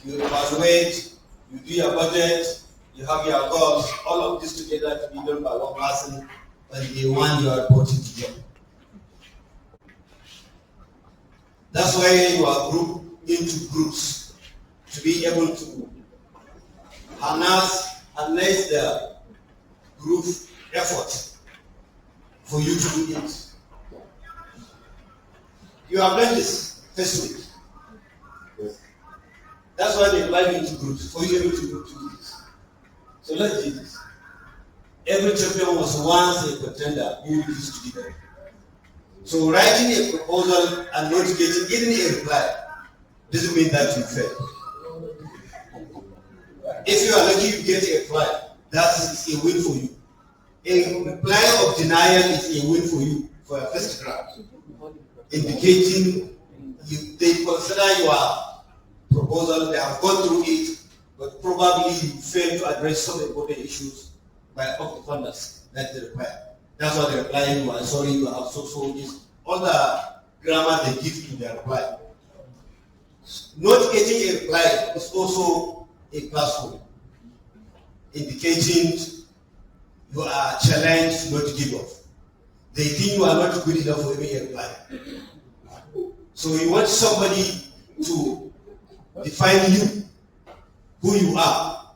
you evaluate, you do your budget, you have your goals, all of this together to be done by one person, and the one you are reporting to them. That's why you are grouped into groups, to be able to harness the group effort for you to do it. You have done this first week. Yes. That's why they divide into groups, for you able to do this. So let's do this. Every champion was once a contender who used to be there. So writing a proposal and not getting even a reply doesn't mean that you fail. If you are lucky you get a reply, that is a win for you. A reply of denial is a win for you for your first draft, indicating they consider your proposal, they have gone through it, but probably you fail to address some important issues by of the funders that they require. That's why they reply you are sorry, you have so this. All the grammar they give to their reply. Not getting a reply is also a classroom, indicating you are challenged not to give up. They think you are not good enough for any reply. So you want somebody to define you, who you are.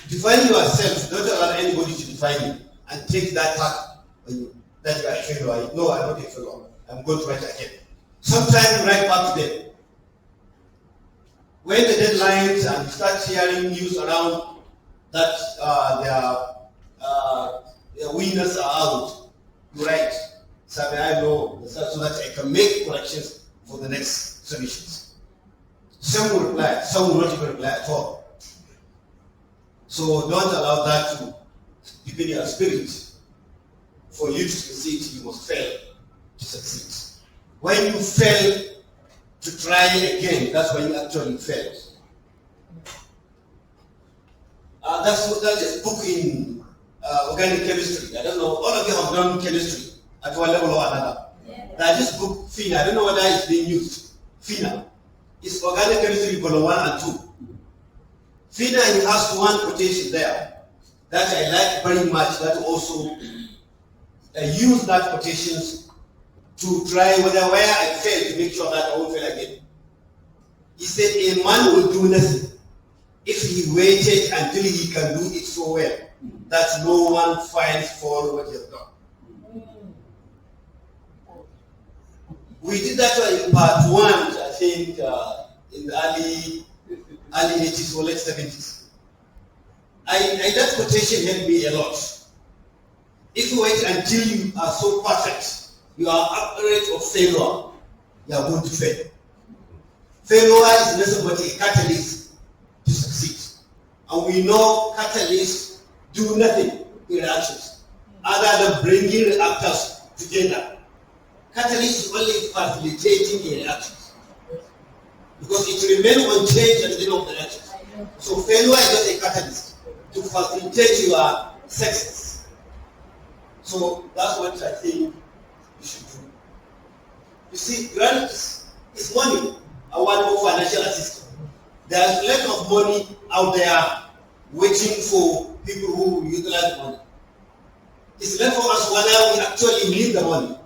Define yourself, don't allow anybody to define you, and take that task on you, that you are a failure. No, I'm not a failure. I'm going to write again. Sometimes you write back to them. When the deadlines and you start hearing news around that their winners are out, you write, Sabi, I know, so that I can make corrections for the next submissions. Some will reply, some will not even reply at all. So don't allow that to deepen your spirit. For you to succeed, you must fail to succeed. When you fail to try again, that's when you actually fail. That's a book in organic chemistry. I don't know, all of you have done chemistry at one level or another. Yeah. That this book, FINA, I don't know whether it's being used. FINA. It's organic chemistry volume 1 and 2. FINA has one quotation there that I like very much, that also use that quotations to try where I fail to make sure that I won't fail again. He said, a man will do nothing if he waited until he can do it so well that no one finds fault what he has done. We did that in part 1, I think, in the early 80s or late 70s. That quotation helped me a lot. If you wait until you are so perfect, you are at the rate of failure, you are going to fail. Failure is nothing but a catalyst to succeed. And we know catalysts do nothing in reactions other than bringing reactors together. Catalyst is only facilitating a reaction because it remains unchanged at the end of the reaction. So failure is just a catalyst to facilitate your success. So that's what I think you should do. You see, grant is money. I want more financial assistance. There's a lot of money out there waiting for people who will utilize money. It's left for us whether we actually need the money,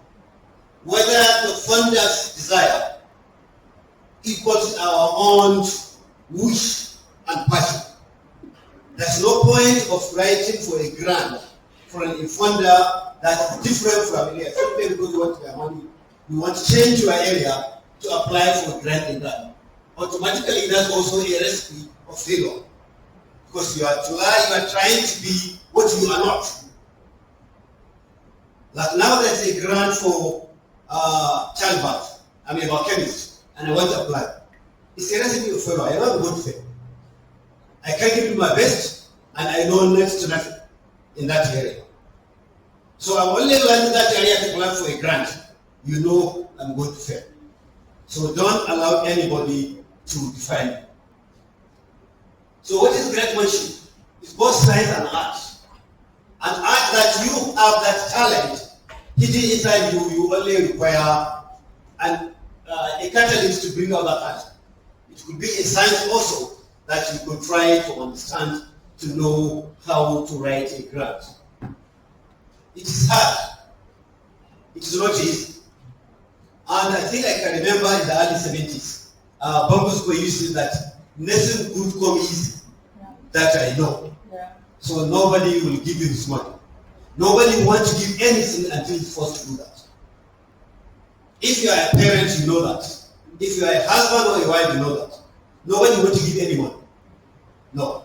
whether the funders' desire equals our own wish and passion. There's no point of writing for a grant for an funder that is different from here. Some people want their money. You want to change your area to apply for a grant in that. Automatically, that's also a recipe of failure. Because you are trying to be what you are not. Like now there's a grant for childbirth. I'm a biochemist and I want to apply. It's a recipe of failure. I don't want to fail. I can give you my best and I know next to nothing in that area. So I'm only learning that area to apply for a grant. You know I'm going to fail. So don't allow anybody to define you. So what is grantsmanship? It's both science and art. An art that you have that talent hidden inside you, you only require a catalyst to bring out that art. It could be a science also that you could try to understand to know how to write a grant. It is hard. It is not easy. And I think I can remember in the early 70s, Bambus were using that nothing good come easy. That I know. Yeah. So nobody will give you his money. Nobody wants to give anything until he's forced to do that. If you are a parent, you know that. If you are a husband or a wife, you know that. Nobody wants to give anyone. No.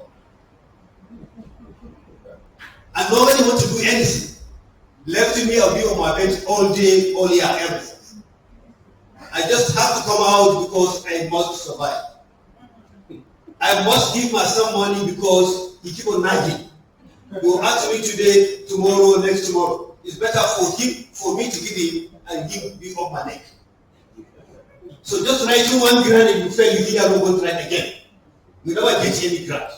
And nobody wants to do anything. Left to me, I'll be on my bed all day, all year, everything. I just have to come out because I must survive. I must give my son money because he keep on nagging. He will ask me today, tomorrow, next tomorrow. It's better for me to give him and give me up my neck. So just writing one grant and you fail, you think I'm going to write again. You never get any grant.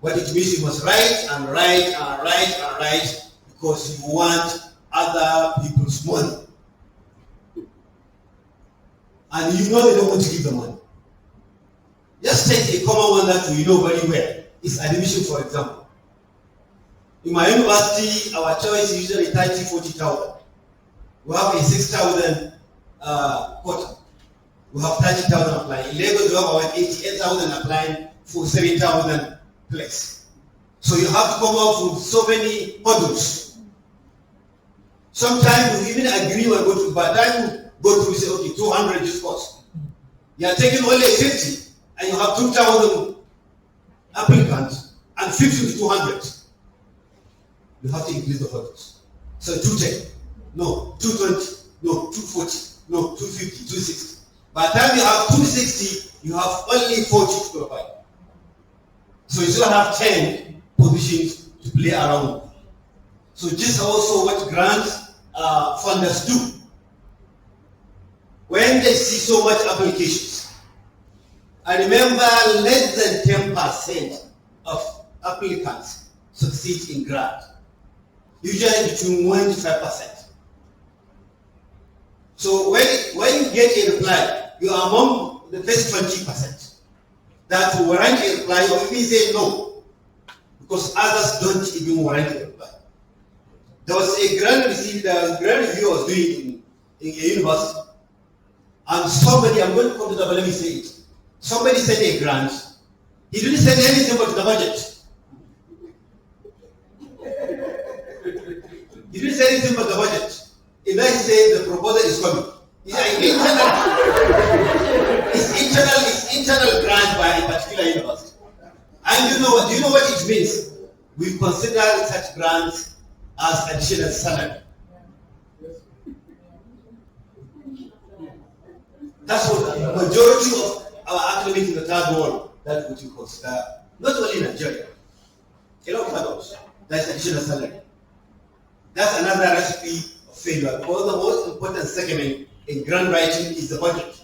What it means, you must write and write and write and write because you want other people's money. And you know they don't want to give the money. Just take a common one that we know very well. It's admission, for example. In my university, our choice is usually 30, 40,000. We have a 6,000 quota. We have 30,000 applying. In Lagos, we have about 88,000 applying for 7,000 place. So you have to come up with so many hurdles. Sometimes you even agree on go to, by the time you go through, you say, okay, 200 this cost. You are taking only 50, and you have 2,000 applicants, and 50 to 200. You have to increase the hurdles. So 210, no, 220, no, 240, no, 250, 260. By the time you have 260, you have only 40 to provide. So you still have 10 positions to play around. So this is also what grant funders do. When they see so much applications, I remember less than 10% of applicants succeed in grant. Usually between 1 to 5%. So when you get a reply, you are among the first 20% that will warrant a reply or even say no, because others don't even warrant a reply. There was a grant review I was doing in a university, and somebody, I'm going to come to that, but let me say it. Somebody sent a grant. He didn't send anything but the budget. He didn't say anything but the budget. And then he said the proposal is coming. It's internal grant by a particular university. And do you know what it means? We consider such grants as additional salary. That's what the majority of our academics in the third world, that's what you consider, not only in Nigeria, a lot of others, that's additional salary. That's another recipe of failure, because the most important segment in grant writing is the budget.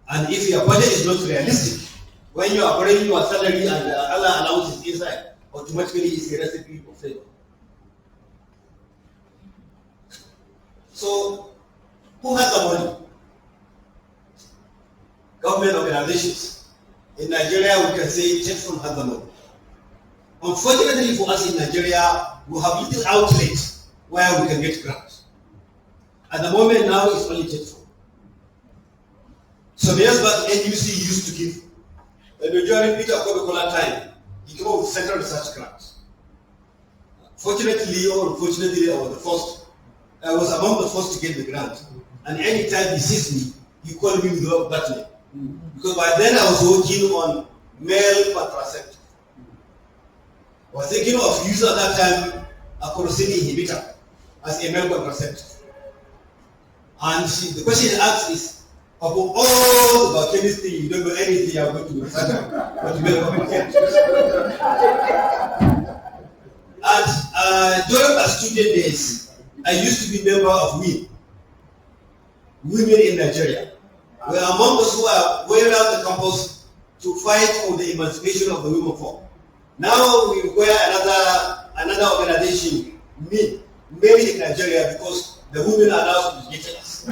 And if your budget is not realistic, when you are bringing your salary and other allowances inside, automatically it's a recipe of failure. So, who has the money? Government organizations. In Nigeria, we can say Jackson has the money. Unfortunately for us in Nigeria, we have little outlets where we can get grants. At the moment now, it's only Jackson. Some years back, NUC used to give. And during Peter Kobekola time, he came up with central research grants. Fortunately or unfortunately, I was the first. I was among the first to get the grant. And anytime he sees me, he called me with that name. Because by then I was working on male contraceptive. I was thinking of using at that time a corrosive inhibitor as a male contraceptive. And the question he asked is, of all the chemistry, you don't know anything, you are going to research about male contraceptive. And during my student days, I used to be a member of women in Nigeria. We are among those who are going around the campus to fight for the emancipation of the women folk. Now we require another organization, maybe in Nigeria, because the women are now subjugated us.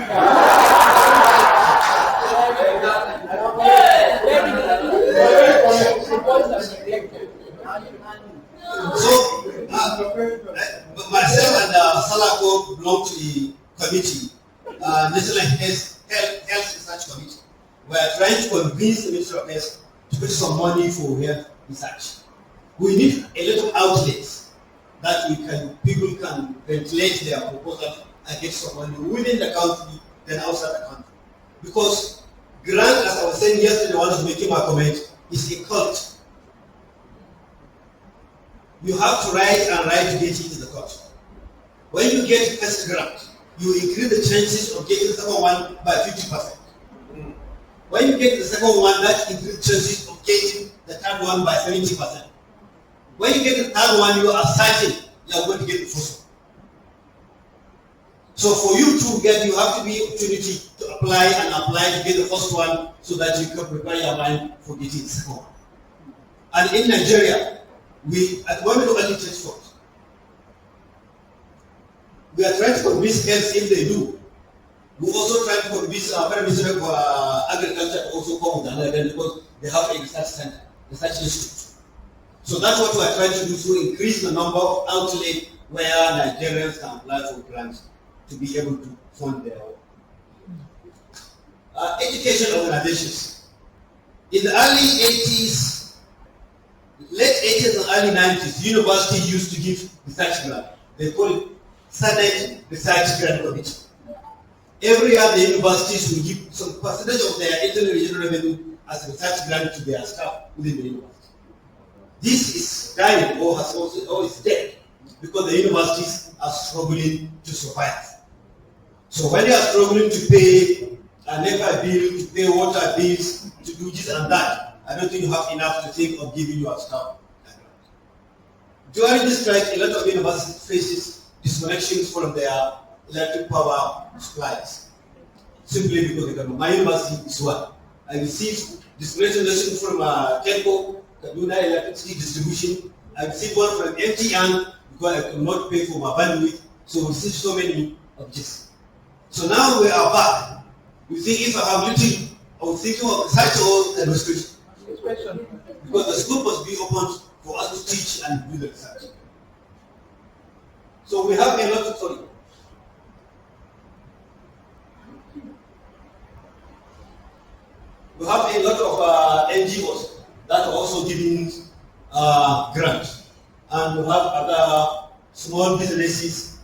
committee, National Health Research Committee, we are trying to convince the Ministry of Health to put some money for health research. We need a lot of outlets that people can ventilate their proposal and get some money within the country than outside the country. Because grant, as I was saying yesterday, one was making my comment, is a cult. You have to write and write to get into the court. When you get the first grant, you increase the chances of getting the second one by 50%. When you get the second one, that increases chances of getting the third one by 70%. When you get the third one, you are certain you are going to get the first one. So for you to get, you have to be opportunity to apply to get the first one so that you can prepare your mind for getting the second one. And in Nigeria, we at the moment only takes four. We are trying to convince health if they do. We also try to convince our Prime Minister of Agriculture to also come with another because they have a research center, research institute. So that's what we are trying to do to increase the number of outlets where Nigerians can apply for grants to be able to fund their own. Education organizations. In the early 80s, late 80s and early 90s, university used to give research grant. They call it Senate Research Grant Committee. Every year the universities will give some percentage of their internal regional revenue as research grant to their staff within the university. This is dying or is dead because the universities are struggling to survive. So when they are struggling to pay a NEPA bill, to pay water bills, to do this and that, I don't think you have enough to think of giving your staff a grant. During this strike, a lot of universities faces disconnections from their electric power supplies. Simply because my university is one. I received disconnection from Telco, Kaduna Electricity Distribution. I received one from MTN because I could not pay for my bandwidth. So we received so many of this. So now we are back. You think if I have little, I was thinking of research or administration. Because the school must be open for us to teach and do the research. So we have a lot of, we have a lot of NGOs that are also giving grants. And we have other small businesses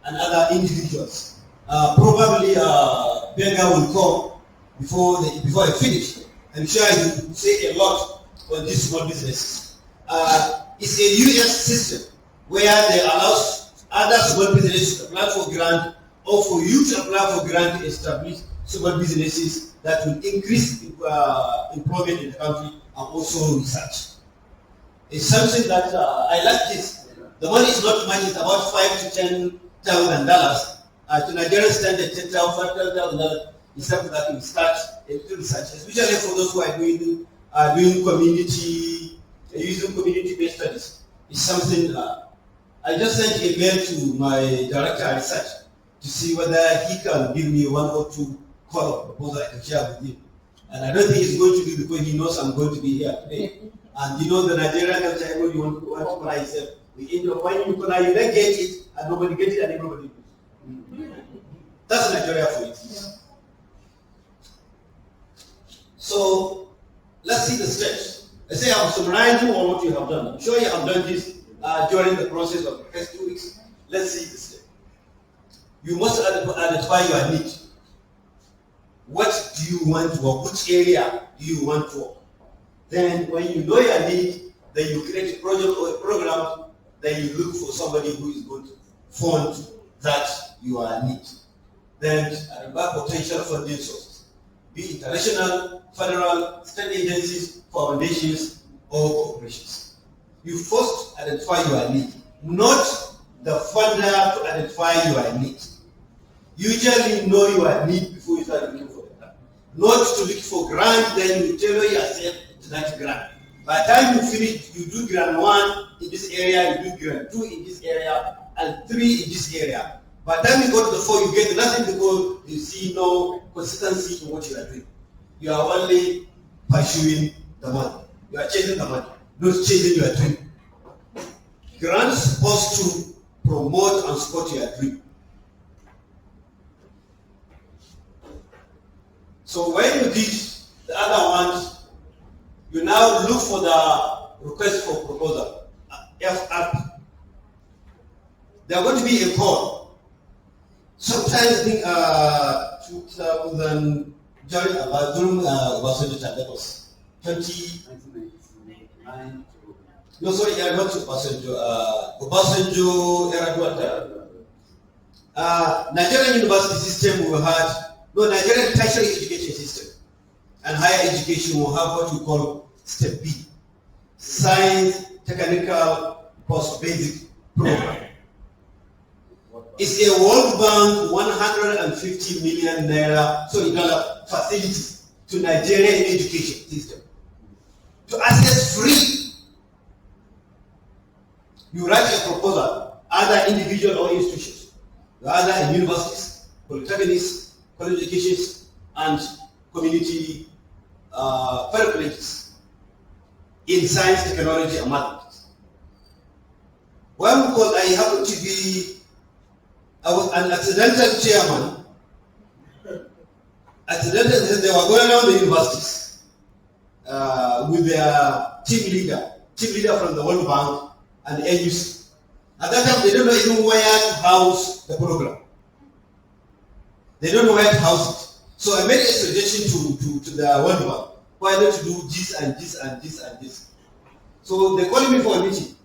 and other individuals. Probably Berger will come before I finish. I'm sure I will say a lot on these small businesses. It's a US system where they allow other small businesses to apply for grant or for you to apply for grant to establish small businesses that will increase employment in the country and also research. It's something that I like this. The money is not much, it's about $5,000 to $10,000. To Nigerian standard, $10,000, $5,000 is something that we start into research, especially for those who are doing community, using community-based studies. It's something I just sent a mail to my director of research to see whether he can give me one or two call of proposal I can share with him. And I don't think he's going to do because he knows I'm going to be here today. And you know the Nigerian culture, everybody wants to cry himself. We end up when you cry, you don't get it, and nobody gets it, and everybody loses. That's Nigeria for it. Yeah. So let's see the steps. Let's say I'm summarizing on what you have done. I'm sure you have done this during the process of the first 2 weeks. Let's see the step. You must identify your need. What do you want to work? Which area do you want to work? Then when you know your need, then you create a project or a program, then you look for somebody who is going to fund that your need. Then identify potential funding sources, be international, federal, state agencies, foundations, or corporations. You first identify your need, not the funder to identify your need. Usually know your need before you start looking for the grant. Not to look for grant, then you tailor yourself to that grant. By the time you finish, you do grant 1 in this area, you do grant 2 in this area, and 3 in this area. By the time you go to the 4, you get nothing because you see no consistency in what you are doing. You are only pursuing the money. You are chasing the money, not chasing your dream. Grants are supposed to promote and support your dream. So when you did the other ones, you now look for the request for proposal, FRP. There are going to be a call. Sometimes I think 2000, during Obasanjo time, that was 1999. No, sorry, not Obasanjo. Obasanjo era. Nigerian university system will have, no, Nigerian tertiary education system and higher education will have what we call step B, science, technical, post-basic program. It's a World Bank 150 million naira, dollar facility to Nigerian education system. To access free, you write a proposal, either individual or institutions, either in universities, polytechnics, college educations, and community federal colleges in science, technology, and mathematics. Well, because I happen to be, I was an accidental chairman. Accidental, they were going around the universities with their team leader from the World Bank and the NUC. At that time, they don't know even where to house the program. They don't know where to house it. So I made a suggestion to the World Bank. Why not to do this and this and this and this? So they called me for a meeting.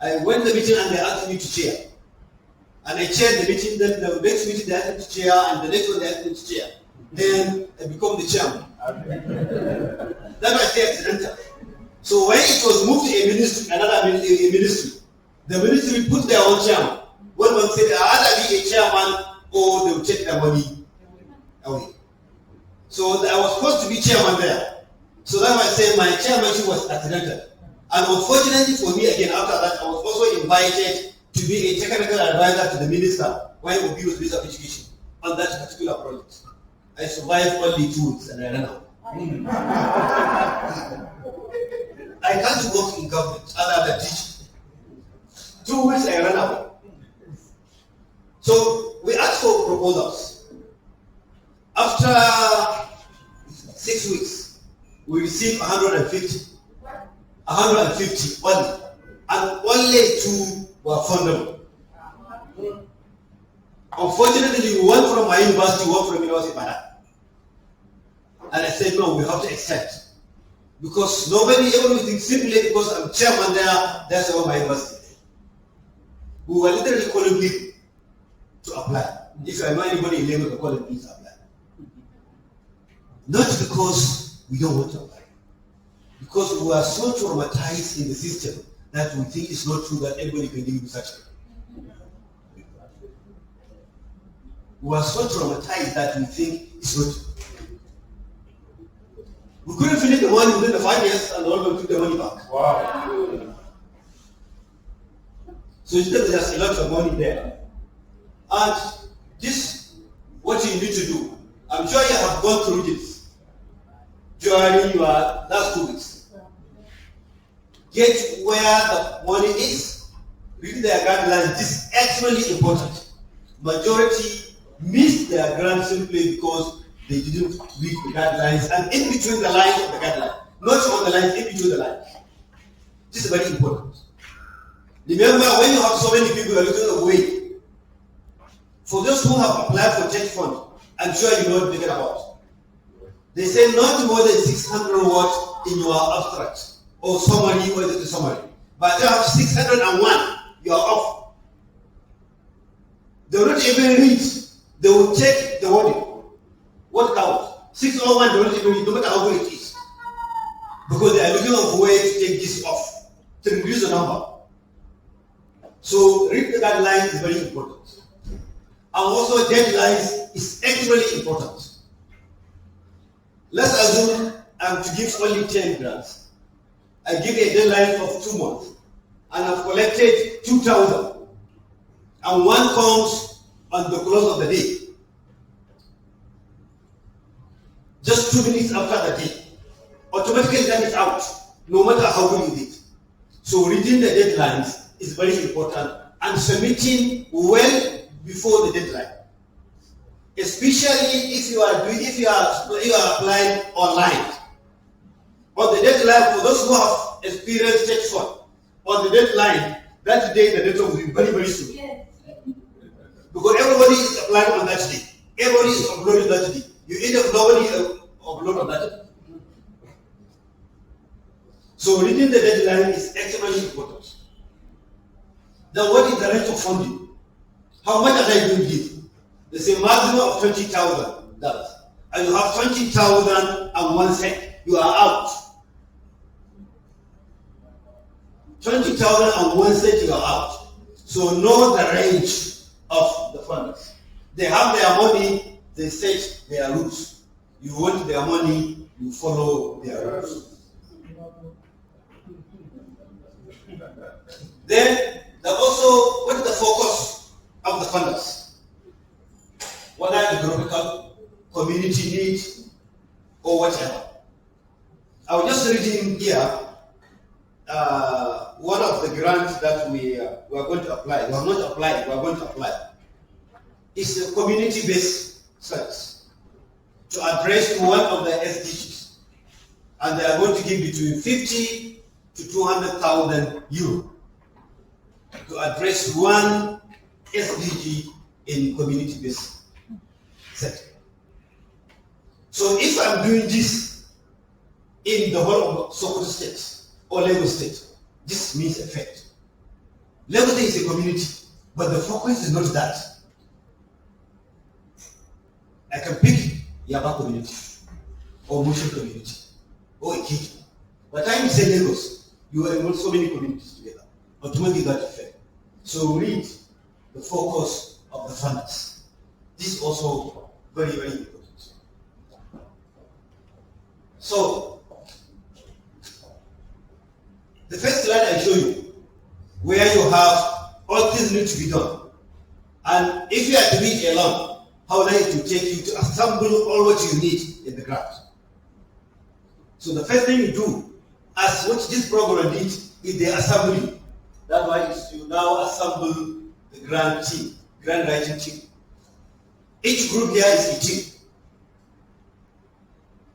I went to the meeting and they asked me to chair. And I chaired the meeting, then the next meeting they asked me to chair, and the next one they asked me to chair. Then I become the chairman. That was the accidental. So when it was moved to a ministry, another ministry, the ministry put their own chairman. One said, I'll either be a chairman or they will take their money away. So I was supposed to be chairman there. So that's why I say my chairmanship was accidental. And unfortunately for me, again, after that, I was also invited to be a technical advisor to the minister when Obi was Minister of Education on that particular project. I survived only 2 weeks and I ran out. I can't work in government other than teaching. 2 weeks I ran out. So we asked for proposals. After 6 weeks, we received 150. 150 only. And only 2 were fundable. Unfortunately, one from my university, one from University of Ibadan. And I said, no, we have to accept. Because nobody ever will think simply because I'm chairman there, that's all my university. We were literally calling people to apply. If I know anybody in Lagos, call them, please apply. Not because we don't want to apply. Because we are so traumatized in the system that we think it's not true that everybody can give such. We are so traumatized that we think it's not true. We couldn't finish the money within the 5 years and all of them took the money back. Wow. So there's a lot of money there. And this, what you need to do, I'm sure you have gone through this during your last 2 weeks. Get where the money is, read their guidelines. This is actually important. Majority miss their grant simply because they didn't read the guidelines and in between the lines of the guidelines. Not on the lines, in between the lines. This is very important. Remember, when you have so many people who are looking away, for those who have applied for church fund, I'm sure you know what I'm thinking about. They say not more than 600 words in your abstract or summary or the summary. But you have 601, you are off. They will not even read. They will check the wording. What counts? 601, they will not even read, no matter how good it is. Because they are looking for a way to take this off, to reduce the number. So read the guidelines is very important. And also deadlines is actually important. Let's assume I'm to give only 10 grants. I give a deadline of 2 months. And I've collected 2,000. And one comes on the close of the day. Just 2 minutes after the day. Automatically that is out, no matter how good you did. So reading the deadlines is very important and submitting well before the deadline. especially if you are applying online. On the deadline, for those who have experienced stage 1, on the deadline, that day the data will be very, very soon. Yes. Because everybody is applying on that day. Everybody is uploading that day. You end up nobody upload on that day. So reading the deadline is extremely important. Then what is the rate of funding? How much are they going to give? There's a maximum of $20,000. And you have 20,001 cents. You are out. 20,001 cents you are out. So know the range of the funders. They have their money, they set their rules. You want their money, you follow their rules. Then also, what is the focus of the funders? What are the economical, community needs, or whatever? I was just reading here one of the grants that we are going to apply. We have not applied, we are going to apply. It's a community-based service to address one of the SDGs. And they are going to give between 50 to 200,000 euro to address one SDG in community-based sector. So if I'm doing this in the whole of Sokoto State or Lagos State, this means effect. Lagos State is a community, but the focus is not that. I can pick Yaba community, or Muslim community, or Ikiti. By the time you say Lagos, you are involved so many communities together. Automatically that effect. So read the focus of the funders. This is also very, very important. So, the first slide I show you, where you have all things need to be done. And if you are to be alone, how long it will take you to assemble all what you need in the grant. So the first thing you do, as what this program did, is the assembly. That's why you now assemble the grant team, grant writing team. Each group here is a team.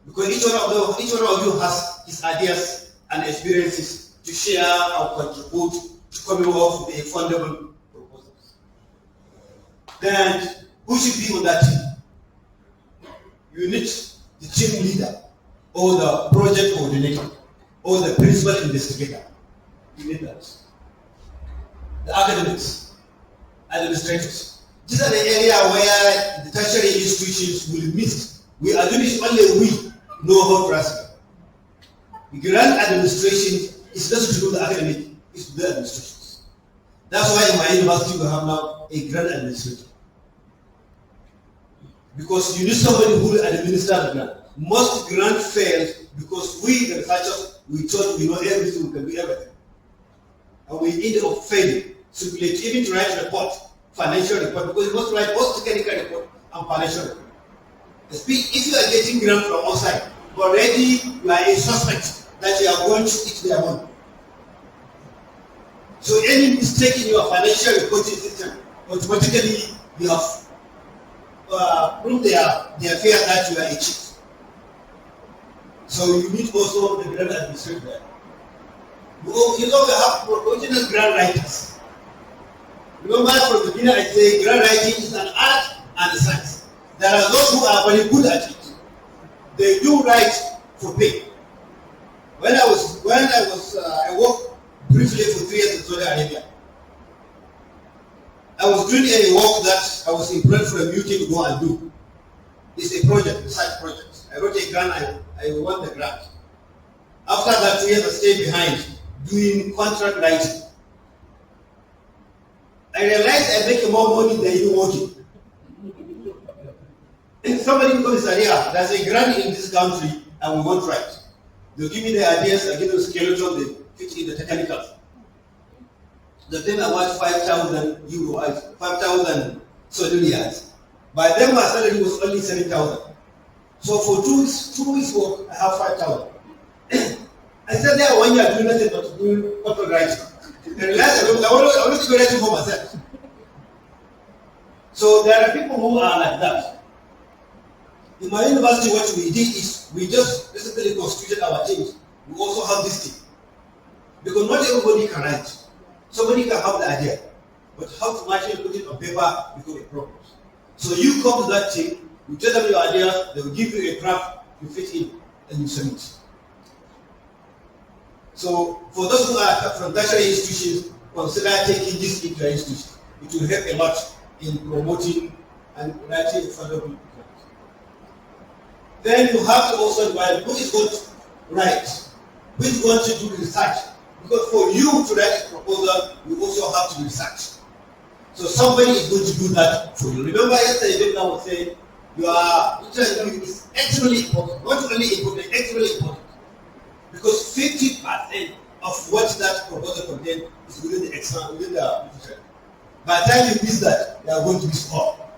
Because each one of you has his ideas and experiences to share or contribute to coming up with a fundable proposals. Then who should be on that team? You need the team leader, or the project coordinator, or the principal investigator. You need that. The academics, administrators. These are the area where the tertiary institutions will miss. We are doing it only we know how to ask. The grant administration is just to do the academic, it's to do the administrations. That's why in my university we have now a grant administrator. Because you need somebody who will administer the grant. Most grants fail because we, the researchers, we thought we know everything, we can do everything. And we ended up failing. Simply even to write a report, financial report, because you must write both technical report and financial report. If you are getting grant from outside, already you are a suspect that you are going to eat their money. So any mistake in your financial reporting system, automatically you have proved their fear that you are a cheat. So you need also the grant administrator. You know we have original grant writers. Remember from the beginning I say grant writing is an art and a science. There are those who are very good at it. They do write for pay. I worked briefly for 3 years in Saudi Arabia. I was doing any work that I was employed for a meeting to go and do. It's a project, research project. I wrote a grant, I won the grant. After that 2 years I stayed behind doing contract writing. I realized I make more money than you working. If somebody comes and says, there's a grant in this country and we want to write. They'll give me the ideas, I give them the skeleton, they fit in the technicals. The time I want 5,000 euro, 5,000 soldiers. By then my salary was only 7,000. So for 2 weeks work, I have 5,000. I said there 1 year doing nothing but doing contract writing. I realized I want to be writing for myself. So there are people who are like that. In my university, what we did is we just basically constituted our teams. We also have this team. Because not everybody can write. Somebody can have the idea. But how to actually put it on paper become a problem. So you come to that team, you tell them your idea, they will give you a draft, you fit in, and you submit. So for those who are from tertiary institutions, consider taking this into your institution. It will help a lot in promoting and writing further programs. Then you have to also divide who is going to write, who is going to do research. Because for you to write a proposal, you also have to do research. So somebody is going to do that for you. Remember yesterday, Melinda was saying, your interview is extremely important. Not only important, extremely important. Because 50% of what that proposal contains is within the exam, within the literature. By the time you miss that, you are going to miss all.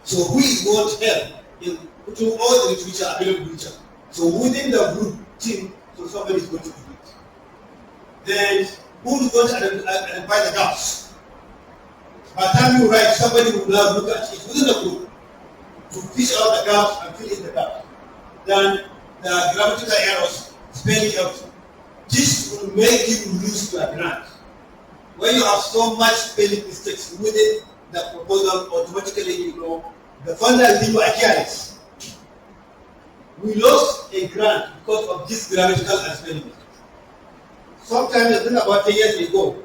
So who is going to help in putting all the literature, available literature? So within the group team, so somebody is going to do it. Then who is going to identify the gaps? By the time you write, somebody will now look at it within the group to fish out the gaps and fill in the gaps. Then the grammatical errors, spelling errors. This will make you lose your grant. When you have so much spelling mistakes within the proposal, automatically you know the funder will be careless. We lost a grant because of this grammatical and spelling mistakes. Sometimes, I think about 10 years ago,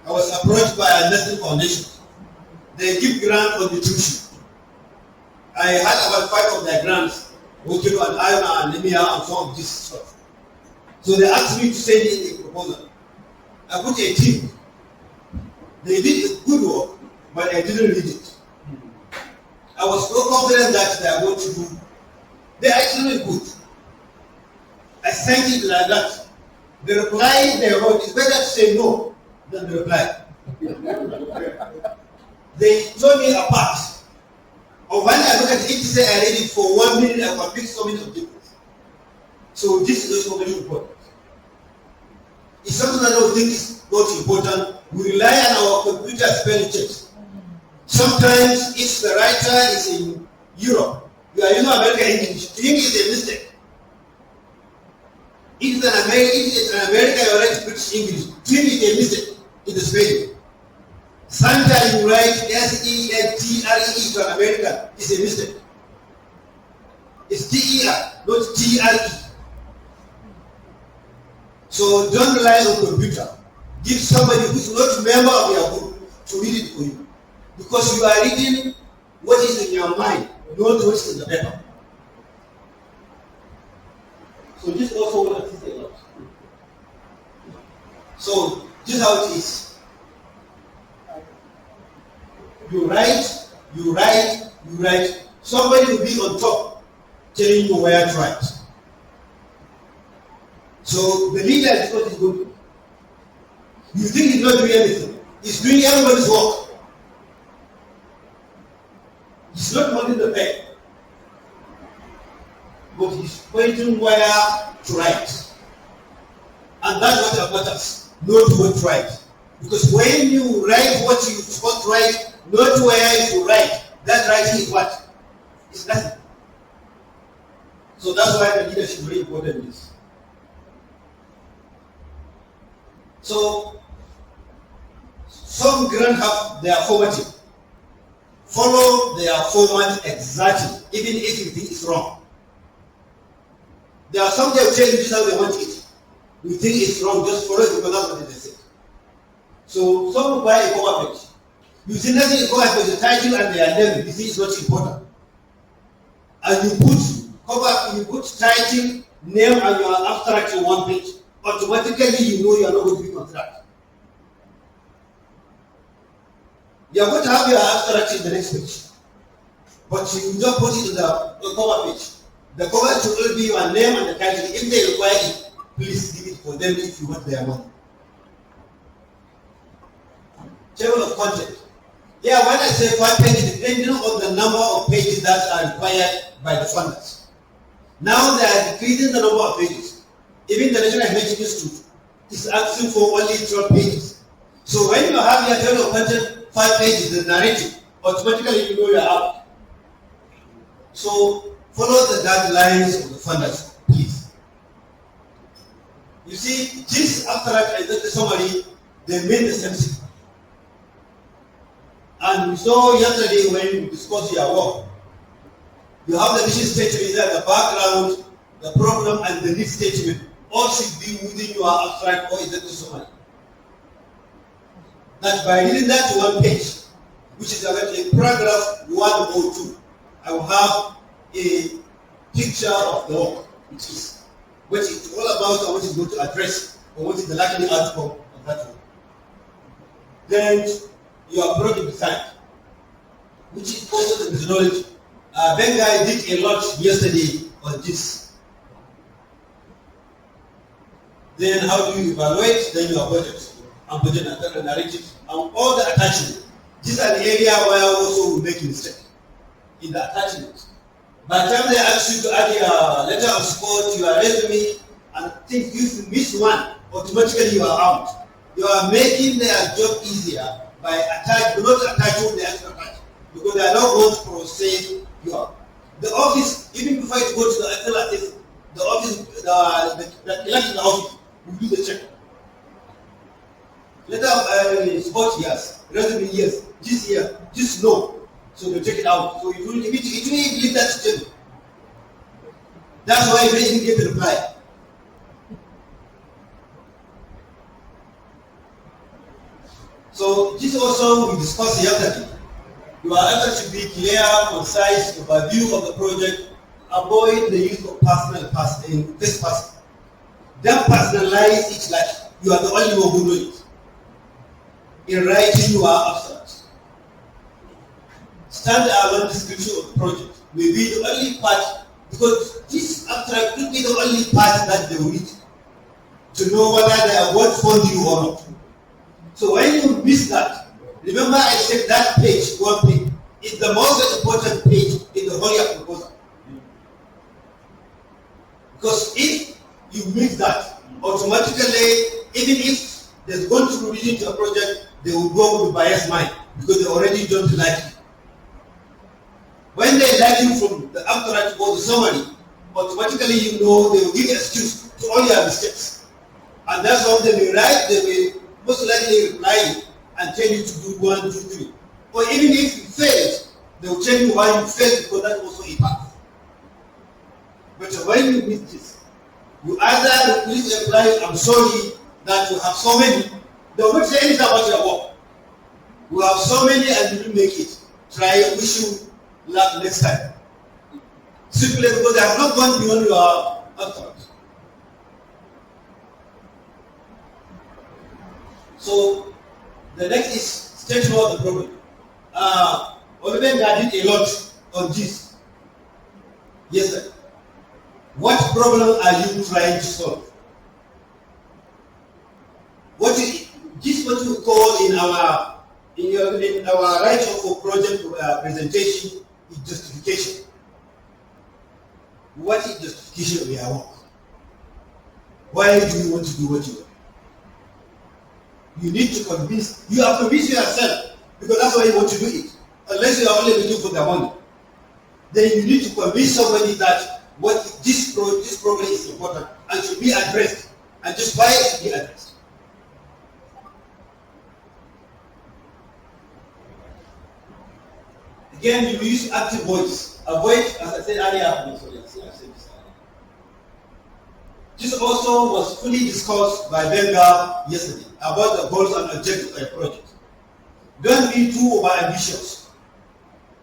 I was approached by a nursing foundation. They give grant on the tuition. I had about 5 of their grants working on NIMR and NIMR and some of this stuff. So they asked me to send in a proposal. I put a team. They did a good work, but I didn't read it. I was so confident that they are going to do. They are actually good. I sent it like that. The reply they wrote is better to say no than the reply. They told me apart. Or when I look at it, say I read it for 1 minute, I can pick so many objectives. So this is also very important. It's something that I don't think is not important. We rely on our computer spelling checks. Sometimes if the writer is in Europe, you are using American English, to him is a mistake. If it's an American, you write British English, to him is a mistake in the spelling. Sometimes you write S-E-N-T-R-E to an American, it's a mistake. It's T-E-R, not T-R-E. So don't rely on computer. Give somebody who is not a member of your group to read it for you. Because you are reading what is in your mind, not what is in the paper. So this also will assist a lot. So this is how it is. You write, you write, you write. Somebody will be on top telling you where to write. So the leader is what is good. You think he's not doing anything. He's doing everybody's work. He's not holding the pen. But he's pointing where to write. And that's what matters. Not what to write. Because when you write what you want to write, not where you write, that writing is what? It's nothing. So that's why the leadership is very important in this. So some grants have their formatting. Follow their format exactly, even if you think it's wrong. There are some that will tell you this is how they want it. You think it's wrong, just follow it because that's what they say. So some will buy a cover page. You see nothing in cover page, the title and their name, you think it's not important. And you put title, name, and your abstract in one page. Automatically you know you are not going to be considered. You are going to have your abstract in the next page. But you don't put it in the cover page. The cover should only be your name and the title. If they require it, please give it for them if you want their money. Table of content. Yeah, when I say 5 pages, depending on the number of pages that are required by the funders. Now they are decreasing the number of pages. Even the National Heritage Institute is asking for only 12 pages. So when you have your table of content, 5 pages, the narrative, automatically you know you're out. So follow the guidelines of the funders, please. You see, this abstract and the summary, they mean the same thing. And we saw yesterday when we discussed your work, you have the mission statement there, the background, the problem, and the need statement. All should be within your abstract or executive summary. That by reading that to one page, which is a paragraph 102, I will have a picture of the work, which is what it's all about and what it's going to address, or what is the likely outcome of that work. Then your project design, which is also the methodology. Benga did a lot yesterday on this. Then how do you evaluate? Then your budget and budget and narrative and all the attachment. These are the area where also we make a mistake in the attachment. By the time they ask you to add your letter of support, your resume, and think if you miss one, automatically you are out. You are making their job easier by not attaching the extra part, because they are not going to process your. The office, even before you go to the Excel assistant, the office, the election office will do the check. Letter of support, yes. Resume, yes. This year, this no. So they take it out. So it will leave that stable. That's why you don't even get the reply. So this also we discussed yesterday. Your answer should be clear, concise, overview of the project. Avoid the use of personal in this person. Then personalize each life. You are the only one who knows it. In writing your abstract, stand-alone description of the project may be the only part, because this abstract could be the only part that they will need to know whether they are going to fund you or not. So when you miss that, remember I said that page, one page, is the most important page in the whole proposal. Because if you miss that, automatically, even if there's going to be revision to a project, they will go with biased mind because they already don't like you. When they like you from the abstract or the summary, automatically you know they will give excuse to all your mistakes. And that's why they may write, they will most likely reply you and tell you to do 1, 2, 3. Or even if you fail, they will tell you why you failed, because that's also a path. But when you miss this, you either please reply, I'm sorry that you have so many. They will not say anything about your work. You have so many and you didn't make it. Try, wish you luck next time. Simply because they have not gone beyond your effort. So the next is statement of the problem. Olivenga did a lot on this. Yes, sir. What problem are you trying to solve? What is this? What we call in our right of project presentation is justification. What is justification of your work? Why do you want to do what you want? You need to convince. You have to convince yourself, because that's why you want to do it. Unless you are only looking for the money, then you need to convince somebody that this problem is important and should be addressed, and just why it should be addressed. Again, you use active voice. Avoid, as I said earlier, this also was fully discussed by Benga yesterday about the goals and objectives of a project. Don't be too over-ambitious,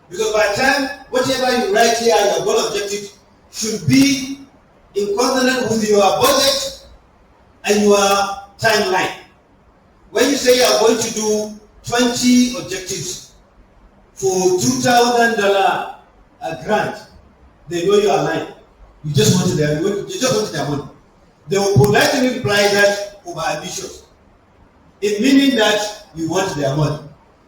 because by the time, whatever you write here, your goal objective should be in consonance with your budget and your timeline. When you say you are going to do 20 objectives for $2,000 grant, they know you are lying. You just want their money. They will politely reply that over ambitious. It meaning that you want their money.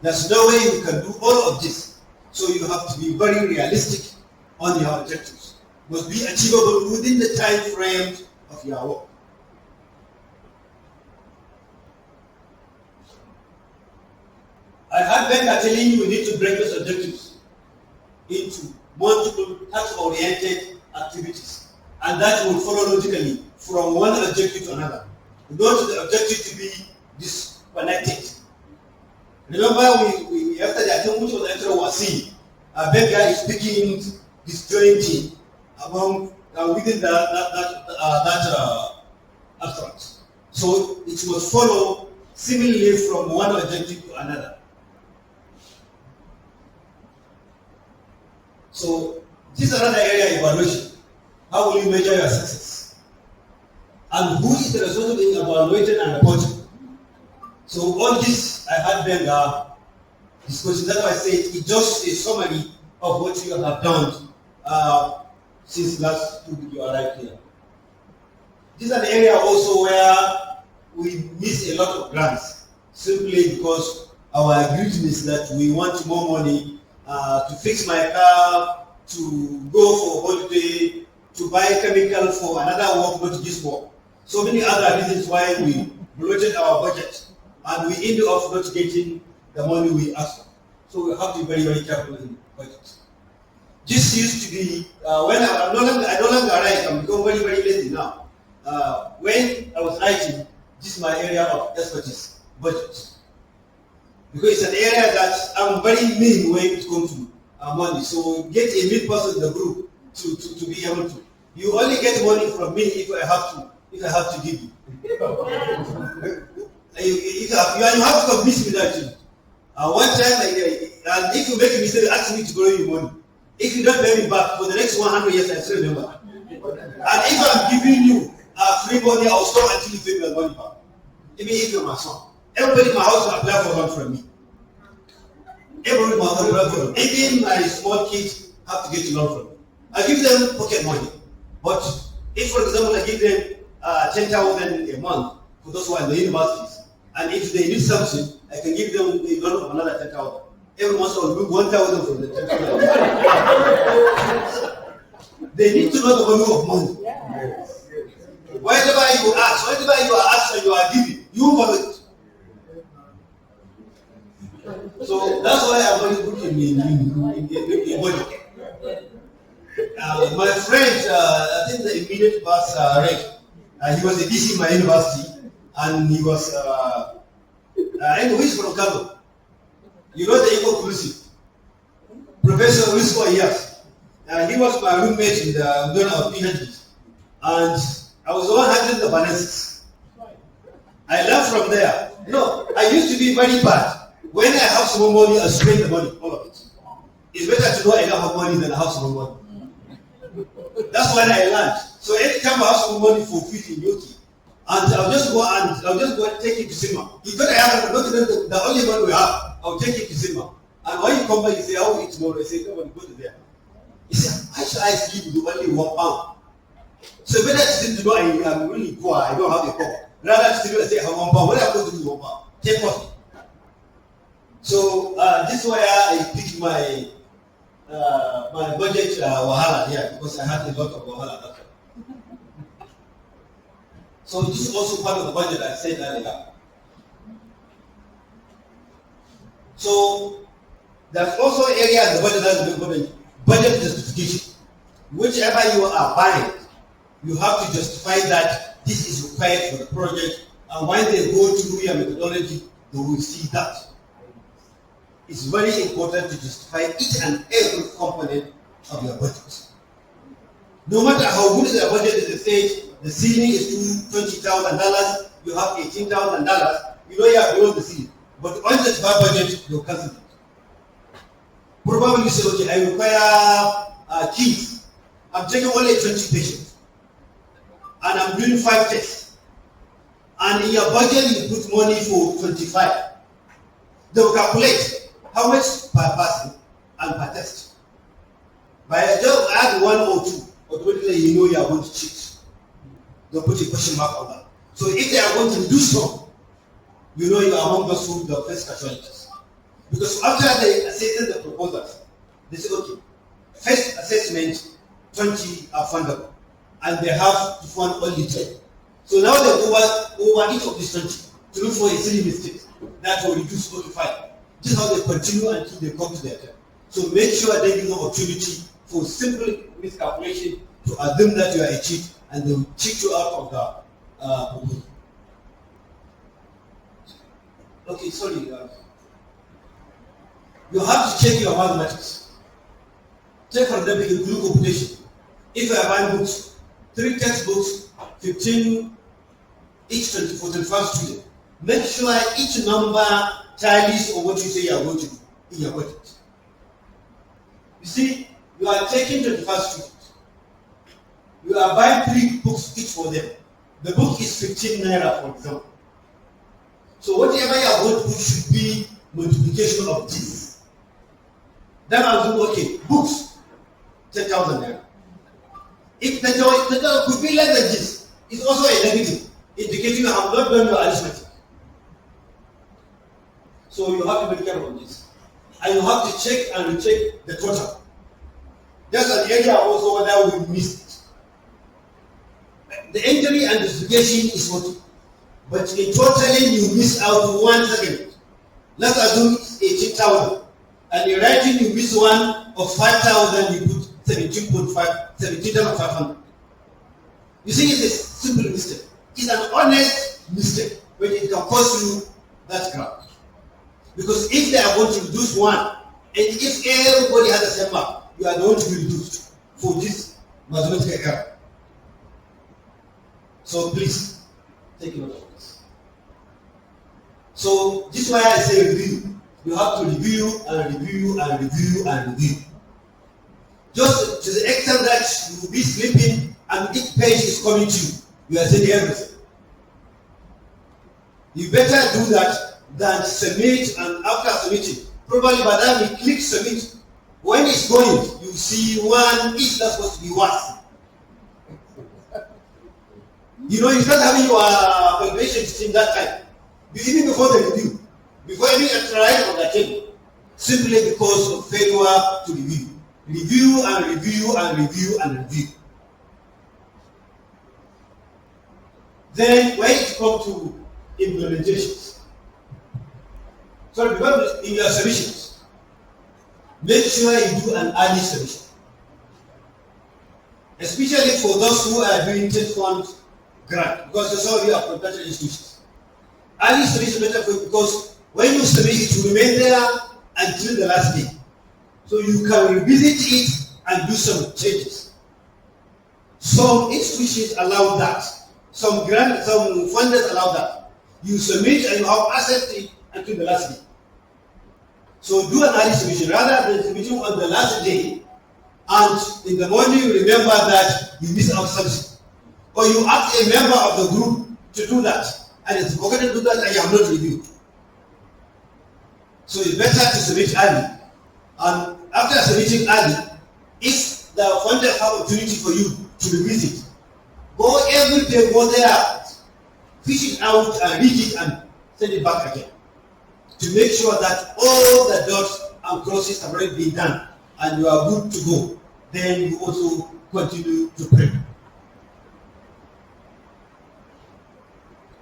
There's no way you can do all of this. So you have to be very realistic on your objectives. Must be achievable within the time frame of your work. I had Benga telling you we need to break those objectives into multiple task-oriented activities. And that will follow logically from one objective to another. We don't want the objective to be disconnected. Remember, we after the attempt which was actually was seen, a bad guy is speaking disjointing among within that abstract. So it must follow similarly from one objective to another. So this is another area of evaluation. How will you measure your success? And who is responsible in evaluating and reporting? So all this I had been discussing. That's why I said it's just a summary of what you have done since last week you arrived here. This is an area also where we miss a lot of grants simply because our greediness that we want more money to fix my car, to go for holiday, to buy chemical for another work, not this work. So many other reasons why we bloated our budget and we end up not getting the money we asked for. So we have to be very, very careful in budget. This used to be when I no longer write. I'm becoming very, very lazy now. When I was writing, this is my area of expertise, budget. Because it's an area that I'm very mean when it comes to money. So get a mean person in the group to be able to. You only get money from me if I have to give you. You have to convince me that you. One time, and if you make a mistake, ask me to borrow you money. If you don't pay me back for the next 100 years, I still remember. And if I'm giving you free money, I'll stop until you pay me the money back. Even if you're my son. Everybody in my house will apply for loan from me. Everybody in my house will apply for loan. Even my small kids have to get a loan from me. I give them pocket money. But if, for example, I give them 10,000 a month for those who are in the universities, and if they need something, I can give them a loan of another 10,000. Every month I will do 1,000 from the 10,000. They need to know the value of money. Yes. Whatever you ask, whatever you are asked and you are giving, you value it. So that's why I'm very good in budget. My friend, I think the immediate boss, he was a DC in my university, and he was, he's from Kano. You know the eco-inclusive. Professor Wisco, yes. He was my roommate in the doing our PhD. And I was the one handling the finances. I learned from there. No, I used to be very bad. When I have some money, I spend the money, all of it. It's better to know I don't have money than I have some money. That's when I learned. So every time I have some money for food in Yoki, and I'll just go and take it to cinema. He thought I have the only money we have. I'll take it to cinema. And when you come back, you say, how will you eat tomorrow? I say, nobody go to there. He said, how should I sleep with only £1? So better to know I am really poor, I don't have a cup. Rather to say, I have £1. What am I going to do with £1? Take coffee. So this is where I picked my my budget wahala here, because I had a lot of wahala that time. So this is also part of the budget I said earlier. So there's also an area in the budget that is important, budget justification. Whichever you are buying, you have to justify that this is required for the project, and when they go through your methodology, they will see that. It's very important to justify each and every component of your budget. No matter how good the budget is, they say the ceiling is $20,000, you have $18,000, you know you are below the ceiling. But on the budget, you'll cancel it. Probably you say, okay, I require keys. I'm taking only 20 patients. And I'm doing 5 tests. And in your budget, you put money for 25. They will calculate how much per person and per test. By just add 1 or 2, automatically you know you are going to cheat. They'll put a question mark on that. So if they are going to do so, you know you are among those who the first casualties. Because after they assessed the proposals, they say, okay, first assessment, 20 are fundable, and they have to fund only 10. So now they over each of these 20 to look for a silly mistake that will reduce 45. This is how they continue until they come to their turn. So make sure they give them opportunity for simple miscalculation to assume that you are a cheat, and they will cheat you out of the proposal. Okay, sorry. You have to check your mathematics. Check for example in group computation. If you are buying books, 3 textbooks, 15 each for 25 students, make sure each number tallies on what you say you are going to do in your budget. You see, you are taking 25 students. You are buying 3 books each for them. The book is 15 naira, for example. So whatever you are going to do should be multiplication of this. Then I'll do, okay, books, 10,000 naira. If the total could be less than this, it's also a negative, indicating you have not done your arithmetic. So you have to be careful on this. And you have to check and recheck the total. That's an area also whether we missed it. The entry and justification is what, but in totaling you miss out 1 second. Let's assume it's 18,000. And in writing you miss one of 5,000, you put 17,500. You see, it's a simple mistake. It's an honest mistake, but it can cost you that ground. Because if they are going to reduce one, and if everybody has the same mark, you are going to be reduced for this mathematical error. So please, take note of this. So this is why I say review. You have to review and review and review and review. Just to the extent that you will be sleeping and each page is coming to you, you are saying everything. You better do that than submit, and after submitting, probably by the time you click submit, when it's going, you see one is not supposed to be one. You know, you start having your calculation system that time, even before the review, before any extra item on the table, simply because of failure to review. Review and review and review and review. Then when it comes to implementations, so remember in your submissions, make sure you do an early submission. Especially for those who are doing test fund grant, because some of you are professional institutions. Early submission better for you because when you submit it, you remain there until the last day. So you can revisit it and do some changes. Some institutions allow that. Some funders allow that. You submit and you have access to it until the last day. So do an early submission rather than submitting on the last day, and in the morning you remember that you missed out something. Or you ask a member of the group to do that, and it's forgotten to do that and you have not reviewed. So it's better to submit early. And after submitting early, if the funders have opportunity for you to revisit, go every day, go there, fish it out and read it and send it back again. To make sure that all the dots and crosses have already been done and you are good to go. Then you also continue to pray.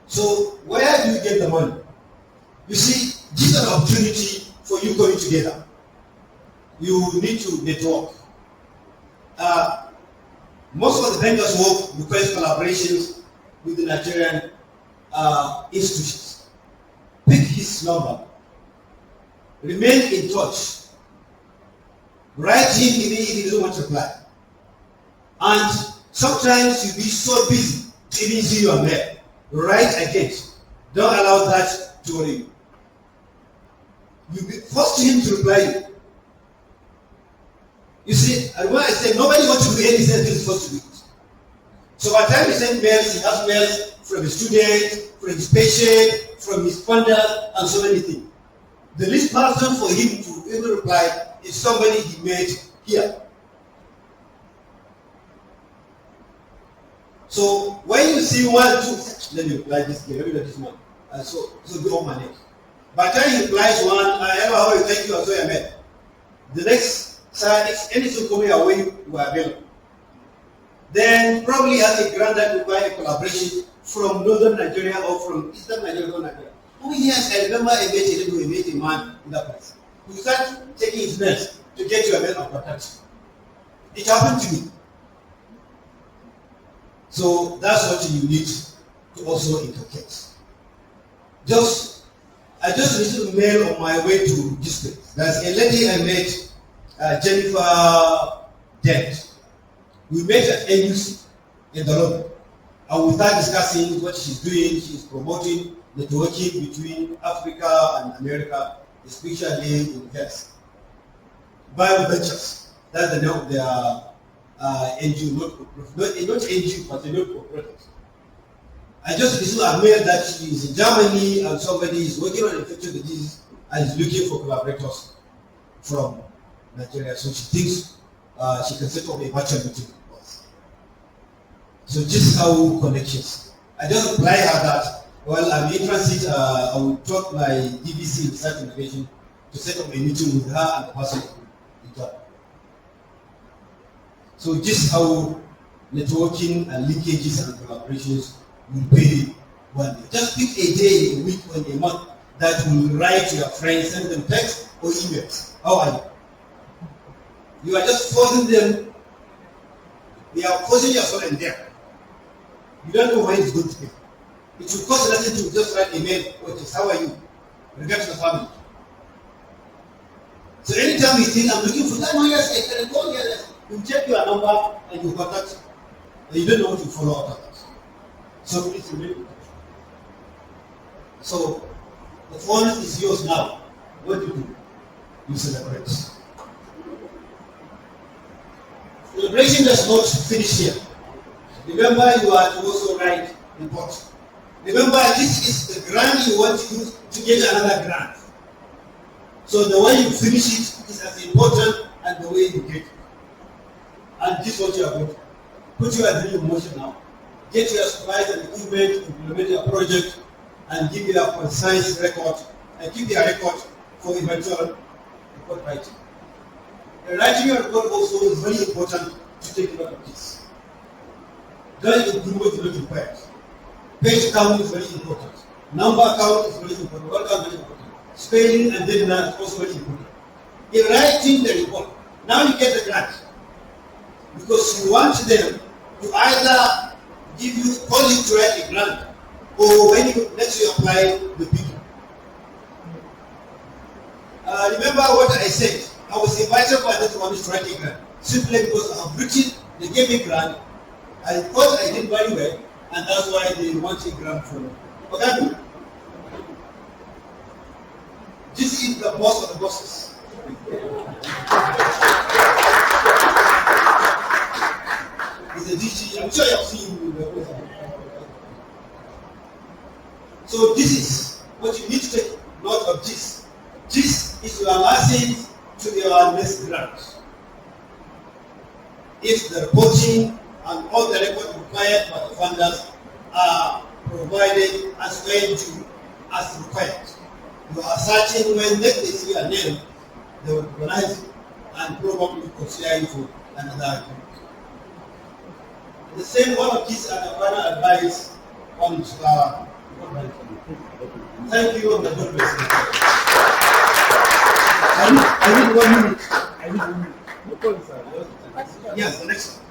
So where do you get the money? You see, this is an opportunity for you going together. You need to network. Most of the vendors work request collaborations with the Nigerian institutions. Pick his number. Remain in touch. Write him even if he doesn't want to reply. And sometimes you'll be so busy to even see your mail. Write again. Don't allow that to worry you. You force him to reply you. You see, and when I say nobody wants to do anything until he's supposed to do it. So by the time he sends mails, he has mails from his student, from his patient, from his funder, and so many things. The least person for him to even reply is somebody he met here. So when you see 1, 2, let me reply this guy, let me let this one. So go on my neck. By the time he replies one, how you thank you, and so I met. The next side, if anything coming your way, you are available. Then probably has a grant that requires a collaboration from northern Nigeria or from eastern Nigeria or Nigeria. Oh yes, I remember I met a man in that place. You start taking his mails to get your mail of protection. It happened to me. So that's what you need to also inculcate. I just received a mail on my way to this place. There's a lady I met, Jennifer Dent. We met at NUC in the lobby. And we started discussing what she's doing. She's promoting networking between Africa and America, especially in health. Bio Ventures, that's the name of their NGO, not NGO, but a not-for-profit. I just received a mail that she is in Germany and somebody is working on infectious disease and is looking for collaborators from Nigeria. So she thinks she can set up a virtual meeting with us. So just how connections. I just reply her that, well, I'm in transit, I will talk my DVC research innovation to set up a meeting with her and the person in job. So just how networking and linkages and collaborations will pay one day. Just pick a day, a week, or a month that will write to your friends, send them text or emails. How are you? You are just forcing them. They are forcing yourself in there. You don't know when it's going to be. It will cost nothing to just write a mail, okay, how are you? Regard to the family. So anytime you think I'm looking for that, no, yes, I can call, yes, you check your number and you contact, and you don't know what to follow up on. So it's really good. So the phone is yours now. What do you do? You celebrate. Celebration does not finish here. Remember, you are to also write report. Remember, this is the grant you want to use to get another grant. So the way you finish it is as important as the way you get it. And this is what you are going to put your dream in motion now. Get your supplies and equipment, implement your project, and give you a concise record, and keep your record for eventual report writing. The writing your report also is very important to take note of this. Drawing improvement is not required. Page count is very important. Number count is very important. Word count is very important. Spelling and deadline is also very important. In writing the report, now you get the grant. Because you want them to either give you, call you to write a grant, or when you next you apply the people. Remember what I said, I was invited by the one to write a grant, simply because I'm British, they gave me a grant, I thought I did very well, and that's why they want a grant from me. Okay? This is the boss of the bosses. He's a DG, I'm sure you have seen him. So this is what you need to take note of this. This is your license to your next grant. If the reporting and all the records required by the funders are provided as well to as required. You are searching when next they see a name, they will recognize it and probably consider you for another agreement. The same one of these are the final advice on thank you on the God bless you. I need 1 minute. I need 1 minute. No problem, sir. Yes, the next one.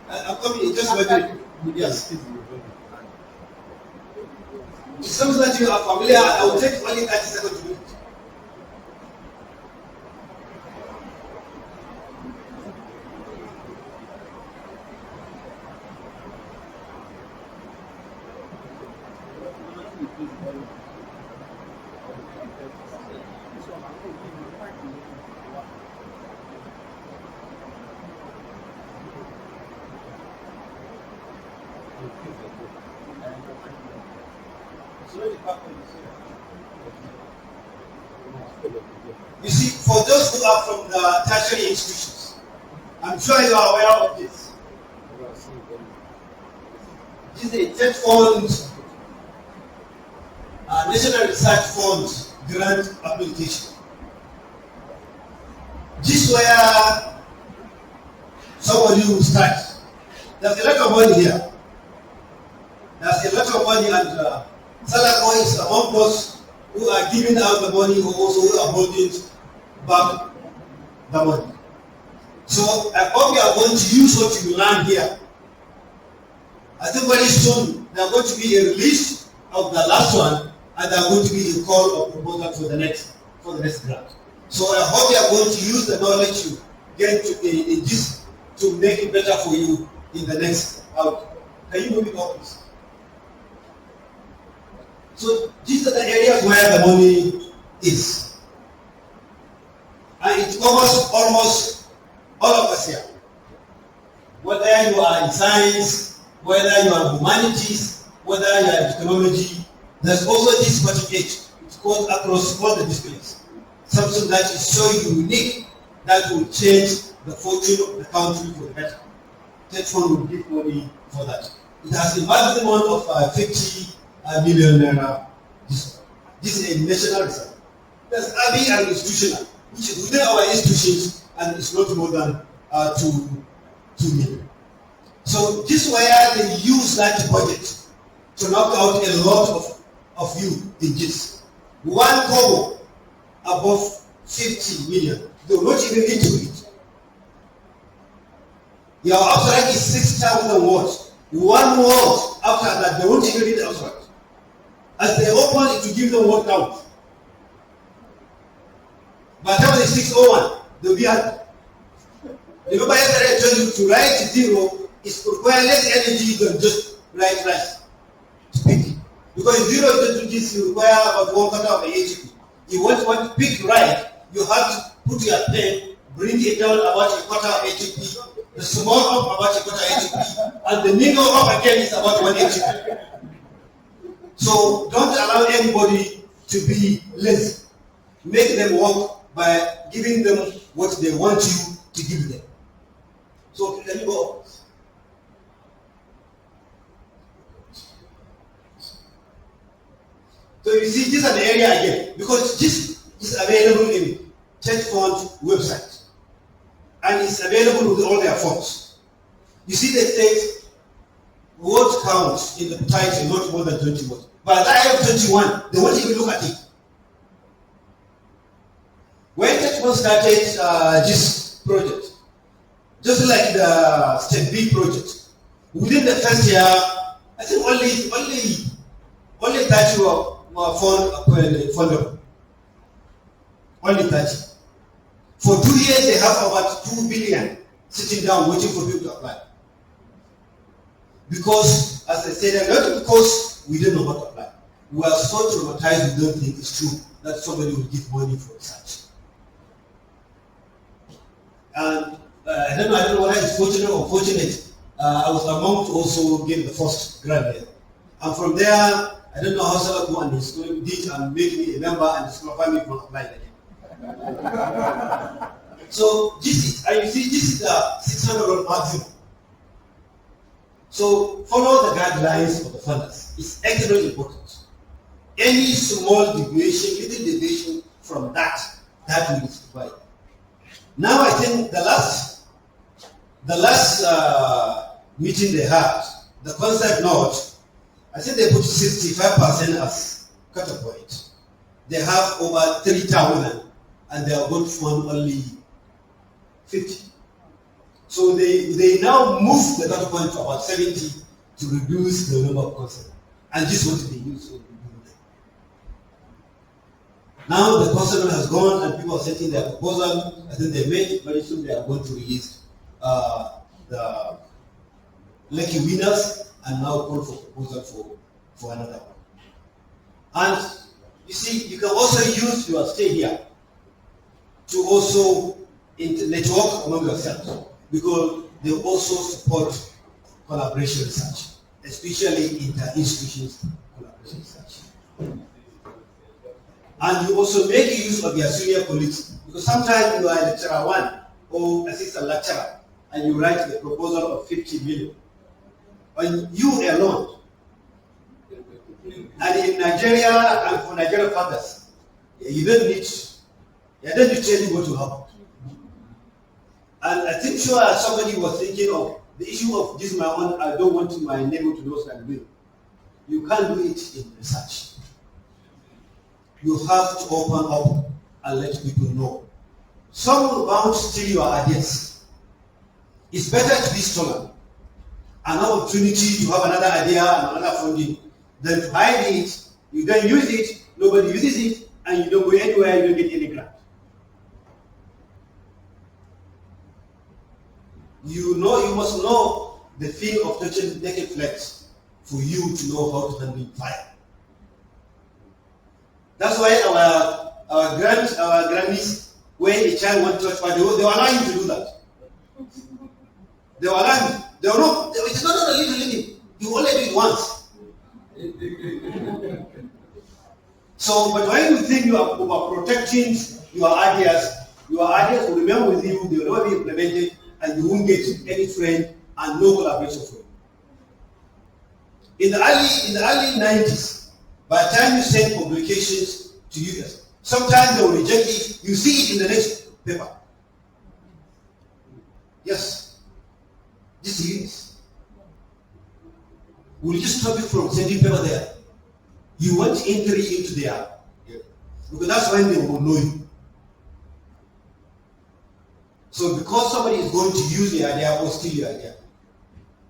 I'm coming, just waiting. Yes. It's something that you are familiar, I will take only 30 seconds to do it. You see, for those who are from the tertiary institutions, I'm sure you are aware of this. This is a TED Fund, National Research Fund grant application. This is where somebody will start. There's a lot of money here. There's a lot of money, and Salako is among us who are giving out the money, who also who are holding back the money. So I hope you are going to use what you learn here. I think very soon there are going to be a release of the last one, and there are going to be a call or proposal for the next grant. So I hope you are going to use the knowledge you get in this to make it better for you in the next out. Can you move it up, please? So these are the areas where the money is. And it covers almost all of us here. Whether you are in science, whether you are in humanities, whether you are in technology, there's also this certificate. It goes across all the disciplines. Something that is so unique that will change the fortune of the country for the better. That fund will give money for that. It has a maximum of 50 million naira. This is a national reserve. There's ABI and institutional, which is within our institutions and it's not more than 2 million. So this is where they use that budget to knock out a lot of you in this. One kobo above 50 million, they will not even into it. Your abstract is 6,000 words. One word after that, they won't even read the abstract. As they open it to give them word count. By the time it's 601, they'll be happy. Remember yesterday I told you to write 0 is require less energy than just write less. Speak. Because 0 is to this, you require about 1/4 of the HP. You want to pick right, you have to put your pen, bring it down about 1/4 of HP, the small up about 1/4 HP, and the middle up again is about 1 HP. So don't allow anybody to be lazy. Make them work by giving them what they want you to give them. So let me go up. So you see, this is an area again, because this is available in Church Fund website. And it's available with all their forms. You see they state word count in the title, not more than 20 words. By the time 21, they won't even look at it. When Church Fund started this project, just like the Step B project, within the first year, I think only 30 were fundable. Only 30. For 2 years, they have about 2 billion sitting down waiting for people to apply. Because, as I said, not because we don't know how to apply. We are so traumatized we don't think it's true that somebody will give money for research. And I don't know whether it's fortunate or unfortunate. I was among to also get the first grant there. And from there, I don't know how Salaku and his school did and made me a member and disqualify me from applying again. So this is, and you see, this is the 600 maximum. So follow the guidelines of the funders. It's extremely important. Any small deviation, little deviation from that will be required. Now I think the last meeting they had, the concept note, I think they put 65% as cut-off point. They have over 3,000 and they are going to fund only 50. So they now move the cut-off point to about 70 to reduce the number of concepts. And this is what they use for doing that. Now the concept has gone and people are setting their proposal. I think they made very soon they are going to release the lucky winners and now call for proposal for another one. And you see, you can also use your stay here to also network among yourselves because they also support collaboration research, especially inter-institutions collaboration research. And you also make use of your senior colleagues because sometimes you are a lecturer 1 or assistant lecturer and you write a proposal of 50 million. And you alone. And in Nigeria and for Nigerian fathers, you don't need to tell you what will happen. And I think sure somebody was thinking of the issue of this my own, I don't want my neighbor to know what I'm doing. You can't do it in research. You have to open up and let people know. Some will bound to steal your ideas. It's better to be stronger. An opportunity to have another idea and another funding than to hide it, you don't use it, nobody uses it, and you don't go anywhere, you don't get any grant. You must know the feel of touching naked flesh for you to know how to handle fire. That's why our grannies, when a child wants to touch fire, they will allow you to do that. They will allow you. They will not. It's not a little limit. You only do it once. So, but when you think you are overprotecting your ideas will remain with you. They will never be implemented, and you won't get any friend and no collaboration for you. In the early 90s, by the time you send publications to users, sometimes they will reject it. You see it in the next paper. Yes. This is. We'll just stop you from sending paper there. You want entry into their, because that's when they will know you. So because somebody is going to use the idea or steal your idea,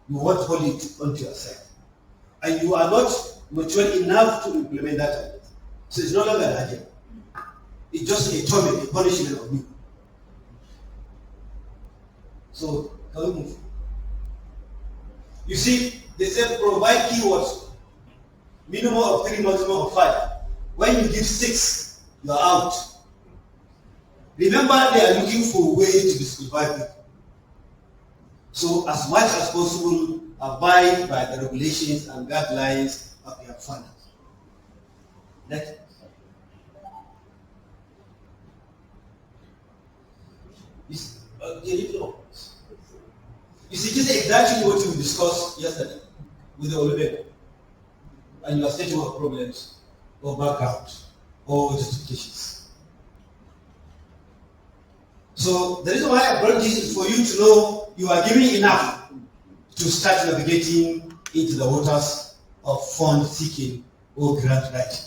you want to hold it onto yourself. And you are not mature enough to implement that idea. So it's no longer an idea. It's just a torment, a punishment of you. So, can we move? You see, they say provide keywords. Minimum of 3, maximum of 5. When you give 6, you're out. Remember, they are looking for a way to disqualify people. So, as much as possible, abide by the regulations and guidelines of your funders. Next. You see, this is exactly what we discussed yesterday with the Olympic. And you are stating of problems, or background, or justifications. So the reason why I brought this is for you to know you are giving enough to start navigating into the waters of fund seeking or grant writing.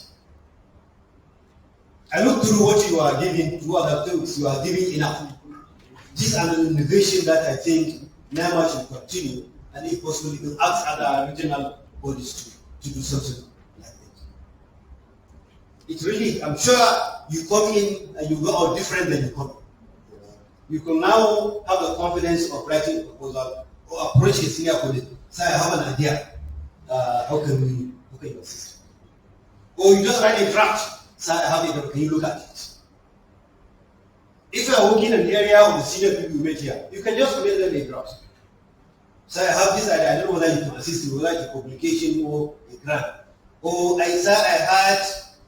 I look through what you are giving to other things, you are giving enough. This is an innovation that I think NIMR should continue, and if possible, you can ask other regional bodies to do something like that. It's really, I'm sure you come in and you go out different than you come in. You can now have the confidence of writing a proposal or approach a senior colleague. Say, I have an idea. How can you assist? Or you just write a draft. Say, I have it. Can you look at it? If you are working in an area of the senior people you met here, you can just make them a draft. Say, I have this idea. I don't know whether you can assist me, whether it's a publication or a grant. Or I heard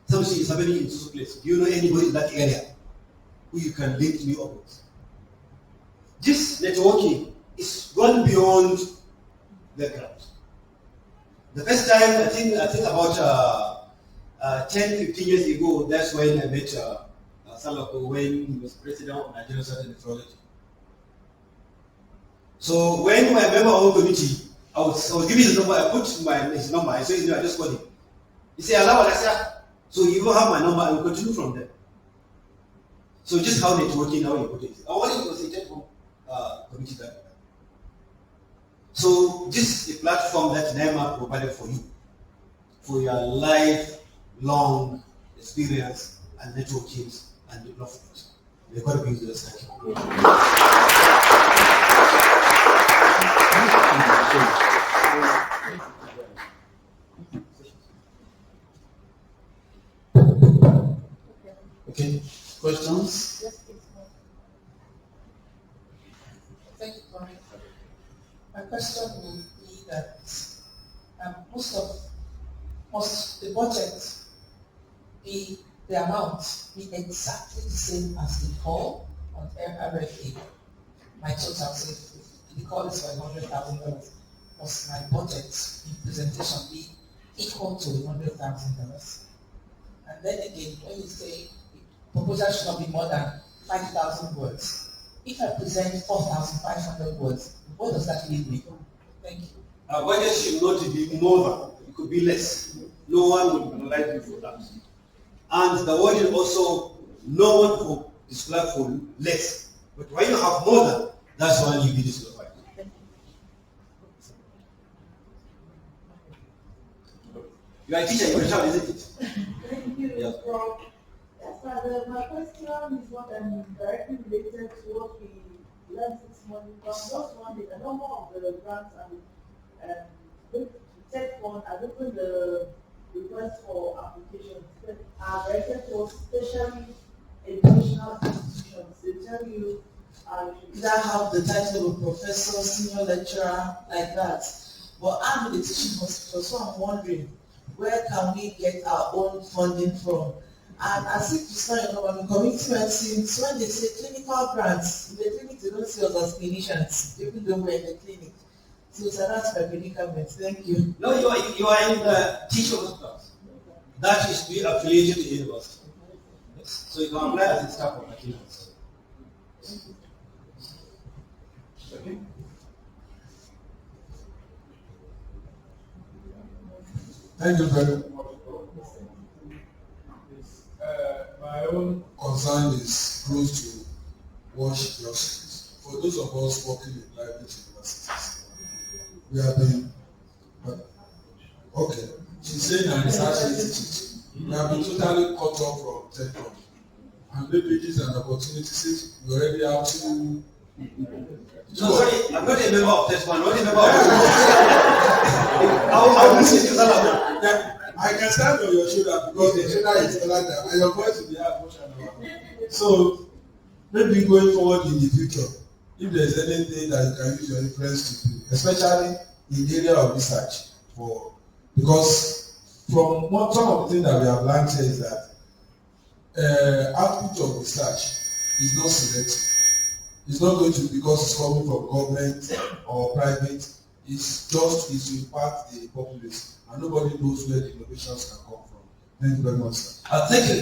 something is happening in this place. Do you know anybody in that area who you can link me up with? This networking is gone beyond the grant. The first time, I think about 10, 15 years ago, that's when I met Salako when he was president of Nigerian Certain Nephrology. So when my member of the committee, I was giving his number, I put his number, I said, I just called him. He said, Aladeshawe. So you will have my number, I will continue from there. So just how networking, how you put it. I want to concentrate from committee that. So this is a platform that NIMR provided for you, for your lifelong experience and networking and development. May God be with us. Thank you. Okay, questions? Yes, please. Thank you, Prof. My question will be that must the budget be the amount be exactly the same as the call on MRFA? My total say the call is for $100,000. Must my budget in presentation be equal to $100,000? And then again, when you say proposal should not be more than 5,000 words. If I present 4,500 words, what does that leave me? Thank you. Our budget should not be more than, it could be less. No one will penalize you for that. And the word is also, no one will disqualify for less. But when you have more than, that's when you be disqualified. You are a teacher, you are a child, isn't it? Thank you, Yeah. Prof. Yes, Father, my question is what directly related to what we learned this morning. From just wondering, the number of the grants and take one and open the request for applications are directed towards especially educational institutions. They tell you You either have the title of professor, senior lecturer, like that. But I'm in the teaching hospital, so I'm wondering, where can we get our own funding from? And as if it's not enough, I'm in community medicine, so when they say clinical grants, in the clinic they don't see us as clinicians, even though we're in the clinic. So that's my predicament. Thank you. No, you are in the teacher hospital. That is to be affiliated to the university. Yes. So you can apply as a staff of the university. Okay. Thank you very much. My own concern is close to what she just said. For those of us working in private universities, we have been, okay, she's saying a research institute. We have been totally cut off from technology. And maybe this is an opportunity since we already have two. No, sorry, I'm not a member of this one. Not a member of this one. How do you say this? I can stand on your shoulder because the shoulder is like that, and your voice will be emotional. So maybe going forward in the future, if there's anything that you can use your influence to do, especially in the area of research, because from some of the things that we have learned here is that output of research is not selective. It's not going to be because it's coming from government or private. It's just to impact the populace, and nobody knows where the innovations can come from. Thank you very much, sir. Thank you.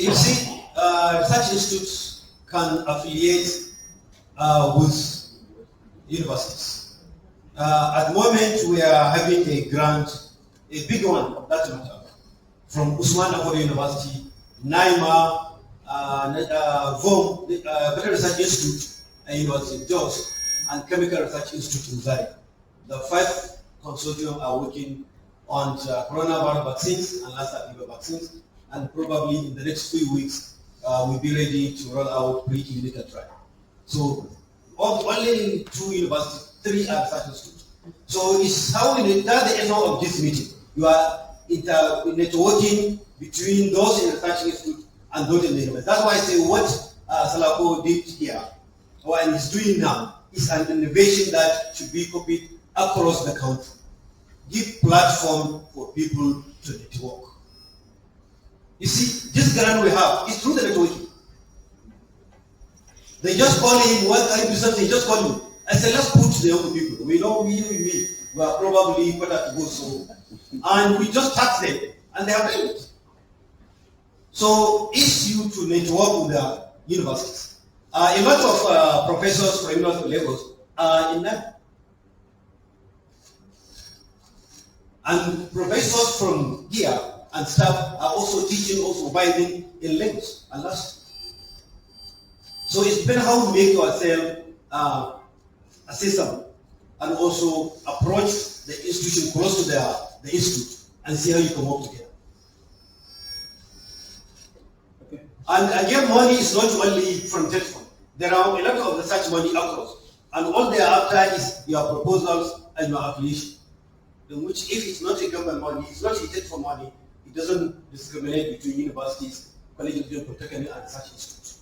You see, research institutes can affiliate with universities. At the moment, we are having a grant, a big one, that matter, from Usman Nahor University, NIMR, VOM, Better Research Institute, and University of Jos, and Chemical Research Institute in Zaria. The 5 consortium are working on coronavirus vaccines and Lassa fever vaccines, and probably in the next few weeks, we'll be ready to roll out pre-clinical trial. So, only 2 universities, 3 are research institutes. So, it's how that's the end of this meeting. You are networking between those in the research institute and those in the university. That's why I say what Salako did here, or and is doing now, is an innovation that should be copied across the country. Give platform for people to network. You see, this grant we have is through the networking. They just call him, what can you do something? They just call him. I said, let's put the young people. We know we are probably better to go so. And we just tax them, and they are doing it. So it's you to network with the universities. A lot of professors from University of Lagos are in that. And professors from here and staff are also teaching, also supervising in Lagos and last. So it's depends how we make ourselves a system and also approach the institution close to the institute and see how you can work together. Okay. And again, money is not only from telephone. There are a lot of research money across, and all they are after is your proposals and your affiliation. In which, if it's not a government money, it's not a for money, it doesn't discriminate between universities, colleges of polytechnic, and research institutes.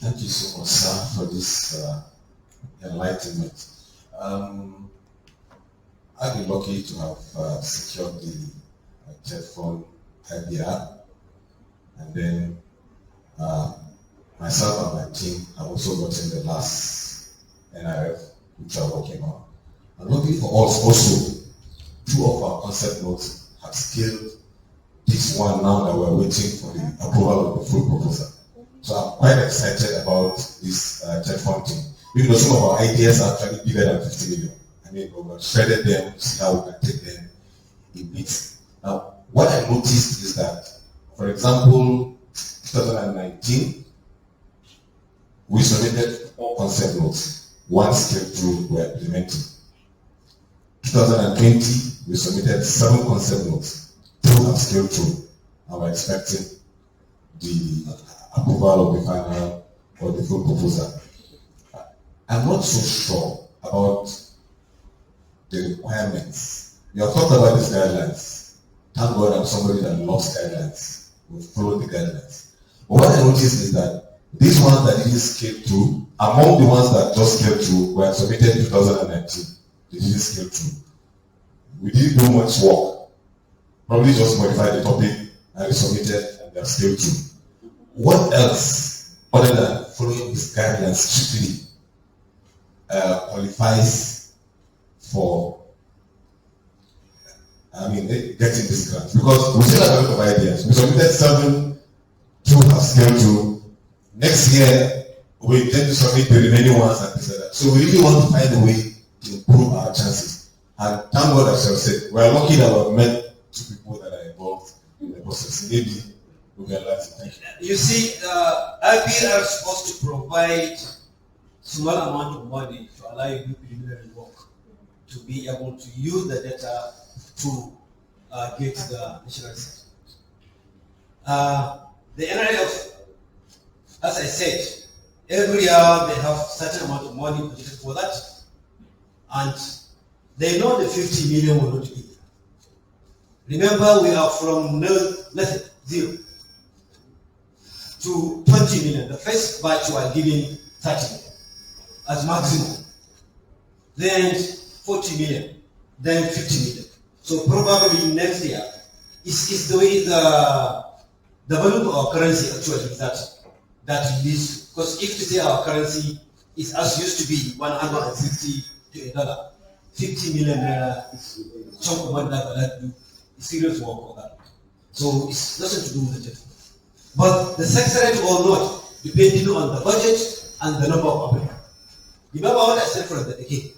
Thank you so much, sir, for this enlightenment. I've been lucky to have secured the TEDFund IBR, and then myself and my team have also gotten the last NIF, which we are working on. And looking for us also, 2 of our concept notes have scaled this one now that we're waiting for the approval of the full proposal. So I'm quite excited about this TEDFund thing. Even though some of our ideas are actually bigger than 50 million. I mean, we've shredded them, see how we can take them in bits. Now, what I noticed is that, for example, 2019, we submitted 4 concept notes. 1 step through we're implementing. 2020, we submitted 7 concept notes. 2 have scaled through, and we're expecting the approval of the final or the full proposal. I'm not so sure about the requirements. You have talked about these guidelines. Thank God I'm somebody that loves guidelines. We follow the guidelines. But what I noticed is that these ones that didn't scale through, among the ones that just scaled through, were submitted in 2019. They didn't scale through. We didn't do much work. Probably just modified the topic and we submitted and they are scaled through. What else, other than following these guidelines strictly, qualifies for, getting this grant? Because we still have a lot of ideas. We submitted 7, 2 have scaled through. Next year, we intend to submit the remaining ones and things like that. So we really want to find a way to improve our chances. And thank God, as I said, we are lucky that we've met 2 people that are involved in the process. Maybe we'll get lucky. Thank you. You see, IPR are supposed to provide small amount of money to allow you to do preliminary work, to be able to use the data to get the national assessment. The NIF, as I said, every year they have certain amount of money budgeted for that, and they know the 50 million will not be there. Remember, we are from nothing, 0 to 20 million. The first batch were giving 30 million as maximum, then 40 million, then 50 million. So probably next year is the way the value of our currency actually is that is, because if you say our currency is as used to be 160 to a dollar, 50 million naira is chunk of money that do serious work for that. So it's nothing to do with the debt. But the success rate or not, depending on the budget and the number of applicants. Remember what I said from the beginning.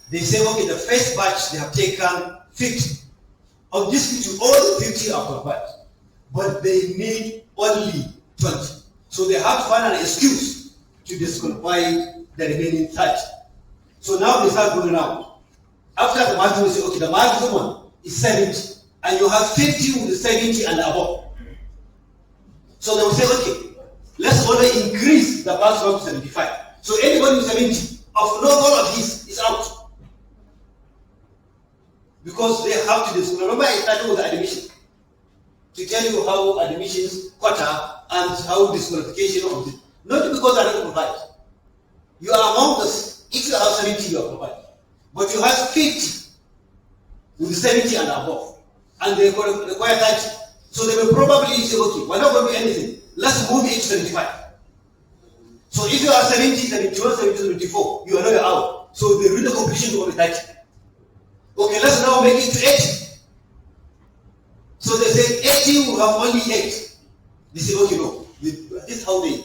They say, okay, the first batch they have taken 50. Of this 50, all the 50 are qualified. But they need only 20. So they have to find an excuse to disqualify the remaining 30. So now they start going out. After the maximum, say, okay, the maximum is 70, and you have 50 with the 70 and above. So they will say, okay, let's only increase the maximum to 75. So anybody with 70, of no all of this is out. Because they have to disqualify. Remember, I started with admission to tell you how admissions quota and how disqualification of it. Not because they are not qualified. You are among us. If you have 70, you are qualified. But you have 50 with 70 and above, and they require 30. So they will probably say, okay, we're not going to do anything. Let's move it to 75. So if you are 70, 71, 72, 74, you are not out. So the real completion will be 30. Okay, let's now make it to 80. So they say 80 will have only 8. They say, okay, no. This is how they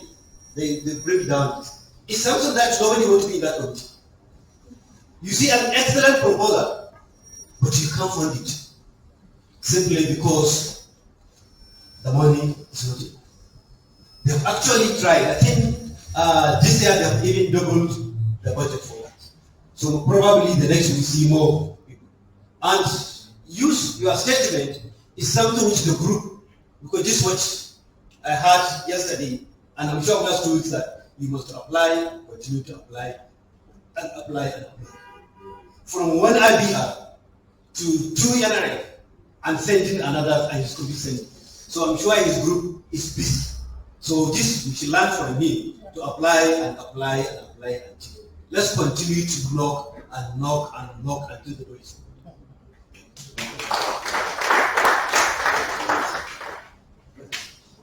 break down this. It's something that nobody wants to be in that committee. You see an excellent proposal, but you can't fund it. Simply because the money is not enough. They have actually tried. I think this year they have even doubled the budget for that. So probably the next we'll see more people. And use your statement is something which the group, because this is what I heard yesterday, and I'm sure last 2 weeks that you must apply, continue to apply, and apply, and apply. From one IBR to 2 NRF, and sending another, and he's going to be sending. So I'm sure his group is busy. So this we should learn from him to apply and apply and apply until. Let's continue to knock and knock and knock until the door is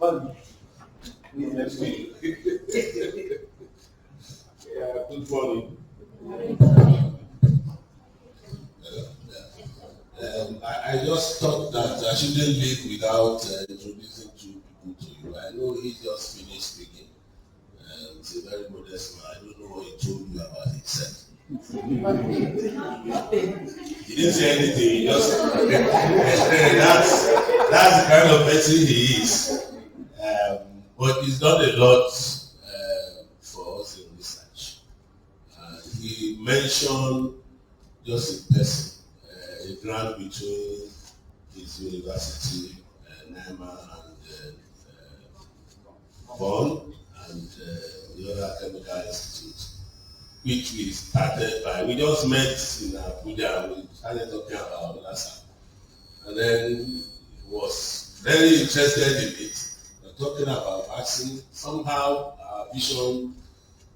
open. Good morning. I just thought that I shouldn't leave without introducing 2 people to you. I know he just finished speaking. He's a very modest man. I don't know what he told you about himself. He didn't say anything. He just that's the kind of person he is. But he's done a lot for us in research. He mentioned just a person a grant between his university, NIMR, and Bonn, and the other chemical institute, which we started by. We just met in Abuja and we started talking about Lassa. And then he was very interested in it. We're talking about vaccine. Somehow our vision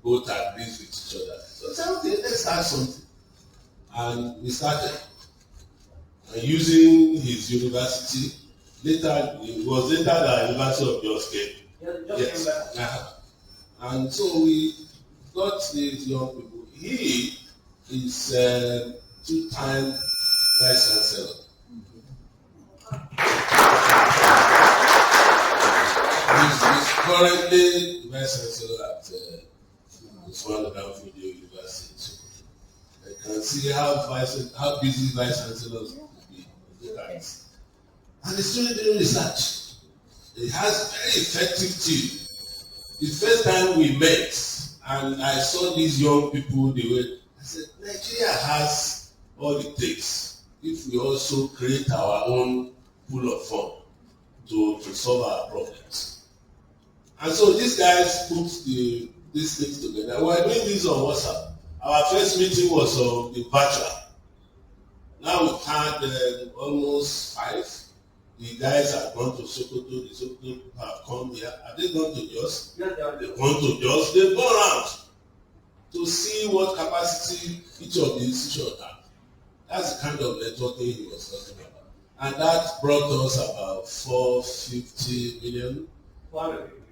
both agrees with each other. So I said, okay, let's start something. And we started. And using his university, it was later the University of Jos came. Yes. And so we got these young people. He is two-time vice chancellor. He's currently vice chancellor at Usman Danfodio University. So I can see how busy vice chancellors will be. And he's still doing research. He has a very effective team. The first time we met, and I saw these young people, I said, Nigeria has all it takes if we also create our own pool of funds to solve our problems. And so these guys put these things together. We were doing this on WhatsApp. Our first meeting was on the virtual. Now we've had almost 5. The guys have gone to Sokoto, the Sokoto have come here. Have they gone to Jos? They've gone to Jos. They've gone around to see what capacity each of the institutions have. That's the kind of networking he was talking about. And that brought us about 450 million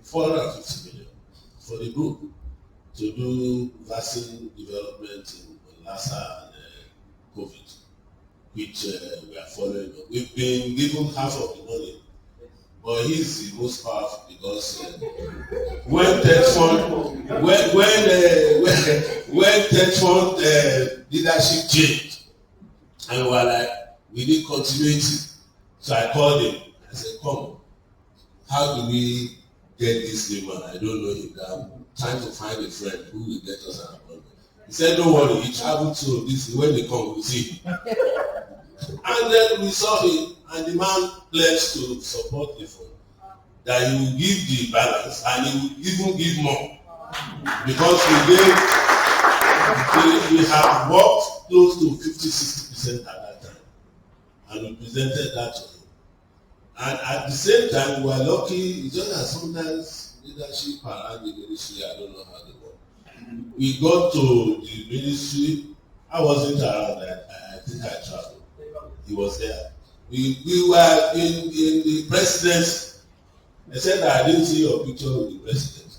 for the group to do vaccine development in Lassa and COVID, which we are following up. We've been given half of the money, but he's the most powerful because when Tech Fund leadership changed, and we were like, we need continuity. So I called him. I said, come, how do we get this new man? I don't know him. I'm trying to find a friend who will get us an appointment. He said, don't worry, he traveled to this. When they come, we'll see him. And then we saw him, and the man pledged to support the fund, that he will give the balance, and he will even give more. Because we have worked close to 50-60% at that time. And we presented that to him. And at the same time, we were lucky, it's just that sometimes leadership around the ministry, I don't know how they work. We got to the ministry, I wasn't around, I think I traveled. He was there. We were in the presidency. I said that I didn't see your picture with the president.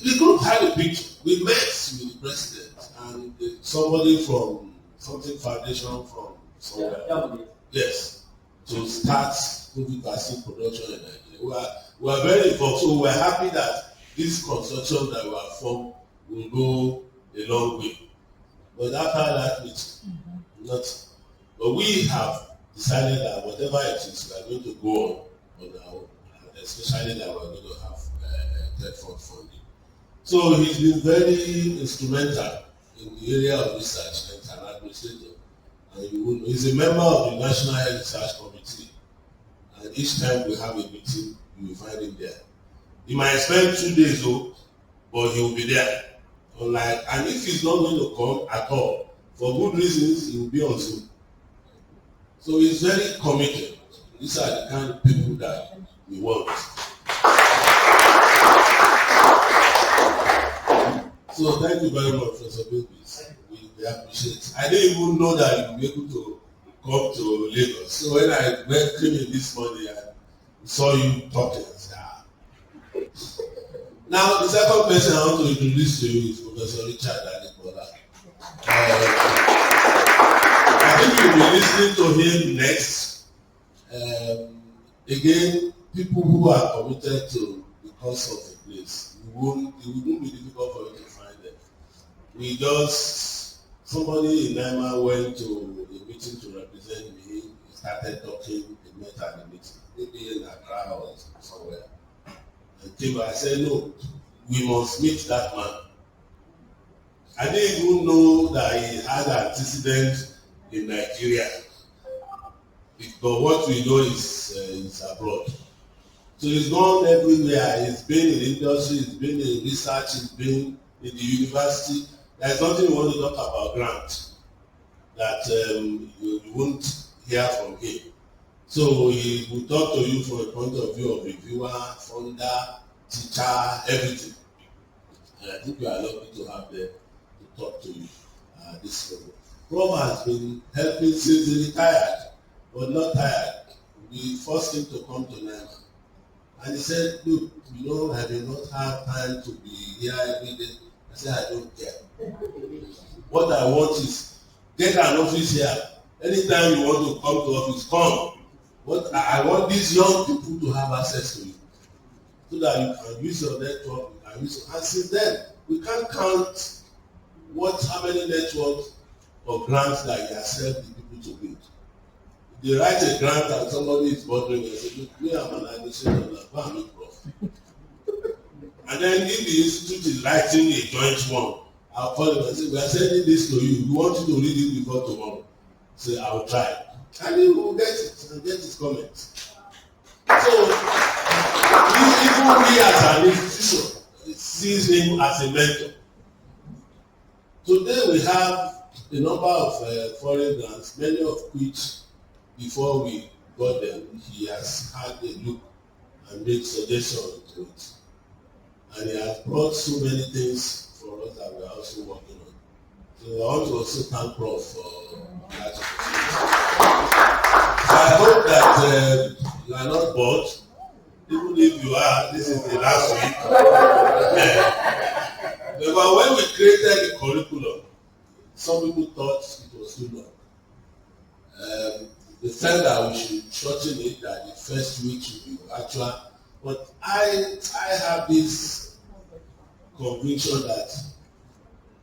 The group had a picture. We met with the president and somebody from something foundation from somewhere. Yes. To start COVID vaccine production in Nigeria. We are very involved. So we are happy that this consortium that we have formed will go a long way. But after that meeting, not. But we have decided that whatever it is, we are going to go on our own, especially that we are going to have Tech Fund funding. So he's been very instrumental in the area of research and an administrator. And he's a member of the National Health Research Committee. And each time we have a meeting, you will find him there. He might spend 2 days though, but he will be there. And if he's not going to come at all, for good reasons, he will be on Zoom. So he's very committed. These are the kind of people that we want. So thank you very much, Professor Bilbis. We appreciate it. I didn't even know that you would be able to come to Lagos. So when I came in this morning, I saw you talking. I said, Now, the second person I want to introduce to you is Professor Richard Adegbola. I think you'll be listening to him next. Again, people who are committed to the cause of the place, it wouldn't be difficult for you to find them. Somebody in NIMR went to a meeting to represent me. He started talking, they met at the meeting, maybe in Accra or somewhere. And came back, I said, no, we must meet that man. I didn't even know that he had antecedents in Nigeria. But what we know is abroad. So it's gone everywhere. It's been in industry, it's been in research, it's been in the university. There's nothing we want to talk about Grant that you won't hear from him. So he will talk to you from a point of view of reviewer, funder, teacher, everything. And I think you are lucky to have them to talk to you this level. Prof has been helping since he retired, but not tired. We forced him to come to NIMR. And he said, look, you know, I do not have time to be here every day. I said, I don't care. What I want is, get an office here. Anytime you want to come to office, come. What I want these young people to have access to you. So that you can use your network, you can use your, and since then, we can't count how many networks or grants that he has helped the people to build. They write a grant and somebody is bothering me and say, look, me, I'm an Adesina, go and meet Prof. And then if the institute is writing a joint one, I'll call him and say, we are sending this to you. We want you to read it before tomorrow. Say, I'll try. And he will get it and get his comments. So, even we as an institution sees him as a mentor. Today we have a number of foreign grants, many of which, before we got them, he has had a look and made suggestions to it. And he has brought so many things for us that we are also working on. So I want to also thank Prof for that. So I hope that you are not bored. Even if you are, this is the last week. But when we created the curriculum, some people thought it was too long. They felt that we should shorten it, that the first week should be actual. But I have this conviction that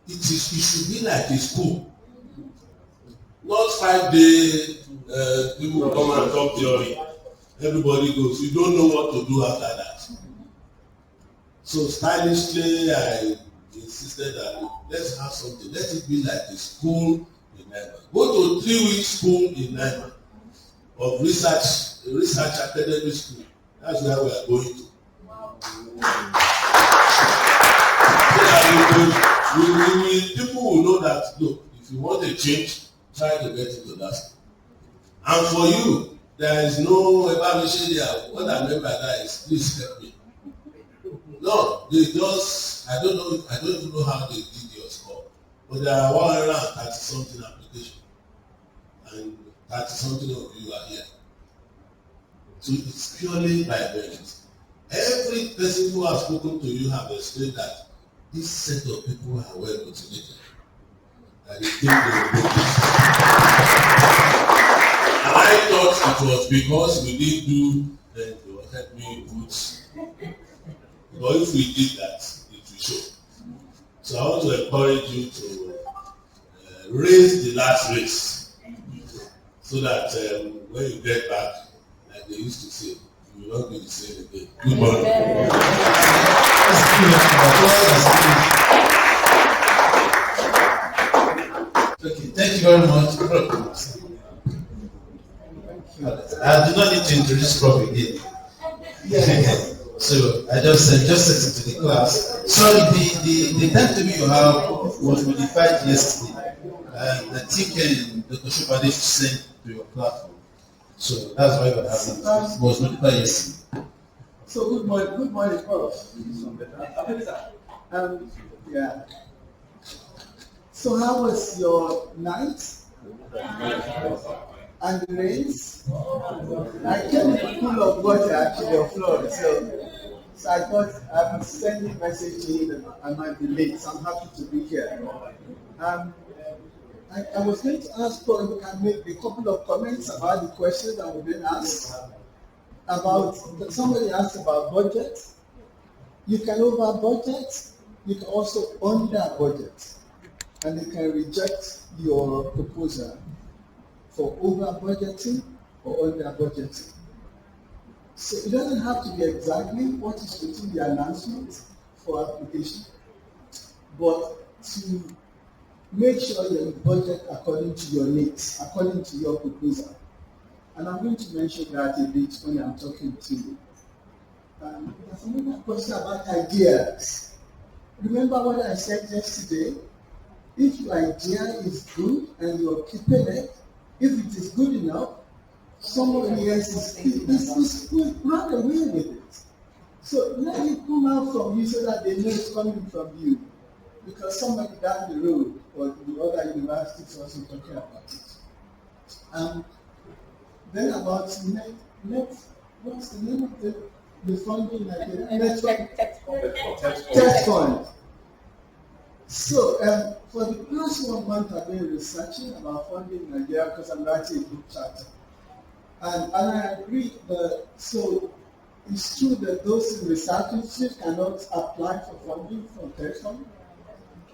it should be like a school. Not 5 days, people come and talk theory. Everybody goes, you don't know what to do after that. So stylishly, I insisted that let's have something. Let it be like a school in NIMR. Go to 3-week school in NIMR of research academic school. That's where we are going to. People will know that, look, if you want a change, try to get into that school. And for you, there is no evaluation there. What I mean by that is, please help me. No, they just, I don't even know how they did your score. But there are 130 something applications. And 30 something of you are here. So it's purely by merit. Every person who has spoken to you have explained that this set of people are well motivated. And they think they will do this. And I thought it was because we didn't do the help me put. But if we did that, it will show. So I want to encourage you to raise the last race. So that when you get back, like they used to say, you will not be the same again. Good morning. Okay, thank you very much, Prof. I do not need to introduce Prof again. So I just sent it to the class. Sorry, the timetable you have was modified yesterday. I think Dr. Shopade sent to your platform. So that's why we have it. It was modified yesterday. So good morning, Prof. Yeah. So how was your night? And the rains? I came full of water actually on floor, so I thought I would send a message to you that I might be late, so I'm happy to be here. I was going to ask Paul if we can make a couple of comments about the questions that we've been asked. Somebody asked about budget. You can over budget, you can also under budget, and you can reject your proposal for over budgeting or under budgeting. So it doesn't have to be exactly what is within the announcement for application, but to make sure you budget according to your needs, according to your proposal. And I'm going to mention that a bit when I'm talking to you. There's another question about ideas. Remember what I said yesterday? If your idea is good and you're keeping it, if it is good enough, somebody else is good, run away with it. So let it come out from you so that they know it's coming from you. Because somebody down the road or the other university is also talking about it. Then about what's the name of the funding? Tech fund. So for the past 1 month I've been researching about funding Nigeria because I'm writing a book chapter. And I agree that so it's true that those in research institutes cannot apply for funding from tech fund.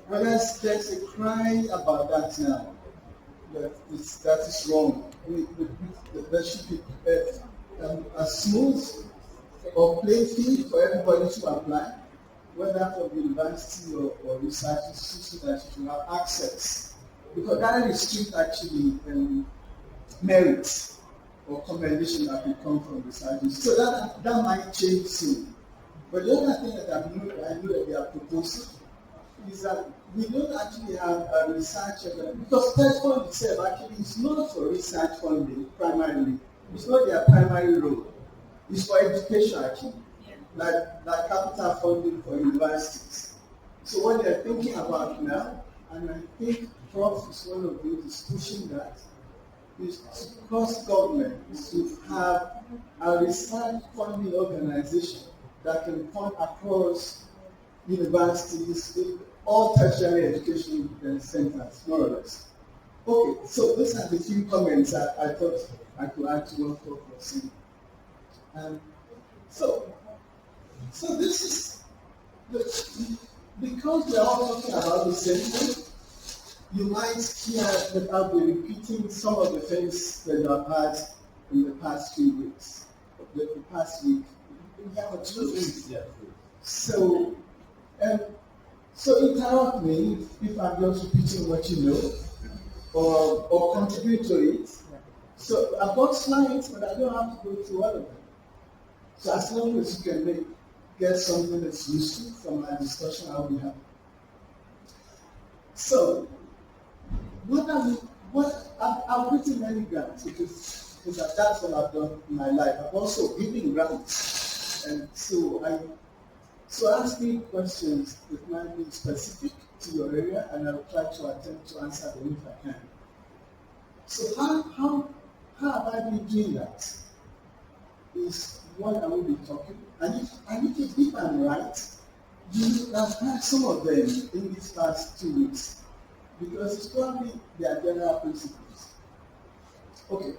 But there's a cry about that now. That is wrong. There should be a smooth or playing field for everybody to apply, whether from university or research institute, that you should have access. Because that restricts actually merits or commendation that will come from research. So that might change soon. But the other thing that I know that they are proposing is that we don't actually have a research because tech fund itself actually is not for research funding primarily. It's not their primary role. It's for education actually, like capital funding for universities. So what they're thinking about now, and I think Prof is one of those is pushing that, is to cross government, is to have a research funding organization that can fund across universities, all tertiary education centers, more or less. Okay, so those are the few comments that I thought I could add to what Prof was saying. So this is because we are all talking about the same thing. You might hear that I'll be repeating some of the things that I've had in the past few weeks, the past week. We have 2 weeks. Yeah. So interrupt me if I'm just repeating what you know, or contribute to it. So I've got slides, but I don't have to go through all of them. So as long as you can get something that's useful from our discussion, I'll be happy. So, I've written many grants because that's what I've done in my life. I've also given grants, and so ask me questions that might be specific to your area, and I'll try to attempt to answer them if I can. So how have I been doing that? Is what I will be talking. And if I'm right, you have heard some of them in these past 2 weeks, because it's probably their general principles. Okay.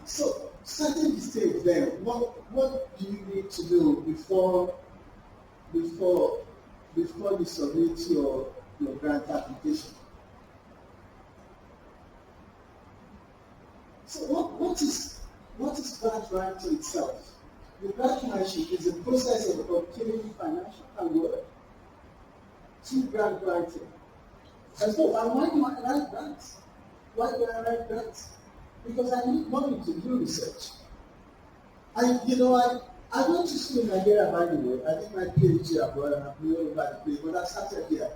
So, starting the stage then, what do you need to do before you submit your grant application? So what is grant writing itself? The grantsmanship is a process of obtaining financial award through grant writing. And so why do I write grants? Why do I write grants? Because I need money to do research. I went to school in Nigeria, by the way. I did my PhD abroad and I've been all over the place, but I started here.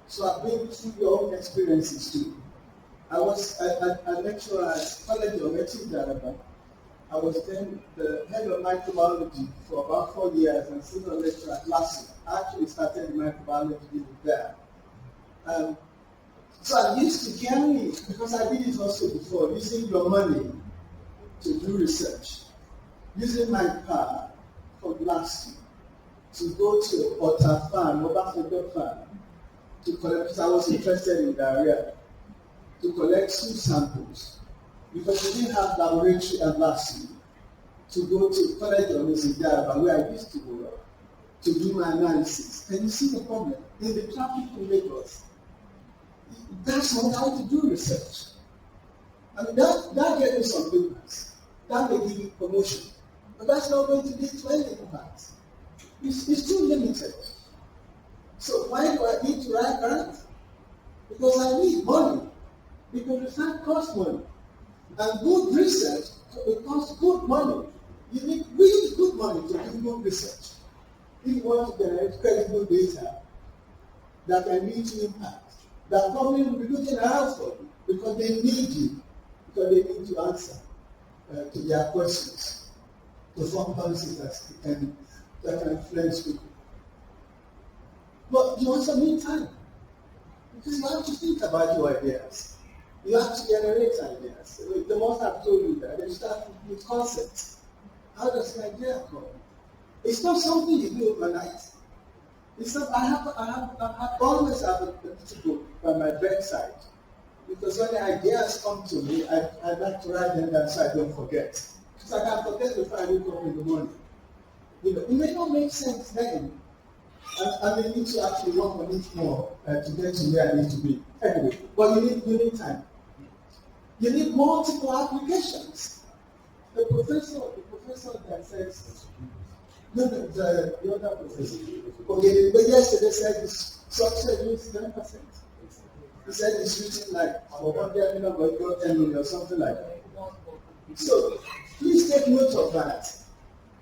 So I've been through your own experiences too. I was a lecturer at College of Medicine. I was then the head of microbiology for about 4 years and senior lecturer at LASU. I actually started the microbiology unit there. So I used to carry, because I did it also before, using your money to do research, using my car from LASU to go to Otter Farm, Obafodo Farm, to collect, because I was interested in diarrhea, to collect food samples, because we didn't have laboratory at LASU, to go to College of Medicine, where I used to go, to do my analysis. And you see the problem, in the traffic in Lagos, that's not how to do research. I mean, that gave me some business. That may give you promotion. But that's not going to lead to any impact. It's too limited. So why do I need to write grants? Because I need money. Because research costs money. And good research, it costs good money. You need really good money to do good research. If you want to generate credible data that can lead to impact, that company will be looking out for you because they need you, because they need to answer to their questions, to form policies that can influence people. But you also need time, because you have to think about your ideas. You have to generate ideas. The most I've told you that, they start with concepts. How does an idea come? It's not something you do overnight. It's not, I always have a little book by my bedside. Because when the ideas come to me, I like to write them down so I don't forget. Because I can forget before I wake up in the morning. You know, it may not make sense then. And I need to actually work on it more to get to where I need to be. Anyway, but you need time. You need multiple applications. The professor that says, no, the other professor, okay, but yesterday said this success is 10%. He said it's written like for 100 million, but you got 10 million or something like that. So please take note of that.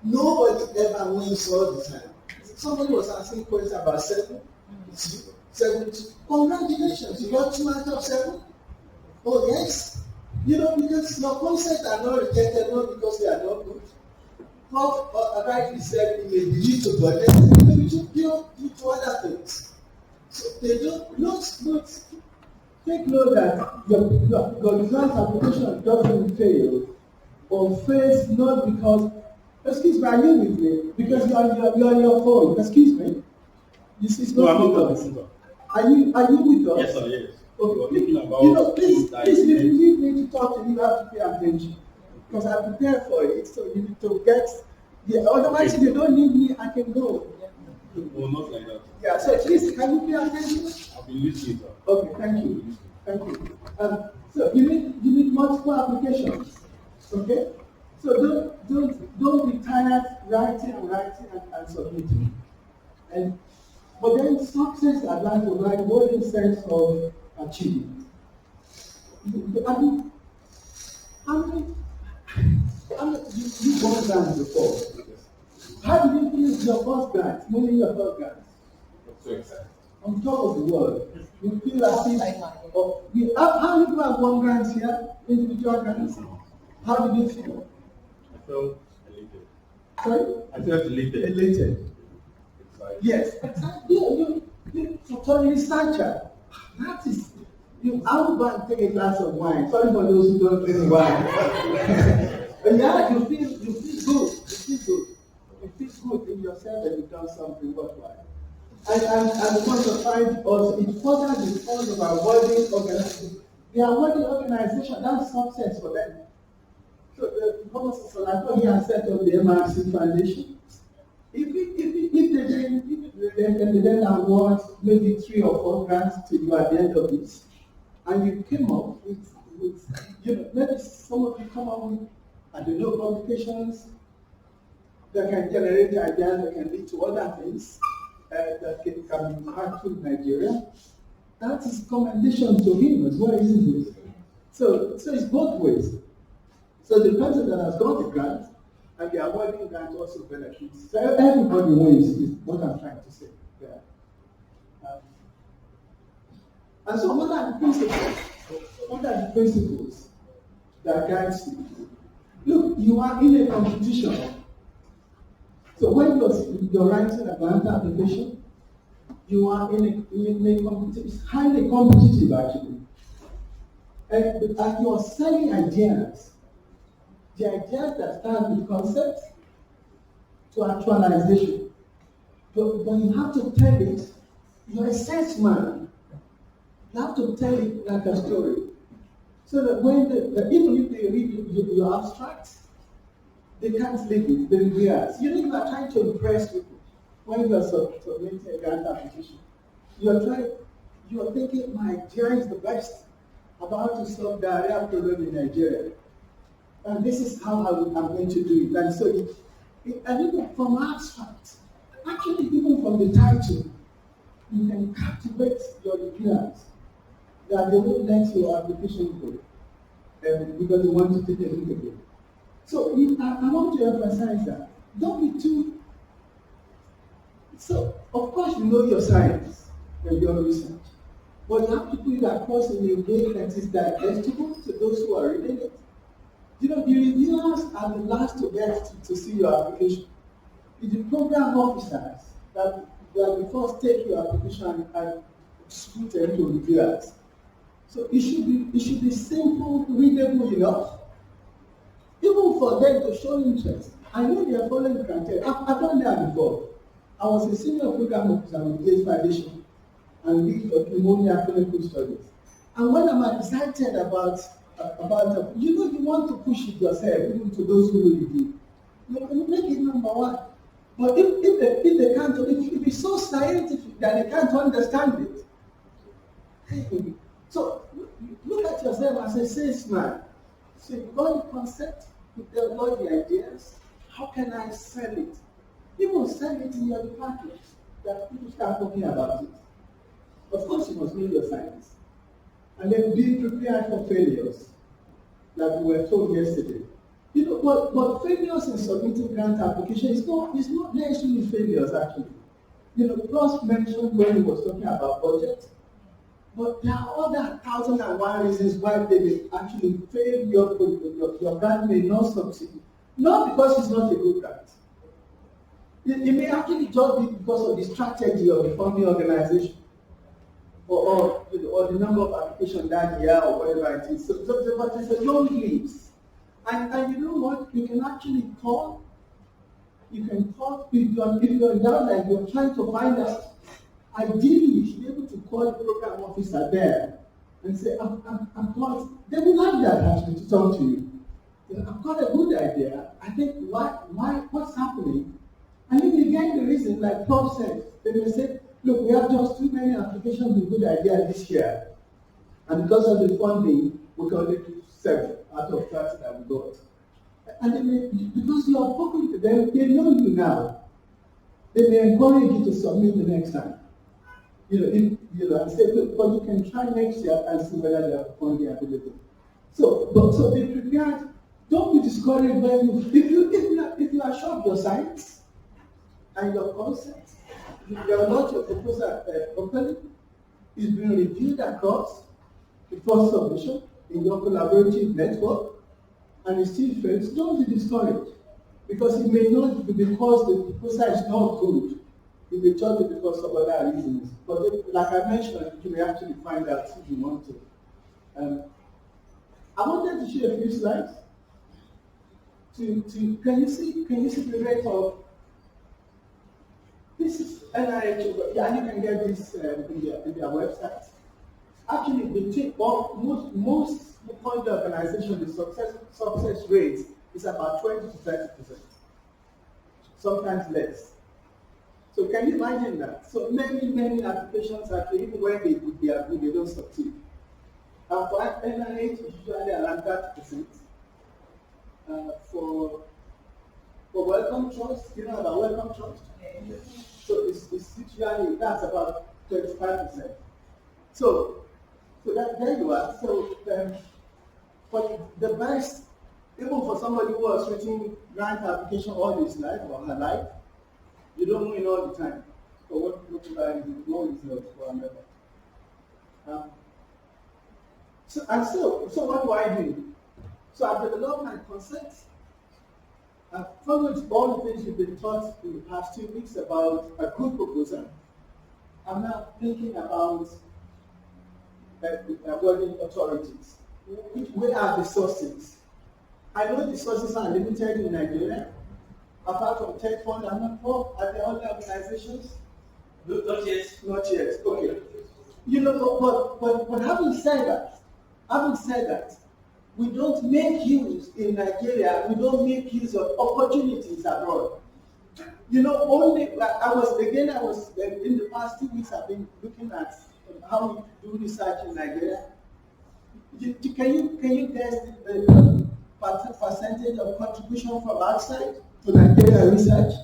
Nobody ever wins all the time. Somebody was asking questions about 7. It's you. 7. Congratulations, you got 2 out of 7. Oh yes. You know, because your concepts are not rejected, not because they are not good. Prof rightly said it may be due to budget, it may be due to other things. So they don't take note that your results application doesn't fail or fails not because, excuse me, are you with me? Because you're on your phone. Excuse me. It's not with us. Are you with us? Yes, sir, yes. Okay. You know, please, if you need to talk to me, you have to pay attention. Because I prepared for it, so you need to get otherwise if you don't need me, I can go. No, not like that. Yeah, so please, can you pay attention? I'll be listening, sir. Okay, thank you. Thank you. So you need multiple applications. Okay? So don't be tired writing and submitting. But then success I'd like to write what in sense of achievement. You won grants before. How do you feel your first grant, winning your first grant? So excited. On top of the world, you feel as if how many people have won grants here? Individual grants? How did you feel? I felt elated. Sorry? I felt elated. Elated. Yes, exactly. For a researcher, that is, I would go and take a glass of wine. Sorry for those who don't drink wine. But yeah, you feel good. You feel good in yourself that you've done something worthwhile. And the point of time also, it furthers the cause of awarding organization. The awarding organization, that's success for them. So the Prof Solako here set up the MRC Foundation. If they then award maybe 3 or 4 grants to you at the end of this, and you came up with you know, maybe some of you come up with, I don't know, publications that can generate ideas that can lead to other things that can be impactful in Nigeria. That is commendation to him as well, isn't it? So it's both ways. So the person that has got the grant and the awarding grant also benefits. So everybody wins is what I'm trying to say. Yeah. And so what are the principles? What are the principles that guide you? Look, you are in a competition. So when you're writing a grant application, you are in a competition. It's highly competitive actually. And you're selling ideas. The ideas that start with concept to actualization. But you have to tell it, you're a salesman. You have to tell it like a story. So that when even if they read your abstract, they can't leave it, they realize. You know, you are trying to impress people when you are submitting a grant application. You are thinking, my idea is the best about to solve diarrhea problem in Nigeria. And this is how I'm going to do it. And so, and even from abstract, actually even from the title, you can captivate your reviewers that they won't let your application go because they want to take a look at it. So I want to emphasize that. Don't be too. So, of course, you know your science and your research, but you have to put it across in a way that is digestible to those who are reading it. You know, the reviewers are the last to get to see your application. It's the program officers that will first take your application and scoot them to reviewers. So it should be simple, readable enough, even for them to show interest. I know they are following the criteria. I've done that before. I was a senior program officer with Gates Foundation and lead for pneumonia clinical studies. And when I'm excited about you want to push it yourself, even to those who will review. You make it number one. But if they can't, if it's so scientific that they can't understand it. So look at yourself as a salesman. So you've got the concept, you've got the ideas. How can I sell it? Even sell it in your department that people start talking about it. Of course, you must know your science. And then be prepared for failures, like we were told yesterday. You know, but failures in submitting grant application is not necessarily failures actually. You know, Prof mentioned when he was talking about budget, but there are other 1,001 reasons why they may actually fail your grant may not succeed. Not because it's not a good grant. It may actually just be because of the strategy of the funding organization. Or the number of applications that year or whatever it is. But it's a long list. And you know what? You can actually call. You can call if you're in doubt and you're trying to find out. Ideally, you should be able to call the program officer there and say, I'm calling. They will like that actually to talk to you. I've got a good idea. I think what's happening? And if you get the reason, like Prof said, they will say, look, we have just too many applications with good idea this year. And because of the funding, we can only do 7 out of 30 that we got. And because you are talking to them, they know you now. They may encourage you to submit the next time. And say, look, but you can try next year and see whether they have funding available. So be prepared. Don't be discouraged when if you are sure of your science and your concept, you are not your proposal properly, it's been reviewed across the first submission in your collaborative network, and it still fails, don't be discouraged. Because it may not be because the proposal is not good, it may just be because of other reasons. But like I mentioned, you may actually find out if you want to. I wanted to share a few slides. Can you see the rate of this is NIH, yeah, you can get this in their website. Actually, most funded organizations, the success rate is about 20 to 30%, sometimes less. So can you imagine that? So many applications actually, even when they are good, they don't succeed. For NIH, it's usually around 30%. For welcome trust, you know about welcome trust? So it's usually, that's about 35%. So there you are. So but the best, even for somebody who was writing grant application all his life or her life, you don't win all the time. So what looks like no results for another. So what do I do? So I've developed my concept. I've followed all the things you've been taught in the past 2 weeks about a good proposal. I'm now thinking about awarding authorities. Where are the sources? I know the sources are limited in Nigeria. Apart from Tech Fund, I'm not sure. Are there other organizations? Not yet. Not yet. Okay. You know, but having said that, we don't make use in Nigeria. We don't make use of opportunities abroad. You know, I was in the past 2 weeks. I've been looking at how we do research in Nigeria. Can you guess the percentage of contribution from outside to Nigeria research?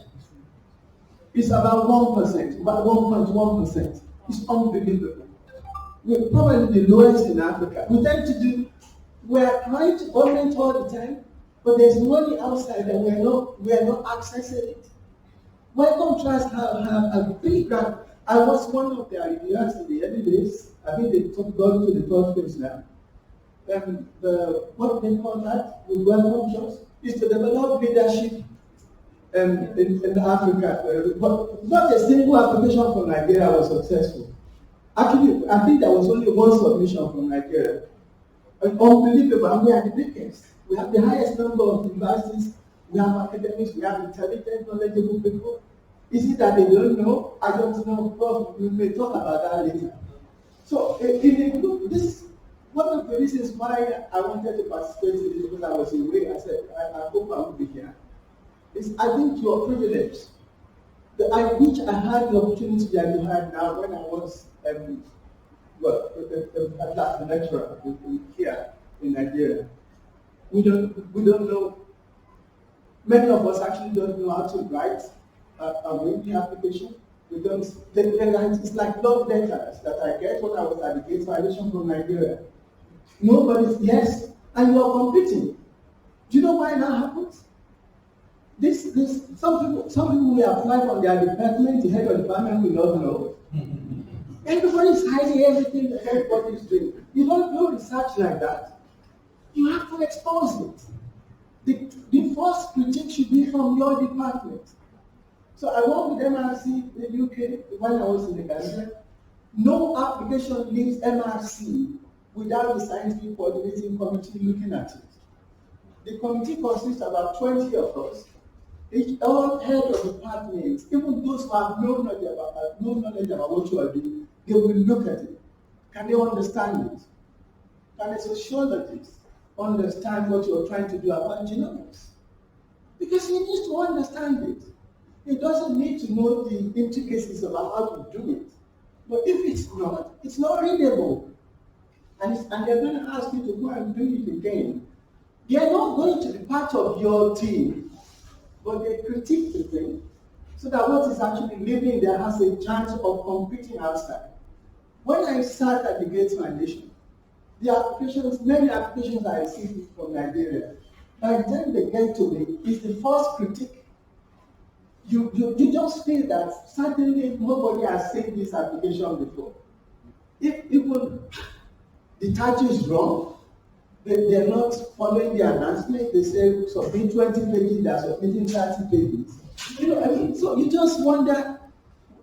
It's about 1%, about 1.1%. It's unbelievable. We're probably the lowest in Africa. We tend to do, we are trying to augment all the time, but there's money outside and we are not accessing it. Welcome Trust have a big grant. I was one of their reviewers in the early days. I think they've gone to the third phase now. What they call that with Welcome Trust is to develop leadership in Africa. But not a single application from Nigeria was successful. Actually, I think there was only one submission from Nigeria. Unbelievable, and we are the biggest. We have the highest number of universities, we have academics, we have intelligent, knowledgeable people. Is it that they don't know? I don't know. Prof, we may talk about that later. So, this one of the reasons why I wanted to participate in this, because I was away, I said, I hope I will be here, is I think your privilege. I wish I had the opportunity that you had now when I was at last lecturer here in Nigeria. We don't know. Many of us actually don't know how to write a written application. We don't. It's like love letters that I get when I was at the Gates Foundation from Nigeria. Nobody's yes, and you are competing. Do you know why that happens? Some people will apply from their department, the head of the department will not know. Everybody is hiding everything that everybody is doing. You don't do research like that. You have to expose it. The first critique should be from your department. So I worked with MRC in the UK when I was in the Gambia. No application leaves MRC without the scientific coordinating committee looking at it. The committee consists of about 20 of us. All head of departments, even those who have no knowledge about what you are doing, they will look at it. Can they understand it? Can a sociologist understand what you are trying to do about genomics? Because he needs to understand it. He doesn't need to know the intricacies about how to do it. But if it's not readable. And they're going to ask you to go and do it again. They are not going to be part of your team, but they critique the thing so that what is actually living there has a chance of competing outside. When I sat at the Gates Foundation, many applications I received from Nigeria, by the time they get to me, it's the first critique. You just feel that certainly nobody has seen this application before. If even the title is wrong, they're not following the announcement, they say submit 20 pages, they're submitting 30 pages. So you just wonder,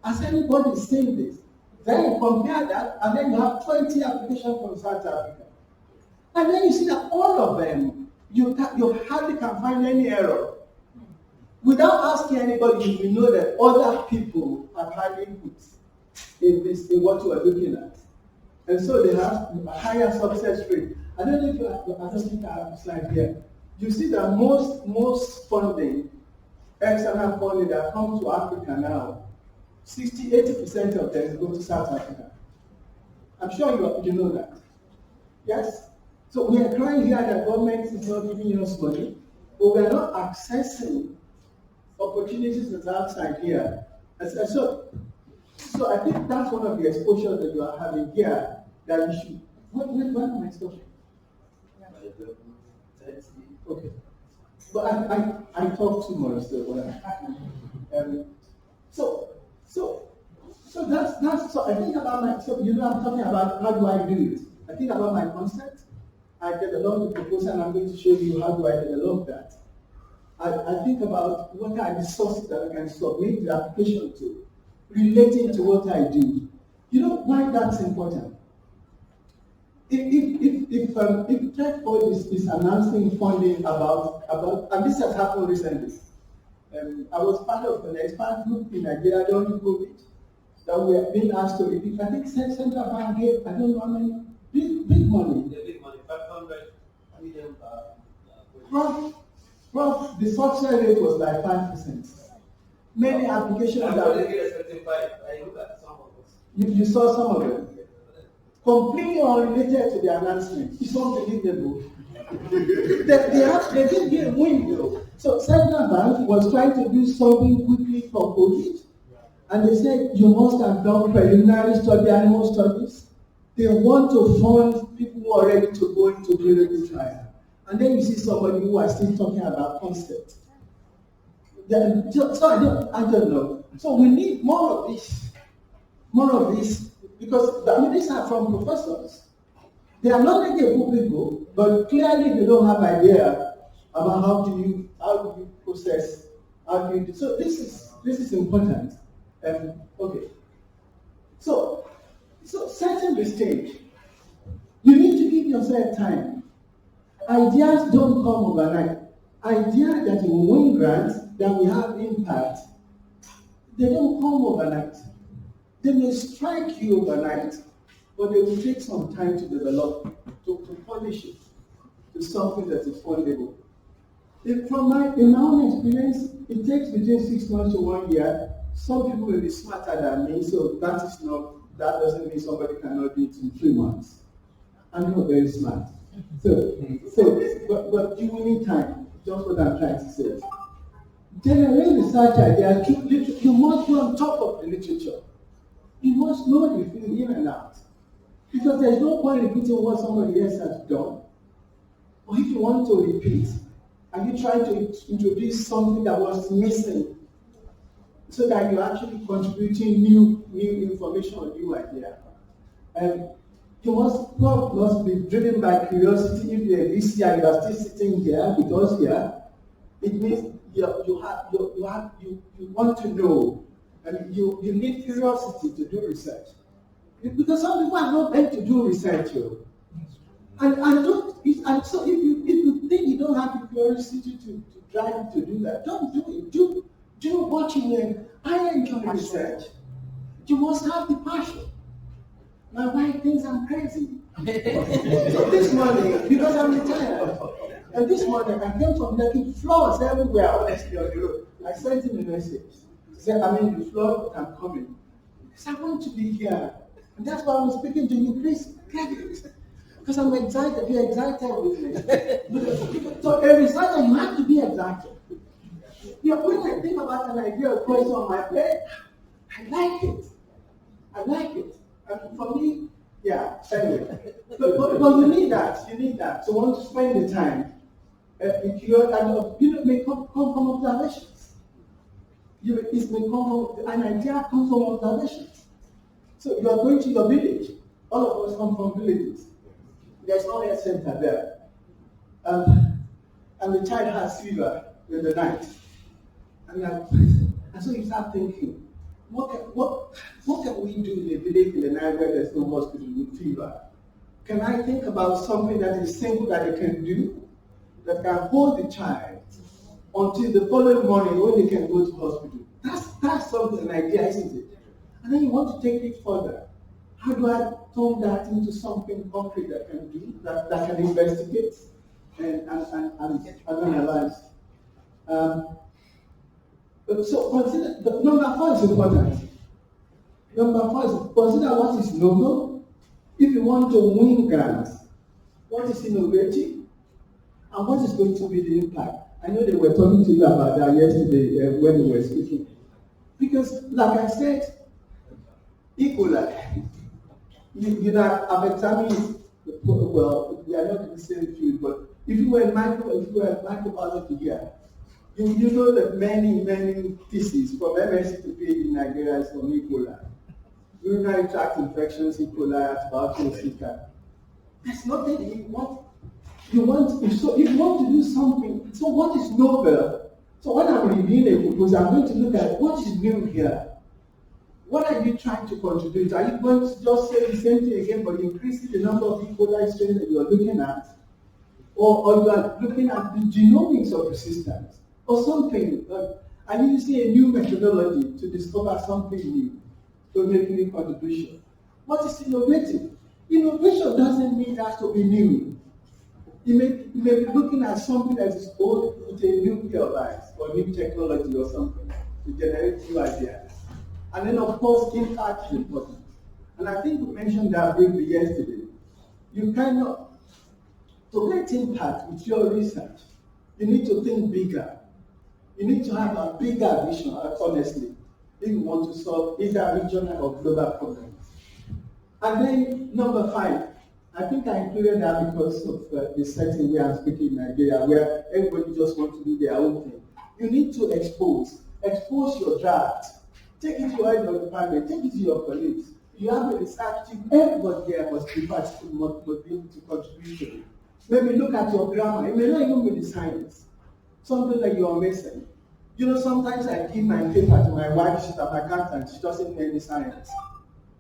has anybody seen this? Then you compare that, and then you have 20 applications from South Africa. And then you see that all of them, you hardly can find any error. Without asking anybody, you know that other people have had input in what you are looking at. And so they have a higher success rate. I don't know if I don't think I have a slide here. You see that most funding, external funding that comes to Africa now, 60-80% of them go to South Africa. I'm sure you know that. Yes? So we are crying here that government is not giving us money, but we are not accessing opportunities that's outside here. So I think that's one of the exposures that you are having here that you should. When am I exposure? Okay. But I talk too much so that's so I think about I'm talking about how do I do it. I think about my concept. I develop the proposal and I'm going to show you how do I develop that. I think about what are the sources that I can submit the application to, relating to what I do. You know why that's important? If Tech Board is announcing funding about, and this has happened recently. I was part of an expert group in Nigeria during COVID that we have been asked to review. I think Central Bank gave, I don't know how many, big money. The big money, 500 million. Prof, the success rate was like 5%. Many applications that I look at some of us. You saw some of them. Completely unrelated to the announcement. It's unbelievable. They didn't get a window. So Central Bank was trying to do something quickly for COVID, And they said you must have done preliminary study, animal studies. They want to fund people who are ready to go into clinical trial. And then you see somebody who are still talking about concept. So I don't know. So we need more of this. More of this. Because these are from professors. They are knowledgeable people, but clearly they don't have idea about how do you process, how do you do. So this is important. Okay. So setting the stage. You need to give yourself time. Ideas don't come overnight. Ideas that will win grants, that will have impact, they don't come overnight. They may strike you overnight, but they will take some time to develop, to polish it to something that is fundable. In my own experience, it takes between 6 months to 1 year. Some people will be smarter than me, so that doesn't mean somebody cannot do it in 3 months. I'm not very smart. But you will need time, just what I'm trying to say. Generate research ideas, you must be on top of the literature. You must know the field in and out. Because there's no point repeating what somebody else has done. Or if you want to repeat, and you try to introduce something that was missing, so that you're actually contributing new information or new idea. God must be driven by curiosity. If you're this year, you are still sitting here with us here, it means you want to know, and you need curiosity to do research. Because some people are not meant to do research. So if you think you don't have the curiosity to drive to do that, don't do it. Do what you learn. I enjoy research. You must have the passion. My wife thinks I'm crazy. This morning, because I'm retired, and this morning I came from making floors everywhere, honestly, on the road. I sent him a message. He said, I'm in the floor, but I'm coming. Because I want to be here. And that's why I'm speaking to you. Please, because I'm excited. Be excited with me. So a researcher, you have to be excited. When I think about an idea of going on my plate, I like it. And for me, yeah, anyway. But you need that. So want to spend the time. It may come from observations. It may come from, an idea comes from observations. So you are going to your village. All of us come from villages. There's no health center there. And the child has fever in the night. And so you start thinking, what can we do in a village in the night where there's no hospital with fever? Can I think about something that is simple that they can do, that can hold the child until the following morning when they can go to hospital? That's something, an idea, isn't it? And then you want to take it further. How do I turn that into something concrete that can do, that can investigate and analyze? So consider, number 4 is important. Number 4 is consider what is novel. If you want to win grants, what is innovative, and what is going to be the impact? I know they were talking to you about that yesterday when we were speaking. Because, like I said, equally, I've examined. Well, we are not in the same field, but if you were microbiology here, you know that many theses from MSc to PhD in Nigeria is from Ebola. Urinary tract infections, Ebola, tuberculosis, Zika. There's nothing you want. So if you want to do something, so what is novel? So when I'm reviewing a proposal, I'm going to look at what is new here. What are you trying to contribute? Are you going to just say the same thing again, but increasing the number of Ebola strains that you are looking at? Or you are looking at the genomics of resistance? Or something, are you using a new methodology to discover something new, to make a new contribution? What is innovative? Innovation doesn't mean it has to be new. You may be looking at something that is old with a new pair of eyes, or new technology or something, to generate new ideas. And then, of course, impact is important. And I think we mentioned that briefly yesterday. You cannot, to get impact with your research, you need to think bigger. You need to have a bigger vision, honestly. if you want to solve either regional or global problems. And then number 5, I think I included that because of the setting where I'm speaking in Nigeria, where everybody just wants to do their own thing. You need to expose your draft. Take it to your department, take it to your colleagues. You have a research team, everybody there must be able to contribute to it. Maybe look at your grammar, it may not even be the science. Something like you're missing. You know, sometimes I give my paper to my wife, she's an accountant, she doesn't know any science.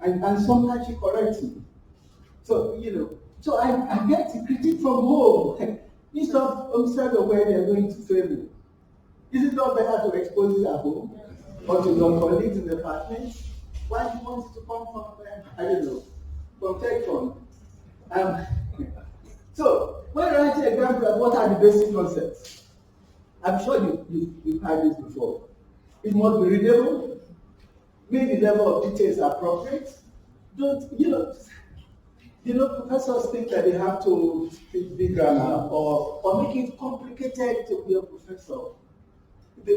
And sometimes she corrects me. So, you know, so I get the critique from home instead of where they're going to fail me. Is it not better to expose it at home or to your colleagues in the department? Why do you want it to come from, I don't know, from tech fund? So, when I write a graph, what are the basic concepts? I'm sure you've heard this before. It must be readable, make the level of details appropriate. Professors think that they have to speak big grammar or make it complicated to be a professor. I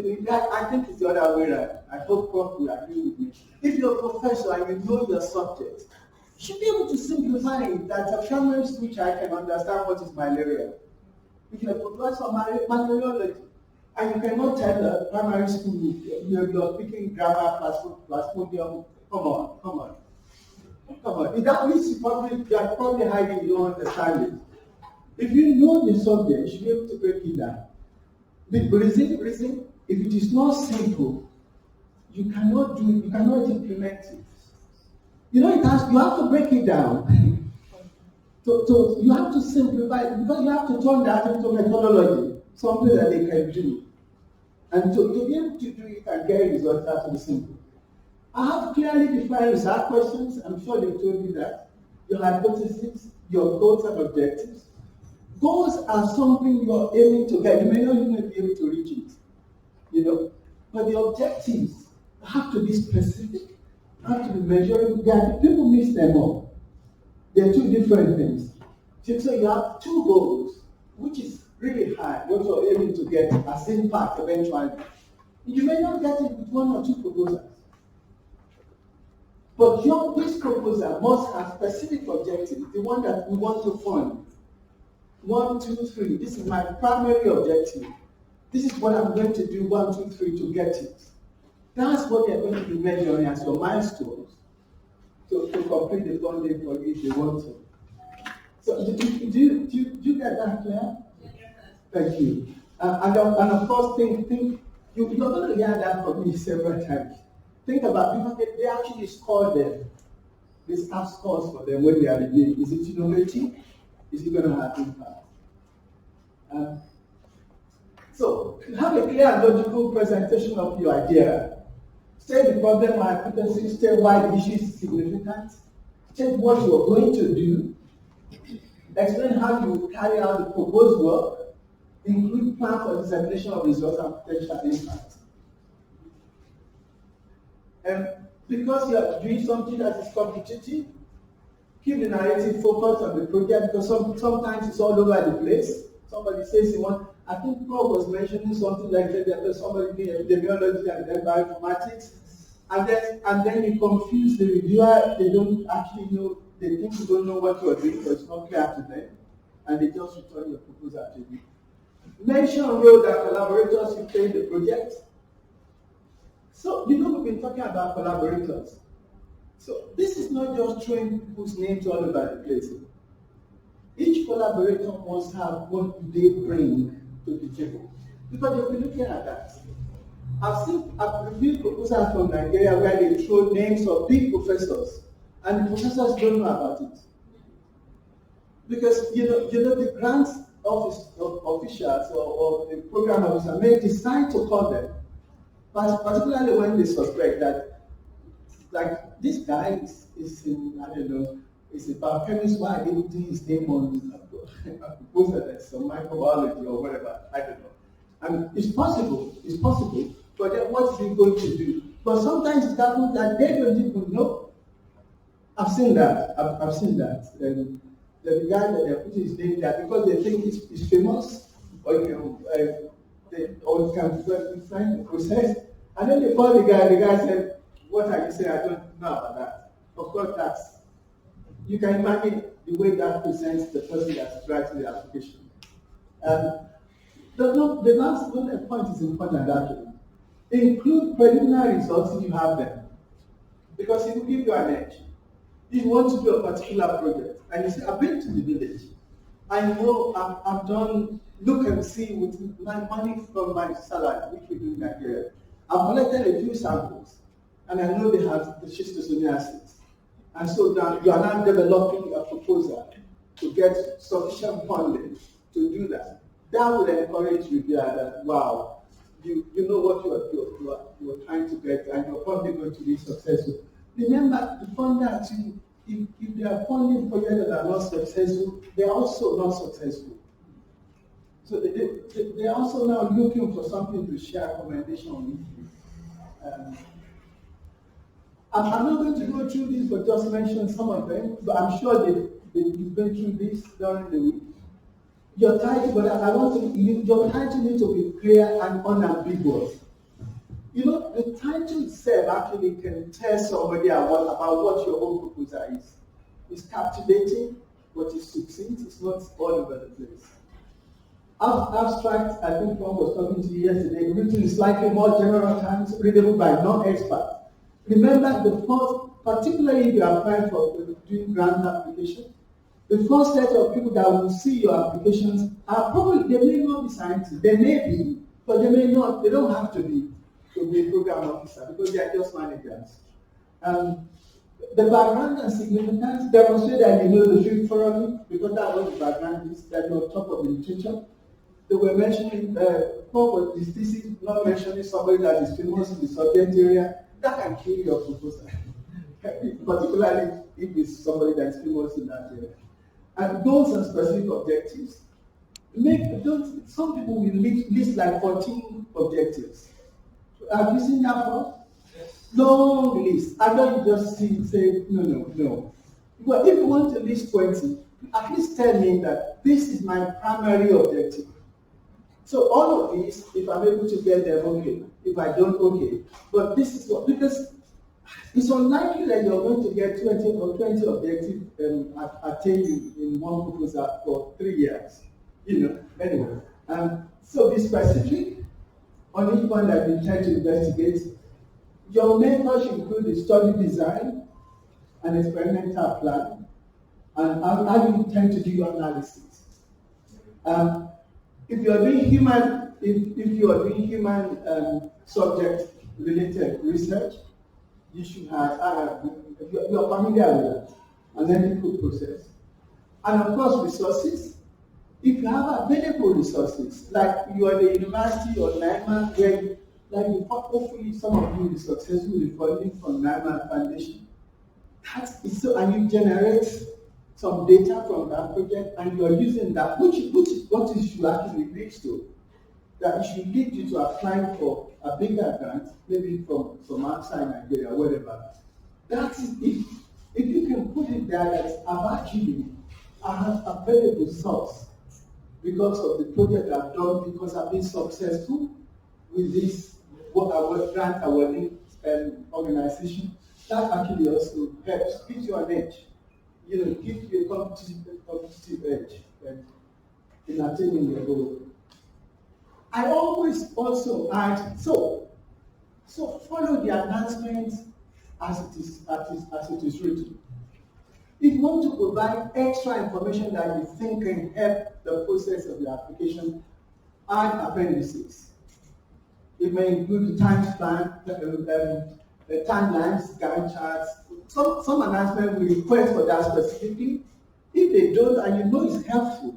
think it's the other way around. I hope Prof will agree with me. If you're a professor and you know your subject, you should be able to simplify it that a primary school child can understand what is malaria. If you're a professor of malariology, and you cannot tell the primary school you're speaking grammar plasmodium, come on. That means you are probably hiding, you don't understand it. If you know the subject, you should be able to break it down. The reason, if it is not simple, you cannot do it, you cannot implement it. You know, you have to break it down. So you have to simplify it because you have to turn that into methodology, something that they can do. And to be able to do it and get results, has to be simple. I have clearly defined research questions. I'm sure they told you that. Your hypothesis, your goals and objectives. Goals are something you're aiming to get. You may not even be able to reach it, But the objectives have to be specific, have to be measurable. People mix them up. They're two different things. So you have 2 goals, which is really high, what you're aiming to get as impact eventually. You may not get it with 1 or 2 proposals. But this proposal must have specific objectives, the one that we want to fund. 1, 2, 3. This is my primary objective. This is what I'm going to do 1, 2, 3 to get it. That's what they're going to be measuring as your milestones to complete the funding for you if they want to. So do you get that clear? Thank you. And of course, think you're going to hear that from me several times. Think about people, they actually score them. They have scores for them when they are reviewing. Is it innovative? Is it going to have impact? So, have a clear and logical presentation of your idea. State the problem or hypothesis, state why the issue is significant, state what you are going to do, explain how you will carry out the proposed work, include plan for dissemination of results and potential impact. And because you are doing something that is competitive, keep the narrative focused on the project because sometimes it's all over the place. Somebody says he wants, I think Prof was mentioning something like that, there's somebody doing epidemiology and then bioinformatics, and then you confuse the reviewer, they don't actually know, they think you don't know what you are doing, so it's not clear to them, and they just return your proposal to you. Mention role that collaborators will play in the project. So, we've been talking about collaborators. So, this is not just throwing people's names all over the place. Each collaborator must have what they bring to the table. Because you'll be looking at that. I've reviewed proposals from Nigeria where they throw names of big professors, and the professors don't know about it. Because the grants office officials or the program officer may decide to call them, but particularly when they suspect that, like, this guy is in, I don't know, is a biochemist, why they would do his name on a proposal that's some microbiology or whatever, I don't know. I mean, it's possible, but then what is he going to do? But sometimes it happens that they don't even know. I've seen that. The guy that they're putting his name there because they think he's famous, or he can find the process. And then they call the guy said, what are you saying? I don't know about that. Of course, you can imagine the way that presents the person that's writing the application. The last bullet point is important actually. Include preliminary results if you have them, because it will give you an edge. If you want to do a particular project and you say, I've been to the village, I know I've done look and see with my money from my salary, which we do in Nigeria. I've collected a few samples and I know they have the schistosomiasis. And so now you are now developing a proposal to get sufficient funding to do that. That will encourage you that, wow, you know what you are trying to get and you're probably going to be successful. Remember, the funder too, if they are funding projects that are not successful, they are also not successful. So they are also now looking for something to share recommendation with you. I'm not going to go through this, but just mention some of them. But I'm sure you've been through this during the week. Your title, but I want to, your title needs to be clear and unambiguous. You know, the title itself actually can tell somebody about what your own proposal is. It's captivating, but it's succinct, it's not all over the place. Abstract, I think Prof was talking to you yesterday, written in slightly more general terms, readable by non-experts. Remember, the first, particularly if you are applying for doing grant application, the first set of people that will see your applications are probably, they may not be scientists, they may be, but they may not, they don't have to be a program officer because they are just managers. The background and significance demonstrate that you know the field thoroughly, because that's what the background is, that you're on top of the literature. They were mentioning, Prof was not mentioning somebody that is famous in the subject area. That can kill your proposal, particularly if it's somebody that is famous in that area. And goals and specific objectives. Some people will list like 14 objectives. Have you seen that one? Long list. I don't just say, no. But if you want to list 20, at least tell me that this is my primary objective. So all of these, if I'm able to get them, okay. If I don't, okay. But this is what, because it's unlikely that you're going to get 20 objectives attained in one proposal for 3 years. Anyway. So be specific on each point that you try to investigate. Your method should include the study design and experimental plan, and how you intend to do your analysis. If you are doing human subject-related research, you should have, you are familiar with that, an ethical process. And of course, resources. If you have available resources, like you are the university or NIMR, where hopefully some of you will be successful in funding from NIMR Foundation, and you generate some data from that project, and you are using that, which is what it should actually lead to. That it should lead you to applying for a bigger grant, maybe from outside Nigeria, whatever. That is if you can put it there that I've actually have available source because of the project I've done, because I've been successful with this grant awarding organization. That actually also helps, gives you an edge. Gives you a competitive edge in attaining your goal. I always also add, so follow the announcement as it is written. If you want to provide extra information that you think can help the process of the application, add appendices. It may include the timelines, Gantt charts. Some announcement will request for that specifically. If they don't, and you know it's helpful,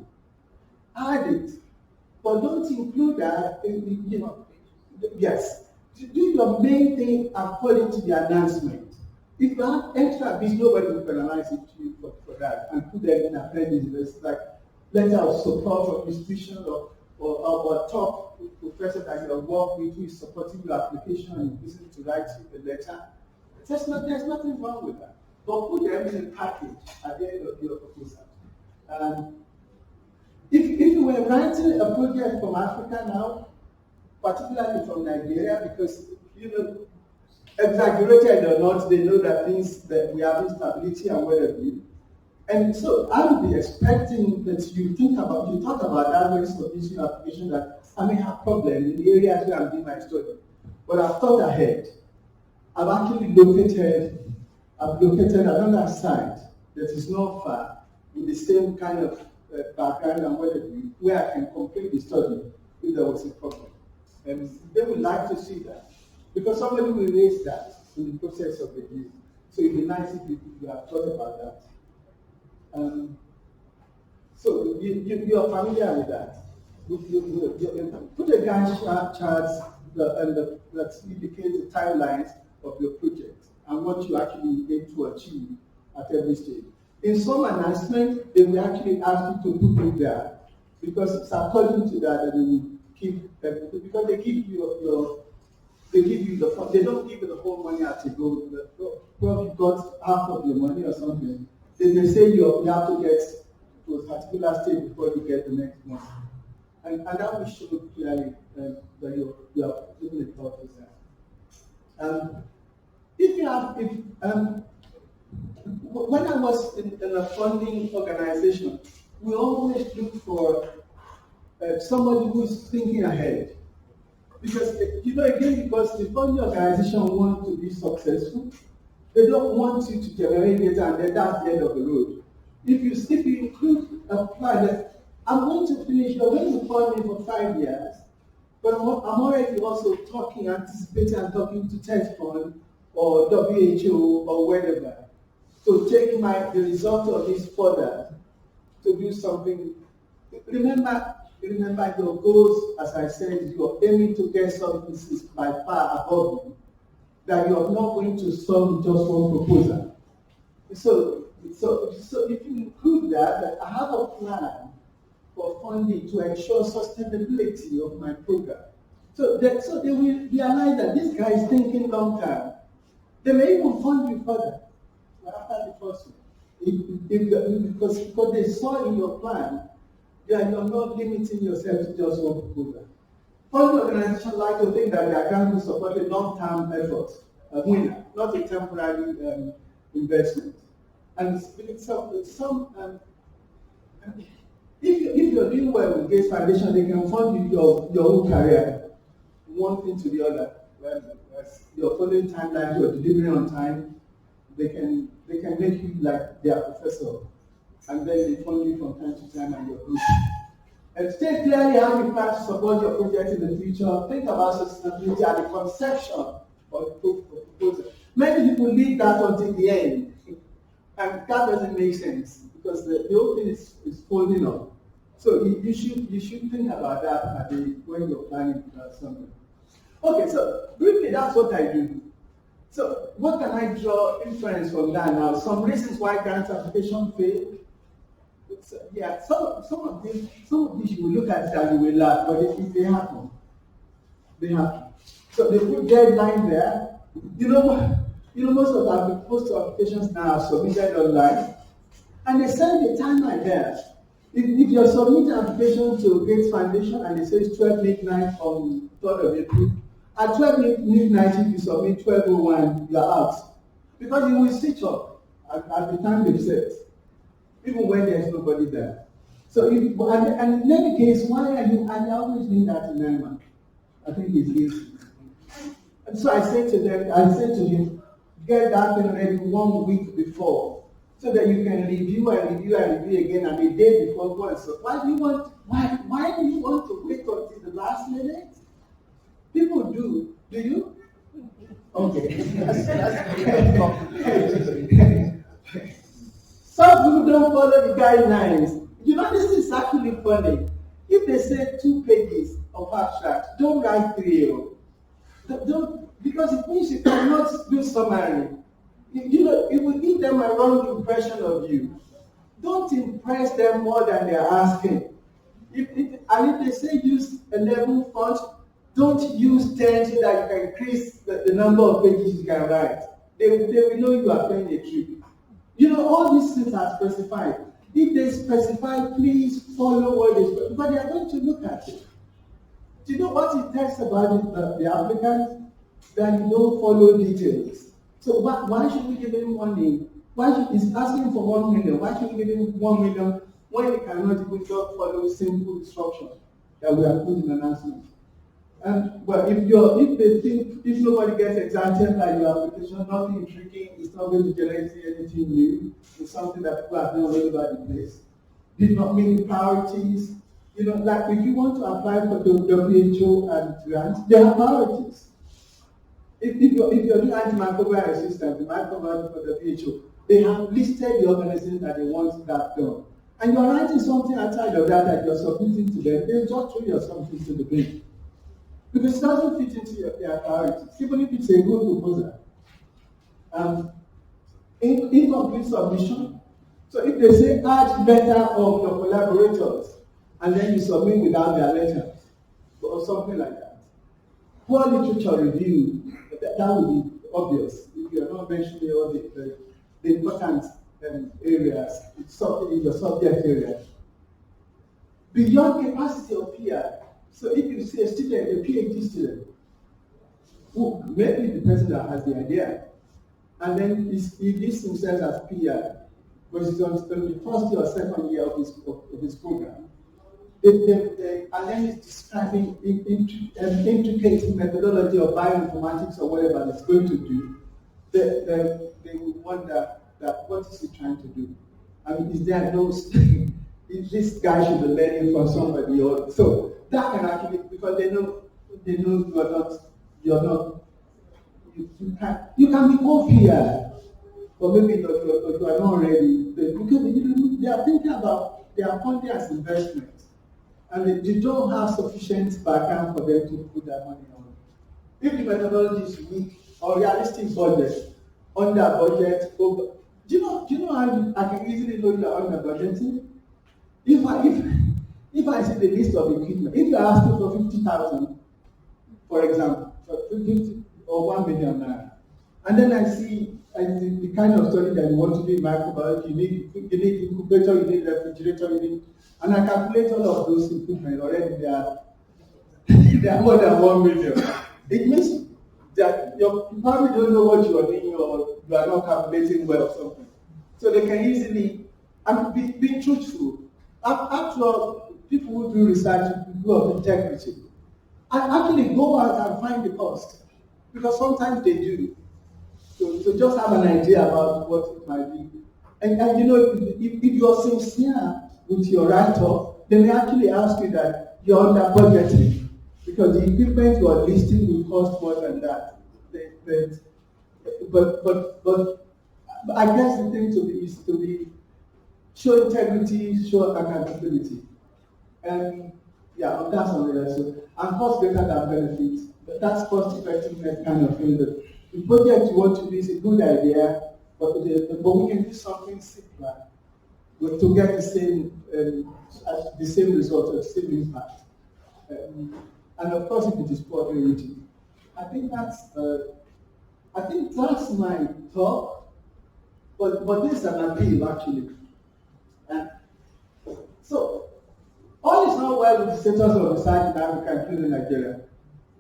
add it. But don't include that yes. Do your main thing according to the announcement. If you have extra bits, nobody will penalize you for that and put them in appendices like letter of support from institution or top professor that you have worked with who is supporting your application and using to write you a letter. There's nothing wrong with that. But put them in a package at the end of your proposal. If you were writing a project from Africa now, particularly from Nigeria, because exaggerated or not, they know that things that we have instability and whatever. And so I would be expecting that you talk about that very submission application that I may have problems in the areas where I'm doing my study. But I've thought ahead. I've actually located another site that is not far with the same kind of background and whatever, where I can complete the study if there was a problem. And they would like to see that. Because somebody will raise that in the process of review. So it'd be nice if you have thought about that. So you're familiar with that. Put a Gantt chart that indicates the timelines of your project and what you actually aim to achieve at every stage. In some announcement, they will actually ask you to put it there because it's according to that they will keep everything, because they give you the fund. They don't give you the whole money as you go. Prof, you got half of your money or something. Then they say you have to get to a particular stage before you get the next one. And that will show clearly that you are putting the thought there. When I was in a funding organization, we always look for somebody who's thinking ahead. Because, because the funding organization wants to be successful, they don't want you to generate data and then that's the end of the road. If you include a plan that I'm going to finish, you're going to fund me for 5 years, but I'm already also anticipating and talking to Tech Fund or WHO or whatever. So take the result of this further to do something. Remember your goals, as I said, you're aiming to get something that is by far above you, that you're not going to solve just one proposal. So if you include that I have a plan for funding to ensure sustainability of my program. So they will realize that this guy is thinking long term. They may even fund you further after the first one. Because they saw in your plan that you're not limiting yourself to just one proposal. Funding organizations like to think that they are going to support a long-term effort, a winner, not a temporary investment. And if you're doing well with Gates Foundation, they can fund you your whole career, one thing to the other. As you're following timelines, you're delivering on time, they can make you like their professor, and then they fund you from time to time and you're good. And state clearly how you plan to support your project in the future. Think about sustainability at the conception of the proposal. Many people leave that until the end, and that doesn't make sense because the whole thing is folding up. So you should think about that when you're planning something. Okay, so briefly, that's what I do. So what can I draw inference from that now? Some reasons why grant application fail. Yeah, some of these you will look at it and you will laugh, but if they happen, they happen. So they put deadline there. Most of applications now are submitted online, and they send the timeline there. If you're submitting an application to Gates Foundation and it says 12 midnight on 3rd of April, at 12 midnight if you submit 12:01, you're out. Because you will switch up at the time they've set, even when there's nobody there. So, and in any case, why are you, and I always mean that in NIMR, I think it's easy. And so I said to him, get that thing ready 1 week before, so that you can review again, and the day before go. So why do you want to wait until the last minute? People do. Do you? Okay. Some people don't follow the guidelines. This is actually funny. If they say 2 pages of abstract, don't write 3. Don't, because it means you cannot do summary. It will give them a wrong impression of you. Don't impress them more than they're asking. If they say use 11 fonts, don't use 10 so that you can increase the number of pages you can write. They will know you are playing a trick. All these things are specified. If they specify, please follow what they specify. But they are going to look at it. Do you know what it tells about the applicant? that you don't follow details. So why should we give him money? He's asking for 1 million? Why should we give him 1 million when he cannot even just follow simple instructions that we have put in the announcement? And well, if nobody gets excited by your application, nothing intriguing, it's not going to generate anything new. It's something that people have done all over the place. Did not mean priorities. You know, like if you want to apply for the WHO and grants, there are priorities. If you're doing antimicrobial resistance, the microbiome for the WHO, they have listed the organizations that they want that done. And you're writing something outside of that you're submitting to them, they just throw your something to the bin. Because it doesn't fit into their priorities, even if it's a good proposal. Incomplete submission. So if they say add better of your collaborators, and then you submit without their letters, or something like that. Poor literature review, that would be obvious if you are not mentioning all the important areas in your subject area. Beyond capacity of PR. So if you see a student, a PhD student, who maybe the person that has the idea, and then he lists himself as PR, but he's on the first year or second year of his program, and then he's describing intricate methodology of bioinformatics or whatever that's going to do, they will wonder that what is he trying to do? I mean, is there no this guy should be learning from somebody else? So that can actually, because they know you can be more clear, or maybe you are not ready, because they are thinking about their funding as investment, and they don't have sufficient background for them to put their money on. If the methodology is weak or realistic budget, under budget, over, do you know how I can easily know you are under budgeting? If I see the list of equipment, if you are asking for 50,000, for example, for 50 or 1 million naira, and then I see the kind of study that you want to do in microbiology, you need incubator, you need refrigerator, you need, and I calculate all of those equipment already. They are more than 1 million. It means that you probably don't know what you are doing, or you are not calculating well or something. So they can easily, be truthful. After all, people who do research, people of integrity, and actually go out and find the cost, because sometimes they do. So just have an idea about what it might be. And you know, if you're sincere with your write-up, they may actually ask you that you're under budgeting, because the equipment you are listing will cost more than that. But I guess the thing is to be show integrity, show accountability. And yeah, that's on the lesson. And cost greater than benefits. That's cost effectiveness kind of thing. The project you want to do is a good idea, but we can do something simpler to get the same result, the same impact. And of course, if it is poorly written. I think that's my talk. But this is an appeal actually. So all is not well with the status of research in Africa, including Nigeria.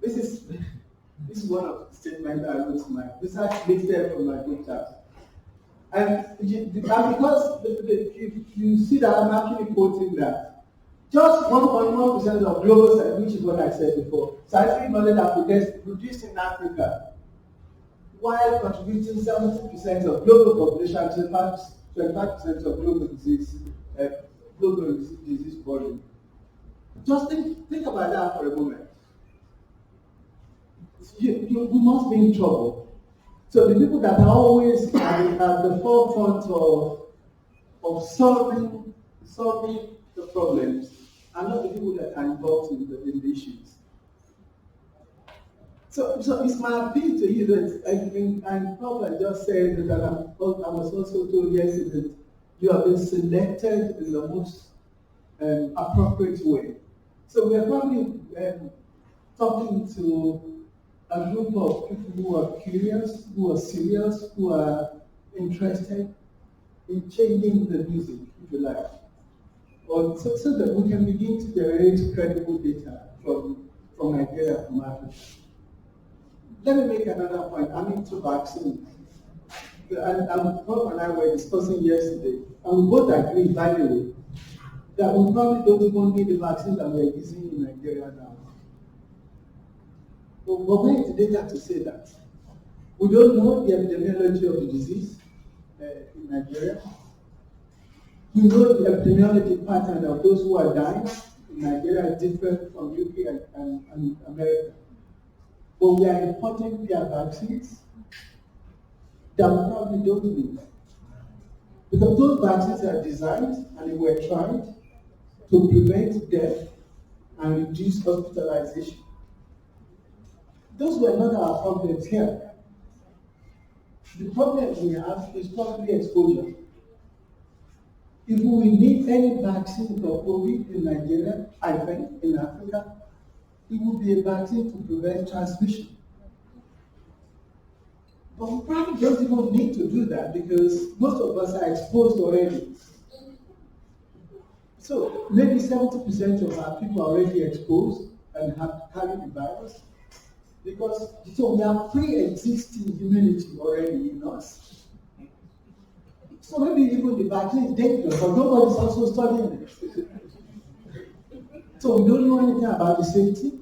This is one of the statements I wrote in my research listed from my book chapter. And because you see that I'm actually quoting that, just 1.1% of global, which is what I said before, scientific knowledge are produced in Africa, while contributing 70% of global population, 25% of global disease volume. Just think about that for a moment. You must be in trouble. So the people that are always at the forefront of solving the problems are not the people that are involved in the issues. So it's my appeal to you that, and Prof just said that I was also told yesterday that you have been selected in the most appropriate way. So we are probably talking to a group of people who are curious, who are serious, who are interested in changing the music, if you like, so that we can begin to generate credible data from Nigeria, from Africa. let me make another point. I'm into vaccine. And Prof and I were discussing yesterday, and we both agree, by the way, that we probably don't even need the vaccine that we're using in Nigeria now. But where is the data to say that? We don't know the epidemiology of the disease in Nigeria. We know the epidemiology pattern of those who are dying in Nigeria is different from UK and America. But we are importing their vaccines that we probably don't need. Because those vaccines are designed and they were tried to prevent death and reduce hospitalization. Those were not our problems here. The problem we have is probably exposure. If we need any vaccine for COVID in Nigeria, I think, in Africa, it would be a vaccine to prevent transmission. But we probably don't even need to do that because most of us are exposed already. So maybe 70% of our people are already exposed and have carried the virus. Because so we have pre-existing immunity already in us. So maybe even the vaccine is dangerous, but nobody's also studying it. So we don't know anything about the safety.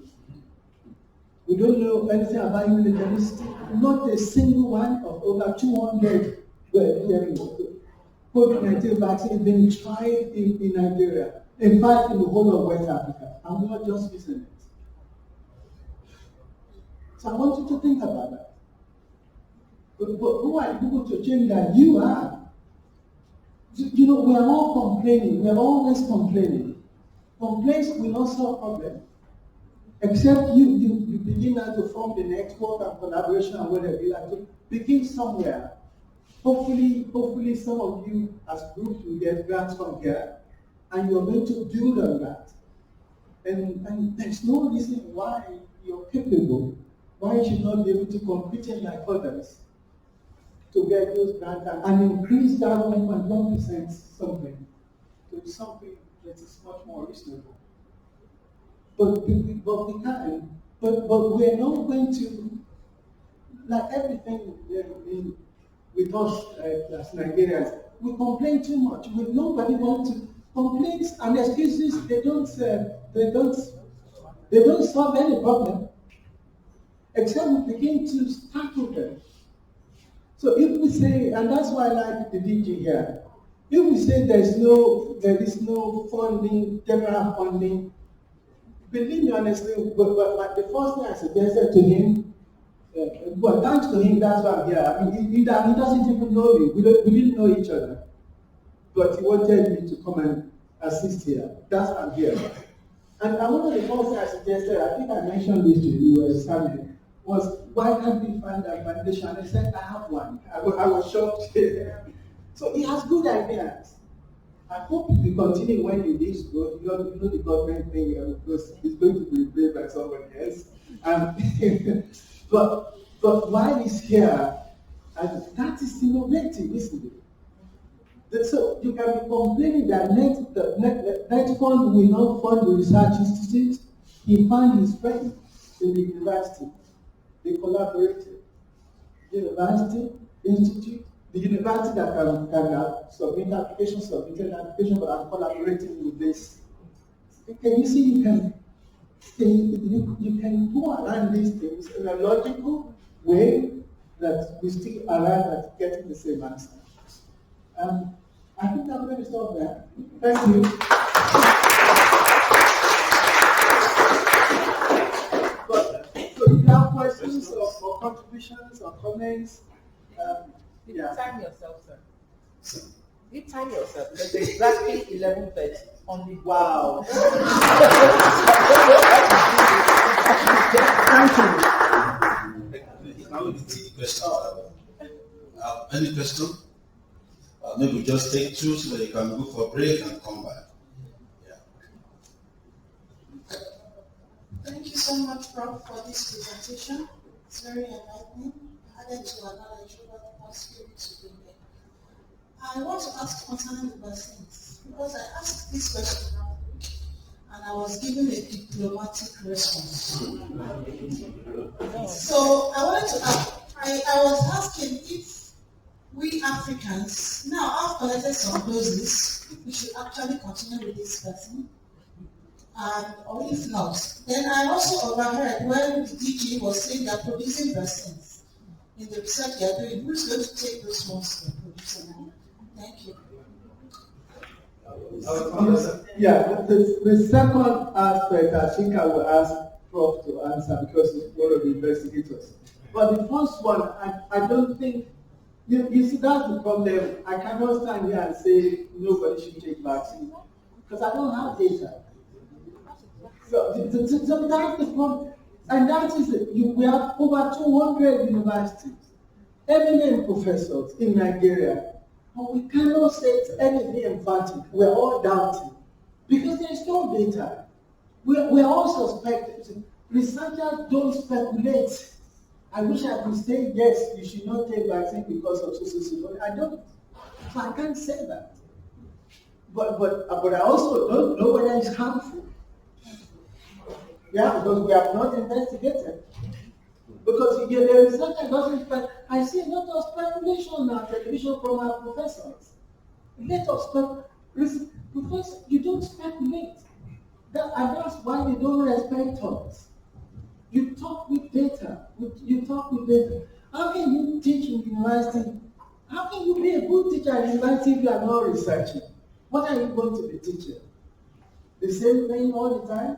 We don't know anything about immunogenicity. Not a single one of over 200 COVID-19 vaccines being tried in Nigeria. In fact, in the whole of West Africa. And we are just missing it. So I want you to think about that. But who are people to change that? You are. You know, we are all complaining. We are always complaining. Complaints will not solve problems. Except you begin now to form the network and collaboration and whatever you have to begin somewhere. Hopefully some of you as groups will get grants from here and you're going to build on that. And there's no reason why you're capable, why you should not be able to compete like others to get those grants and increase that 1.1% something to something that is much more reasonable. But we can. But we're not going to, like everything with us as Nigerians, we complain too much. Nobody wants to complain, and excuses they don't solve any problem, except we begin to tackle them. So if we say, and that's why I like the DG here, if we say there is no funding, general funding, believe me honestly, but the first thing I suggested to him, well, thanks to him, that's why I'm here. I mean, he doesn't even know me. We didn't know each other. But he wanted me to come and assist here. That's why I'm here. And one of the first things I suggested, I think I mentioned this to you, Samuel, was why can't we find a foundation? And he said, I have one. I was shocked. So he has good ideas. I hope if you continue when you this good, you know the government thing because it's going to be replaced by somebody else. But while he's here, and that is innovative, isn't it? So you can be complaining that net fund will not fund the research institute. He found his friend in the university. They collaborated. University, institute, the university that can submit application, but I'm collaborating with this. Can you see you can go around these things in a logical way that we still arrive at getting the same answer. I think I'm going to stop there. Thank you. But so if you have questions or contributions or comments, Did you time yourself, sir? You time yourself because it's exactly 11:30 on the wow. Thank you. Now we take questions. Any question? Maybe just take two so that you can go for a break and come back. Yeah. Thank you so much, Prof, for this presentation. It's very enlightening. Added to our knowledge over the past few weeks we've been here. I want to ask concerning the vaccines because I asked this question last week and I was given a diplomatic response. So I wanted to ask, I was asking if we Africans now have collected some doses, if we should actually continue with this person, and or if not. Then I also overheard when the DG was saying they are producing vaccines in the research they are doing. Who's going to take those ones to produce them? Thank you. Yeah, the second aspect, I think I will ask Prof to answer because he's one of the investigators. But the first one, I don't think, you see, that's the problem. I cannot stand here and say nobody should take vaccine because I don't have data. So that's the problem. And that is it. We have over 200 universities, eminent professors in Nigeria. But we cannot say anything emphatic. We're all doubting. Because there is no data. We're all suspecting. Researchers don't speculate. I wish I could say, yes, you should not take vaccine because of so. I don't. So I can't say that. But I also don't know whether it's harmful. Yeah, because we have not investigated. Because the researcher doesn't, I see a lot of speculation on television from our professors. A lot of speculation. Professor, you don't speculate. And that's why they don't respect us. You talk with data. How can you teach in university? How can you be a good teacher in university if you are not researching? What are you going to be teaching? The same thing all the time?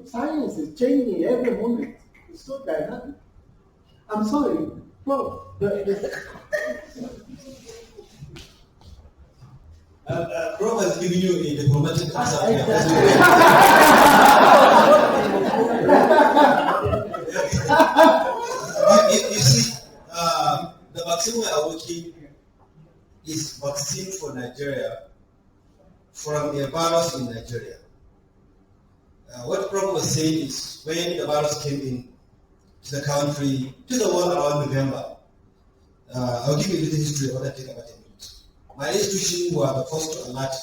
Science is changing every moment. It's so dynamic. I'm sorry, Prof. Prof has given you a diplomatic answer. You see, the vaccine we are working is vaccine for Nigeria from a virus in Nigeria. What Prof was saying is when the virus came in to the country, to the world around November, I'll give you a little history of what I think about it. My institution were the first to alert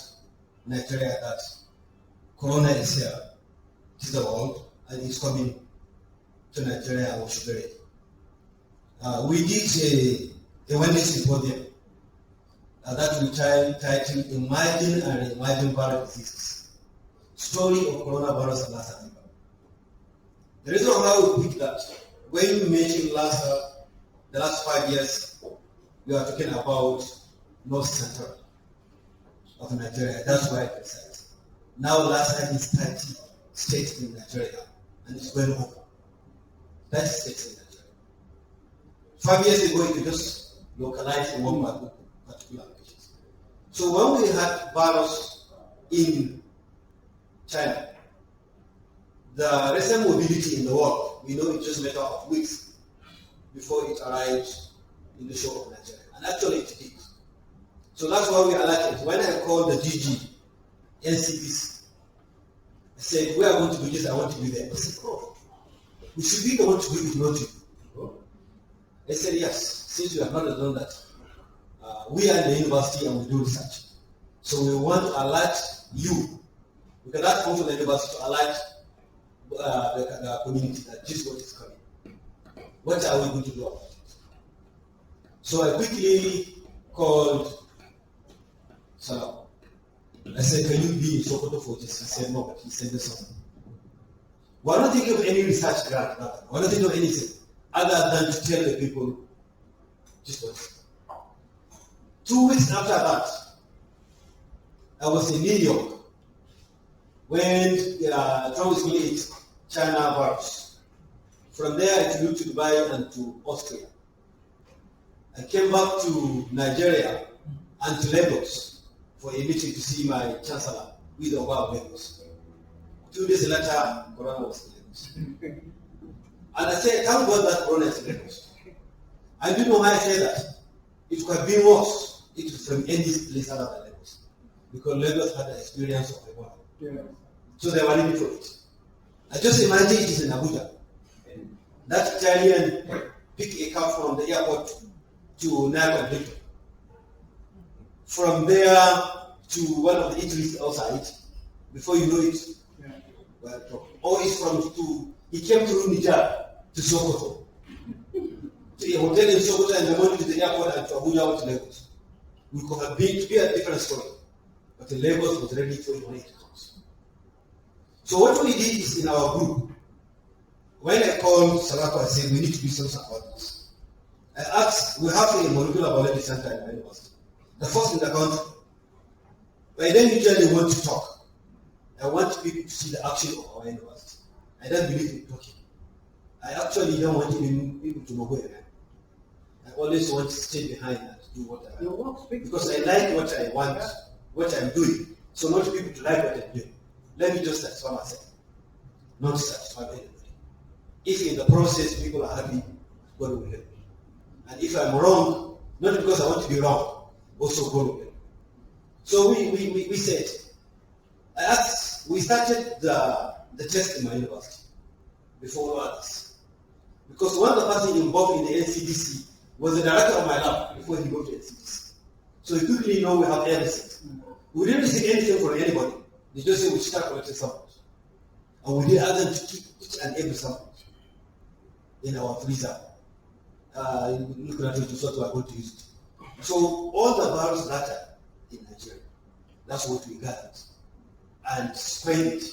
Nigeria that Corona is here to the world and it's coming to Nigeria and we should be ready. We did a one-day symposium that we titled Imagine and Reimagine Viral Diseases. Story of coronavirus and Lassa fever. The reason why we picked that, when you mentioned Lassa, the last 5 years, we are talking about North Central of Nigeria. That's why I decided. Now Lassa is 30 states in Nigeria, and it's going over. 30 states in Nigeria. 5 years ago, it was just localized in one particular location. So when we had virus in China, the recent mobility in the world, we know it's just a matter of weeks before it arrives in the shore of Nigeria. And actually it did. So that's why we alerted. When I called the DG, NCPC, I said, we are going to do this, I want to be there. I said, Prof, we should be the one to do it, not you. They said, yes, since you have not done that, we are in the university and we do research. So we want to alert you. We cannot come to the university to alert the community that this is what is coming. What are we going to do about it? So I quickly called Salam. I said, can you be in Sokoto for this? He said, no, but he said this something. We're not thinking of any research grant, nothing. We're not thinking of anything other than to tell the people just what. 2 weeks after that, I was in New York when Trump was going to eat China virus. From there, I flew to Dubai and to Austria. I came back to Nigeria and to Lagos for a meeting to see my chancellor with Oba of Lagos. 2 days later, Corona was in Lagos. And I said, thank God that Corona is in Lagos. I didn't know why I said that. It could have been worse. It was from any place other than Lagos. Because Lagos had the experience of Ebola. Yeah. So they were ready for it. I just imagine it is in Abuja. That Italian picked a car from the airport to Nairobi. From there to one of the eateries outside, Before you know it, well, or he came through Niger to Sokoto. To a hotel in Sokoto and the morning to the airport and to Abuja to Lagos. We could have been to be a different story. But the Lagos was ready for it when it comes. So what we did is in our group, when I called Salako and said we need to do something about this, I asked, we have a molecular biology center in the university, the first in the country. But I don't usually want to talk. I want people to see the action of our university. I don't believe in talking. I actually don't want people to know where I am. I always want to stay behind and do what I want. Because I like what I want, what I'm doing. So not people to like what I'm doing. Let me just satisfy myself, not satisfy anybody. If in the process people are happy, God will help me. And if I'm wrong, not because I want to be wrong, also God will help me. So we said, we started the test in my university before others. Because one of the person involved in the NCDC was the director of my lab before he moved to NCDC. So he quickly know we have everything. We didn't receive anything from anybody. They just said we start collecting samples. And we did ask them to keep each and every sample in our freezer. Looking at it, we thought we are going to use it. So all the virus data in Nigeria, that's what we gathered and spread it.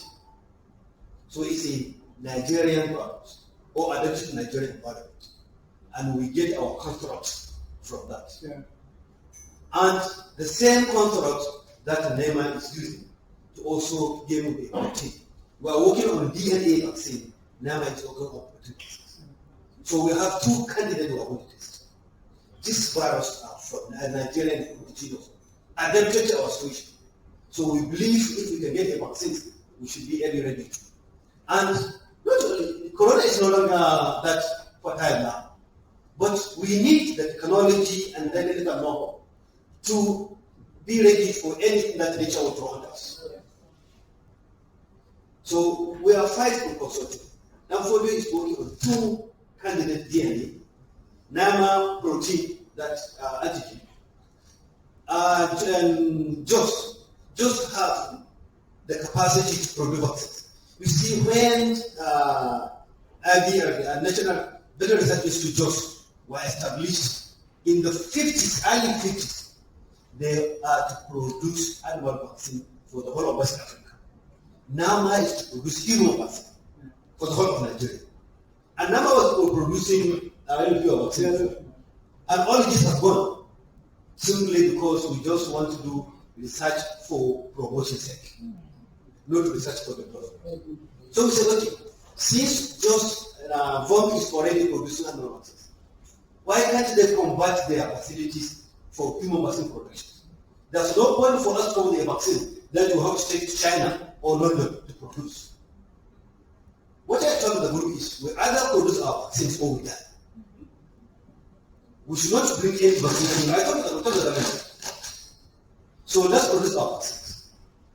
So it's a Nigerian virus or adapted to Nigerian environment. And we get our constructs from that. Yeah. And the same construct that NIMR is using to also give a vaccine. We are working on DNA vaccine. NIMR is working on protein vaccines. So we have two candidates who are going to test. This virus are from Nigerian indigenous, adapted to our situation. So we believe if we can get a vaccine, we should be ready to. And not only, Corona is no longer that fertile now. But we need the technology and the technical know-how to be ready for anything that nature will throw at us. So we are 5 consulting. Now Folio is working on 2 candidate DNA, NIMR protein, that's antigen. And just have the capacity to produce vaccines. You see, when National Better Research Institute just were established in the 50s, early 50s, they are to produce animal vaccine for the whole of West Africa. NIMR is to produce human vaccine for the whole of Nigeria. And NIMR was producing vaccine. And all this has gone simply because we just want to do research for promotion's sake, not research for the government. So we said, okay, since just VOM is already producing animal vaccines, why can't they convert their facilities for human vaccine production? There's no point for us to come with a vaccine that you have to take to China or London to produce. What I told the group is, we either produce our vaccines or we die. We should not bring any vaccine. I told them. So let's produce our vaccines.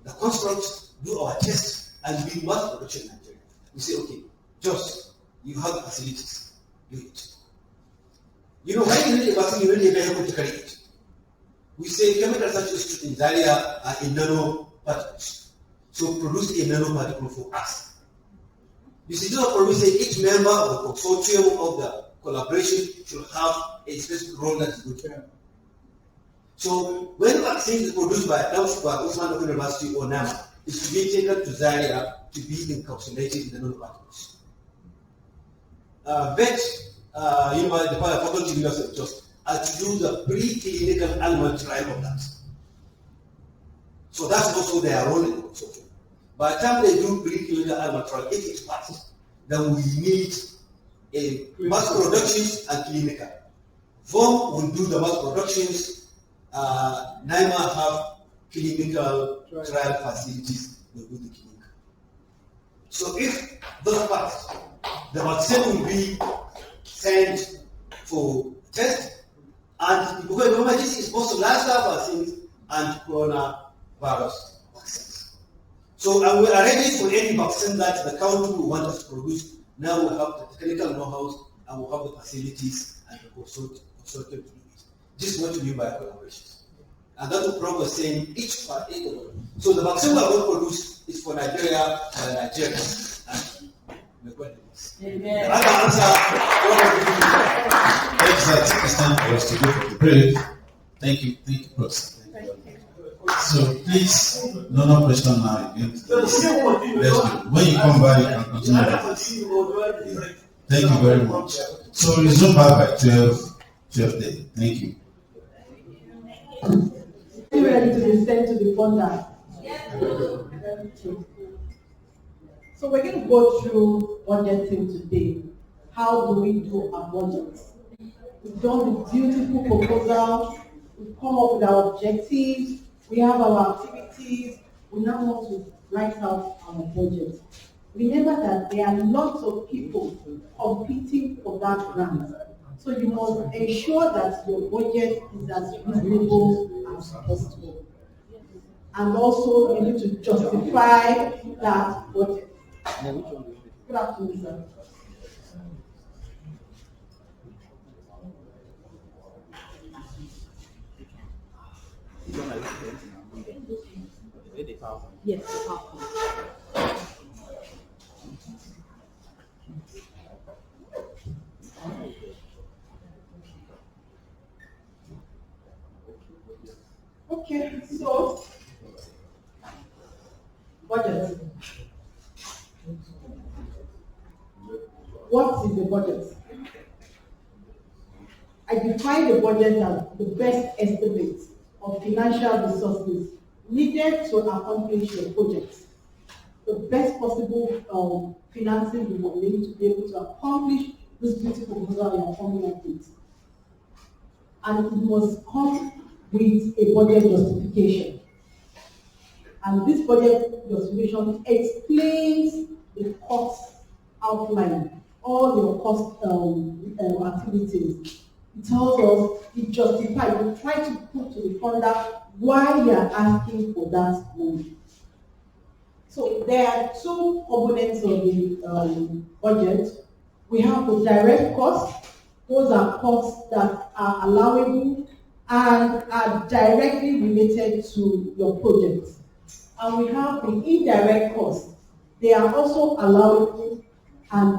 The constructs do our tests and be mass production in Nigeria. We say, okay, just you have the facilities, do it. You know, when you need a vaccine, you need a vehicle to carry it. We say chemical research institute in Zaria are in nanoparticles. So produce a nanoparticle for us. You see, we say each member of the consortium of the collaboration should have a specific role that is good. So when vaccine is produced by Usman University or NIMR, it should be taken to Zaria to be encapsulated in the nanoparticles. The faculty university just to do the preclinical animal trial of that. So that's also their role in the consortium. By the time they do preclinical animal trial, if it's passed, then we need a mass productions and clinical. VOM will do the mass productions. NIMR have clinical trial facilities will do the clinical. So if those pass, the vaccine will be sent for test, and because remember this is also Lassa vaccines and coronavirus vaccines. So and we are ready for any vaccine that the country will want us to produce. Now we have the technical know-how and we have the facilities and the consortium to do it. This is what we mean by collaboration. And that's what Prof was saying, each part. So the vaccine we are going to produce is is for Nigeria and Nigerians. And may God help us. Amen. That answer one of the Thanks, I think it's time for us to go for the break. Thank you, Prof. So please, no question now again. Let's go. When you come back, you can continue. Thank you very much. So resume back by 12:30. Thank you. Are you ready to be sent to the funder? So we're going to go through budgeting today. How do we do our budget? We've done the beautiful proposal. We've come up with our objectives. We have our activities. We now want to write out our budget. Remember that there are lots of people competing for that grant. So you must ensure that your budget is as reasonable as possible. And also you need to justify that budget. Good afternoon, sir. Yes, the PowerPoint. Okay, so budget. What is the budget? I define the budget as the best estimate of financial resources needed to accomplish your project. The best possible financing you will need to be able to accomplish this beautiful proposal you are coming up with. And it must come with a budget justification. And this budget justification explains the cost outline, all your cost activities. It tells us, it justifies, you try to put to the funder why you are asking for that money. So there are two components of the budget. We have the direct costs. Those are costs that are allowable and are directly related to your project. And we have the indirect costs. They are also allowable and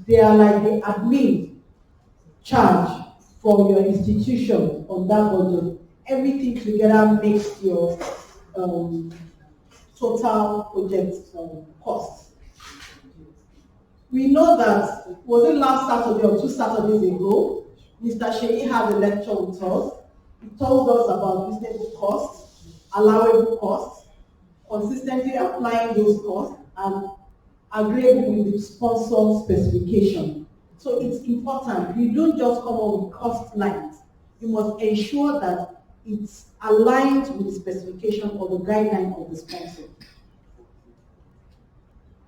they are like the admin charge for your institution on that budget. Everything together makes your total project cost. We know that, was it last Saturday or 2 Saturdays ago, Mr. Sheyi had a lecture with us. He told us about reasonable costs, allowable costs, consistently applying those costs, and agreeable with the sponsor specification. So it's important. You don't just come up with cost lines. You must ensure that it's aligned with the specification or the guideline of the sponsor.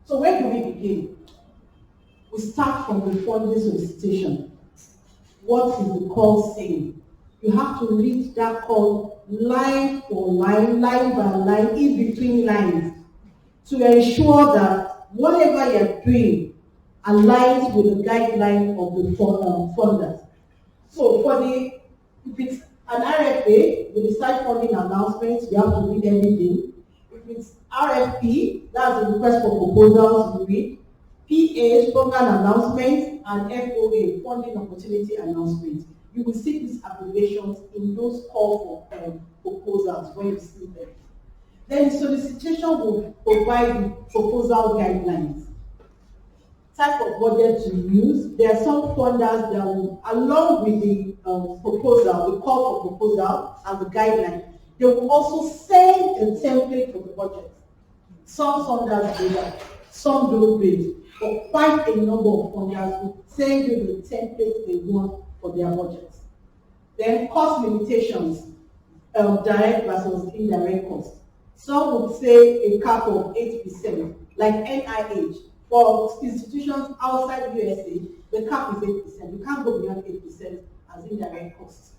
So where do we begin? We start from the funding solicitation. What is the call saying? You have to read that call line for line, line by line, in between lines, to ensure that whatever you're doing aligns with the guideline of the funders. So if it's an RFA, with the site funding announcements, you have to read everything. If it's RFP, that's the request for proposals, you read. PA, program announcements, and FOA, funding opportunity announcements. You will see these abbreviations in those call for proposals when you see them. Then the solicitation will provide the proposal guidelines. Type of budget to use. There are some funders that will, along with the proposal, the call for proposal and the guideline, they will also send a template for the budget. Some funders do that, some don't do it. But quite a number of funders will send you the template they want for their budgets. Then cost limitations, direct versus indirect cost. Some would say a cap of 8%, like NIH. For institutions outside USA, the cap is 8%. You can't go beyond 8% as indirect costs.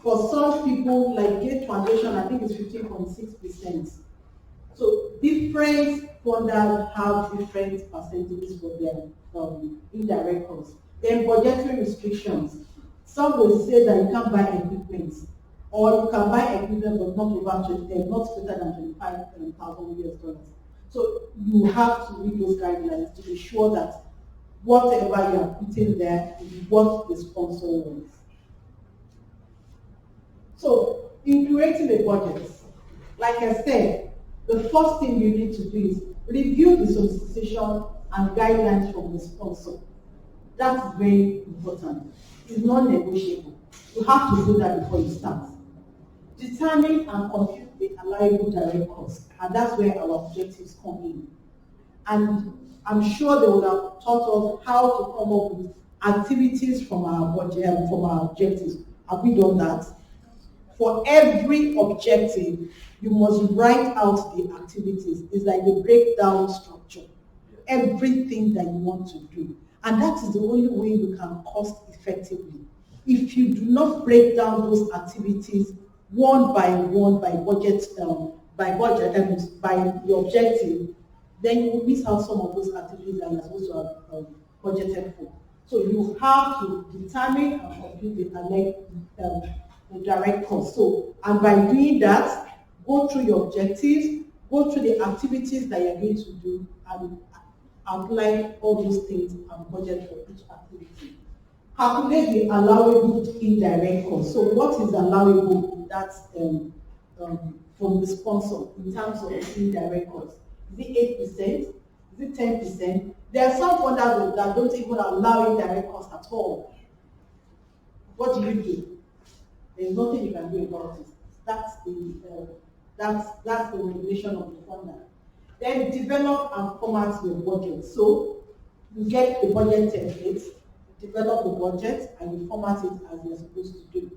For some people, like Gates Foundation, I think it's 15.6%. So different funders have different percentages for their indirect costs. Then budgetary restrictions. Some will say that you can't buy equipment. Or you can buy equipment but not greater than $25,000 US. So you have to read those guidelines to be sure that whatever you are putting there is what the sponsor wants. So in creating a budget, like I said, the first thing you need to do is review the solicitation and guidelines from the sponsor. That's very important. It's non-negotiable. You have to do that before you start. Determine and compute the allowable direct costs, and that's where our objectives come in. And I'm sure they would have taught us how to come up with activities from our budget, from our objectives. Have we done that? For every objective, you must write out the activities. It's like the breakdown structure. Everything that you want to do. And that is the only way you can cost effectively. If you do not break down those activities one by one by the objective, then you will miss out some of those activities that you're supposed to have budgeted for. So you have to determine and compute the direct cost. So, and by doing that, go through your objectives, go through the activities that you're going to do, and outline all those things and budget for each activity. Calculate the allowable indirect cost. So what is allowable? That's from the sponsor in terms of indirect cost. Is it 8%? Is it 10%? There are some funders that don't even allow indirect cost at all. What do you do? There's nothing you can do about it. That's the regulation of the funder. Then develop and format your budget. So you get the budget template, develop the budget, and you format it as you're supposed to do.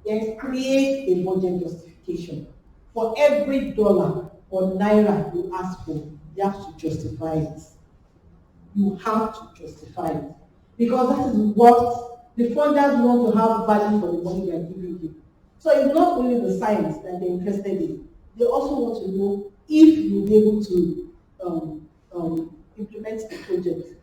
Then create a budget justification. For every dollar or naira you ask for, you have to justify it. You have to justify it. Because that is what the funders want to have value for the money they are giving you. So it's not only the science that they're interested in, they also want to know if you'll be able to implement the project.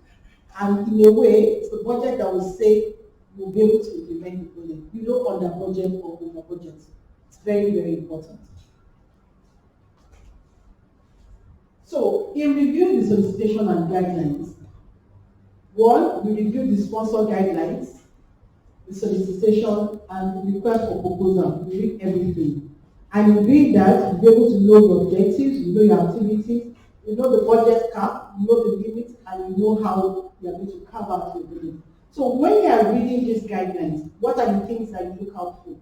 And in a way, it's the budget that will say you'll be able to implement the project. You don't under budget or over budget. It's very, very important. So, in reviewing the solicitation and guidelines, one, we review the sponsor guidelines, the solicitation, and the request for proposal. We read everything. And in doing that, you'll be able to know your objectives, you know your activities, you know the budget cap, you know the limits, and you know how you're going to carve out your budget. So when you are reading these guidelines, what are the things that you look out for?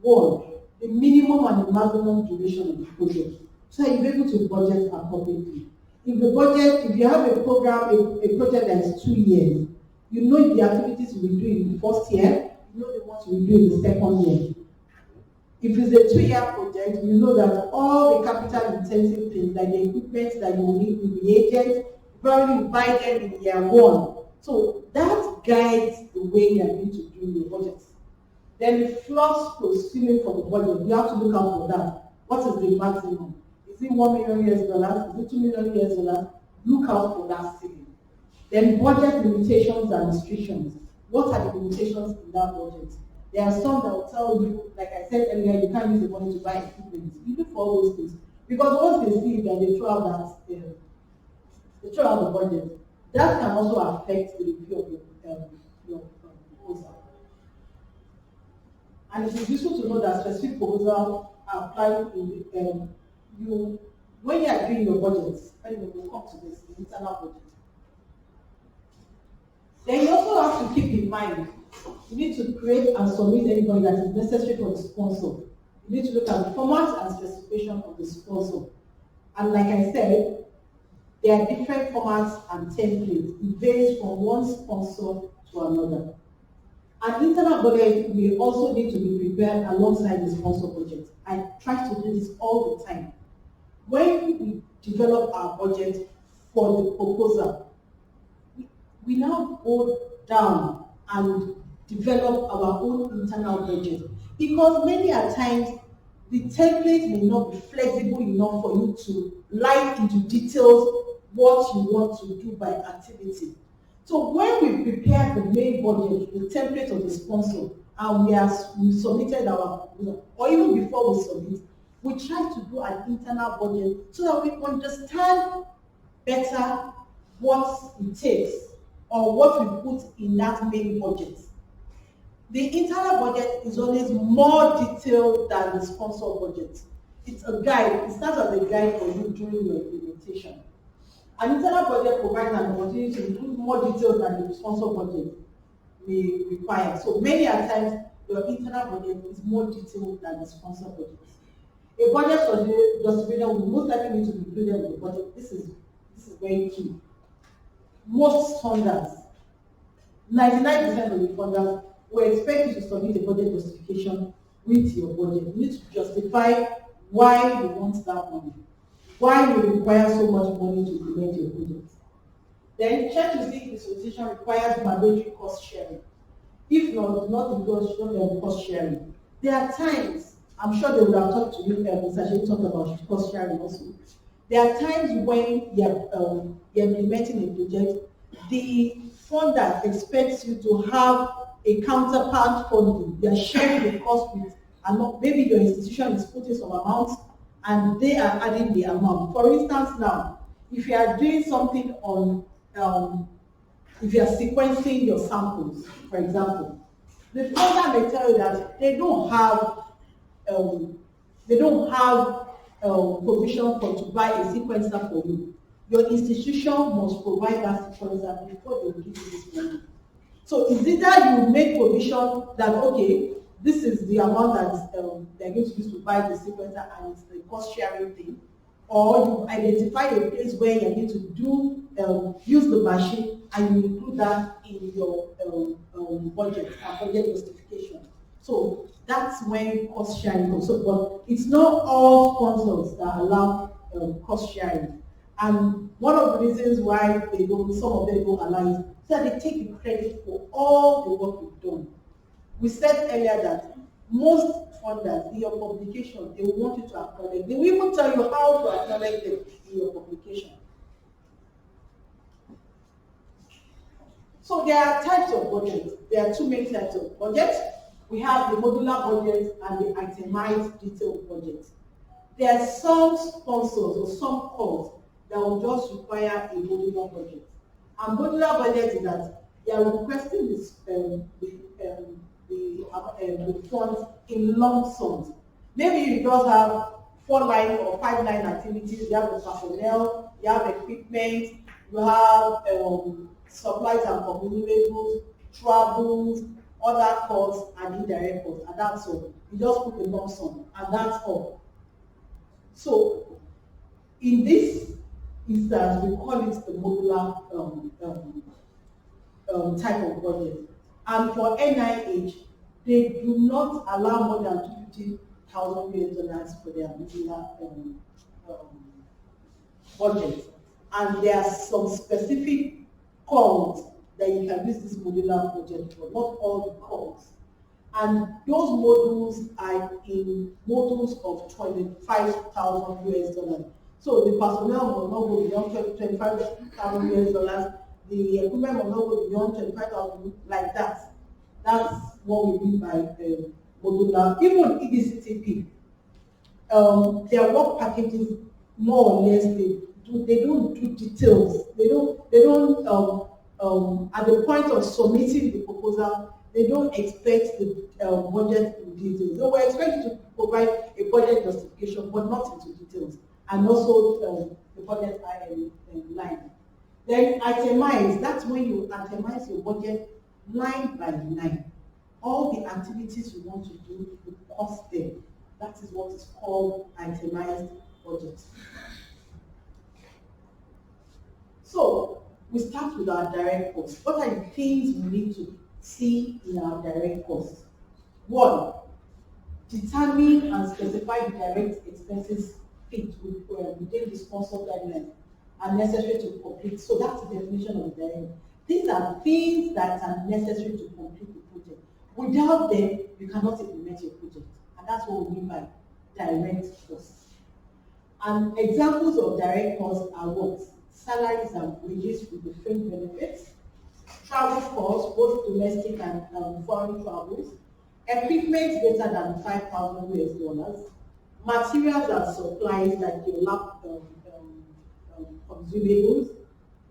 One, the minimum and the maximum duration of the project. So you'll be able to budget appropriately. If you have a program, a project that is 2 years, you know the activities you will do in the first year, you know the ones you will do in the second year. If it's a 2-year project, you know that all the capital intensive things, like the equipment that you will need with the agent, you probably buy them in year 1. So that guides the way you are going to do your budget. Then the flux proceeding from the budget, you have to look out for that. What is the maximum? Is it $1 million US? Is it $2 million US? Look out for that ceiling. Then budget limitations and restrictions. What are the limitations in that budget? There are some that will tell you, like I said earlier, you can't use the money to buy equipment. You look for all those things. Because once they see that they throw out the budget, that can also affect the review of your proposal. And it is useful to know that specific proposals are applied in when you are doing your budget, and we'll come to this, the internal budget. Then you also have to keep in mind, you need to create and submit anything that is necessary for the sponsor. You need to look at the format and specification of the sponsor. And like I said, there are different formats and templates. It varies from one sponsor to another. An internal budget will also need to be prepared alongside the sponsor budget. I try to do this all the time. When we develop our budget for the proposal, we now go down and develop our own internal budget. Because many a times, the template may not be flexible enough for you to line into details what you want to do by activity. So when we prepare the main budget, the template of the sponsor, and we submitted our, or even before we submit, we try to do an internal budget so that we understand better what it takes or what we put in that main budget. The internal budget is always more detailed than the sponsor budget. It's a guide, it starts as a guide for you during your implementation. An internal budget provides an opportunity to include more details than the sponsor budget may require. So many a times, your internal budget is more detailed than the sponsor budget. A budget justification will most likely need to be included in the budget. This is very key. Most funders, 99% of the funders, will expect you to submit a budget justification with your budget. You need to justify why you want that money, why you require so much money to implement your project. Then check to see if the solicitation requires mandatory cost sharing. If not, do not include cost sharing. There are times, I'm sure they would have talked to you, Mr. Shea talked about cost sharing also. There are times when you're implementing a project, the funder expects you to have a counterpart funding. They are sharing the cost with, and maybe your institution is putting some amount and they are adding the amount. For instance, now, if you are doing something on, if you are sequencing your samples, for example, the funder may tell you that they don't have provision for to buy a sequencer for you. Your institution must provide that sequencer before they give you this money. So it's either you make provision that, okay, this is the amount that they're going to use to buy the sequencer and it's the cost sharing thing, or you identify a place where you're going to do use the machine and you include that in your budget and budget justification. So that's when cost sharing comes. So, but it's not all sponsors that allow cost sharing. And one of the reasons why they don't, some of them don't allow it, is that they take the credit for all the work we've done. We said earlier that most funders in your publication, they will want you to acknowledge. They will even tell you how to acknowledge them in your publication. So there are types of budgets. There are two main types of budgets. We have the modular budget and the itemized detailed budget. There are some sponsors or some calls that will just require a modular budget. And modular budget is that they are requesting this, the funds in lump sums. Maybe you just have 4-line or 5-line activities. You have the personnel, you have equipment, you have supplies and consumables, travels, other costs and indirect costs, and that's all. You just put a lump sum, and that's all. So, in this instance, we call it the modular type of budget. And for NIH, they do not allow more than $250,000 for their modular budget. And there are some specific calls that you can use this modular budget for, not all the calls. And those modules are in modules of $25,000. So the personnel will not go beyond $25,000. The equipment will not go beyond $25,000, like that. That's what we mean by modular. Even EDCTP, their work packages more or less they don't do details. They don't at the point of submitting the proposal, they don't expect the budget in details. So we expect you to provide a budget justification, but not into details, and also the budget line. Then itemize, that's when you itemize your budget line by line. All the activities you want to do, you cost them. That is what is called itemized budget. So we start with our direct costs. What are the things we need to see in our direct costs? 1, determine and specify the direct expenses fit within the sponsor guidelines are necessary to complete. So that's the definition of direct. These are things that are necessary to complete the project. Without them, you cannot implement your project. And that's what we mean by direct costs. And examples of direct costs are what? Salaries and wages with the fringe benefits, travel costs, both domestic and foreign travels, equipment greater than 5,000 US dollars, materials and supplies like your lab consumables,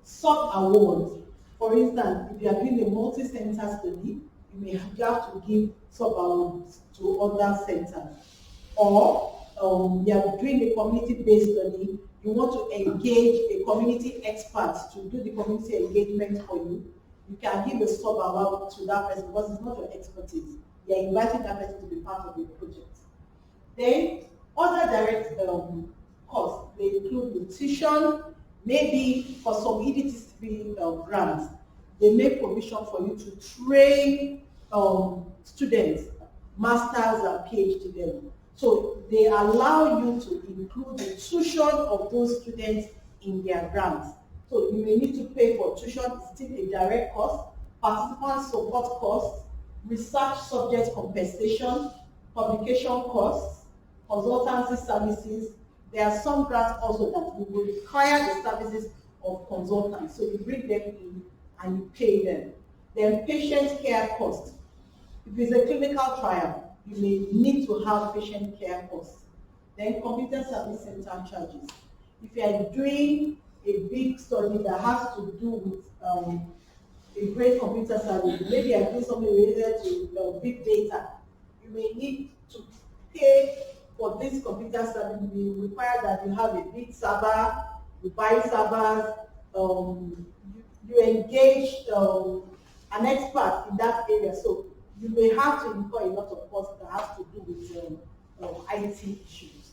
sub-awards. For instance, if you are doing a multi-center study, you may have to give sub-awards to other centers. Or you are doing a community-based study, you want to engage a community expert to do the community engagement for you, you can give a sub-award to that person because it's not your expertise. You are inviting that person to be part of your project. Then, other direct costs, they include nutrition, maybe for some EDT3 grants, they make provision for you to train students, masters and PhD level. So they allow you to include the tuition of those students in their grants. So you may need to pay for tuition, it's still a direct cost, participant support costs, research subject compensation, publication costs, consultancy services. There are some grants also that will require the services of consultants. So you bring them in and you pay them. Then patient care costs. If it's a clinical trial, you may need to have patient care costs. Then computer service center charges. If you are doing a big study that has to do with a great computer service, maybe you are doing something related to big data, you may need to pay for this computer service. We require that you have a big server, you buy servers, you engage an expert in that area. So you may have to incur a lot of costs that have to do with IT issues.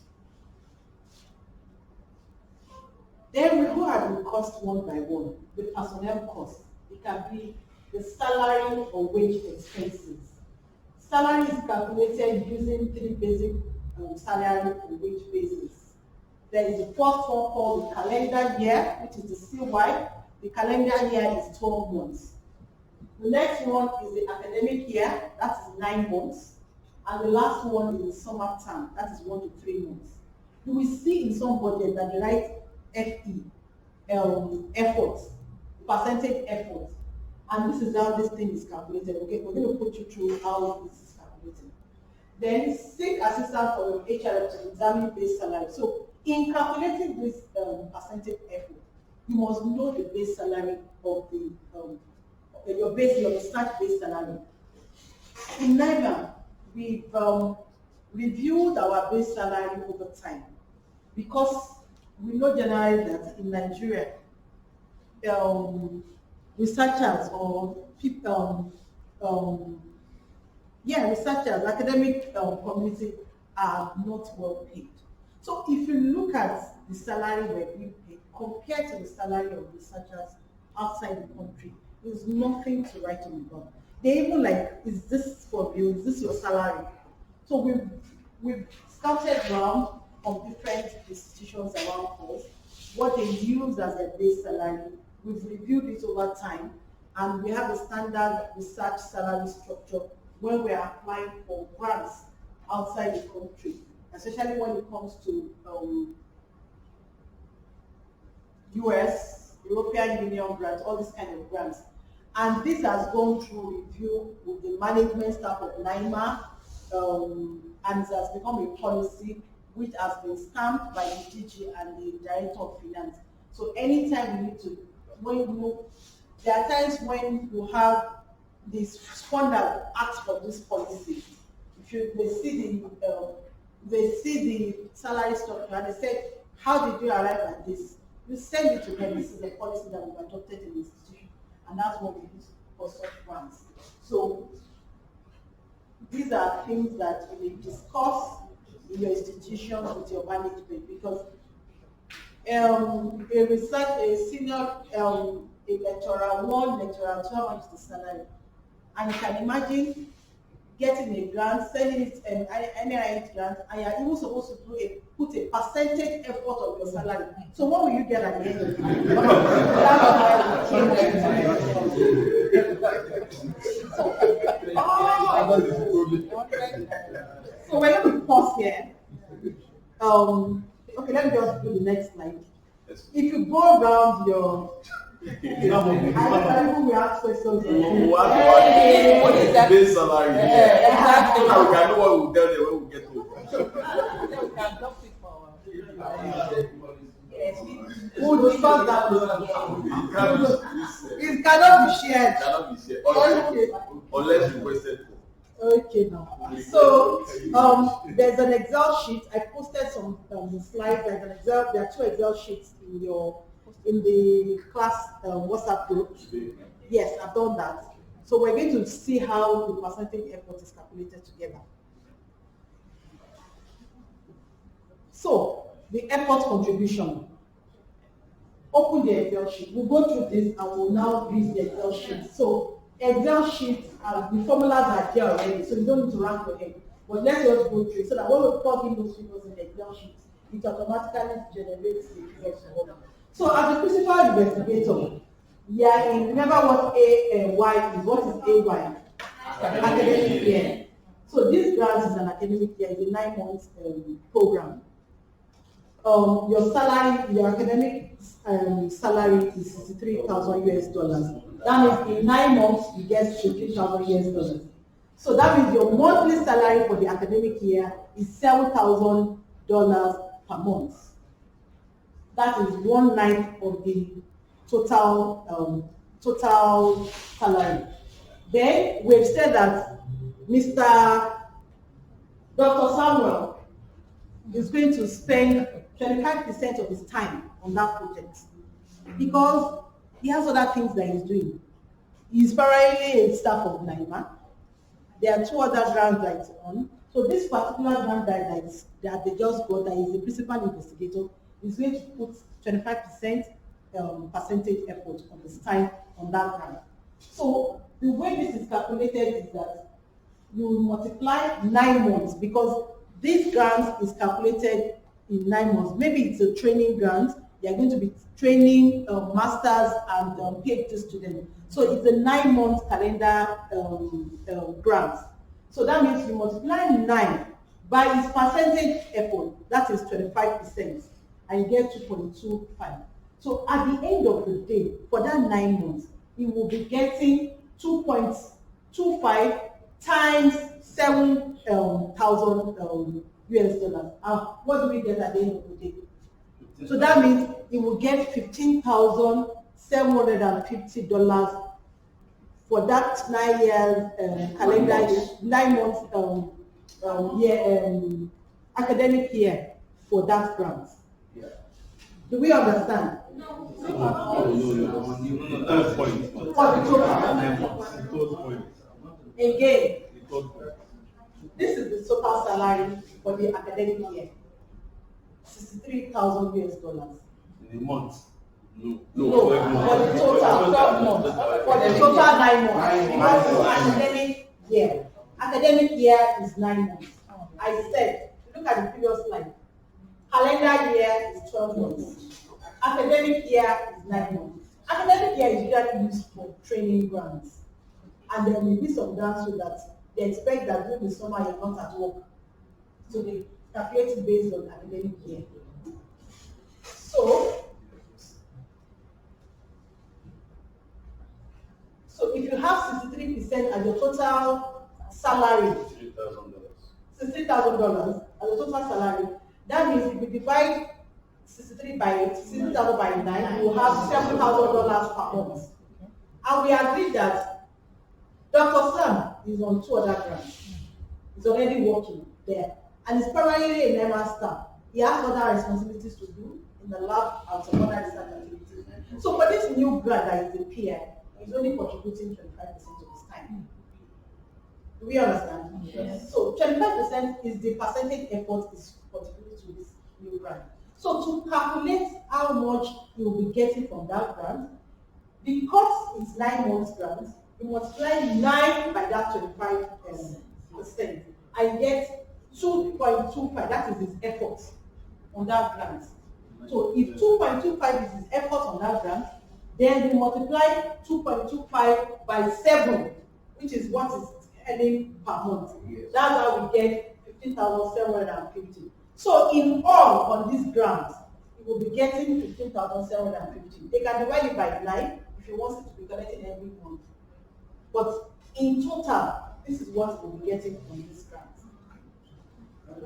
Then we go at the cost one by one. The personnel cost. It can be the salary or wage expenses. Salary is calculated using 3 basic salary and wage bases. There is the first one called the calendar year, which is the CY. The calendar year is 12 months. The next one is the academic year, that is 9 months. And the last one is the summer term, that is 1 to 3 months. You will see in some budget that they write FE, effort, percentage effort. And this is how this thing is calculated. Okay, we're going to put you through how this is calculated. Then seek assistance for your HR to examine base salary. So in calculating this percentage effort, you must know the base salary of the your research base salary. In NIMR, we've reviewed our base salary over time because we know generally that in Nigeria, researchers or people, researchers, academic community are not well paid. So if you look at the salary we're being paid compared to the salary of researchers outside the country, there's nothing to write home about. They even like, is this for you? Is this your salary? So we've scouted around on different institutions around us, what they use as their base salary. We've reviewed it over time, and we have a standard research salary structure when we're applying for grants outside the country, especially when it comes to US, European Union grants, all these kind of grants. And this has gone through review with the management staff of NIMR, and it has become a policy which has been stamped by the DG and the Director of Finance. So anytime we need to, there are times when you have this funders ask for this policy. If they see the salary structure and they say, how did you arrive at this? You send it to them. This is the policy that we've adopted in the institution, and that's what we use for such grants. So these are things that you will discuss in your institution with your management, because a senior, a lecturer 1, lecturer 2, how much is the salary? And you can imagine getting a grant, selling it an NIH grant, and you're even supposed to put a percentage effort of your salary. So what will you get at the end of the day? So we're going to pause here. Okay, let me just do the next slide. If you go around We ask questions. What is the base salary? Exactly. So that we can know what we'll tell them when we get home. We can drop it for We'll discuss that. It It cannot be shared. cannot be shared Okay. unless requested for. Okay, now. So, there's an Excel sheet. I posted some slides. There's an Excel. There are 2 Excel sheets in the class WhatsApp group. Yes, I've done that. So we're going to see how the percentage effort is calculated together. So the effort contribution. Open the Excel sheet. We'll go through this and we'll now read the Excel sheet. So Excel sheets, the formulas are here already, so you don't need to rank your head. But let's just go through it so that when we plug in those figures in the Excel sheet, it automatically generates the figures for us. So as a principal investigator, remember what AY is. What is AY? Academic year. So this grant is an academic year, it's a 9 months program. Your salary, your academic salary is $63,000. That means in 9 months you get $63,000. So that means your monthly salary for the academic year is $7,000 per month. That is 1/9 of the total salary. Then we've said that Dr. Samuel is going to spend 25% of his time on that project because he has other things that he's doing. He's primarily a staff of NIMR. There are 2 other grants that he's on. So this particular grant that they just got, that is the principal investigator, is going to put 25% percentage effort of his time on that grant. So the way this is calculated is that you multiply 9 months because this grant is calculated in 9 months. Maybe it's a training grant. They are going to be training masters and PhD students. So it's a 9-month calendar grant. So that means you multiply 9 by its percentage effort, that is 25%, and you get 2.25. So at the end of the day, for that 9 months, you will be getting 2.25 times $7,000 US. What do we get at the end of the day? So that means it will get $15,750 for that 9 years calendar year, 9 months academic year for that grant. Yeah. Do we understand? No. Third point. Again, this is the total salary for the academic year. $63,000 US. In a month? No, for the total 12 months. For the total 9 months. Because it's academic year. Academic year is 9 months. I said, look at the previous slide. Calendar year is 12 months. Academic year is 9 months. Academic year is usually used for training grants. And there will be some grants so that they expect that during the summer you're not at work. So they calculate it based on academic year. So if you have 63% as your total salary, $63,000 as your total salary, that means if you divide 63,000 by 9, you will have $7,000 per month. And we agreed that Dr. Sam is on 2 other grants. He's already working there. And he's primarily a NIMR staff. He has other responsibilities to do in the lab and some other research activities. So for this new grant that is a PI, he's only contributing 25% of his time. Do we understand? Yes. So 25% is the percentage effort is contributed to this new grant. So to calculate how much you will be getting from that grant, because it's 9 months grant, you multiply 9 by that 25%, and get 2.25, that is his effort on that grant. So if 2.25 is his effort on that grant, then we multiply 2.25 by 7, which is what is earning per month. Yes. That's how we get 15,750. So in all on this grant, will be getting 15,750. They can divide it by 9 if you want it to be collected every month. But in total, this is what we'll be getting from this grant.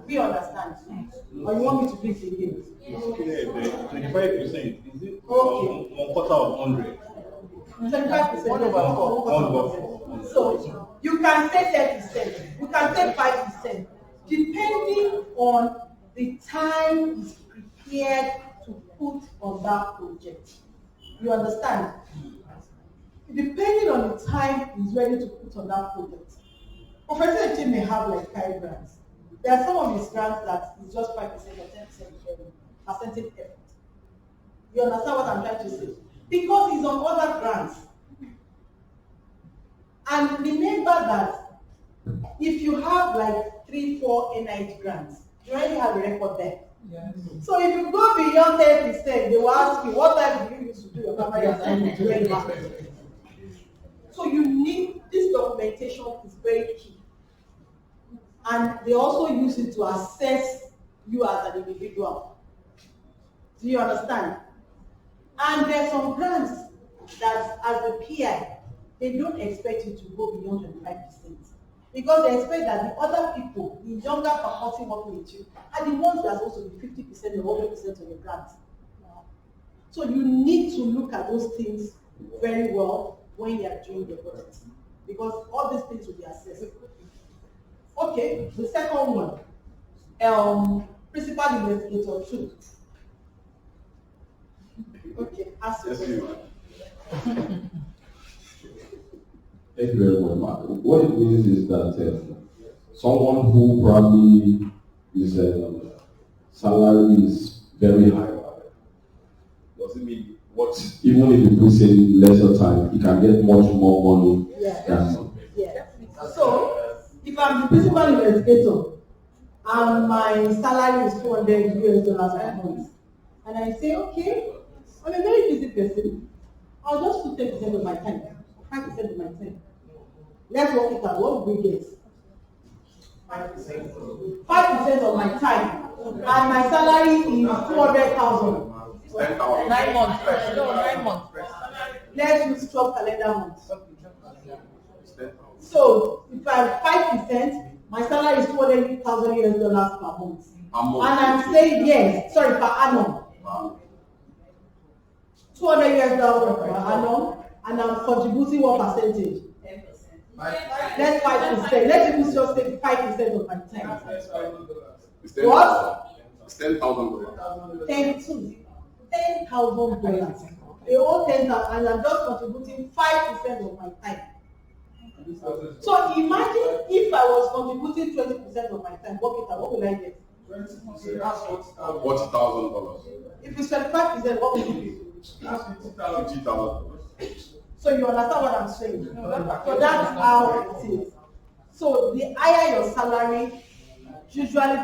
We understand. Or you want me to please again? Okay, the 25%, is it Okay. 1/4 of 100? 25%. 1 over 4. So you can say 10%, you can say 5%, depending on the time is prepared to put on that project. You understand? Depending on the time is ready to put on that project. Professor Eti may have like 5 grants. There are some of his grants that is just 5% or 10% percentage effort. You understand what I'm trying to say? Because he's on other grants. And remember that if you have like 3-4 NIH grants, you already have a record there. Yes. So if you go beyond 10%, they will ask you, what time did you use to do your primary assignment? So you need, this documentation is very key. And they also use it to assess you as an individual. Do you understand? And there's some grants that as a PI, they don't expect you to go beyond 25%. Because they expect that the other people, the younger faculty working with you, are the ones that are supposed to be 50% or 100% of your grant. So you need to look at those things very well when you are doing your budget. Because all these things will be assessed. Okay, the second one, principal investigator 2. Okay, ask you. Thank you very much, Mark. What it means is that someone who probably is salary is very high, does it mean what? Even if he puts in lesser time, he can get much more money. Yeah. So if I'm the principal investigator and my salary is $200 per month, and I say, okay, I'm a very busy person, I'll just put 10% of my time, 5% of my time. Let's work it out. What will we get? 5% of my time, and my salary is 200,000. 9 months. No, 9 months. Let's use 12 calendar months. So if I have 5%, my salary is $200,000 per month. And I'm saying yes, sorry, per annum. $200 per annum, and I'm contributing what percentage? 10%. Let's 5%. Let's even just say 5% of my time. What? $10,000. $10,000. They owe $10,000, and I'm just contributing 5% of my time. So imagine if I was contributing 20% of my time. Work it out. What will I get? $40,000. If it's 25%, what will you do? $50,000. So you understand what I'm saying? So that's how it is. So the higher your salary, usually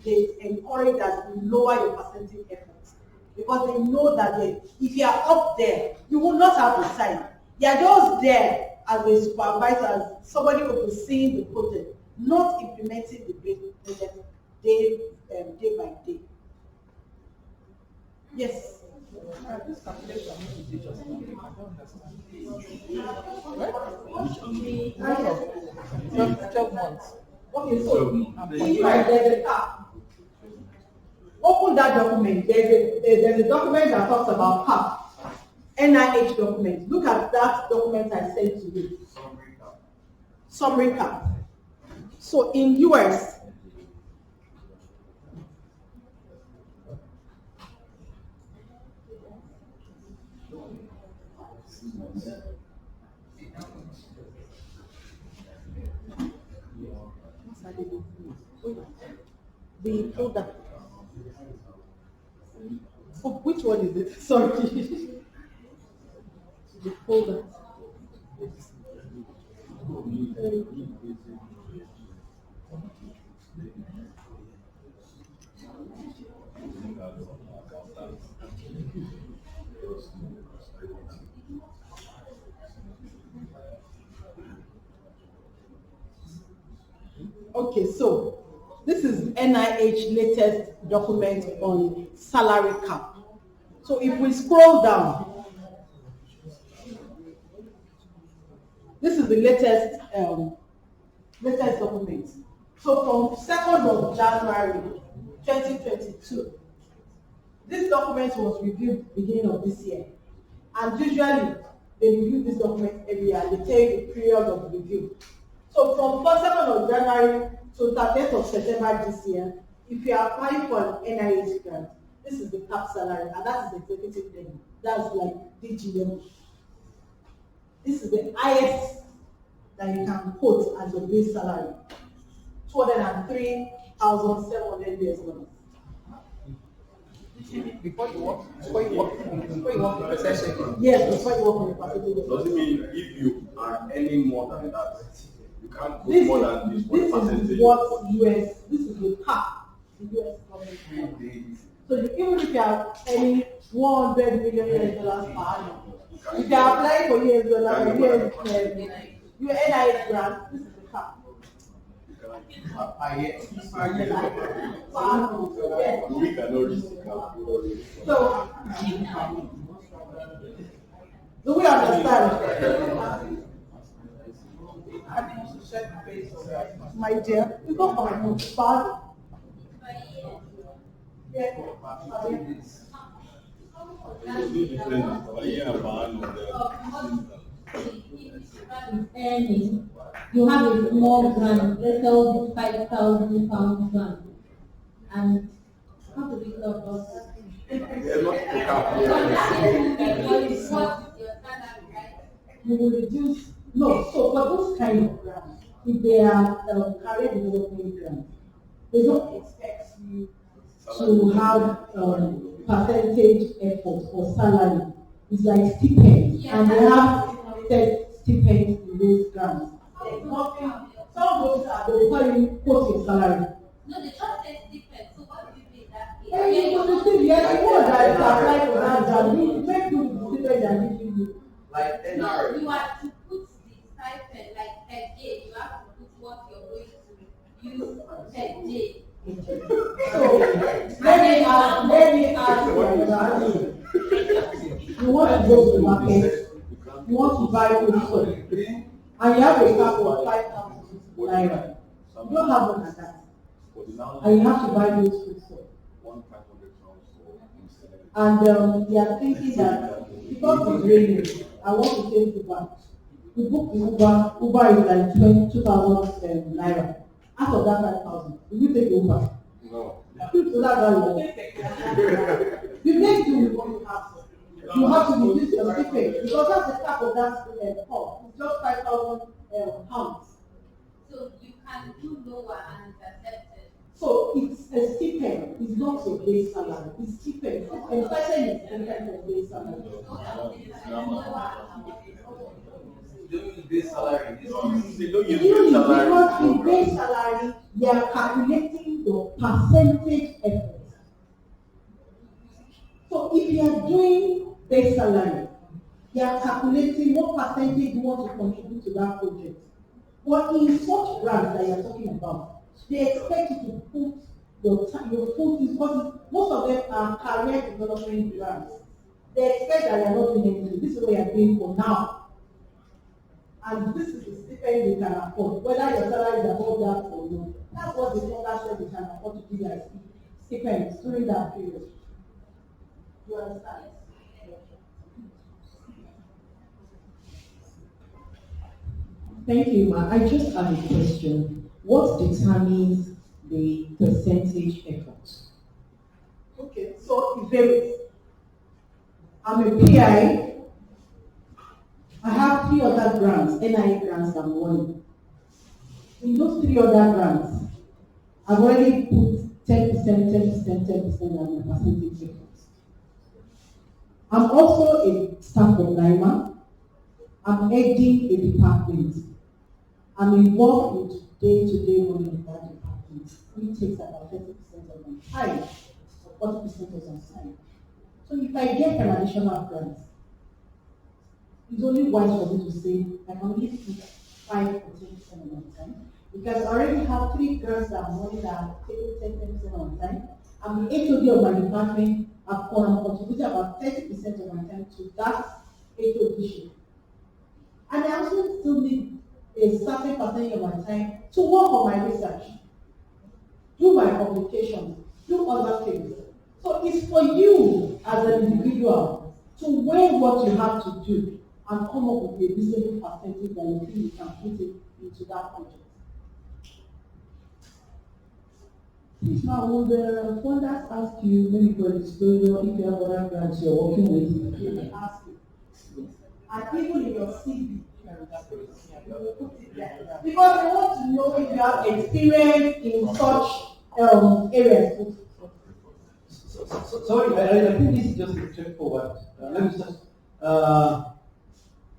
they encourage that you lower your percentage efforts. Because they know that if you are up there, you will not have the time. You are just there as a supervisor, as somebody overseeing the project, not implementing the project day by day. Yes. This calculation is just I don't understand. Right? 12 months. Okay, so there's a cap. Open that document. There's a document that talks about cap. NIH document. Look at that document I sent to you. Summary cap. So in US, the folder. Oh, which one is it? Sorry. The folder. Okay, so this is NIH latest document on salary cap. So if we scroll down, this is the latest document. So from 2nd of January 2022, this document was reviewed beginning of this year. And usually they review this document every year and they tell you the period of review. So from 2nd of January to 30th of September this year, if you are applying for an NIH grant, this is the cap salary, and that is the executive level. That's like DG level. This is the highest that you can quote as your base salary. $203,700. Before you work in percentage. Yes, before you work in percentage. Does it mean if you are earning more than that, you can't put more than this for percentage? This is what US, this is the cap the US government. So even if you are earning $100 million per annum, if you are applying for US dollar, your NIH grant, this is the cap. We cannot reach the cap. So we understand. My dear, you go for my father. Earning, you have a small grant, let's say £5,000 grant, and how to be called us? You will reduce, no, so for those kind of grants, if they are career development grants, they don't expect you to have percentage effort or salary. It's like stipend, and they have set stipend in those grants. There's nothing, some of those are, they will tell you, quote your salary. No, they just say stipend, so what do you mean that? Hey, you go to see, yes, you know that to apply for that job, you make do the stipend and give you. Like NIMR. No, you have to put the stipend, like per day, you have to put what you're going to use per day. So, let me ask you, you want to go to the market, you want to buy food soap, and you have a cap of 5,000 naira. You don't have one like that. And you have to buy those food soap. And they are thinking that because it's raining, I want to take Uber. We book the Uber. Uber is like 2,000 naira. Out of that 5,000, will you take the Uber? No. So that's how you you make do with what you have. You have to reduce your stipend because that's the cap of that call. It's just 5,000 pounds. So you can do lower and it's accepted. So it's a stipend. It's not your base salary. It's stipend. And stipend is different from base salary. Doing base salary. Because in base salary, they are calculating your percentage effort. So if you are doing base salary, they are calculating what percentage you want to contribute to that project. But in such grants that you are talking about, they expect you to put your foot in, because most of them are career development grants. They expect that you are not doing anything. This is what you are doing for now. And this is the stipend you can afford, whether your salary is above that or not. That's what the funder said they can afford to give you stipends during that period. You understand? Thank you, Ma. I just have a question. What determines the percentage effort? Okay, so it varies. I'm a PI. I have 3 other grants, NIA grants I'm running. In those 3 other grants, I've already put 10%, 10%, 10% as my percentage effort. I'm also a staff of NIMR. I'm heading a department. I'm involved with day-to-day running of that department, which takes about 30% of my time, or 40% of my time. So if I get an additional grant, it's only wise for me to say I can only put 5 or 10% of my time, because I already have 3 grants that I'm running that are taking 10% of my time, I'm the HOD of my department. I'm contributing about 30% of my time to that HODship. And I also still need a certain percentage of my time to work on my research, do my publications, do other things. So it's for you as an individual to weigh what you have to do and come up with a reasonable percentage that you think you can put it into that project. Please, now, will the funders ask you, maybe for disclosure, if you have other grants you're working with? They will ask you. Yes. And even in your CV, because they want to know if you have experience in such areas. Sorry, I think this is just straightforward. Let me just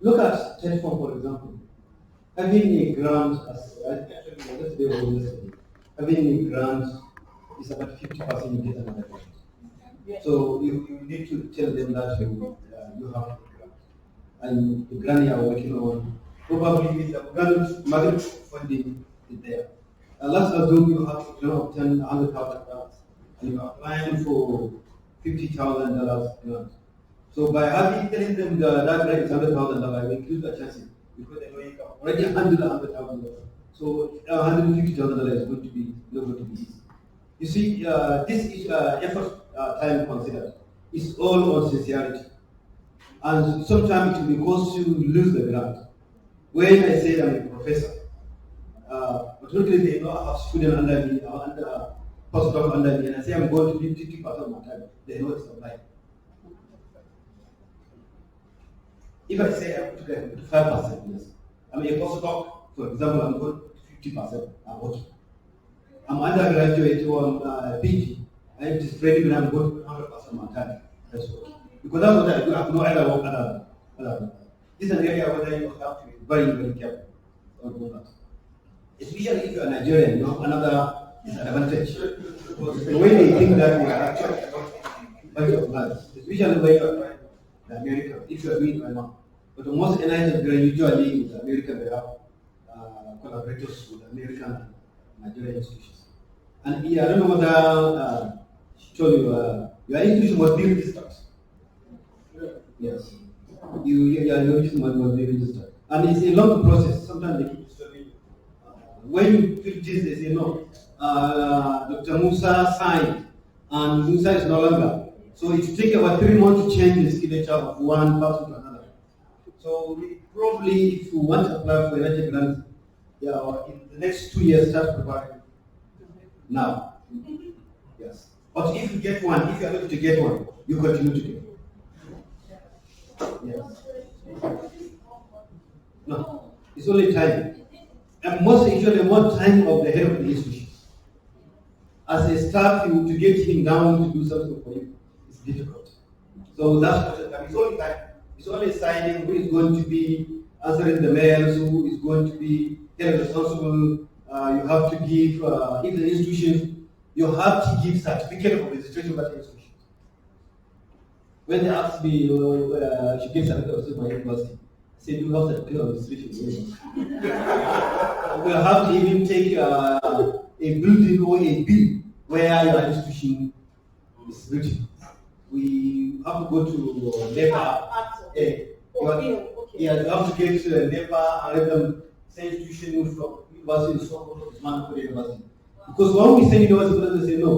look at TEDFORM, for example. Having a grant, having a grant is about 50% you get another grant. So you need to tell them that you have a grant. And the grant you are working on, probably with the grant market funding is there. Last year, you have to obtain 100,000 grants. And you are applying for $50,000 grant. So by telling them that grant is $100,000, we increase the chances because they know you can already handle $100,000. So $150,000 is going to be not going to be easy. You see, this is effort time considered. It's all on sincerity, and sometimes it will cause you to lose the grant. When I say I'm a professor, automatically they know I have students under me, under postdoc under me, and I say I'm going to be 50% of my time. They know it's not right. If I say I'm going to 5%, yes. I'm a postdoc, for example, I'm going to 50%. I'm working. I'm undergraduate or PG. I am spreading and I'm going to 100% of my time. That's what. Because that's what I do. I have no other work other than. This is an area where you have to be very, very careful about that. Especially if you are Nigerian, you have another disadvantage. Because the way they think that we are actually a bunch of lads, especially when you are in America, if you are doing it right now. But the most NIH usually in America, they have collaborators with American and Nigerian institutions. And I don't know whether told you, your institution must be registered. Yes. Your institution must be registered. And it's a long process. Sometimes they keep disturbing you. When you fill this, they say, no, Dr. Musa signed, and Musa is no longer. So it will take about 3 months to change the signature of one person to another. So probably, if you want to apply for energy grant, in the next 2 years, start preparing. Now. Yes. But if you get one, if you are able to get one, you continue to get one. Yes. No. It's only time. And most usually more time of the head of the institution. As a staff, to get him down to do something for you is difficult. So that's what it's only time. It's only signing who is going to be answering the mails, who is going to be held responsible. You have to give, if the institution, you have to give certificate of registration of that institution. When they asked me, should give certificate of my university, I said, you have certificate of registration. We have to even take a building or a bill where your institution is written. We have to go to NIMR. You have to get to NIMR and let them say institution from university is mandatory university. Because when we say university, they say no,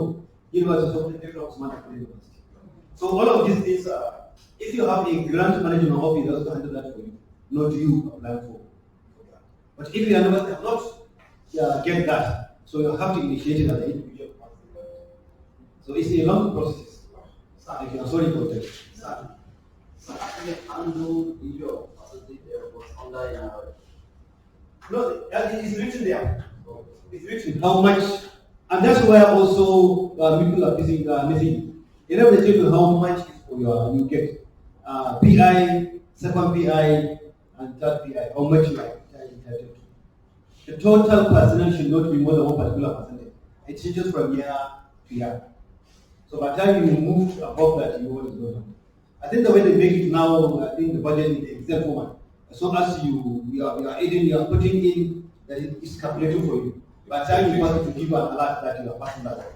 university is something different from mandatory university. So all of these things are, if you have a grant management office, that's to handle that for you, not you apply for that. But if you have not get that, so you have to initiate it as an individual. So it's a long process. Thank you. I'm sorry for that. No, it's written there. It's written how much, and that's where also people are missing. You know, they tell you how much is for you get PI, second PI, and third PI. How much you are entitled to. The total personnel should not be more than one particular percentage. It changes from year to year. So by the time you move above that, you always go down. I think the way they make it now, I think the budget in the Excel format. As long as you are putting in that it's calculated for you. By the time you want to give an alert that you are passing that.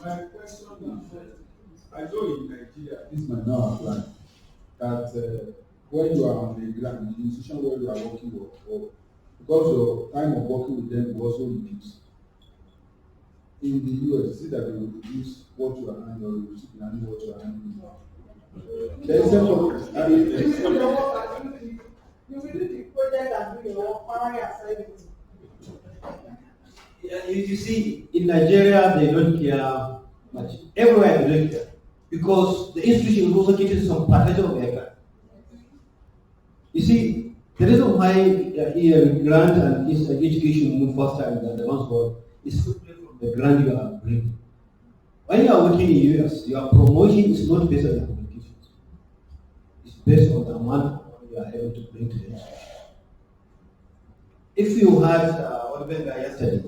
My question is, I know in Nigeria, this might not apply, that when you are on the ground, the institution where you are working with, or because your time of working with them will also reduce. In the US, see that they will reduce what you are earning, or reduce what you are earning. There is you will do the project and do your primary assignment. You see, in Nigeria, they don't care much. Everywhere they don't care. Because the institution is also getting some percentage of their grant. You see, the reason why here grant and education move faster in the advanced world is simply from the grant you are bringing. When you are working in US, your promotion is not based on your qualifications. It's based on the amount you are able to bring to the institution. If you had what we had yesterday,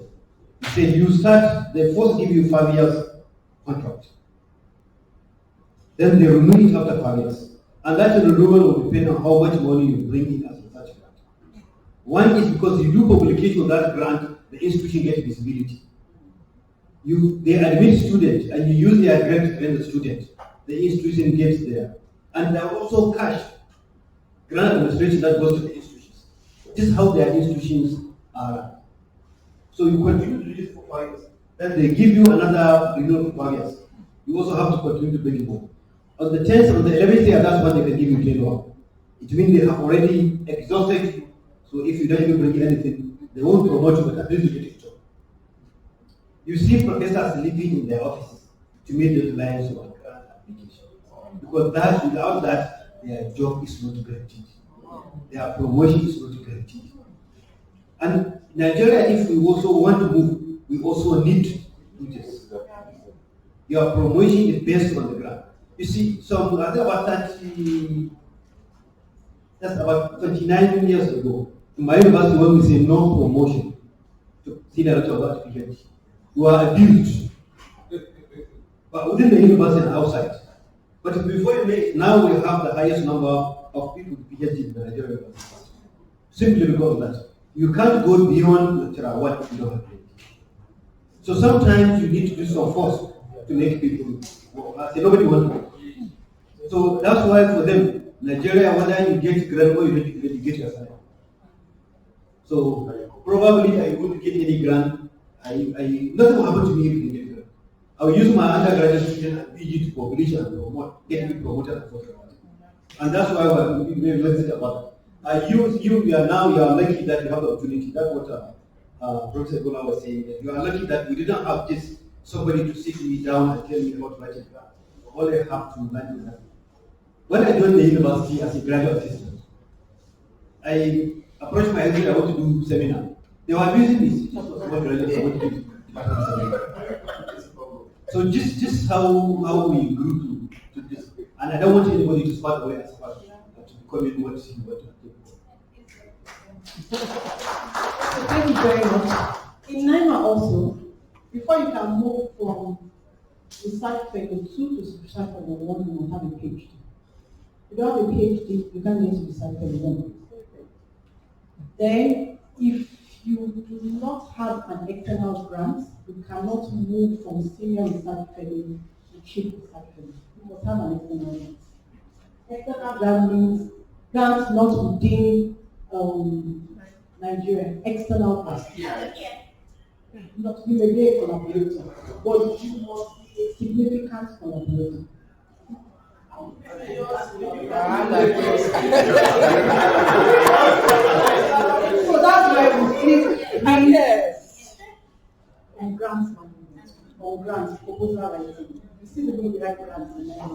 you said you start, they first give you 5 years contract. Then they renew it after 5 years. And that renewal will depend on how much money you bring in as a such grant. One is because you do publication of that grant, the institution gets visibility. They admit students and you use their grant to train the students. The institution gets there. And there are also cash grant administration that goes to the institutions. This is how their institutions are run. So you continue to do this for 5 years. Then they give you another renewal for 5 years. You also have to continue to bring it more. On the 10th or the 11th year, that's when they can give you tenure. It means they have already exhausted you. So if you don't even bring anything, they won't promote you, but at least you get a job. You see professors living in their offices to meet the deadlines of the grant application. Because without that, their job is not guaranteed. Their promotion is not guaranteed. And Nigeria, if we also want to move, we also need to do this. Your promotion is based on the grant. You see, so I think about 29 years ago, in my university, when we say no promotion to senior lecturer to PhD, you are abused. But within the university and outside. But before you make, now we have the highest number of people with PhD in the Nigerian university. Simply because of that. You can't go beyond lecturer one if you don't have PhD. So sometimes you need to do some force to make people work. I say nobody wants to work. So that's why for them, Nigeria, whether you get grant or you get your salary. So probably I wouldn't get any grant. Nothing will happen to me if you get grant. I will use my undergraduate student and PG to population and promote, get me promoted and forth. And that's why we're very excited about it. You are lucky that you have the opportunity. That's what Prof. Adegbola was saying. That you are lucky that we didn't have just somebody to sit me down and tell me about writing grant. All I have to learn is that. When I joined the university as a graduate assistant, I approached my editor, I want to do seminar. They were abusing me. So just how we grew to this. And I don't want anybody to start away as far to become in what you want to do. Thank you very much. In NIMR also, before you can move from research fellow 2 to research fellow 1, you will have a PhD. If you have a PhD, you can't get to research fellow 1. Then, if you do not have an external grant, you cannot move from senior research fellow to chief research fellow. You must have an external grant. External grant means grants not within Nigeria. External grants. Not you may be a collaborator, but you must be a significant collaborator. So that's why we speak on grants management, on grants, proposal writing. You see the way we write grants and then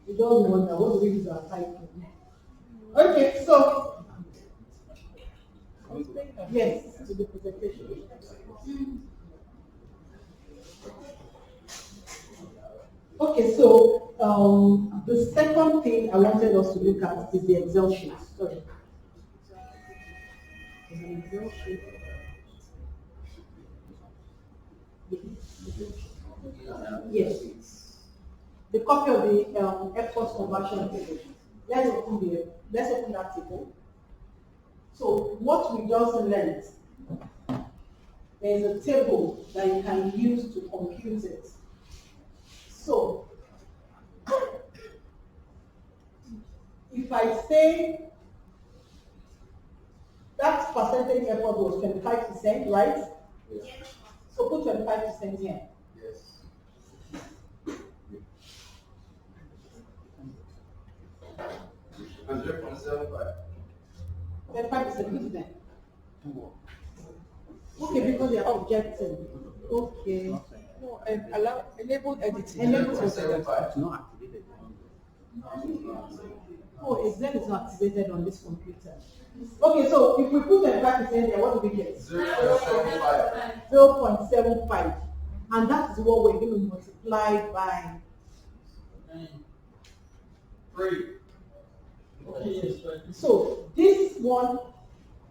you don't wonder what do we use our time for. Okay, so yes, to the presentation. Okay, so the second thing I wanted us to look at is the Excel sheet. Sorry. Is an Excel sheet. Yes. The copy of the effort conversion table. Let's open that table. So what we just learned, there is a table that you can use to compute it. So, if I say that percentage effort was 25%, right? Yes. So put 25% here. Yes. And 0.75. 25%, put it there. Okay, because they are objecting. Okay. No, allow enabled editing. Enabled editing. 0.75. It's not activated. Oh, Excel is not activated on this computer. Okay, so if we put 25% there, what do we get? 0.75. 0.75. And that is what we're going to multiply by 3. So this one,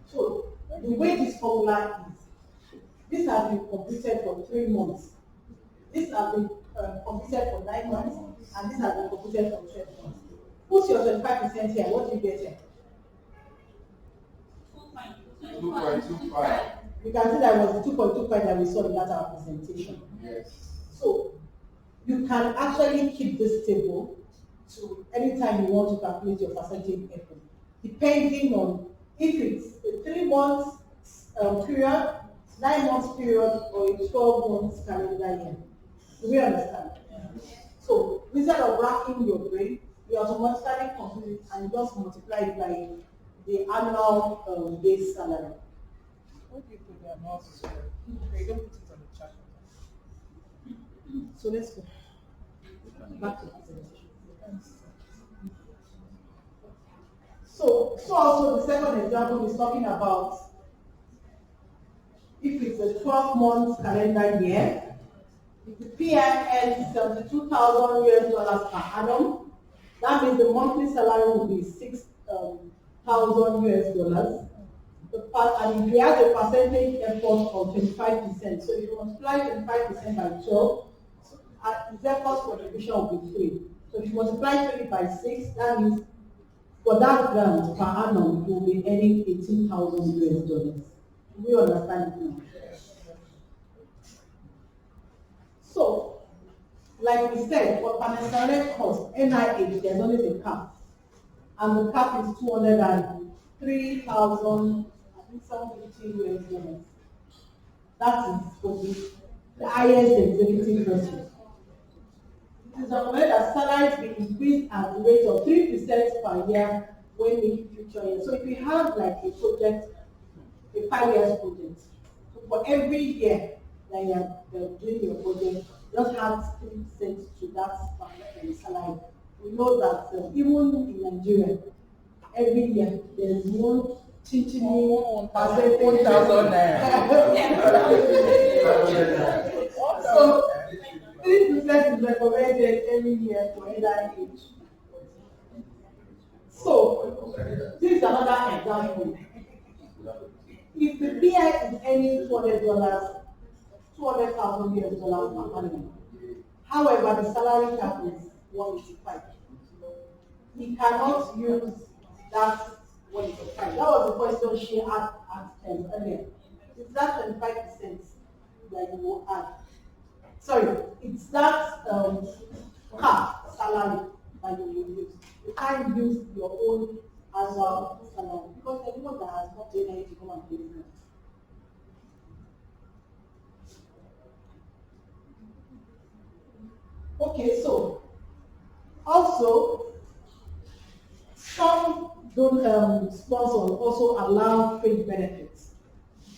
so the way this formula is, this has been completed for 3 months. This has been completed for 9 months, and this has been completed for 12 months. Put your 25% here, what do you get here? 2.25. You can see that was the 2.25 that we saw in that our presentation. Yes. So you can actually keep this table to anytime you want to calculate your percentage effort, depending on if it's a 3 months period, 9 months period, or a 12 months calendar year. Do we understand? So instead of racking your brain, you automatically compute it and just multiply it by the annual base salary. What do you put the amount is okay, don't put it on the chart. So let's go back to the presentation. So also the second example is talking about if it's a 12-month calendar year, if the PI earns $72,000 per annum, that means the monthly salary will be $6,000. And if you have a percentage effort of 25%, so if you multiply 25% by 12, his effort contribution will be 3. So if you multiply 3 by 6, that means for that grant per annum, you will be earning $18,000. Do we understand it now? So, like we said, for financial cost, NIH, there's always a cap. And the cap is $203,750. That is for the highest executive person. It is recommended that salaries be increased at the rate of 3% per year when making future years. So if you have like a project, a 5 years project, so for every year that you are doing your project, just add 3% to that salary. We know that even in Nigeria, every year there is one chinchini percentage. 1,000 So 3% is recommended every year for NIH. So this is another example. If the PI is earning $200,000 per annum, however, the salary cap is 185. He cannot use that 185. That was the question she asked earlier. It's that 25% that you will add. Sorry, it's that cap salary that you will use. You can't use your own annual salary because anyone that has not done anything come and pay it. Okay, so also some don't sponsors also allow fringe benefits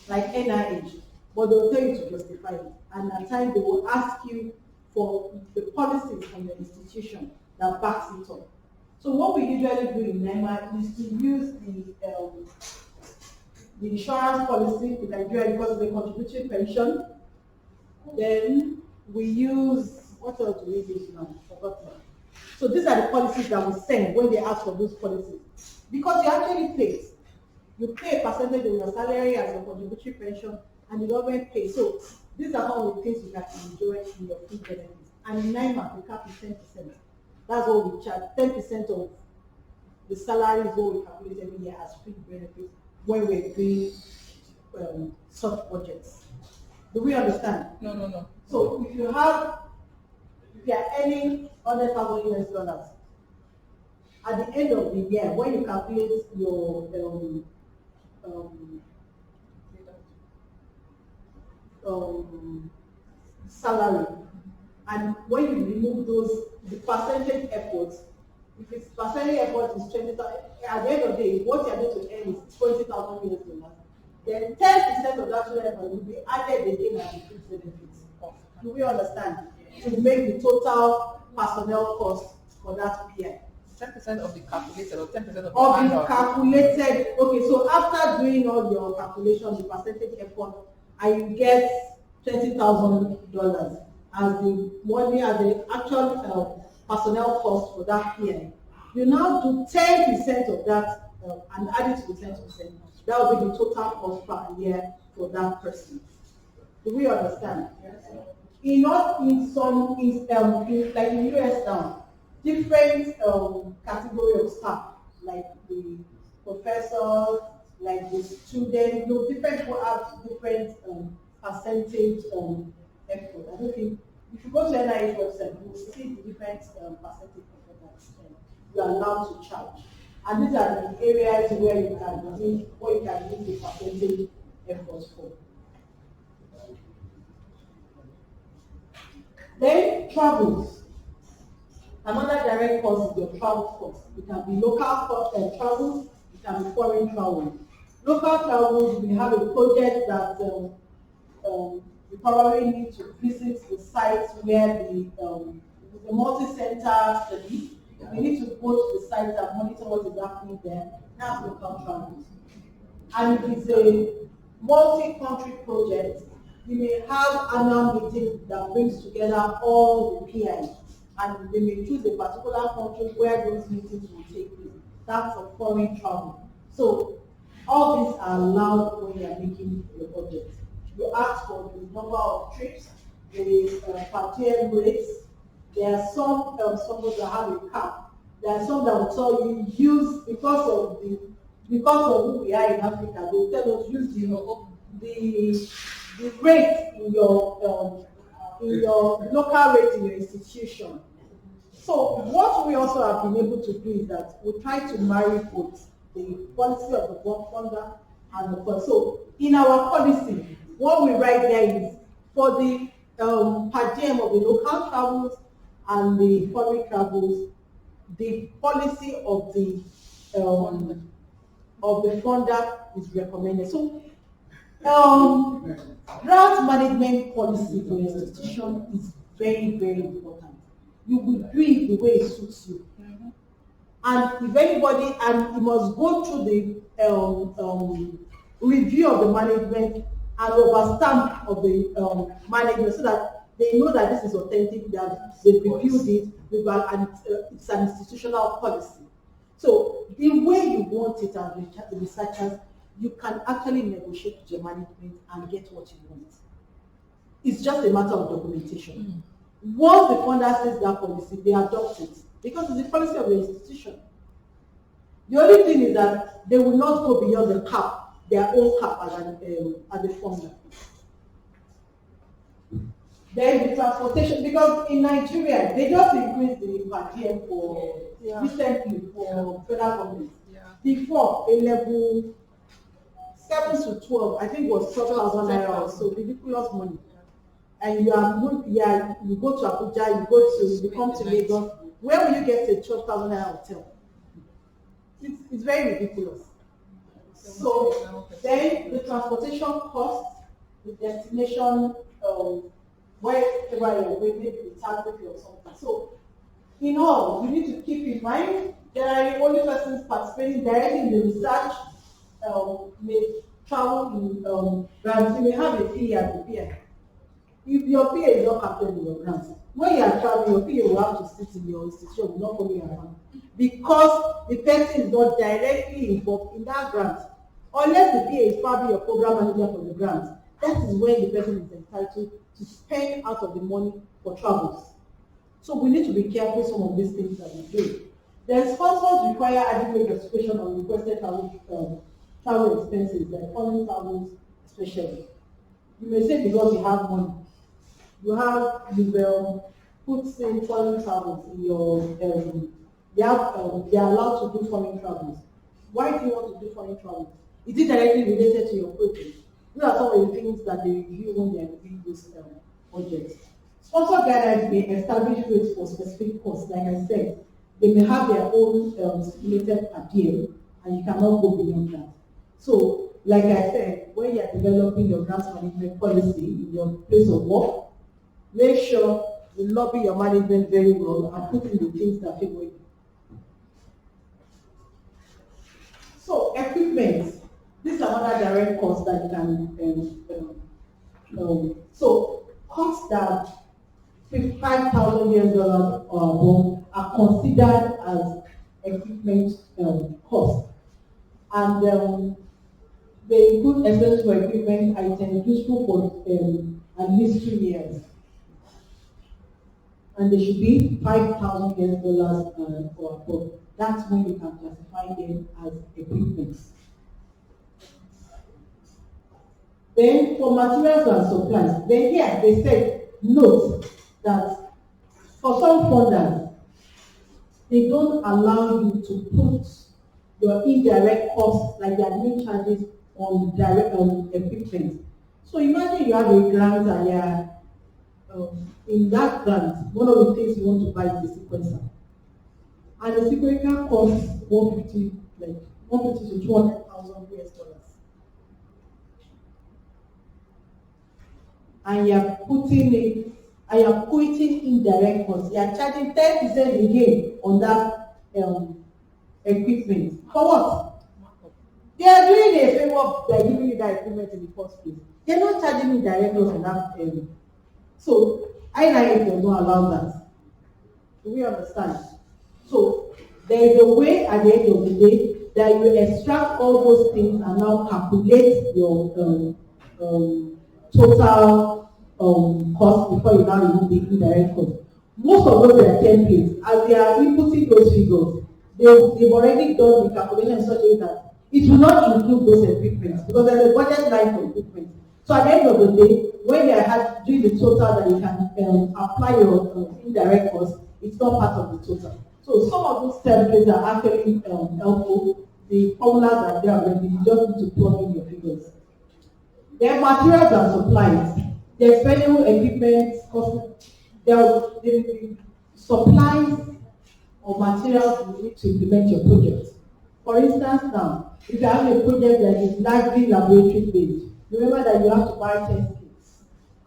like NIH, but they'll tell you to justify it, and at times they will ask you for the policies from the institution that backs it up. So what we usually do in NIMR is to use the insurance policy in Nigeria because it's a contributory pension. Then we use, what else do we use now? Forgotten. So these are the policies that we send when they ask for those policies. Because you actually pay. You pay a percentage of your salary as your contributory pension and the government pays. So these are all the things you can enjoy in your free benefits. And in NIMR, the cap is 10%. That's what we charge. 10% of the salary is what we calculate every year as free benefits when we're doing such budgets. Do we understand? No. So if you have if you are earning $100,000, at the end of the year, when you calculate your salary, and when you remove the percentage efforts, if its percentage effort is 20,000, at the end of the day, what you are going to earn is $20,000. Then 10% of that effort will be added again as the fixed benefits. Do we understand? To make the total personnel cost for that PI. 10% of the calculated or 10% of the annual? Calculated. Okay, so after doing all your calculations, the percentage effort, and you get $20,000 as the money, as the actual personnel cost for that PI. You now do 10% of that and add it to the 10%. That will be the total cost per year for that person. Do we understand? Yes. Like in US now, different category of staff, like the professors, like the students, different people have different percentage effort. I don't think, if you go to NIH website, you will see the different percentage effort that you are allowed to charge. And these are the areas where you can use what you can use the percentage effort for. Then travels. Another direct cost is your travel cost. It can be local travels, it can be foreign travel. Local travels, we have a project that you probably need to visit the sites where the multi-center study. We need to go to the site and monitor what is happening there. That's local travels. And if it's a multi-country project, you may have annual meetings that brings together all the PIs, and they may choose a particular country where those meetings will take place. That's a foreign travel. So all these are allowed when you are making your budget. You ask for the number of trips, the per diem rates. There are some that have a cap. There are some that will tell you use because of who we are in Africa. They will tell us use the rate in your local rate in your institution. So what we also have been able to do is that we try to marry both the policy of the work funder and the policy. So in our policy, what we write there is for the per diem of the local travels and the foreign travels, the policy of the funder is recommended. So grant management policy for your institution is very, very important. You will do it the way it suits you. Mm-hmm. And if anybody, and you must go through the review of the management and overstamp of the management so that they know that this is authentic, that they reviewed it, and it's an institutional policy. So the way you want it as researchers, you can actually negotiate with your management and get what you want. It's just a matter of documentation. Mm-hmm. Once the funder says that policy, they adopt it because it's the policy of the institution. The only thing is that they will not go beyond the cap, their own cap as the funder. Then the transportation, because in Nigeria, they just increased the per diem for recently for federal government. Yeah. Before, a level 7 to 12, I think was 12,000 naira or so, ridiculous money. And you go to Abuja, you come to Lagos. Where will you get a 12,000 naira hotel? It's very ridiculous. So then the transportation cost, the destination, wherever you're going, maybe the taxi or something. So in all, you need to keep in mind there are only persons participating directly in the research may travel in grants. You may have a PA as a PA. If your PA is not captured in your grants, when you are traveling, your PA will have to sit in your institution, will not coming around. Because the person is not directly involved in that grant. Unless the PA is probably your program manager for the grant, that is when the person is entitled to spend out of the money for travels. So we need to be careful with some of these things that we do. The sponsors require adequate justification on requested travel expenses, like foreign travels especially. You may say because you have money. You puts in foreign travels in your, they are allowed to do foreign travels. Why do you want to do foreign travels? Is it directly related to your project? These are some of the things that they review when they are reviewing those projects. Sponsor guidelines may establish rates for specific costs. Like I said, they may have their own stipulated appeal, and you cannot go beyond that. So, like I said, when you are developing your grants management policy in your place of work, make sure you lobby your management very well and put in the things that favor you. So, equipment. This is another direct cost that you can. So, costs that $55,000 or above are considered as equipment costs. And they include expenses for equipment items useful for at least 2 years. And they should be $5,000 or above. That's when you can classify them as equipment. Then for materials and supplies, then here they said, note that for some funders, they don't allow you to put your indirect costs, like the admin charges, on direct equipment. So imagine you have a grant and in that grant, one of the things you want to buy is a sequencer. And the sequencer costs $150 to $200,000. And you are quoting indirect costs. You are charging 10% again on that equipment. For what? They are doing a favor by giving you that equipment in the first place. They are not charging you direct costs on that. So, NIMR does not allow that. Do we understand? So, there is a way at the end of the day that you extract all those things and now calculate your total cost before you now remove the indirect cost. Most of those are templates. As they are inputting those figures, they've already done the calculation in such a way that it will not include those equipments because there's a budget line for equipment. So at the end of the day, when they are doing the total that you can apply your indirect cost, it's not part of the total. So some of those templates are actually helpful. The formulas are there already. You just need to plug in your figures. Their materials and supplies, the expendable equipment, the supplies or materials you need to implement your project. For instance, now, if you have a project that is largely laboratory based, remember that you have to buy test kits,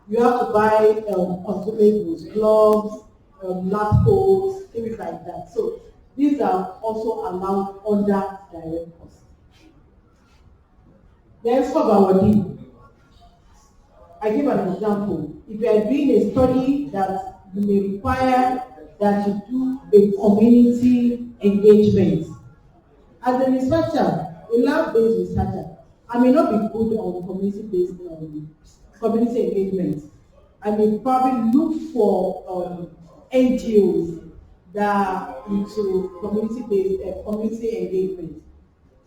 you have to buy consumables, gloves, lab coats, things like that. So these are also allowed under direct cost. Then sub-awardee. I give an example. If you are doing a study that you may require that you do a community engagement. As a researcher, a lab-based researcher, I may not be good on community-based community engagement. I may probably look for NGOs that are into community-based community engagement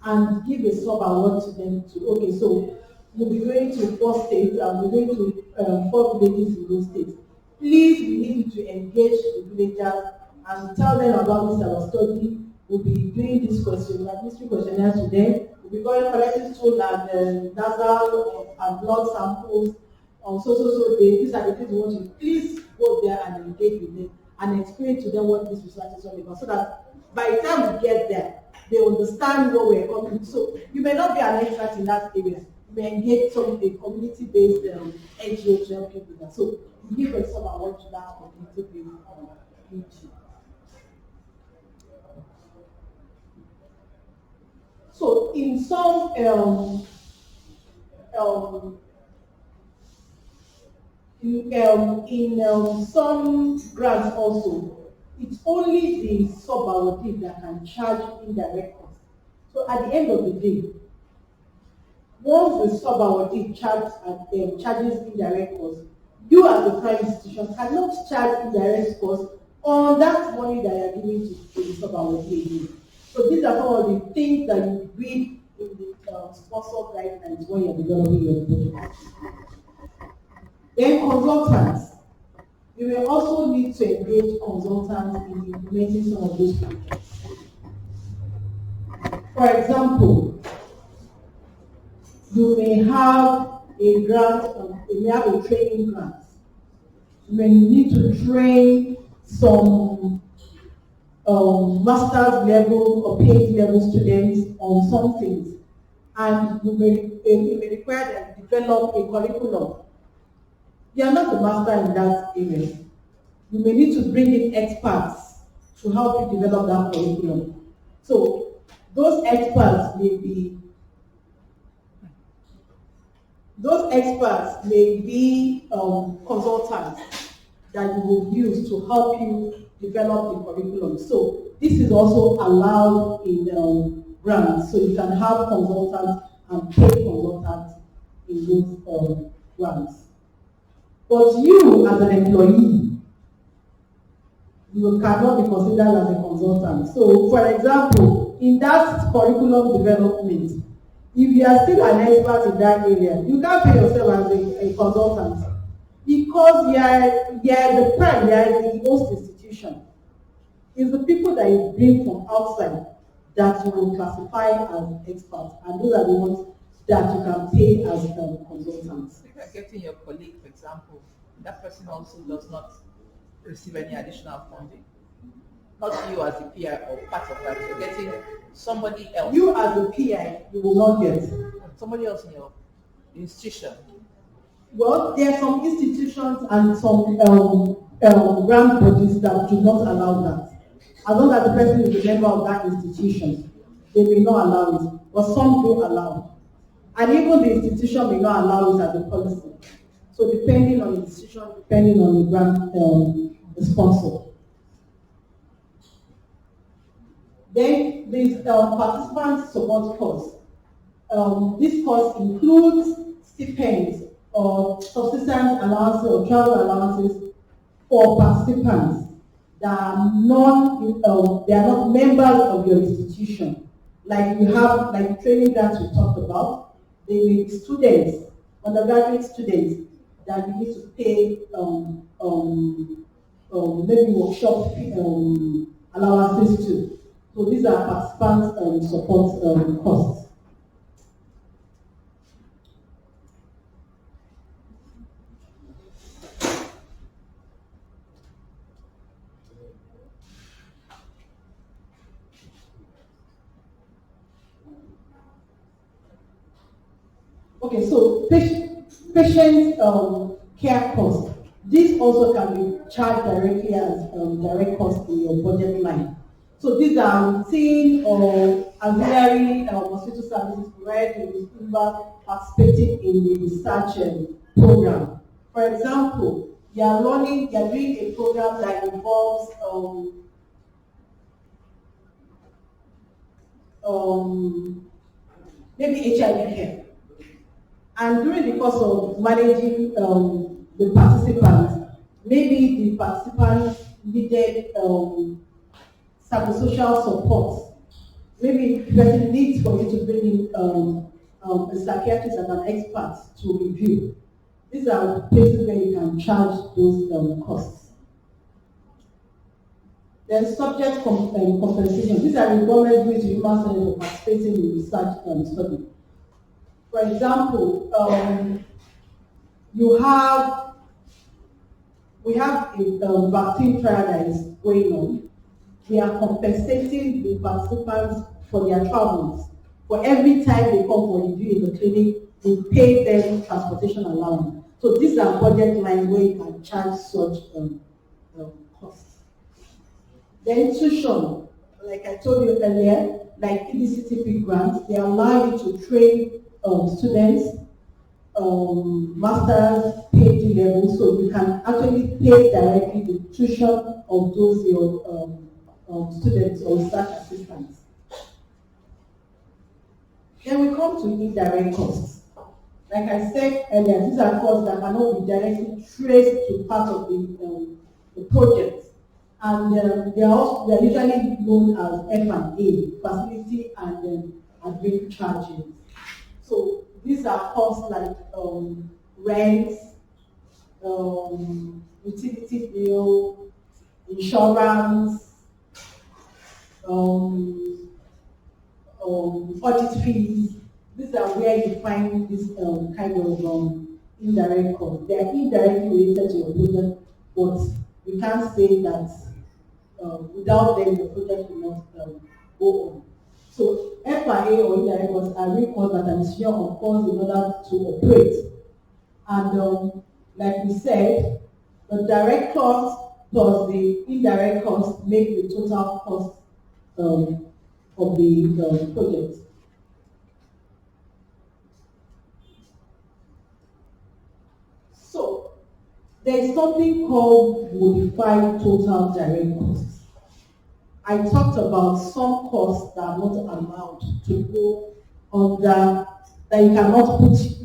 and give a sub-award to them to, okay, so we'll be going to 4 states and we're going to 4 villages in those states. Please, we need you to engage the villagers and tell them about this our study. We'll be doing this mystery questionnaires to them. We'll be going collecting stool and nasal and blood samples on so day. These are the things we want you. Please go there and engage with them and explain to them what this research is all about, so that by the time we get there, they understand what we're coming to. So you may not be an expert in that area. You may engage a community-based NGO to help you with that. So you give some award to that community-based NGO. So in some some grants also, it's only the sub-awardee that can charge indirect costs. So at the end of the day, once the sub-awardee charges indirect costs, you as a private institution cannot charge indirect costs on that money that you are giving to the sub-awardee. So these are some of the things that you read in the sponsor guidelines when you're developing your project. Then consultants. You may also need to engage consultants in implementing some of those projects. For example, you may have a grant, you may have a training grant. You may need to train some master's level or PhD level students on some things, and you may require them to develop a curriculum. You are not the master in that area. You may need to bring in experts to help you develop that curriculum. So those experts may be consultants that you will use to help you develop the curriculum. So this is also allowed in grants. So you can have consultants and pay consultants in those grants. But you, as an employee, you cannot be considered as a consultant. So, for example, in that curriculum development, if you are still an expert in that area, you can't pay yourself as a consultant because you are the prime, you are the host institution. It's the people that you bring from outside that you will classify as experts, and those are the ones that you can pay as consultants. If you're getting your colleague, for example, that person also does not receive any additional funding. Not you as a PI or part of that. You're getting somebody else. You as a PI, you will not get. Somebody else in your institution. Well, there are some institutions and some grant bodies that do not allow that. As long as the person is a member of that institution, they may not allow it. But some do allow. And even the institution may not allow it as a policy. So depending on the institution, depending on the grant, the sponsor. Then this participant support course. This course includes stipends or subsistence allowances or travel allowances for participants that are they are not members of your institution. Like you have, like the training grants we talked about, they may be students, undergraduate students, that you need to pay maybe workshop allowances to. So these are participant support costs. Okay, so patient care costs. This also can be charged directly as direct cost in your budget line. So these are routine or auxiliary hospital services provided to the participating in the research program. For example, you are doing a program that involves maybe HIV care. And during the course of managing the participants, maybe the participants needed psychosocial support. Maybe there's a need for you to bring in a psychiatrist and an expert to review. These are places where you can charge those costs. Then subject compensation. These are requirements due to human centers for participating in research study. For example, we have a vaccine trial that is going on. We are compensating the participants for their travels. For every time they come for review in the clinic, we pay them transportation allowance. So these are budget lines where you can charge such costs. Then tuition, like I told you earlier, like EDCTP grants, they allow you to train students, masters, PhD level, so you can actually pay directly the tuition of those your students or research assistants. Then we come to indirect costs. Like I said earlier, these are costs that cannot be directly traced to part of the project. And they are usually known as F&A, facility and admin charges. So these are costs like rent, utility bill, insurance, audit fees. These are where you find this kind of indirect costs. They are indirectly related to your project, but you can't say that without them your project will not go on. So FIA or indirect costs are real costs that an institution incurs in order to operate. And like we said, the direct costs plus the indirect costs make the total cost of the project. So there is something called modified total direct costs. I talked about some costs that are not allowed to go under, that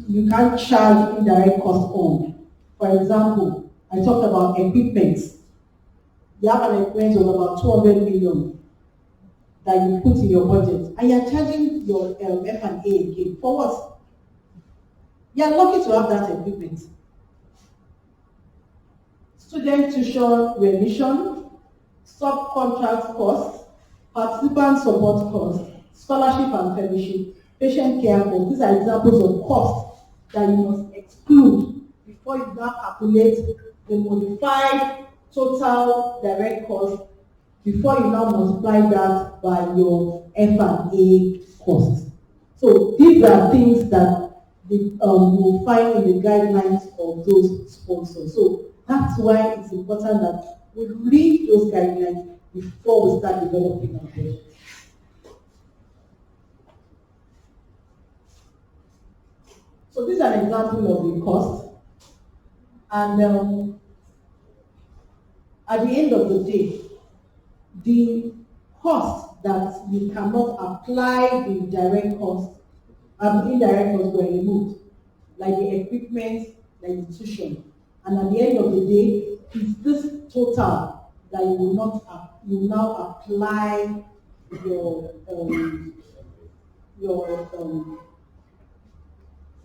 you can't charge indirect costs on. For example, I talked about equipment. You have an equipment of about 200 million that you put in your budget, and you're charging your F&A again. For what? You're lucky to have that equipment. Student tuition remission, subcontract costs, participant support costs, scholarship and fellowship, patient care costs. These are examples of costs that you must exclude before you now calculate the modified total direct cost, before you now multiply that by your F&A costs. So these are things that you will find in the guidelines of those sponsors. So that's why it's important that we read those guidelines before we start developing our project. So this is an example of the cost. And at the end of the day, the cost that you cannot apply the direct cost and indirect costs were removed, like the equipment, the institution. And at the end of the day, it's this total that you will now apply your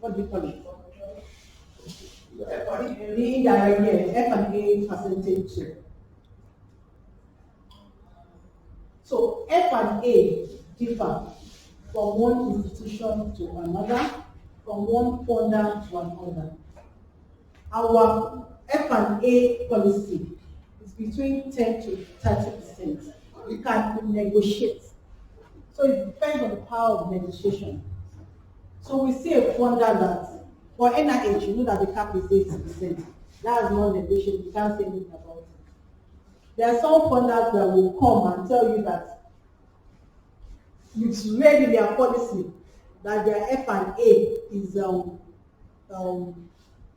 what do you call it? The indirect F&A percentage to. So F&A differ from one institution to another, from one funder to another. Our F&A policy is between 10 to 30%. We can negotiate. So it depends on the power of negotiation. So we see a funder that, for NIH, you know that the cap is 80%. That is not negotiable. You can't say anything about it. There are some funders that will come and tell you that it's read in their policy that their F&A is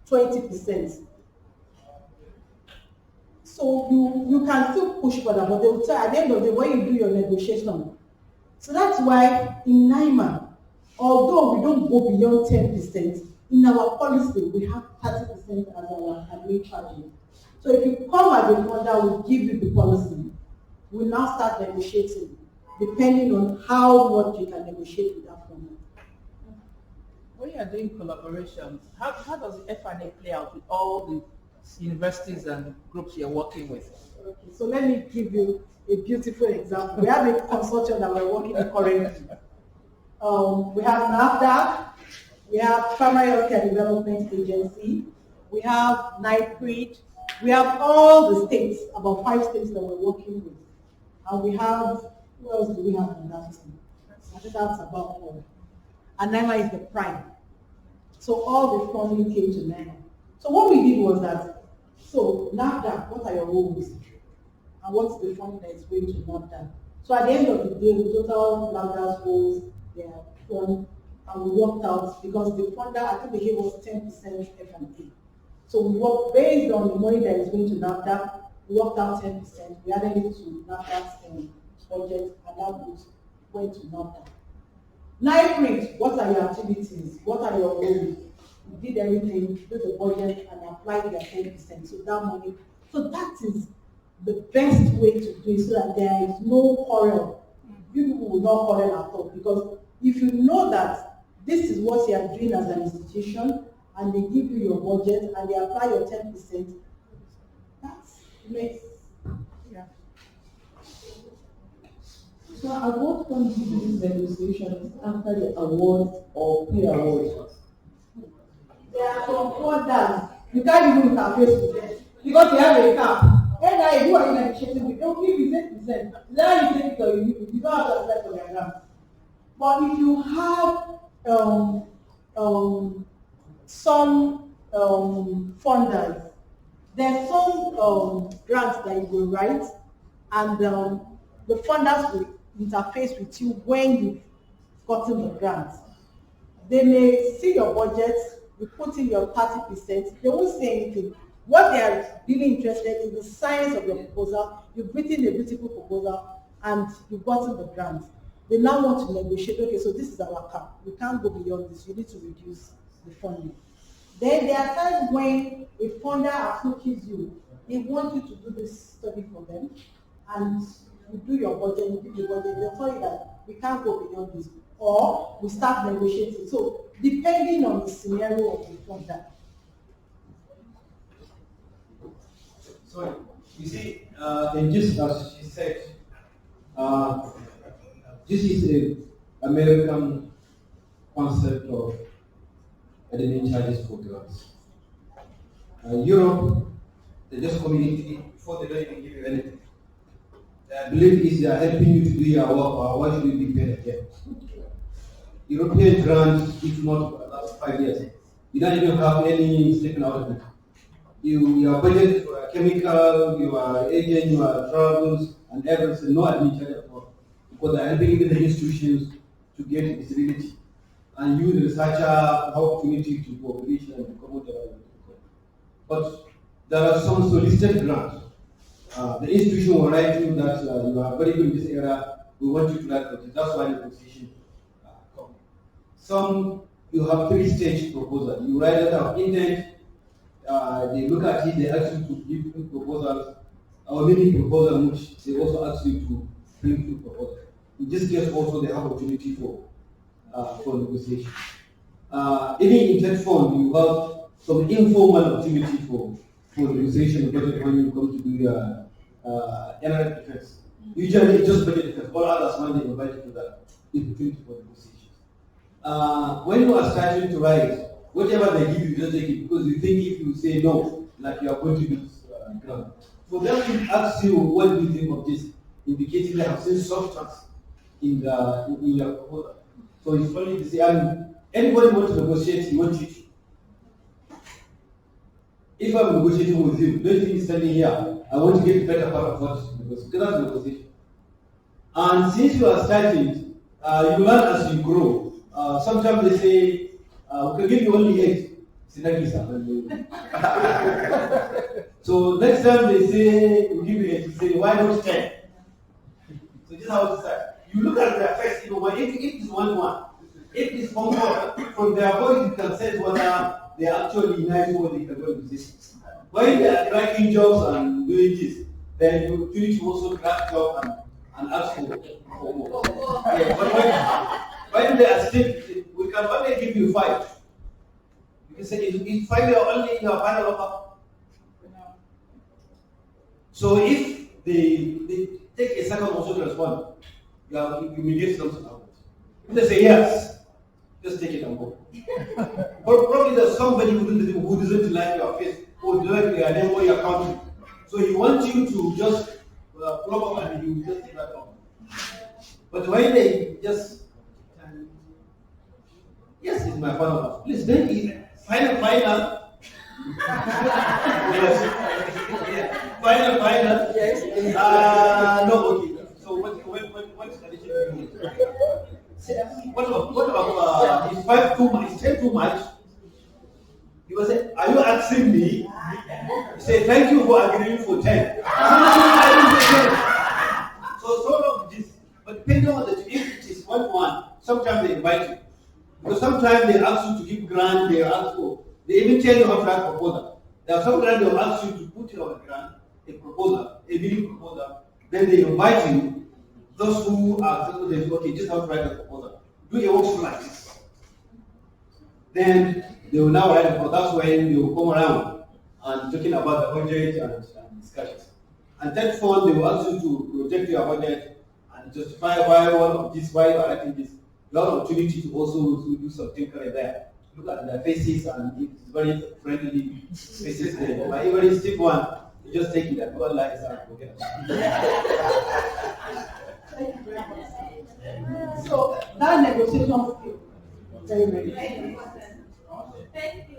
20%. So you can still push for that, but they will tell at the end of the day when you do your negotiation. So that's why in NIMR, although we don't go beyond 10%, in our policy we have 30% as our admin charges. So if you come as a funder, we'll give you the policy. We'll now start negotiating, depending on how much you can negotiate with that funder. When you are doing collaborations, how does the F&A play out with all the universities and groups you're working with? Okay, so let me give you a beautiful example. We have a consortium that we're working with currently. We have NAFDAC, we have Primary Healthcare Development Agency, we have NIMR, we have all the states, about 5 states that we're working with. And we have, who else do we have on that team? I think that's about all. And NIMR is the prime. So all the funding came to NIMR. So what we did was that, so NAFDAC, what are your roles? And what's the funding that is going to NAFDAC? So at the end of the day, the total NAFDAC's roles, their fund, and we worked out, because the funder, I think they gave us 10% F&A. So we worked based on the money that is going to NAFDAC, we worked out 10%, we added it to NAFDAC's budget, and that went to NAFDAC. NIMR, what are your activities? What are your roles? We did everything, did the budget, and applied their 10%. So that money, so that is the best way to do it, so that there is no quarrel. You people will not quarrel at all, because if you know that this is what you are doing as an institution, and they give you your budget, and they apply your 10%, makes, yeah. So at what point do these negotiations after the award or pre-award? There are some orders, you can't even interface with them because they have a cap. And I do are negotiating with them, give you 8%. Then you take it or you don't have to apply for their grant. But if you have some funders, there's some grants that you will write, and the funders will interface with you when you've gotten the grant. They may see your budget, you put in your 30%, they won't say anything. What they are really interested in is the science of your proposal. You've written a beautiful proposal and you've gotten the grant. They now want to negotiate, okay, so this is our cap. We can't go beyond this. You need to reduce the funding. Then there are times when a funder approaches you, they want you to do this study for them, and you do your budget, you do the budget, they'll tell you that we can't go beyond this, or we start negotiating. So depending on the scenario of the funder. So you see, and just as she said, this is an American concept of admin charges for grants. Europe, they just communicate before they don't even give you anything. I believe is they are helping you to do your work, or what should you be paid again. European grants, if not for the last 5 years, you don't even have any taken out of it. Your budget for chemical, your agent, your travels, and everything, no admin charge at all. Because they are helping the institutions to get visibility and use the researcher opportunity to cooperation and to promote the. But there are some solicited grants. The institution will write you that you are very good in this area, we want you to write for it. That's why the position comes. Some, you have 3-stage proposal. You write letter of intent, they look at it, they ask you to give proposals, or mini proposal, which they also ask you to bring two proposals. In this case, also they have opportunity for negotiation. Even in that fund, you have some informal opportunity for negotiation budget when you come to do your NIMR defense. Usually it's just budget defense. All others when they invite you to that opportunity for negotiations. When you are starting to write, whatever they give you, just take it because you think if you say no, like you are going to lose ground. For them to ask you what do you think of this, indicating they have seen substance in your proposal. So it's only to say, anybody wants to negotiate, you want you to. If I'm negotiating with you, don't think standing here, I want to get better part of what because that's negotiation. And since you are starting, you learn as you grow. Sometimes they say, we can give you only 8. So next time they say, we give you 8, you say, why not 10? So this is how it starts. You look at their face, if it's 1-1, if it's 1-1, from their voice you can sense whether they are actually nice or they can go to this. When they are cracking jobs and doing this, then you need to also crack job and ask for more. Yeah, but when they are still, we can only give you 5. You can say, is 5 your only your final offer? So if they take a second also to respond, you may get something out. If they say yes, just take it and go. But probably there's somebody who doesn't like your face, or doesn't like your name or your country. So he wants you to just plug up and you just take that off. But when they just, yes, it's my final. Please, then final. Yes. Final. Yes. No, okay. So what is the issue? What about is 5 too much? Is 10 too much? He will say, are you asking me? He say, thank you for agreeing for 10. So sort of this, but depending on the if it is 1-1, sometimes they invite you. Because sometimes they ask you to give grant, they even tell you how to write a proposal. There are some grants they will ask you to put your grant, a proposal, a mini proposal. Then they invite you, those who are okay, just how to write a proposal. Do a workshop like this. Then they will now write a proposal. That's when they will come around and talking about the budget and discussions. And third fund, they will ask you to project your budget and justify why one of this, why you are writing this. You have an opportunity to also do something like that. Look at their faces and it's very friendly faces there. But even if step one, you just take it and go like that. Okay. Thank you very much. So that negotiation skill, very, very Thank you,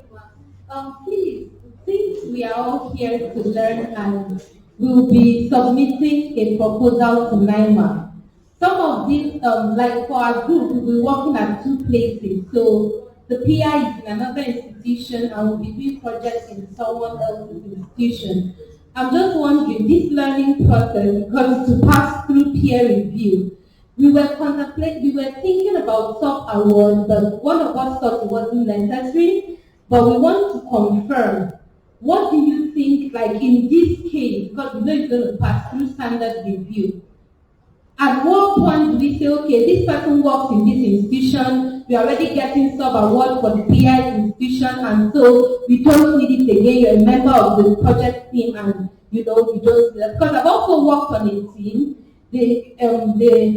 ma'am. Please, since we are all here to learn and we'll be submitting a proposal to NIMR, some of these, like for our group, we'll be working at 2 places. So the PI is in another institution and we'll be doing projects in someone else's institution. I'm just wondering, this learning process, because to pass through peer review, we were thinking about sub-award, but one of us thought it wasn't necessary, but we want to confirm. What do you think, like in this case, because we know it's going to pass through standard review, at what point do we say, okay, this person works in this institution, we're already getting sub-award for the PI institution, and so we don't need it again, you're a member of the project team, and we don't, because I've also worked on a team, they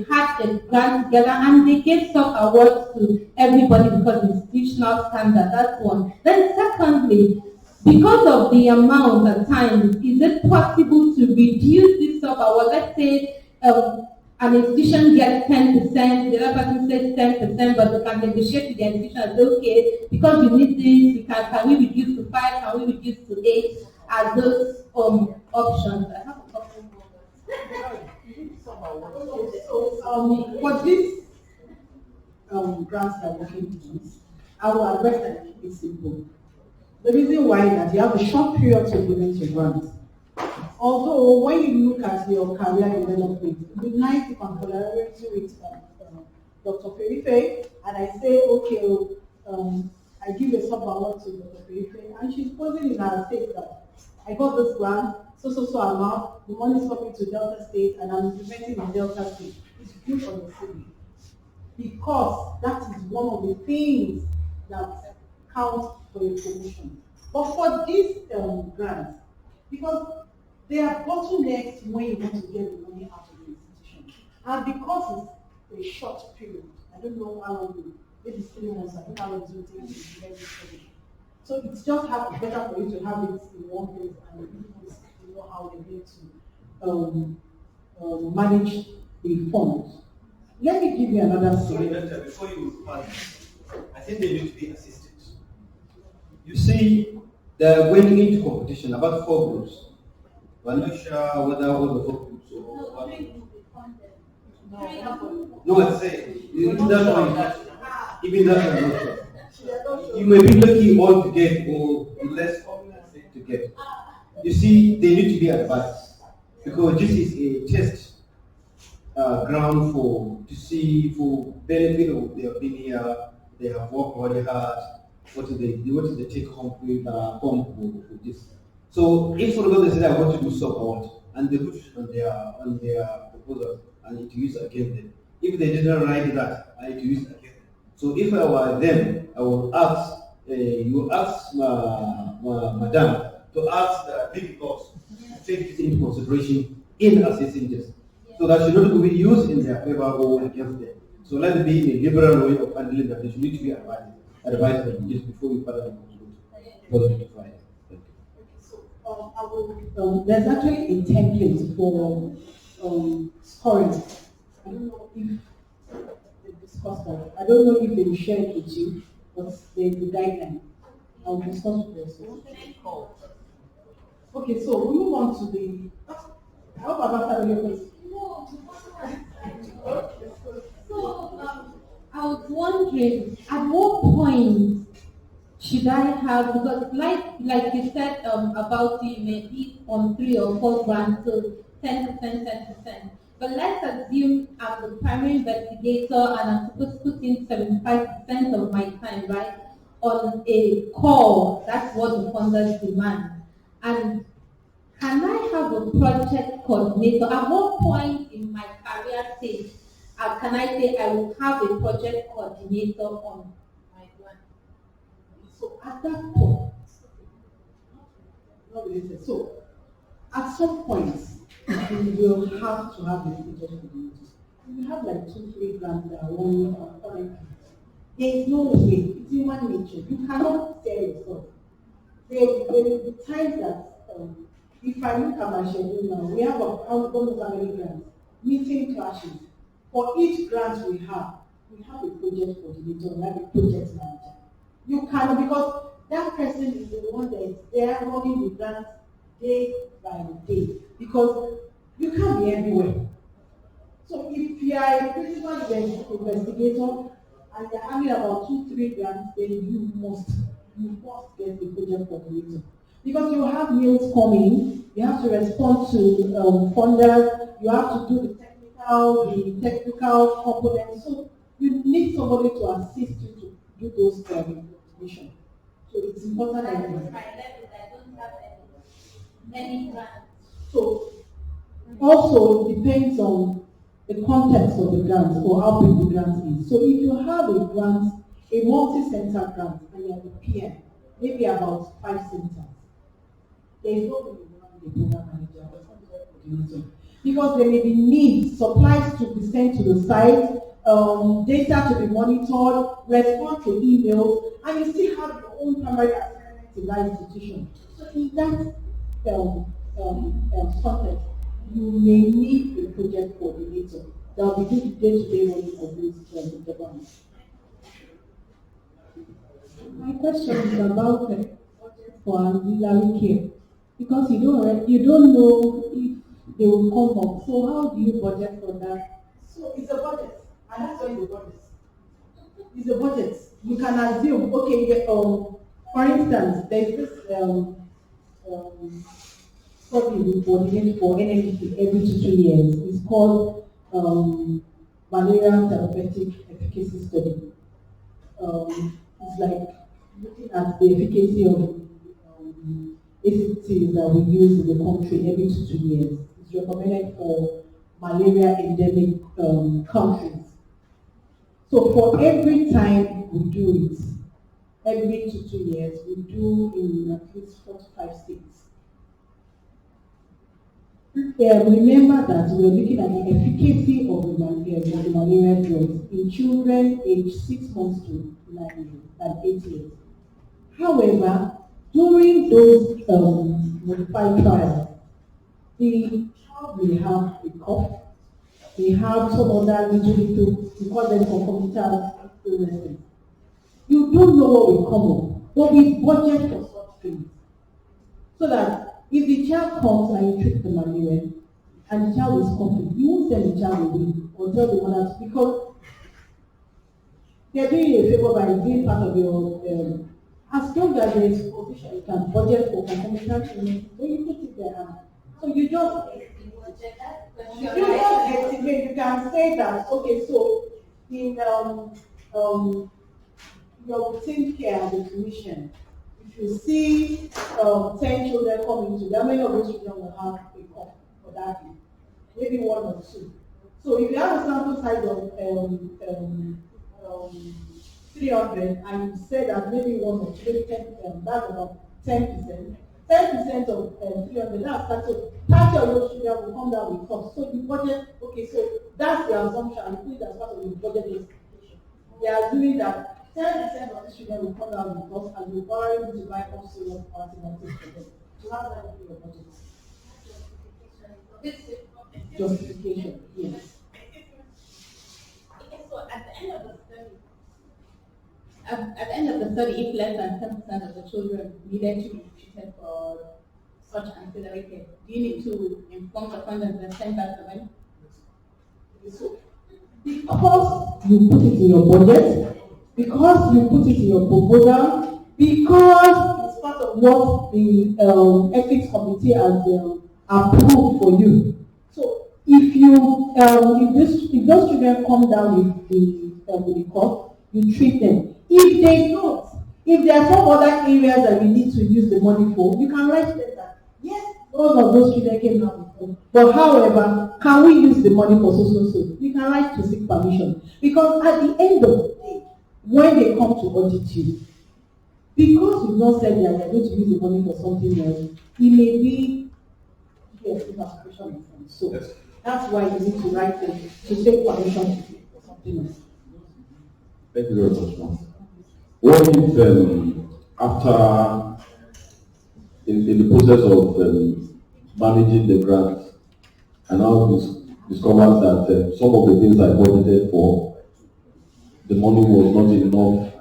had a grant together, and they gave sub-awards to everybody because of institutional standard, that's one. Then secondly, because of the amount at times, is it possible to reduce this sub-award? Let's say, an institution gets 10%, the other person says 10%, but we can negotiate with the institution and say, okay, because we need this, can we reduce to 5, can we reduce to 8, as those options. I have a couple more. So, for this grants that we're working with, I will advise that keep it simple. The reason why is that you have a short period to implement your grants. Although, when you look at your career development, it would be nice if I'm collaborating with Dr. Ferife, and I say, okay, I give a sub-award to Dr. Ferife, and she's posing in her state that I got this grant, so amount, the money is coming to Delta State, and I'm implementing in Delta State. It's good on the city. Because that is one of the things that counts for a promotion. But for these grants, because they are bottlenecks when you want to get the money out of the institution. And because it's a short period, I don't know how long, maybe 3 months, I don't know how long it will take to get this promotion. So it's just better for you to have it in one place and you know how they're going to manage the funds. Let me give you another story. Doctor, before you respond, I think they need to be assisted. You see, they're going into competition, about 4 groups. We're not sure whether all the 4 groups or one. No, I say, even that one, I'm not sure. You may be lucky all to get or less to get. You see, they need to be advised because this is a test ground to see for benefit of they have been here, they have worked very hard. What is the take home for this? So if for example they say I want to do sub-award and they put it on their proposal and need to use against them. If they didn't write that, I need to use against them. So if I were them, I would ask, you ask Madam to ask the big boss to take this into consideration in assessing this. So that should not be used in their favor or against them. So let it be a liberal way of handling that. They should need to be advised just before we further notify it. There's actually a template for scoring. I don't know if they discussed that. I don't know if they shared it with you, but there's the guideline. I'll discuss with you. Okay, so we move on to the. I hope I've answered your question. So, I was wondering, at what point should I have, because like you said about you may be on 3 or 4 grants, so 10%. But let's assume I'm the primary investigator and I'm supposed to put in 75% of my time, right, on a call. That's what the funders demand. And can I have a project coordinator? At what point in my career stage can I say I will have a project coordinator on my grant? So at that point, so at some point, you will have to have a project coordinator. If you have like 2-3 grants that are running currently, there is no way. It's human nature. You cannot tell yourself. There will be times that, if I look at my schedule now, we have almost how many grants? Meeting clashes. For each grant we have a project coordinator, we have a project manager. You cannot, because that person is the one that is there running the grants day by day. Because you can't be everywhere. So if you are a principal investigator and you're having about 2-3 grants, then you must get the project coordinator. Because you have meals coming, you have to respond to funders, you have to do the technical components. So you need somebody to assist you to do those missions. So it's important that you my level, I don't have any grants. So also it depends on the context of the grant or how big the grant is. So if you have a grant, a multi-center grant, and you have a PM, maybe about 5 centers, there is no way you want the program manager or project coordinator, because there may be needs, supplies to be sent to the site, data to be monitored, respond to emails, and you still have your own primary assignment in that institution. So in that context, you may need a project coordinator that will do the day-to-day running of these departments. My question is about the budget for auxiliary care, because you don't know if they will come up. So how do you budget for that? So it's a budget, and that's why it's a budget. It's a budget. You can assume, okay, for instance, there's this study we coordinate for NMP every 2 years. It's called Malaria Therapeutic Efficacy Study. It's like looking at the efficacy of ACTs that we use in the country every 2 years. It's recommended for malaria endemic countries. So for every time we do it, every 2 years, we do in at least 4 to 5 states. Remember that we're looking at the efficacy of the malaria drugs in children aged 6 months to 9 years and 8 years. However, during those modified trials, the child will have a cough, they have some other little, we call them concomitant illnesses. You don't know what will come up, but we budget for such things. So that if the child comes and you treat the malaria, and the child is coughing, you won't send the child away or tell the mother, because they're doing you a favor by being part of your, as long as there is position, you can budget for concomitant illnesses, then you put it there. So you just estimate, you can say that, okay, so in your routine care at the clinician, if you see 10 children coming to, how many of those children will have a cough for that day? Maybe 1 or 2. So if you have a sample size of 300 and you say that maybe 1 or 2, maybe 10, that's about 10%. 10% of 300, that's 30 of those children will come down with cough. So the budget, okay, so that's the assumption, and put it as part of the budget justification. They are doing that 10% of the children will come down with cough, and you're borrowing to buy cough syrup or antibiotics for them. So that's why you do your budget. Justification, yes. Okay, so at the end of the study, if less than 10% of the children needed to be treated for such ancillary care, do you need to inform the funders and send back the money? So, because you put it in your budget, because you put it in your proposal, because it's part of what the ethics committee has approved for you. So if you if those children come down with the cough, you treat them. If they don't, if there are some other areas that you need to use the money for, you can write letter. Yes, all of those children came down with cough. But however, can we use the money for so? You can write to seek permission. Because at the end of the day, when they come to audit you, because you've not said that you're going to use the money for something else, it may be yes, evacuation. So that's why you need to write them to take permission for something else. Thank you very much, ma'am. What if after in the process of managing the grant, I now discovered that some of the things I budgeted for, the money was not enough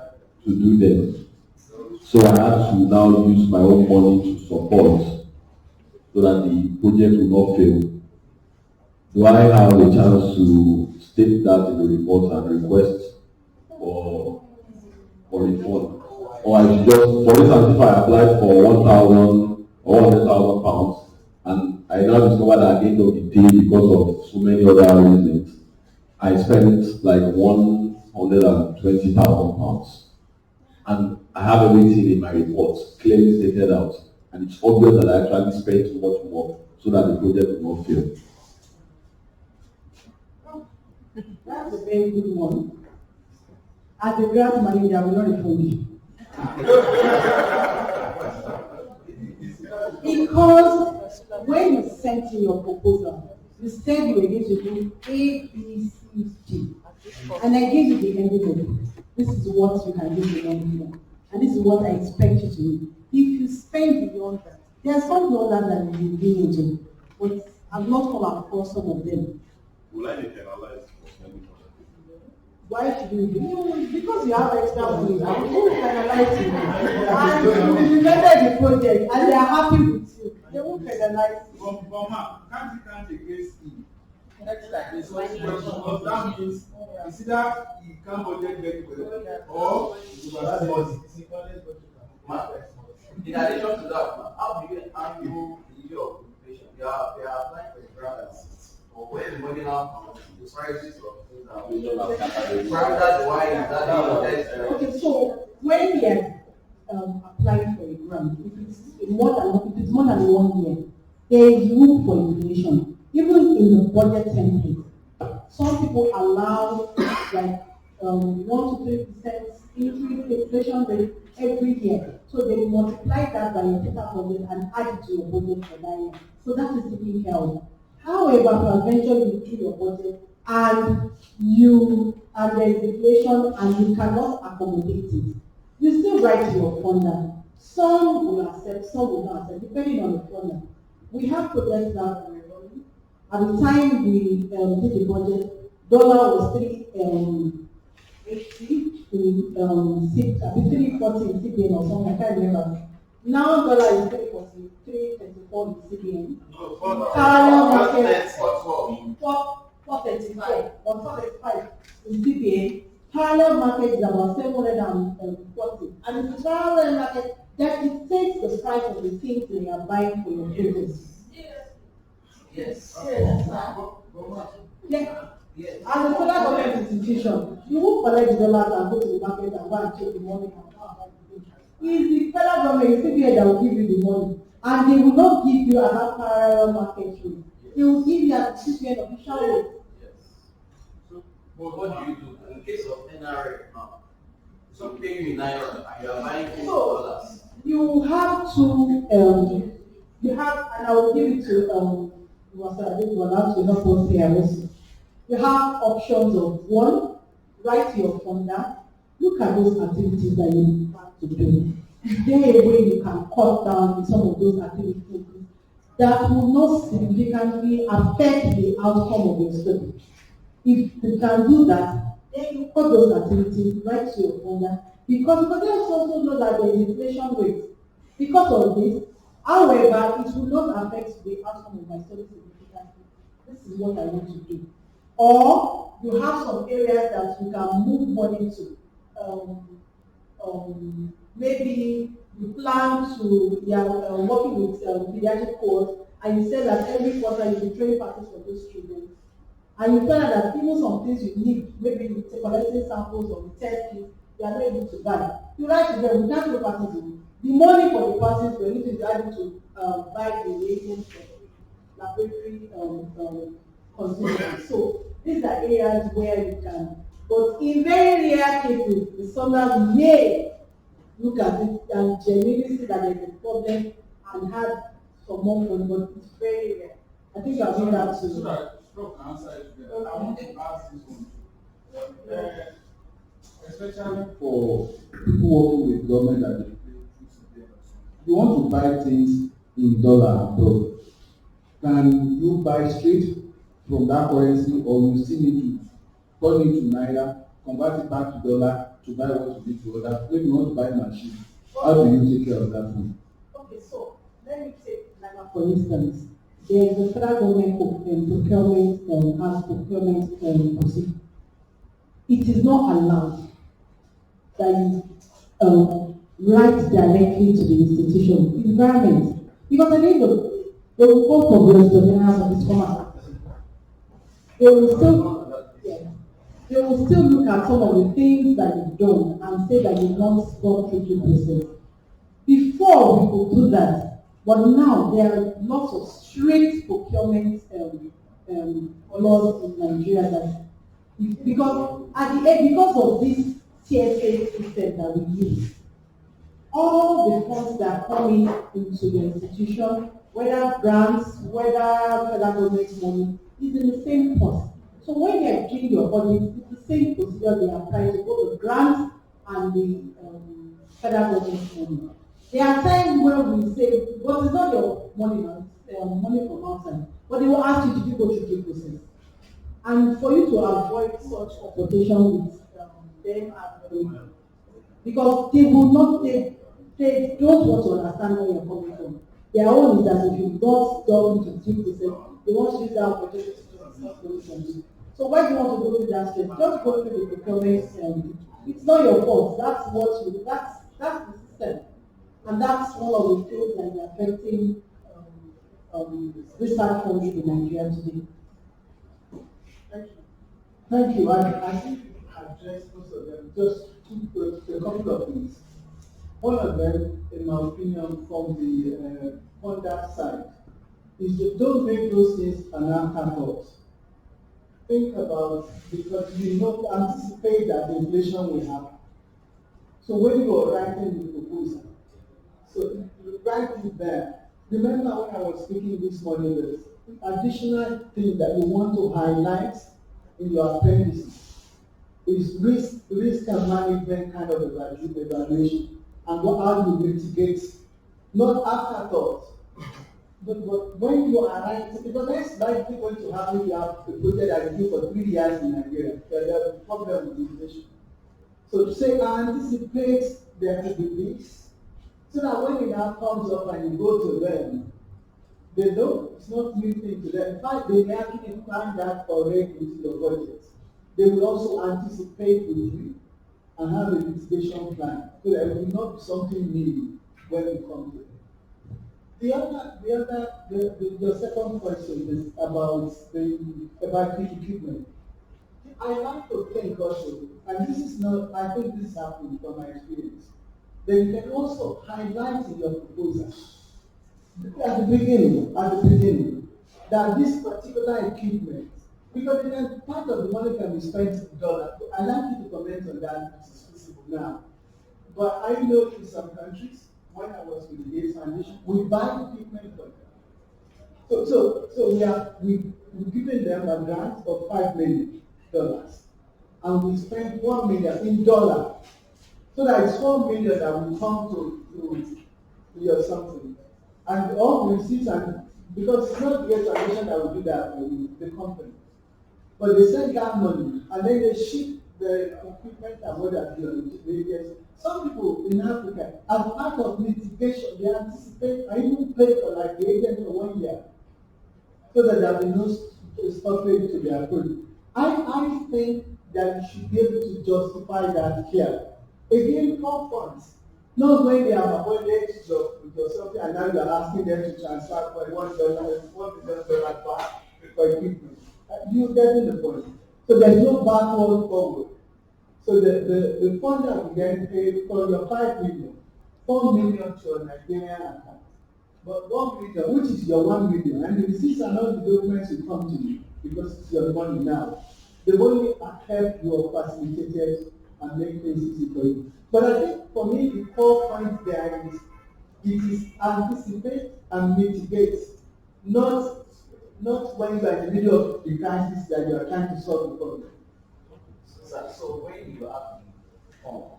to do them. So I had to now use my own money to support so that the project will not fail. Do I have a chance to state that in the report and request for refund? Or I should just, for instance, if I applied for 1,000 or 100,000 pounds, and I now discover that at the end of the day, because of so many other reasons, I spent like 120,000 pounds. And I have everything in my report clearly stated out. And it's obvious that I actually spent too much more so that the project will not fail. That's a very good one. As a grant manager, I will not refund you. Because when you sent in your proposal, you said you were going to do A, B, C, D. And I gave you the envelope. This is what you can do the envelope. And this is what I expect you to do. If you spend beyond that, there are some dollars that you will be into, but I've not come across some of them. Will I be penalized for spending money? Why should you do? Because you have extra money. I will penalize you. And you remember the project, and they are happy with you. They won't penalize you. But ma'am, can't against me. Because that means it's either you can't budget very well or you are money. In addition to that, how do you handle the occupation? They are applying for the grant assist. Or when the money now comes, the prices of things are that's why that okay, so when we are applying for a grant, if it's more than 1 year, there is room for inflation. Even in the budget template, some people allow like 1 to 3% increase inflation rate every year. So they multiply that by your total budget and add it to your budget for that year. So that is taken care of. However, peradventure you do your budget and there is inflation and you cannot accommodate it, you still write to your funder. Some will accept, some will not accept, depending on the funder. We have projects that were running. At the time we did the budget, dollar was 380 in 340 in CBN or something, I can't remember. Now dollar is 340, 334 in CBN. Parallel market 435 or 435 in CBN. Parallel market is about 740. And in the parallel market, that dictates the price of the things they are buying for your business. Yes. Yeah. Yes. As a federal government institution, you won't collect the dollars and go to the market and go and check the money and how it's the federal government, CBN, that will give you the money. And they will not give you another parallel market rate. They will give you a CBN official rate. Yes. So, what do you do in case of NRA now? Some pay you in Naira and you are buying dollars. You have to, and I will give it to Adegbola to help us here also. You have options of one, write to your funder, look at those activities that you plan to do. Is there a way you can cut down in some of those activities that will not significantly affect the outcome of your study? If you can do that, then you cut those activities, write to your funder, because they also know that there is inflation rate. Because of this, however, it will not affect the outcome of my study significantly. This is what I want to do. Or you have some areas that you can move money to. Maybe you plan to, working with pediatric course, and you say that every quarter you will train parties for those children. And you find out that even some things you need, maybe you're collecting samples or test kits, you are not able to buy. You write to them, we can't do parties. The money for the parties, we need to be able to buy the reagents for laboratory consumables. So these are areas where you can. But in very rare cases, the sonders may look at it and genuinely see that there is a problem and have some more money, but it's very rare. I think you have seen that too. Prof answer it together. I want to ask this one. Especially for people working with government that you want to buy things in dollar abroad. Can you buy straight from that currency, or you still need to turn it to naira, convert it back to dollar to buy what you need to order? Maybe you want to buy machine. How do you take care of that one? Okay, so let me take Naira for instance. There is a federal government procurement has procurement procedure. It is not allowed that you write directly to the institution, environment, because at the end of they will go for the general service format. They will still look at some of the things that you've done and say that you've not gone through the process. Before we could do that, but now there are lots of strict procurement laws in Nigeria that because at the end, because of this TSA system that we use, all the funds that come into the institution, whether grants, whether federal government money, is in the same pot. So when you are doing your budget, it's the same procedure they apply to both the grants and the federal government money. There are times where we say, but it's not your money, money from outside, but they will ask you to go through the process. And for you to avoid such confrontation with them, because they will not, they don't want to understand where you're coming from. Their own is that if you've not gone to due process, they want to use that opportunity to stop solutions. So why do you want to go through that step? Just go through the procurement. It's not your fault. That's the system. And that's one of the things that is affecting research funding in Nigeria today. Thank you. I think you addressed most of them. Just a couple of things. One of them, in my opinion, from the funder side, is to don't make those things an afterthought. Think about, because you don't anticipate that the inflation will happen. So when you are writing the proposal, so you write it there. Remember when I was speaking this morning, the additional thing that you want to highlight in your appendices is risk and management kind of evaluation, and how you mitigate, not afterthought. But when you are writing, because that's likely going to happen if you have a project that you do for 3 years in Nigeria, there's a problem with inflation. So to say, I anticipate there to be this, so that when it now comes up and you go to them, they know it's not new thing to them. In fact, they may actually plan that already into your budget. They will also anticipate with you and have a mitigation plan, so that it will not be something new when we come to it. The second question is about the equipment. I like to think also, and this is not, I think this is happening from my experience, that you can also highlight in your proposal at the beginning, that this particular equipment, because then part of the money can be spent in dollars. I like you to comment on that, which is feasible now. But I know in some countries, when I was with the Gates Foundation, we buy equipment for them. So we've given them a grant of $5 million, and we spent $1 million in dollars. So that it's $4 million that will come to your something. And all the receipts, and because it's not the Gates Foundation that will do that for the company. But they send that money, and then they ship the equipment and what have you. Some people in Africa, as part of mitigation, they anticipate and even pay for like the agent for 1 year, so that there will be no stoppage to their product. I think that you should be able to justify that here. Again, call funds. Not when they have appointed with something and now you are asking them to transfer for $1 million back for equipment. You getting the point. So there's no backward forward. So the funder will then pay for your $5 million, $4 million to a Nigerian account. But $1 million, which is your $1 million, and the receipts are not the documents will come to you because it's your money now. They only help your facilitators and make things easy for you. But I think for me the core point there is it is anticipate and mitigate, not not when you are in the middle of the crisis that you are trying to solve the problem. So when you have the form,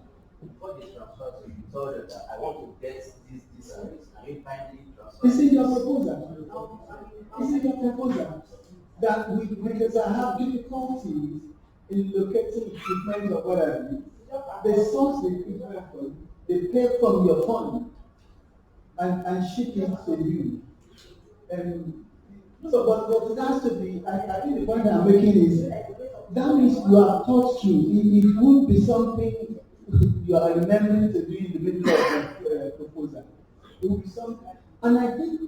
before they transfer to you, you tell them that I want to get this service, and you finally transfer. It's in your proposal. It's in your proposal that we, because I have difficulties in locating equipment or whatever, they source the equipment for you, they pay from your fund and ship it to you. And so, but it has to be, I think the point I'm making is, that means you are taught to, it would be something you are remembering to do in the middle of the proposal. It would be something, and I think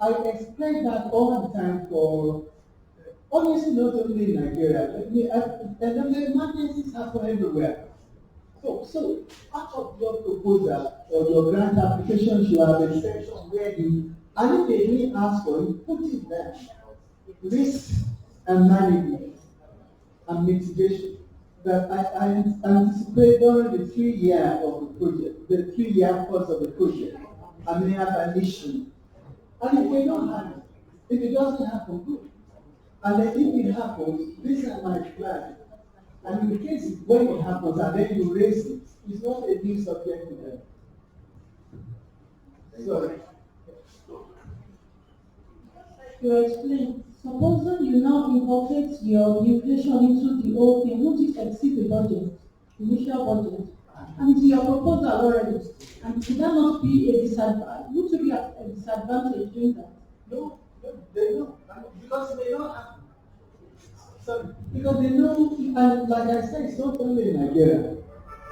I explain that all the time for, honestly, not only in Nigeria, the emergencies happen everywhere. So part of your proposal or your grant application should have a section where you, and if they didn't ask for it, put it there. Risk and management and mitigation. That I anticipate during the 3 year of the project, the 3 year course of the project, I may have an issue. And if they don't have it, if it doesn't happen, good. And then if it happens, these are my plans. And in case when it happens and then you raise it, it's not a new subject to them. Sorry. You explain. Supposing you now incorporate your inflation into the whole thing, would it exceed the budget, initial budget, and it's your proposal already? And would that not be a disadvantage? Would it be a disadvantage doing that? No, they don't. Because they don't have. Sorry. Because they know, and like I said, it's not only in Nigeria.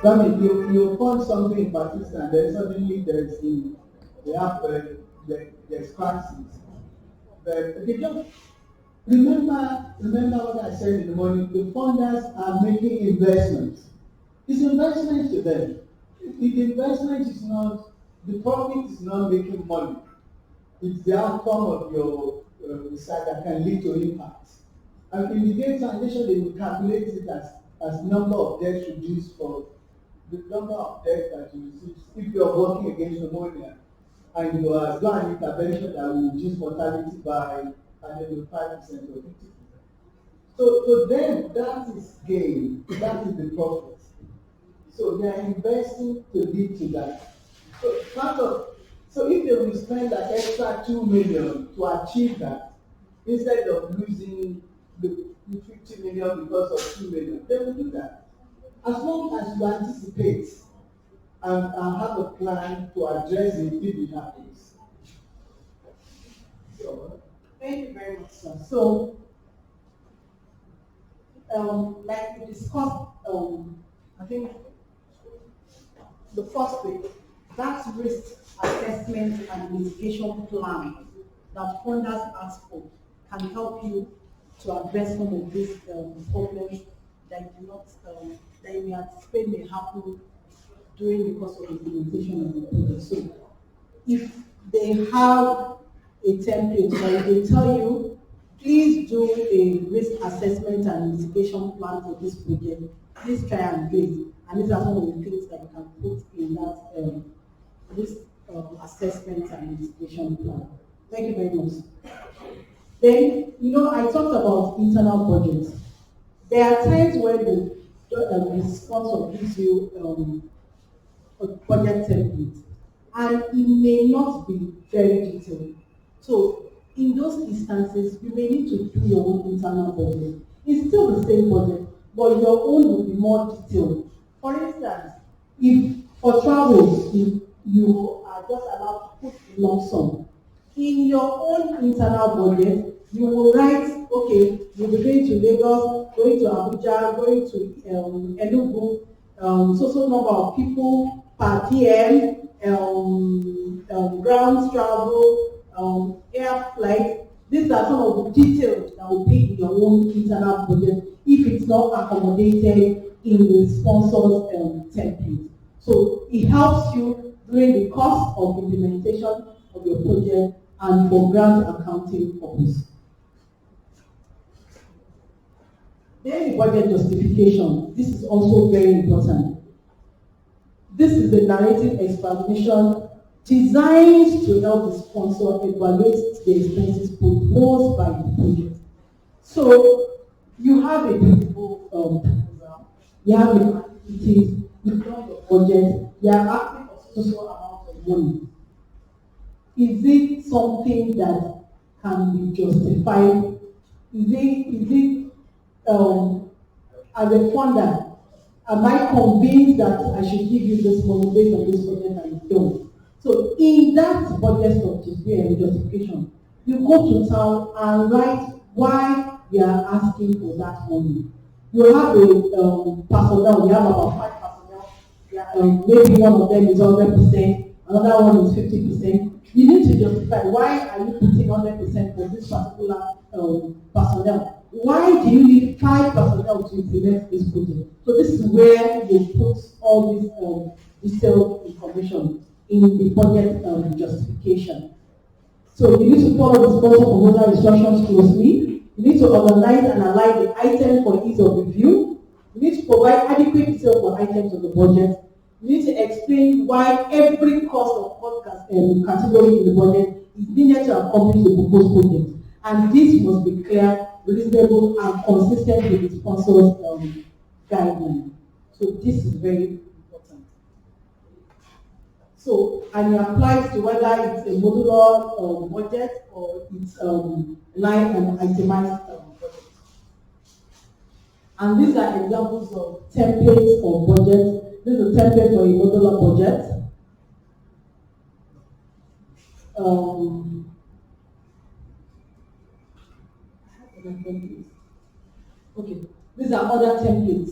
I mean, you fund something in Pakistan, then suddenly there's crisis. But they don't. Remember what I said in the morning, the funders are making investments. It's investment to them. The investment is not, the profit is not making money. It's the outcome of your research that can lead to impact. And in the game translation, they will calculate it as number of deaths reduced for the number of deaths that you receive. If you are working against pneumonia and you are doing an intervention that will reduce mortality by 5% or 50%. So then that is gain, that is the profit. So they are investing to lead to that. So if they will spend an extra 2 million to achieve that, instead of losing the 50 million because of 2 million, they will do that. As long as you anticipate and have a plan to address it if it happens. Thank you very much, sir. So, like we discussed, I think the first thing, that risk assessment and mitigation plan that funders ask for can help you to address some of these problems that you not that you anticipate may happen during the course of implementation of the project. So, if they have a template where they tell you, please do a risk assessment and mitigation plan for this project. Please try and do it. And these are some of the things that you can put in that risk assessment and mitigation plan. Thank you very much. Then, I talked about internal budgets. There are times where the sponsor gives you a budget template, and it may not be very detailed. So in those instances, you may need to do your own internal budget. It's still the same budget, but your own will be more detailed. For instance, if for travel, if you are just allowed to put a lump sum, in your own internal budget, you will write, okay, you'll be going to Lagos, going to Abuja, going to Enugu, so number of people per PM, ground travel, air flight. These are some of the details that will be in your own internal budget if it's not accommodated in the sponsor's template. So it helps you during the course of implementation of your project and for grant accounting purpose. Then the budget justification. This is also very important. This is the narrative explanation designed to help the sponsor evaluate the expenses proposed by the project. So you have a beautiful proposal, you have your activities, you've done your budget, you are asking for social amount of money. Is it something that can be justified? Is it as a funder, am I convinced that I should give you this money based on this budget and you don't? So in that budget justification, you go to town and write why you are asking for that money. You have a personnel, you have about 5 personnel, maybe one of them is 100%, another one is 50%. You need to justify why are you putting 100% for this particular personnel. Why do you need 5 personnel to implement this project? So this is where you put all this detailed information in the budget justification. So you need to follow the sponsor proposal instructions closely. You need to organize and align the items for ease of review. You need to provide adequate detail for items of the budget. You need to explain why every cost of podcast category in the budget is needed to accomplish the proposed project. And this must be clear, reasonable, and consistent with the sponsor's guideline. So this is very important. So, and it applies to whether it's a modular budget or it's line and itemized budget. And these are examples of templates for budget. This is a template for a modular budget. Okay, these are other templates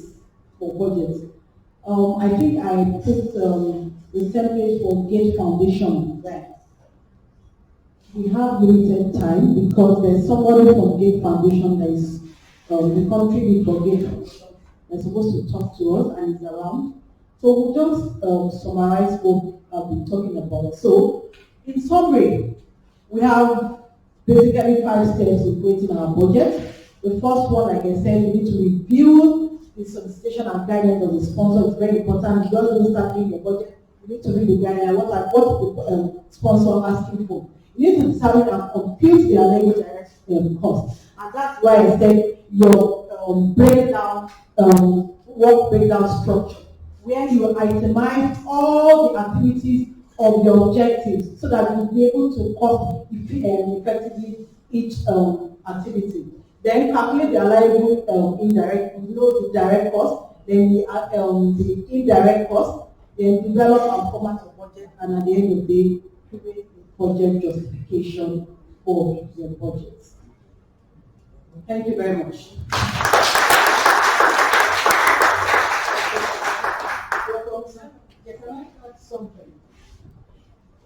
for budgets. I think I put the template for Gate Foundation there. We have limited time because there's somebody from Gate Foundation that is the country lead for Gate Foundation. They're supposed to talk to us and is around. So we'll just summarize what I've been talking about. So, in summary, we have basically 5 steps in creating our budget. The first one, like I said, we need to review the solicitation and guidance of the sponsor. It's very important. You don't start doing your budget. You need to read the guideline. What the sponsor asking for. You need to determine and compute the language direct cost. And that's why I said your breakdown, work breakdown structure, where you itemize all the activities of your objectives so that you'll be able to cost effectively each activity. Then calculate the allowable indirect, the direct cost, then the indirect cost, then develop and format your budget, and at the end of the day, create a budget justification for your budget. Thank you very much. Can I add something?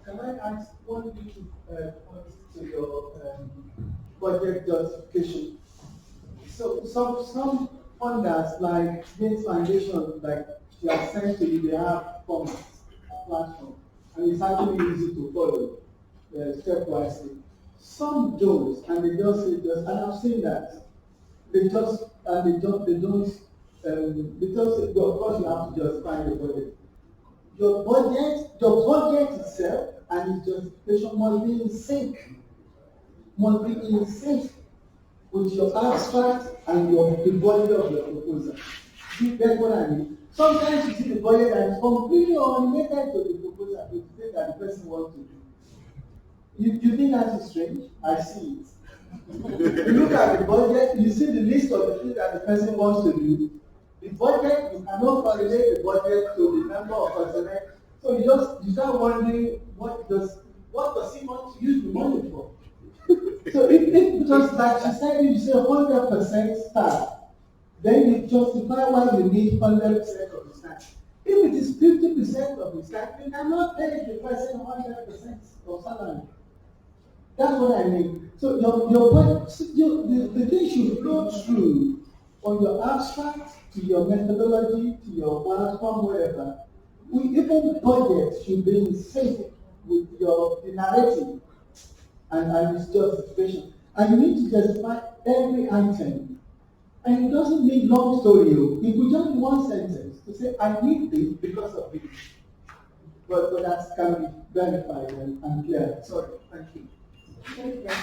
Can I add one little point to your budget justification? So some funders like this foundation, like they are sent to you, they have formats, a platform, and it's actually easy to follow stepwise. Some don't, and they just say and I've seen that they just because of course you have to justify your budget. Your budget itself and its justification must be in sync. With your abstract and the body of your proposal. That's what I mean. Sometimes you see the budget that is completely unrelated to the proposal, the thing that the person wants to do. You think that is strange? I see it. You look at the budget, you see the list of the things that the person wants to do. The budget, you cannot correlate the budget to the number of personnel. So you start wondering what does he want to use the money for? So if just like she said, you say 100% staff, then you justify why you need 100% of the staff. If it is 50% of the staff, you cannot pay the person 100% of salary. That's what I mean. So the thing should go through on your abstract, to your methodology, to your platform, whatever. Even budget should be in sync with the narrative and its justification. And you need to justify every item. And it doesn't mean long story. It could just be one sentence to say, I need this because of this. but that can be verified and clear. Sorry, thank you. Thank you very much.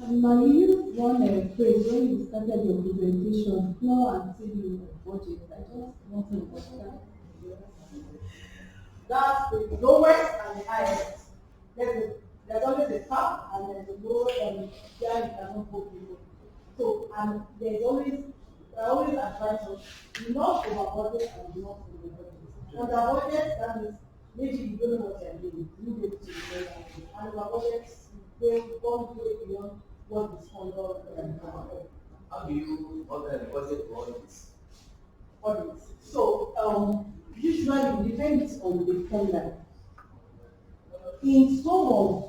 Now, you used one phrase when you started your presentation, floor and ceiling of budget. I just want to understand. That's the lowest and the highest. There's always a top and there's a low and there you cannot put people. So, and there's always, I always advise us, not over budget and not over budget. Under budget, that means maybe you don't know what you're doing. You need to do it. And over budget, they don't do it beyond what is under. How do you order the budget for Audits. So, Usually it depends on the formula. In some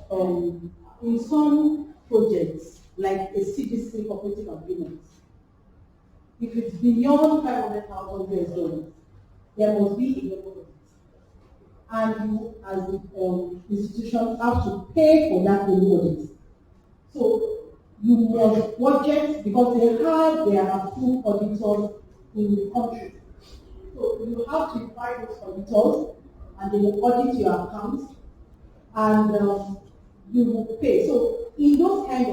projects, like a CDC cooperative agreement, if it's beyond $500,000, there must be a level of it. And you, as the institution, have to pay for that level of it. So you must budget because they have their approved auditors in the country. So you have to invite those auditors and they will audit your accounts and you will pay. So in those kind of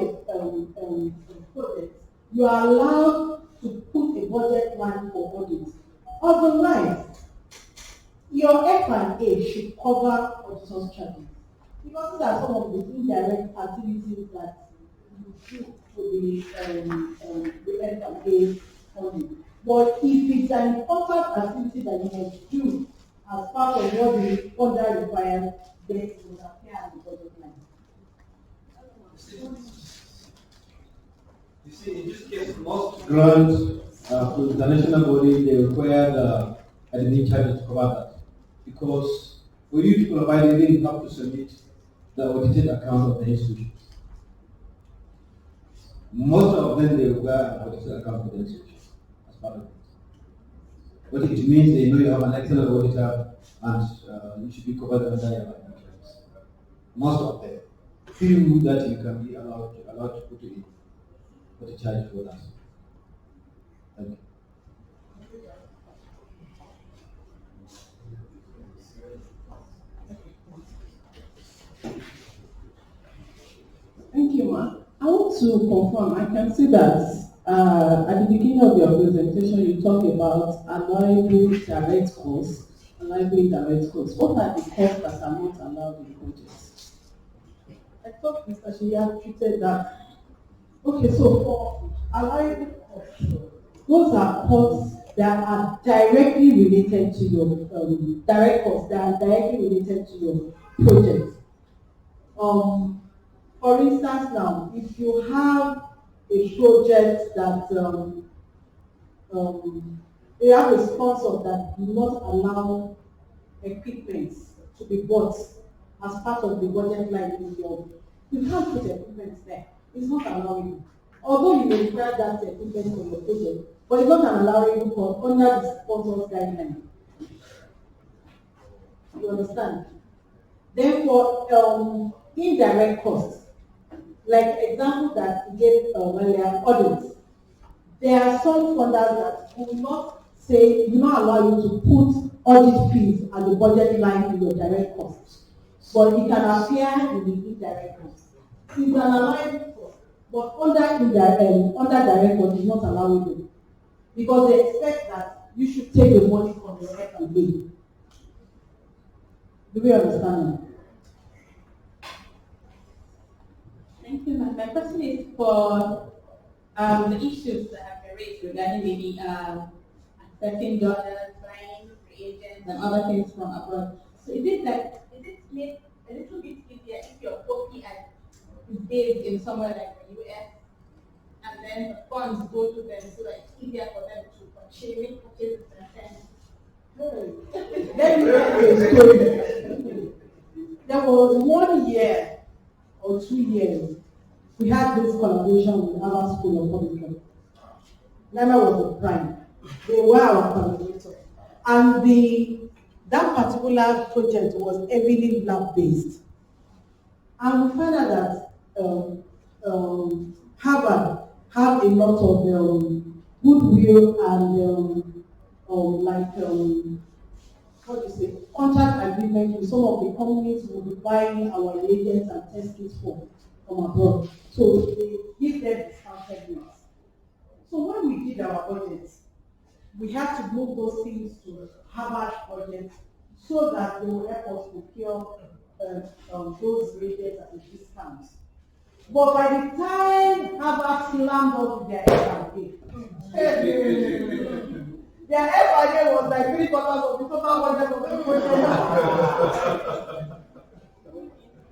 projects, you are allowed to put a budget line for audit. Otherwise, your F&A should cover auditor's charges. Because these are some of the indirect activities that you do for the F&A funding. But if it's an important activity that you must do as part of what the order requires, then it will appear as a budget line. You see, in this case, most grants to the international body, they require the admin charges to cover that. Because for you to provide it, you have to submit the audited account of the institution. Most of them, they require an audited account of the institution as part of it. What it means, they know you have an excellent auditor and you should be covered under your insurance. Most of them. Few that you can be allowed to put in for the charge for that. Thank you. Thank you, ma'am. I want to confirm, I can see that at the beginning of your presentation, you talked about allowable direct costs, allowable indirect costs. What are the costs that are not allowed in projects? I thought Mr. Shia treated that. Okay, so for allowable costs, those are costs that are directly related to your direct costs that are directly related to your project. For instance, now, if you have a project that you have a sponsor that do not allow equipment to be bought as part of the budget line in your, you can't put equipment there. It's not allowable. Although you may require that equipment for your project, but it's not an allowable cost under the sponsor's guideline. You understand? Therefore, indirect costs, like example that we gave earlier, audits. There are some funders that will not say, do not allow you to put audit fees at the budget line in your direct costs, but it can appear in the indirect costs. It's an allowable cost, but under direct costs is not allowable because they expect that you should take the money from your F&A. Do we understand? Thank you, ma'am. My question is for the issues that have been raised regarding maybe accepting donors, buying reagents, and other things from abroad. So is it made a little bit easier if your OPI is based in somewhere like the US, and then the funds go to them, so that it's easier for them to purchase and send? Let me tell you a story. There was 1 year or 2 years, we had this collaboration with our School of Public Health. NIMR was the prime. They were our collaborators. And that particular project was heavily lab-based. And we found out that Harvard have a lot of goodwill and what do you say, contract agreement with some of the companies who will be buying our reagents and test kits from abroad. So they give them discounted rates. So when we did our budget, we had to move those things to Harvard budget so that they will help us procure those reagents at a discount. But by the time Harvard slammed up with their F&A, their F&A was like 3/4 of the total budget of the project.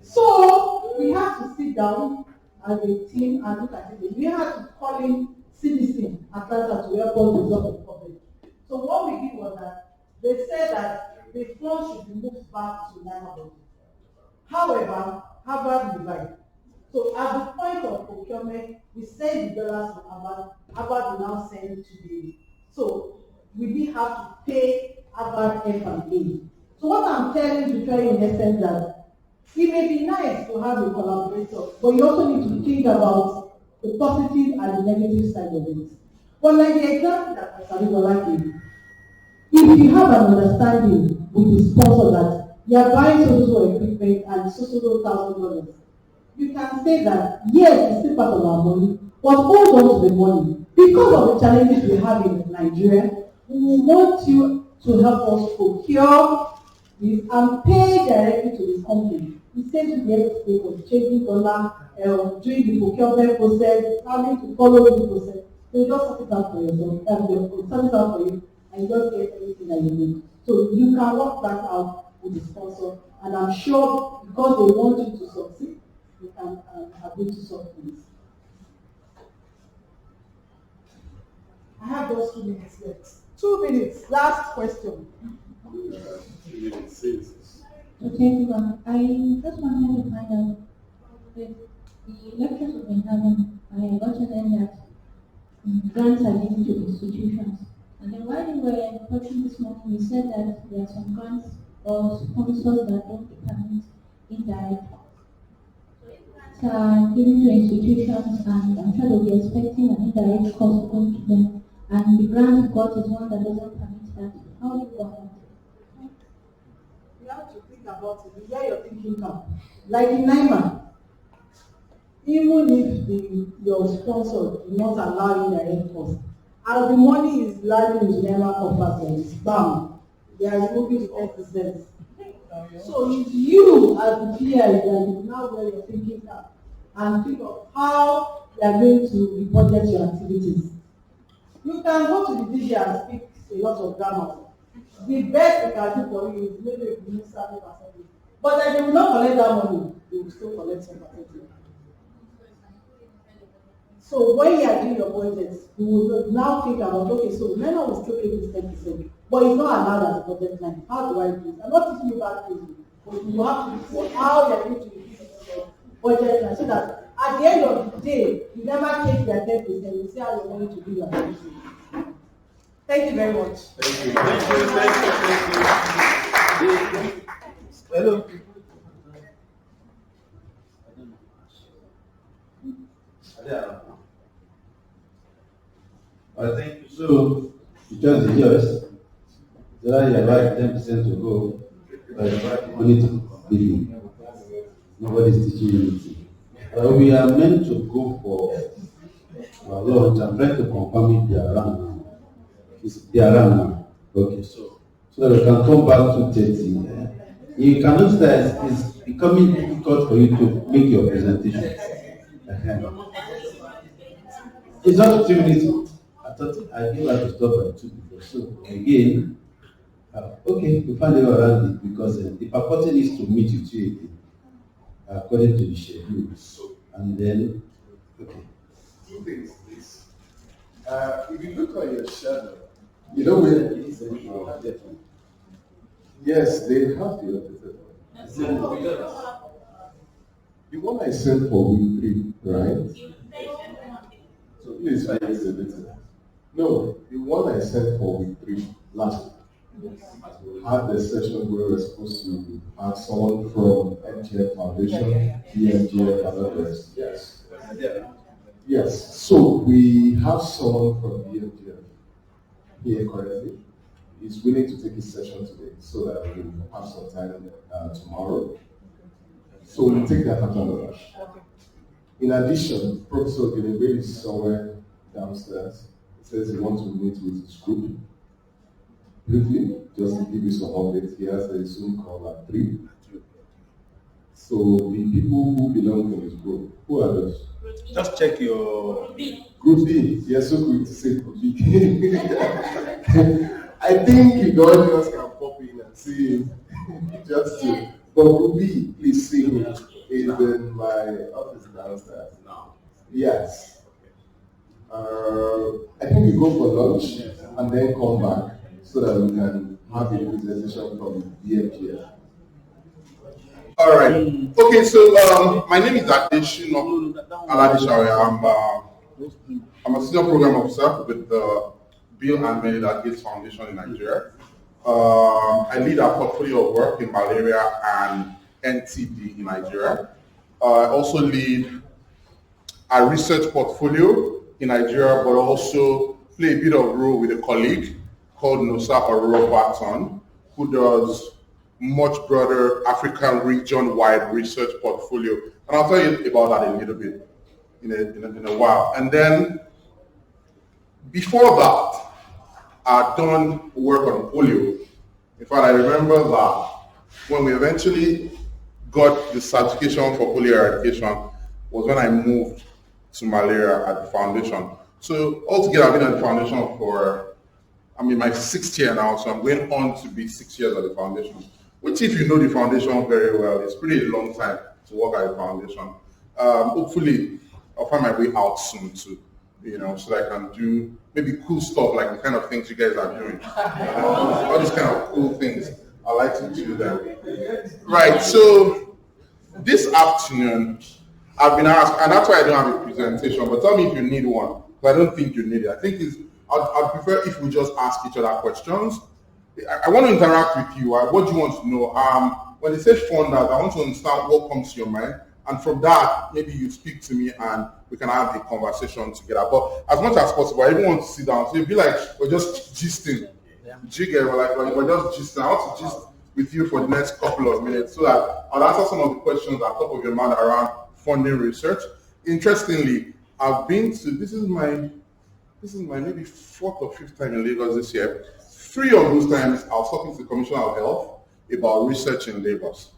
So we have to sit down as a team and look at it. We have to call in CDC Atlanta to help us resolve the problem. So what we did was that they said that the funds should be moved back to NIMR. However, Harvard resigned. So at the point of procurement, we send the dollars to Harvard. Harvard will now send to the. So we did have to pay Harvard F&A. So what I'm telling you in essence that it may be nice to have a collaborator, but you also need to think about the positive and the negative side of it. But like the example that Adegbola gave, if you have an understanding with the sponsor that you are buying so equipment and so $1,000, you can say that yes, it's still part of our money, but hold on to the money. Because of the challenges we have in Nigeria, we want you to help us procure this and pay directly to the company. Instead of being able to pay for the changing dollar, doing the procurement process, having to follow the process. So you just sort it out for yourself, sort it out for you, and you just get everything that you need. So you can work that out with the sponsor, and I'm sure because they want you to succeed, you can agree to solve things. I have those 2 minutes left. 2 minutes, last question. Okay, everyone. I just wanted to find out with the lectures we've been having, I got to learn that grants are given to institutions. And then while we were talking this morning, we said that there are some grants or sponsors that don't permit indirect funds. So if grants are given to institutions, and I'm sure they'll be expecting an indirect cost going to them, and the grant got is one that doesn't permit that, how do you go about it? You have to think about it, where your thinking comes. Like in NIMR, even if your sponsor will not allow indirect cost, as the money is lying in NIMR coffers and it's bam, they are removing 10%. So it's you as the PI that is now where your thinking comes and think of how you are going to budget your activities. You can go to the DJ and speak a lot of grammar. The best we can do for you is maybe a new service percentage. But if they will not collect that money, they will still collect some percentage. So when you are doing your budget, you will now think about, okay, so NIMR will still pay this 10%, but it's not allowed as a budget line. How do I do it? I'm not teaching you about crazy, but you have to look for how you are going to use your budget line so that at the end of the day, you never take their 10%, you see how you're going to do your activity. Thank you very much. Thank you. Hello. I think so. You just the yours. There you have 10% to go. Only to believe. Nobody's teaching you anything. But we are meant to go for our launch. I'm trying to confirm if they are around now. They are around now. Okay, so we can come back to 30. You can notice that it's becoming difficult for you to make your presentation. It's not 2 minutes. I thought I gave her to stop at 2 before. So again, okay, we find out around it because the purpose is to meet with you again, according to the schedule. And then, okay. 2 things, please. If you look at your schedule, you know where it is. Yes, they have the updated one. The one I sent for week 3, right? So please find this a little. No, the one I sent for week 3 last week had the session where we're supposed to have someone from MTF Foundation, PMGF, and others. Yes. Yes, so we have someone from BMGF here currently. He's willing to take his session today so that we will have some time tomorrow. So we'll take that after lunch. In addition, Professor Gillibrand is somewhere downstairs. He says he wants to meet with his group. Briefly, just to give you some updates, he has a Zoom call at 3. So the people who belong to his group, who are those? Just check your Group B. You're so quick to say Group B. I think the audience can pop in and see him. Just to. But Group B, please see him. He's in my office downstairs now. Yes. I think we go for lunch and then come back so that we can have a presentation from DMGF. All right. Okay, so my name is Adesina, Aladeshawe. I'm a senior program officer with the Bill and Melinda Gates Foundation in Nigeria. I lead our portfolio of work in malaria and NTD in Nigeria. I also lead a research portfolio in Nigeria, but also play a bit of role with a colleague called Nosa Oropaton, who does much broader African region-wide research portfolio. And I'll tell you about that a little bit in a while. And then before that, I'd done work on polio. In fact, I remember that when we eventually got the certification for polio eradication was when I moved to malaria at the foundation. So altogether, I've been at the foundation for, I'm in my 6th year now, so I'm going on to be 6 years at the foundation. Which, if you know the foundation very well, it's pretty long time to work at the foundation. Hopefully, I'll find my way out soon too, so that I can do maybe cool stuff like the kind of things you guys are doing. All these kind of cool things, I like to do them. Right, so this afternoon, I've been asked, and that's why I don't have a presentation, but tell me if you need one, because I don't think you need it. I think I'd prefer if we just ask each other questions. I want to interact with you. What do you want to know? When they say funders, I want to understand what comes to your mind. And from that, maybe you speak to me and we can have a conversation together. But as much as possible, I even want to sit down. So it'd be like we're just gisting. Jigger, we're just gisting. I want to gist with you for the next couple of minutes so that I'll answer some of the questions at the top of your mind around funding research. Interestingly, I've been to, this is my maybe 4th or 5th time in Lagos this year. 3 of those times, I was talking to the Commissioner of Health about research in Lagos.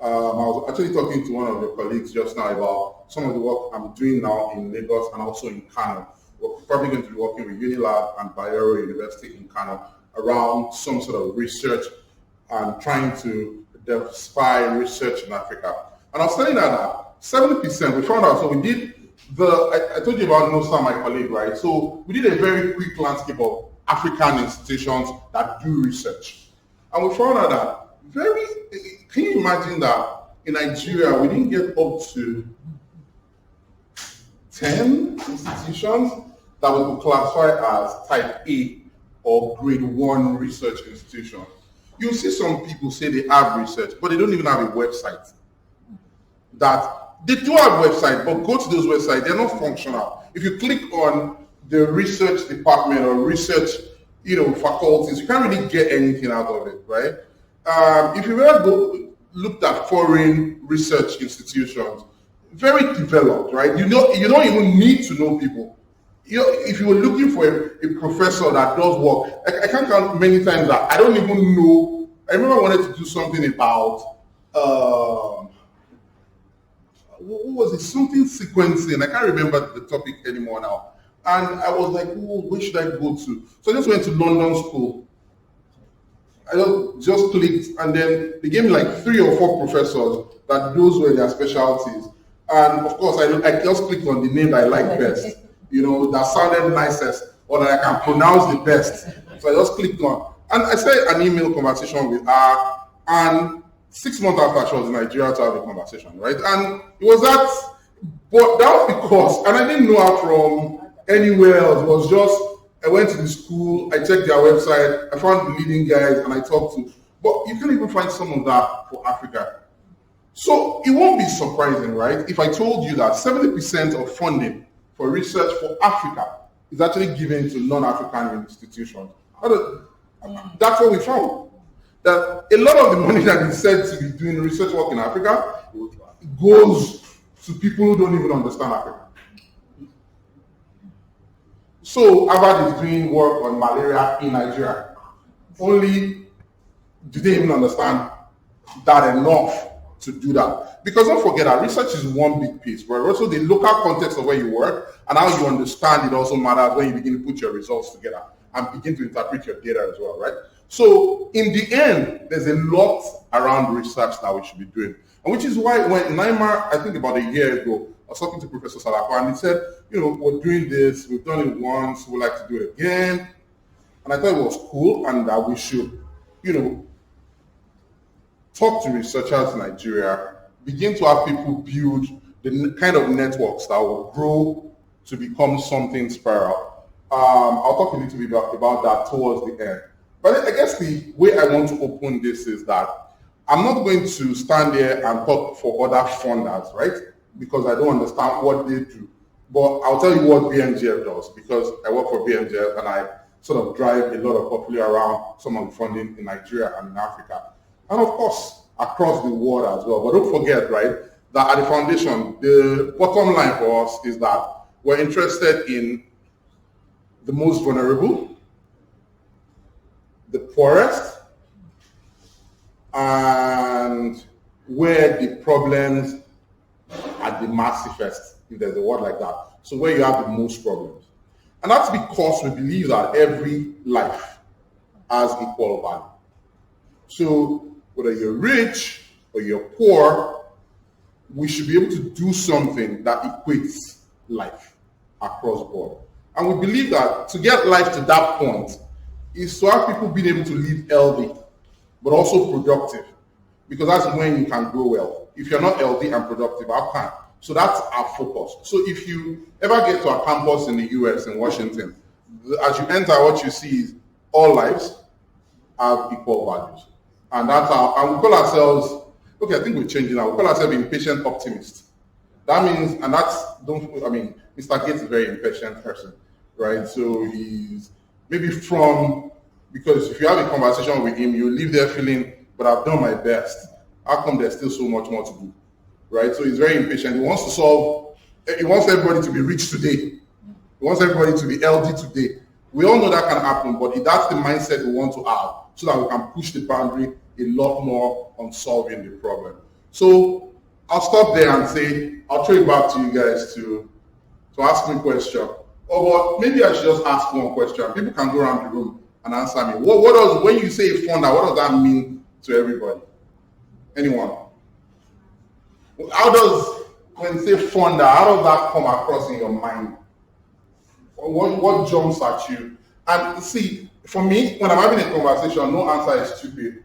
I was actually talking to one of your colleagues just now about some of the work I'm doing now in Lagos and also in Kano. We're probably going to be working with Unilab and Bayero University in Kano around some sort of research and trying to diversify research in Africa. And I was telling her that 70%, we found out, so we did I told you about Nosa, my colleague, right? So we did a very quick landscape of African institutions that do research. And we found out that can you imagine that in Nigeria, we didn't get up to 10 institutions that we could classify as type A or grade 1 research institutions. You see some people say they have research, but they don't even have a website. They do have a website, but go to those websites, they're not functional. If you click on the research department or research, faculties, you can't really get anything out of it, right? If you ever looked at foreign research institutions, very developed, right? You don't even need to know people. If you were looking for a professor that does work, I can't count many times that I don't even know. I remember I wanted to do something about what was it? Something sequencing. I can't remember the topic anymore now. And I was like, where should I go to? So I just went to London School. I just clicked, and then they gave me like 3 or 4 professors that those were their specialties. And of course, I just clicked on the name that I liked best, that sounded nicest, or that I can pronounce the best. So I just clicked on. And I started an email conversation with her, and 6 months after, she was in Nigeria to have a conversation, right? And it was that, but that was because, and I didn't know her from anywhere else. It was just, I went to the school, I checked their website, I found the leading guys, and I talked to. But you can't even find some of that for Africa. So it won't be surprising, right, if I told you that 70% of funding for research for Africa is actually given to non-African institutions. That's what we found. That a lot of the money that is said to be doing research work in Africa goes to people who don't even understand Africa. So Harvard is doing work on malaria in Nigeria. Only do they even understand that enough to do that? Because don't forget that research is one big piece, but also the local context of where you work and how you understand it also matters when you begin to put your results together and begin to interpret your data as well, right? So in the end, there's a lot around research that we should be doing. And which is why when NIMR, I think about a year ago, I was talking to Professor Salako and he said, we're doing this, we've done it once, we'd like to do it again. And I thought it was cool and that we should, talk to researchers in Nigeria, begin to have people build the kind of networks that will grow to become something spiral. I'll talk a little bit about that towards the end. But I guess the way I want to open this is that I'm not going to stand there and talk for other funders, right? Because I don't understand what they do. But I'll tell you what BMGF does, because I work for BMGF and I sort of drive a lot of popular around some of the funding in Nigeria and in Africa. And of course, across the world as well. But don't forget, right, that at the foundation, the bottom line for us is that we're interested in the most vulnerable, the poorest, and where the problems are the massivest, if there's a word like that. So where you have the most problems. And that's because we believe that every life has equal value. So whether you're rich or you're poor, we should be able to do something that equates life across board. And we believe that to get life to that point is to have people being able to live healthy, but also productive, because that's when you can grow well. If you're not healthy and productive, how can? So that's our focus. So if you ever get to a campus in the US, in Washington, as you enter, what you see is all lives have equal values. And that's how, and we call ourselves, okay, I think we're changing now, we call ourselves impatient optimists. That means, and that's, Mr. Gates is a very impatient person, right? So he's maybe because if you have a conversation with him, you leave there feeling, but I've done my best. How come there's still so much more to do, right? So he's very impatient. He wants everybody to be rich today. He wants everybody to be healthy today. We all know that can happen, but that's the mindset we want to have so that we can push the boundary a lot more on solving the problem. So I'll stop there and say, I'll throw it back to you guys to ask me a question. Or maybe I should just ask one question. People can go around the room and answer me. When you say funder, what does that mean to everybody? Anyone? When you say funder, how does that come across in your mind? What jumps at you? And see, for me, when I'm having a conversation, no answer is stupid.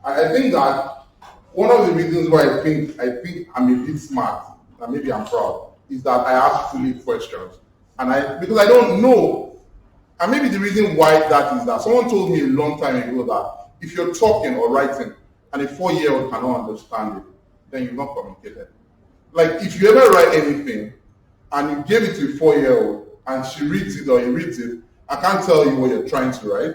I think that one of the reasons why I think I'm a bit smart, and maybe I'm proud, is that I ask silly questions. Because I don't know, and maybe the reason why that is that someone told me a long time ago that if you're talking or writing and a 4-year-old cannot understand it, then you've not communicated. Like if you ever write anything and you give it to a 4-year-old and she reads it or he reads it, I can't tell you what you're trying to write,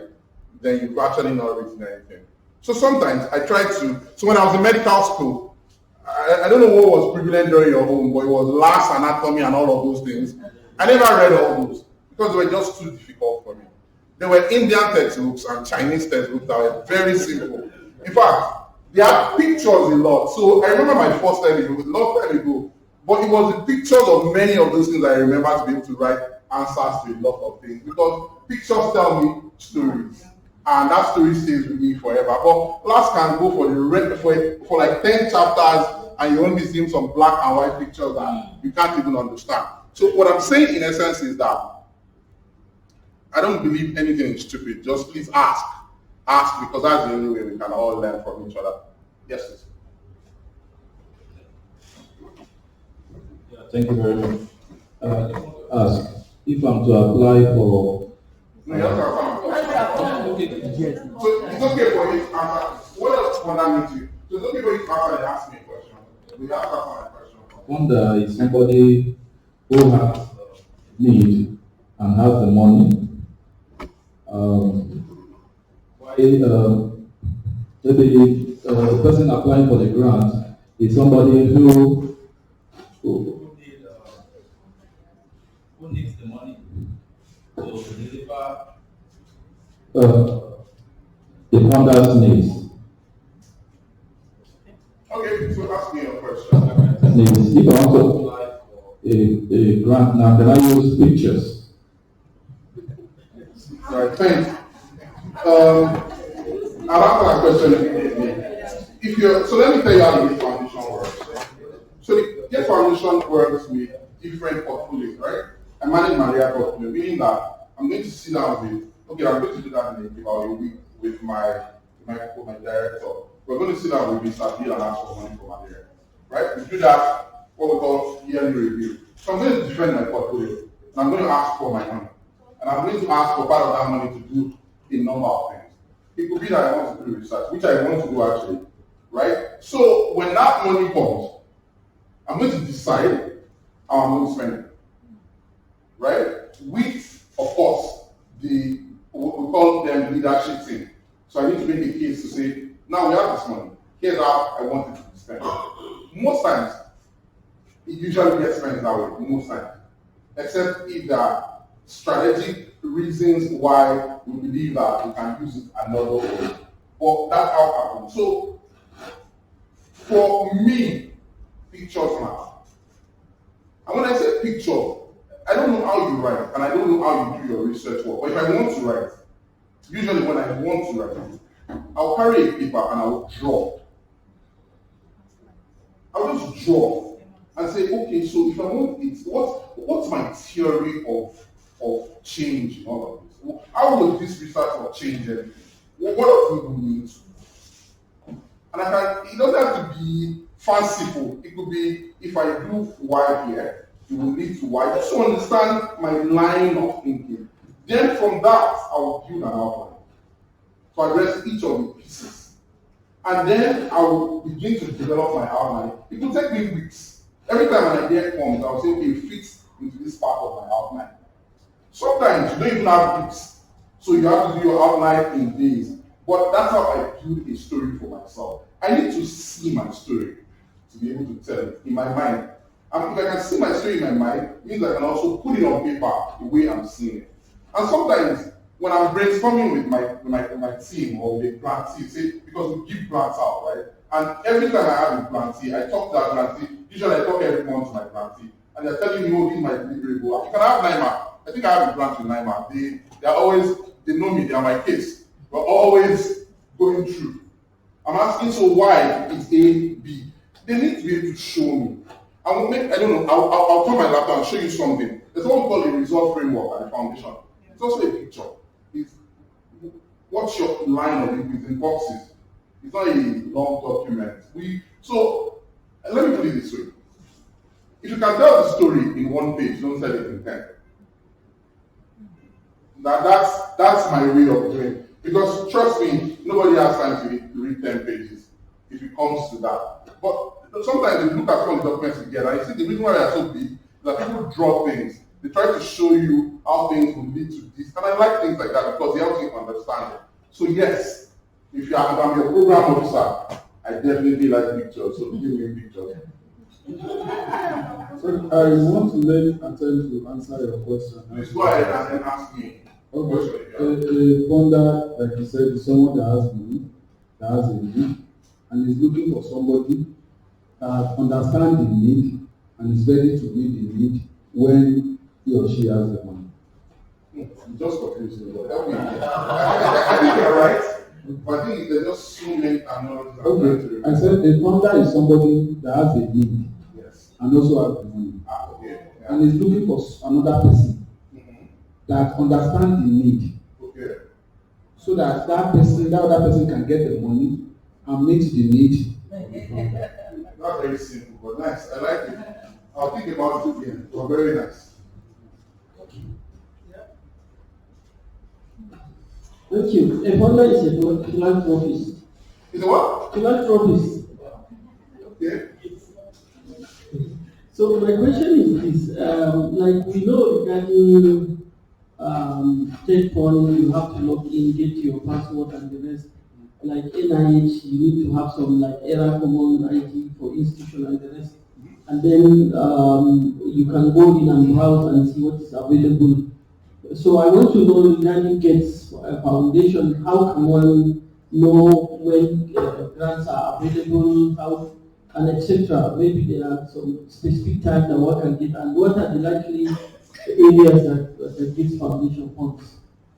then you've actually not written anything. So sometimes I try to, so when I was in medical school, I don't know what was prevalent during your home, but it was last anatomy and all of those things. I never read all those because they were just too difficult for me. There were Indian textbooks and Chinese textbooks that were very simple. In fact, they had pictures a lot. So I remember my first time, it was a long time ago, but it was the pictures of many of those things I remember to be able to write answers to a lot of things, because pictures tell me stories, and that story stays with me forever. But class can go for like 10 chapters, and you only see some black and white pictures that you can't even understand. So what I'm saying in essence is that I don't believe anything is stupid. Just please ask, because that's the only way we can all learn from each other. Yes, please. Yeah, thank you very much. I want to ask if I'm to apply for. No, you have to apply. So it's okay for you to answer. What else would that mean to you? So it's okay for you to answer and ask me a question. We have to answer my question. Wonder is somebody who has need and has the money, maybe the person applying for the grant is somebody who needs the money to deliver the funder's needs. Okay, so ask me a question. If I want to apply for a grant now, can I use pictures? Right, thanks. I'll answer that question immediately. So let me tell you how the GET Foundation works. So the GET Foundation works with different portfolios, right? I manage my area portfolio, meaning that I'm going to sit down with, okay, I'm going to do that in about a week with my director. We're going to sit down with Mr. Bill and ask for money for malaria, right? We do that, what we call yearly review. So I'm going to defend my portfolio, and I'm going to ask for my money. And I'm going to ask for part of that money to do a number of things. It could be that I want to do research, which I want to do actually, right? So when that money comes, I'm going to decide how I'm going to spend it, right? With, of course, we call them leadership team. So I need to make a case to say, now we have this money, here's how I want it to be spent. Most times, it usually gets spent that way, most times. Except if there are strategic reasons why we believe that we can use it another way. But that's how it happens. So, for me, pictures matter. And when I say picture, I don't know how you write, and I don't know how you do your research work. But if I want to write, usually when I want to write, I'll carry a paper and I'll draw. I'll just draw and say, okay, so if I want it, what's my theory of change in all of this? How will this research or change everything? What else will we need to do? And it doesn't have to be fanciful. It could be, if I do Y here, it will lead to Y. Just to understand my line of thinking. Then from that, I will build an outline to address each of the pieces. And then I will begin to develop my outline. It will take me weeks. Every time an idea comes, I will say, okay, it fits into this part of my outline. Sometimes you don't even have weeks, so you have to do your outline in days. But that's how I build a story for myself. I need to see my story to be able to tell it in my mind. And if I can see my story in my mind, it means I can also put it on paper the way I'm seeing it. And sometimes when I'm brainstorming with my team or with a grantee, say, because we give grants out, right? And every time I have a grantee, I talk to that grantee. Usually I talk every month to my grantee, and they're telling me, oh, this is my delivery goal. You can have NIMR. I think I have a grant with NIMR. They're always, they know me, they are my kids. We're always going through. I'm asking, so why is A, B? They need to be able to show me. I'll turn my laptop and show you something. There's what we call a result framework at the foundation. It's also a picture. It's what's your line of it within boxes. It's not a long document. So let me put it this way. If you can tell the story in one page, don't tell it in 10. That's my way of doing it. Because trust me, nobody has time to read 10 pages if it comes to that. But sometimes you look at all the documents together and you see the reason why they are so big is that people draw things. They try to show you how things will lead to this. And I like things like that because it helps you understand it. So yes, if I'm your program officer, I definitely like pictures, so give me pictures. So I want to let attempt to answer your question. Please go ahead and ask me. Okay. A funder, like you said, is someone that has money, that has a need, and is looking for somebody that understands the need and is ready to meet the need when he or she has the money. Just confused me, but help me. I think you're right, but I think there's just so many terminologies. Okay, I said a funder is somebody that has a need, yes, and also has the money, okay, yeah, and is looking for another person that understands the need, okay, so that that other person can get the money and meet the need. Not very simple, but nice. I like it. I'll think about it again. It was very nice. Thank you. A funder is a philanthropist. Is it what? Philanthropist. Okay. So my question is this, like we know regarding state fund, you have to log in, get your password and the rest. Like NIH, you need to have some like error common ID for institution and the rest. And then you can go in and browse and see what is available. So I want to know regarding GETS Foundation, how can one know when grants are available, how, and etc. Maybe there are some specific times that one can get, and what are the likely areas that GETS Foundation funds?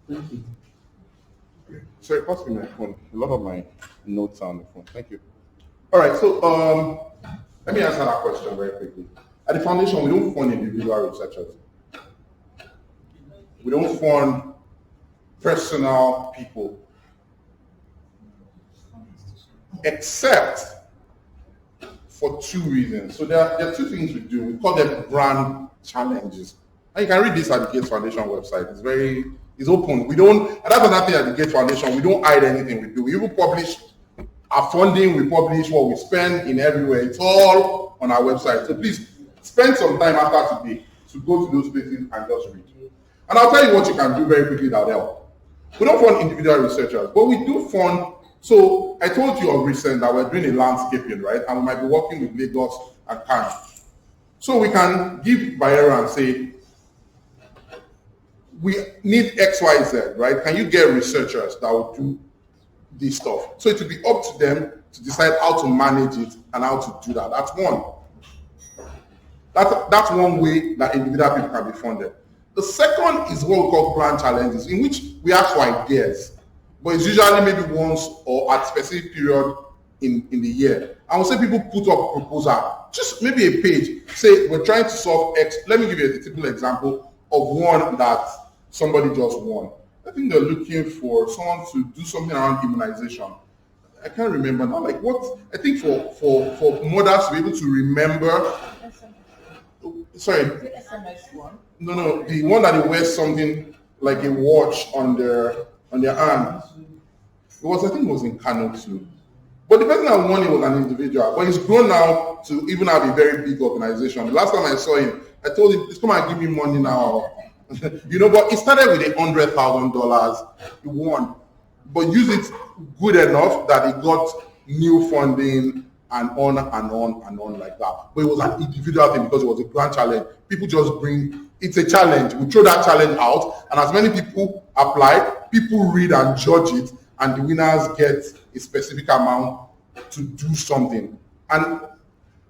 Thank you. Sorry, pass me my phone. A lot of my notes are on the phone. Thank you. All right, so let me answer that question very quickly. At the foundation, we don't fund individual researchers. We don't fund personal people, except for two reasons. So there are two things we do. We call them brand challenges. And you can read this at the Gates Foundation website. It's open. We don't, and that's another thing at the Gates Foundation, we don't hide anything we do. We even publish our funding, we publish what we spend in everywhere. It's all on our website. So please spend some time after today to go to those places and just read. And I'll tell you what you can do very quickly that'll help. We don't fund individual researchers, but we do fund. So I told you of recent that we're doing a landscaping, right? And we might be working with Lagos and Kano. So we can give Bayero and say, we need X, Y, Z, right? Can you get researchers that will do this stuff? So it will be up to them to decide how to manage it and how to do that. That's one. That's one way that individual people can be funded. The second is what we call brand challenges, in which we ask for ideas, but it's usually maybe once or at a specific period in the year. And we'll say people put up a proposal, just maybe a page, say we're trying to solve X. Let me give you a typical example of one that somebody just won. I think they're looking for someone to do something around immunization. I can't remember now, like what, I think for mothers to be able to remember, sorry. The SMS one? No, the one that they wear something like a watch on their hand. I think it was in Kano too. But the person that won it was an individual, but he's grown now to even have a very big organization. The last time I saw him, I told him, please come and give me money now. You know, but it started with $100,000. He won, but use it good enough that he got new funding and on and on and on like that. But it was an individual thing because it was a grand challenge. People just bring, it's a challenge. We throw that challenge out, and as many people apply, people read and judge it, and the winners get a specific amount to do something. And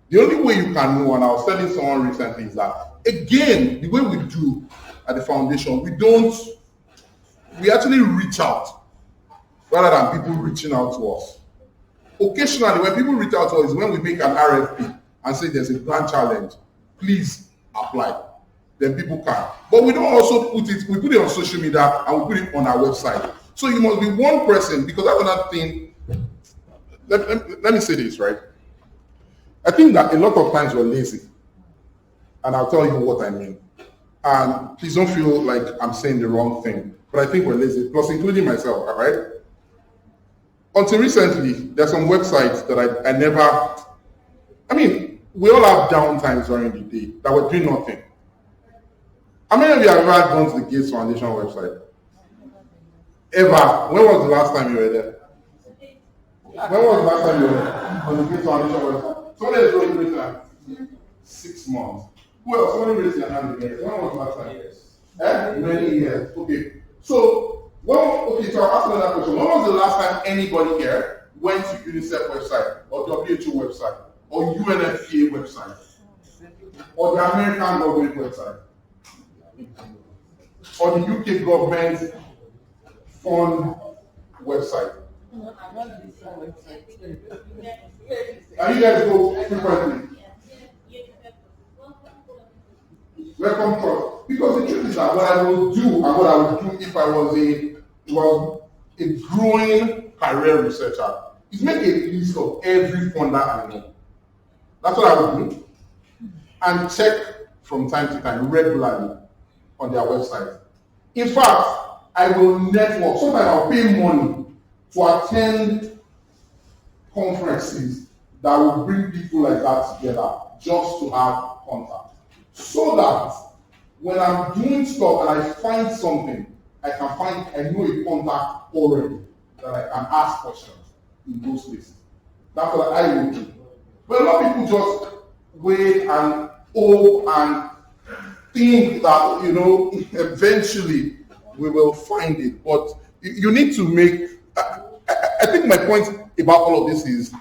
the only way you can know, and I was telling someone recently, is that, again, the way we do at the foundation, we actually reach out rather than people reaching out to us. Occasionally, when people reach out to us is when we make an RFP and say there's a grand challenge, please apply. Then people can. But we don't also put it, we put it on social media and we put it on our website. So you must be one person, because that's another thing. Let me say this, right? I think that a lot of times we're lazy. And I'll tell you what I mean. And please don't feel like I'm saying the wrong thing, but I think we're lazy, plus including myself, all right? Until recently, there's some websites that I never, I mean, we all have down times during the day that we're doing nothing. How many of you have ever gone to the Gates Foundation website? Ever? When was the last time you were there? When was the last time you were on the Gates Foundation website? Somebody has already written that. 6 months. Who else? Somebody raised their hand again. When was the last time? Many years. Okay. So, so I'll ask another question. When was the last time anybody here went to UNICEF website, or WHO website, or UNFPA website, or the American government website, or the UK government fund website? And you guys go frequently. Welcome, Prof. Because the truth is that what I will do and what I would do if I was a growing career researcher is make a list of every funder I know. That's what I would do. And check from time to time, regularly, on their website. In fact, I will network. Sometimes I'll pay money to attend conferences that will bring people like that together, just to have contact. So that when I'm doing stuff and I find something, I know a contact already that I can ask questions in those places. That's what I will do. But a lot of people just wait and hope and think that, eventually we will find it. But you need to make, I think my point about all of this is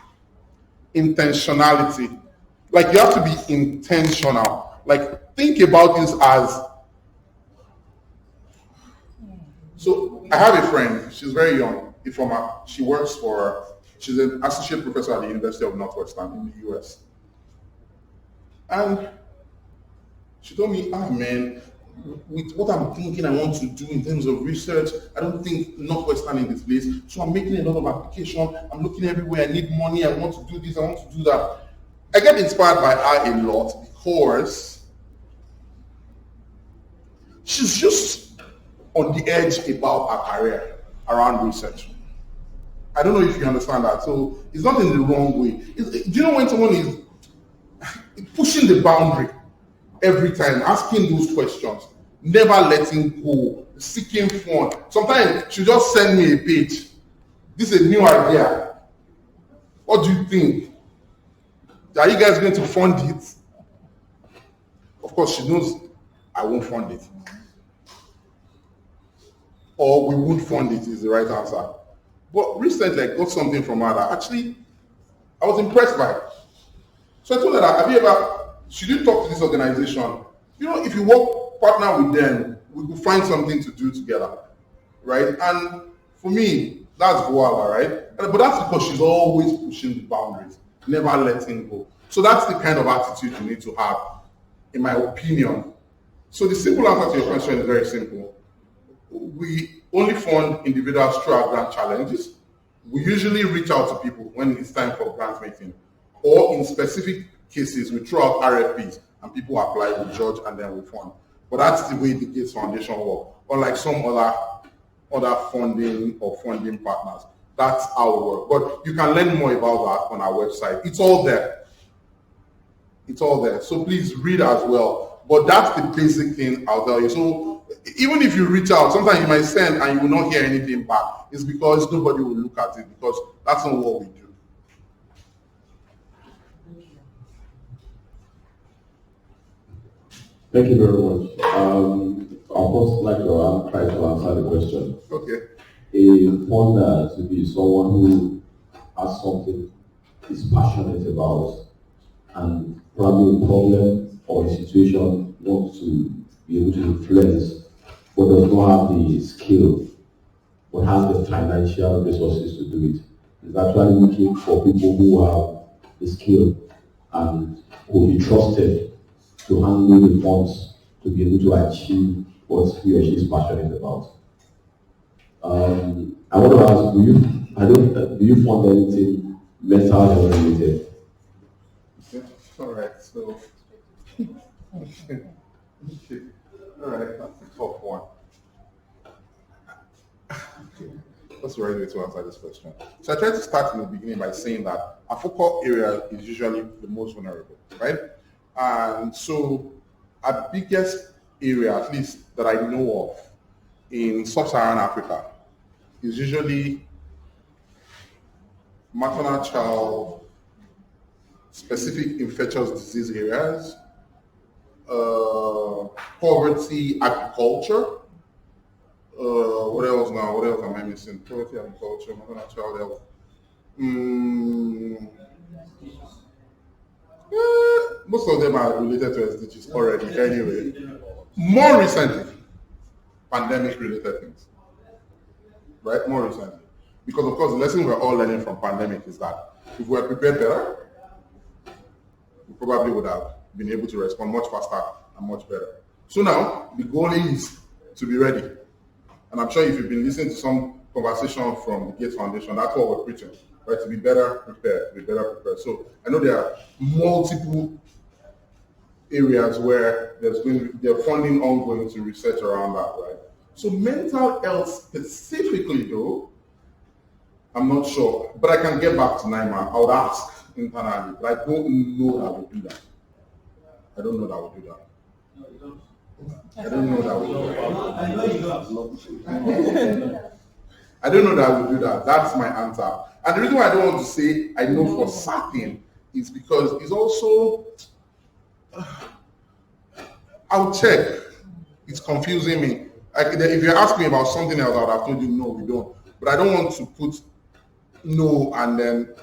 intentionality. Like, you have to be intentional. Like, think about this as, so I have a friend, she's very young, she's an associate professor at the University of Northwestern in the US. And she told me, man, with what I'm thinking I want to do in terms of research, I don't think Northwestern in this place. So I'm making a lot of application. I'm looking everywhere. I need money. I want to do this. I want to do that. I get inspired by her a lot because she's just on the edge about her career around research. I don't know if you understand that. So it's not in the wrong way. Do you know when someone is pushing the boundary every time, asking those questions, never letting go, seeking fun? Sometimes she'll just send me a page. This is a new idea. What do you think? Are you guys going to fund it? Of course, she knows I won't fund it. Or we won't fund it is the right answer. But recently I got something from her that actually I was impressed by it. So I told her that, should you talk to this organization? If you work partner with them, we could find something to do together, right? And for me, that's voila, right? But that's because she's always pushing the boundaries, never letting go. So that's the kind of attitude you need to have, in my opinion. So the simple answer to your question is very simple. We only fund individuals through our grant challenges. We usually reach out to people when it's time for grant making, or in specific cases, we throw out RFPs and people apply, we judge, and then we fund. But that's the way the Gates Foundation works. Unlike some other funding or funding partners, that's how it works. But you can learn more about that on our website. It's all there. It's all there. So please read as well. But that's the basic thing I'll tell you. So even if you reach out, sometimes you might send and you will not hear anything back. It's because nobody will look at it, because that's not what we do. Thank you very much. I'll first like to try to answer the question. Okay. A funder to be someone who has something is passionate about, and probably a problem or a situation wants to be able to influence, but does not have the skill, but has the financial resources to do it. Is actually looking for people who have the skill and who will be trusted to handle the funds to be able to achieve what he or she is passionate about. I want to ask, do you fund anything mental health related? All right, so okay. All right, that's a tough one. What's the right way to answer this question? So I tried to start in the beginning by saying that our focal area is usually the most vulnerable, right? And so our biggest area, at least that I know of, in sub-Saharan Africa is usually maternal child, specific infectious disease areas, poverty, agriculture. What else now? What else am I missing? Poverty, agriculture, maternal child health. Most of them are related to SDGs already anyway. More recently, pandemic-related things. Right? More recently. Because of course, the lesson we're all learning from pandemic is that if we were prepared better, we probably would have been able to respond much faster and much better. So now, the goal is to be ready. And I'm sure if you've been listening to some conversation from the Gates Foundation, that's what we're preaching, right? To be better prepared, to be better prepared. So I know there are multiple areas where there's funding ongoing to research around that, right? So mental health specifically though, I'm not sure, but I can get back to NIMR. I would ask internally, but I don't know that we do that. I don't know that we'll do that. No, you don't. I don't know that we'll do that. I know you don't. I don't know that we'll do that. That's my answer. And the reason why I don't want to say I know for certain is because it's also, I'll check. It's confusing me. If you ask me about something else, I would have told you no, we don't. But I don't want to put no and then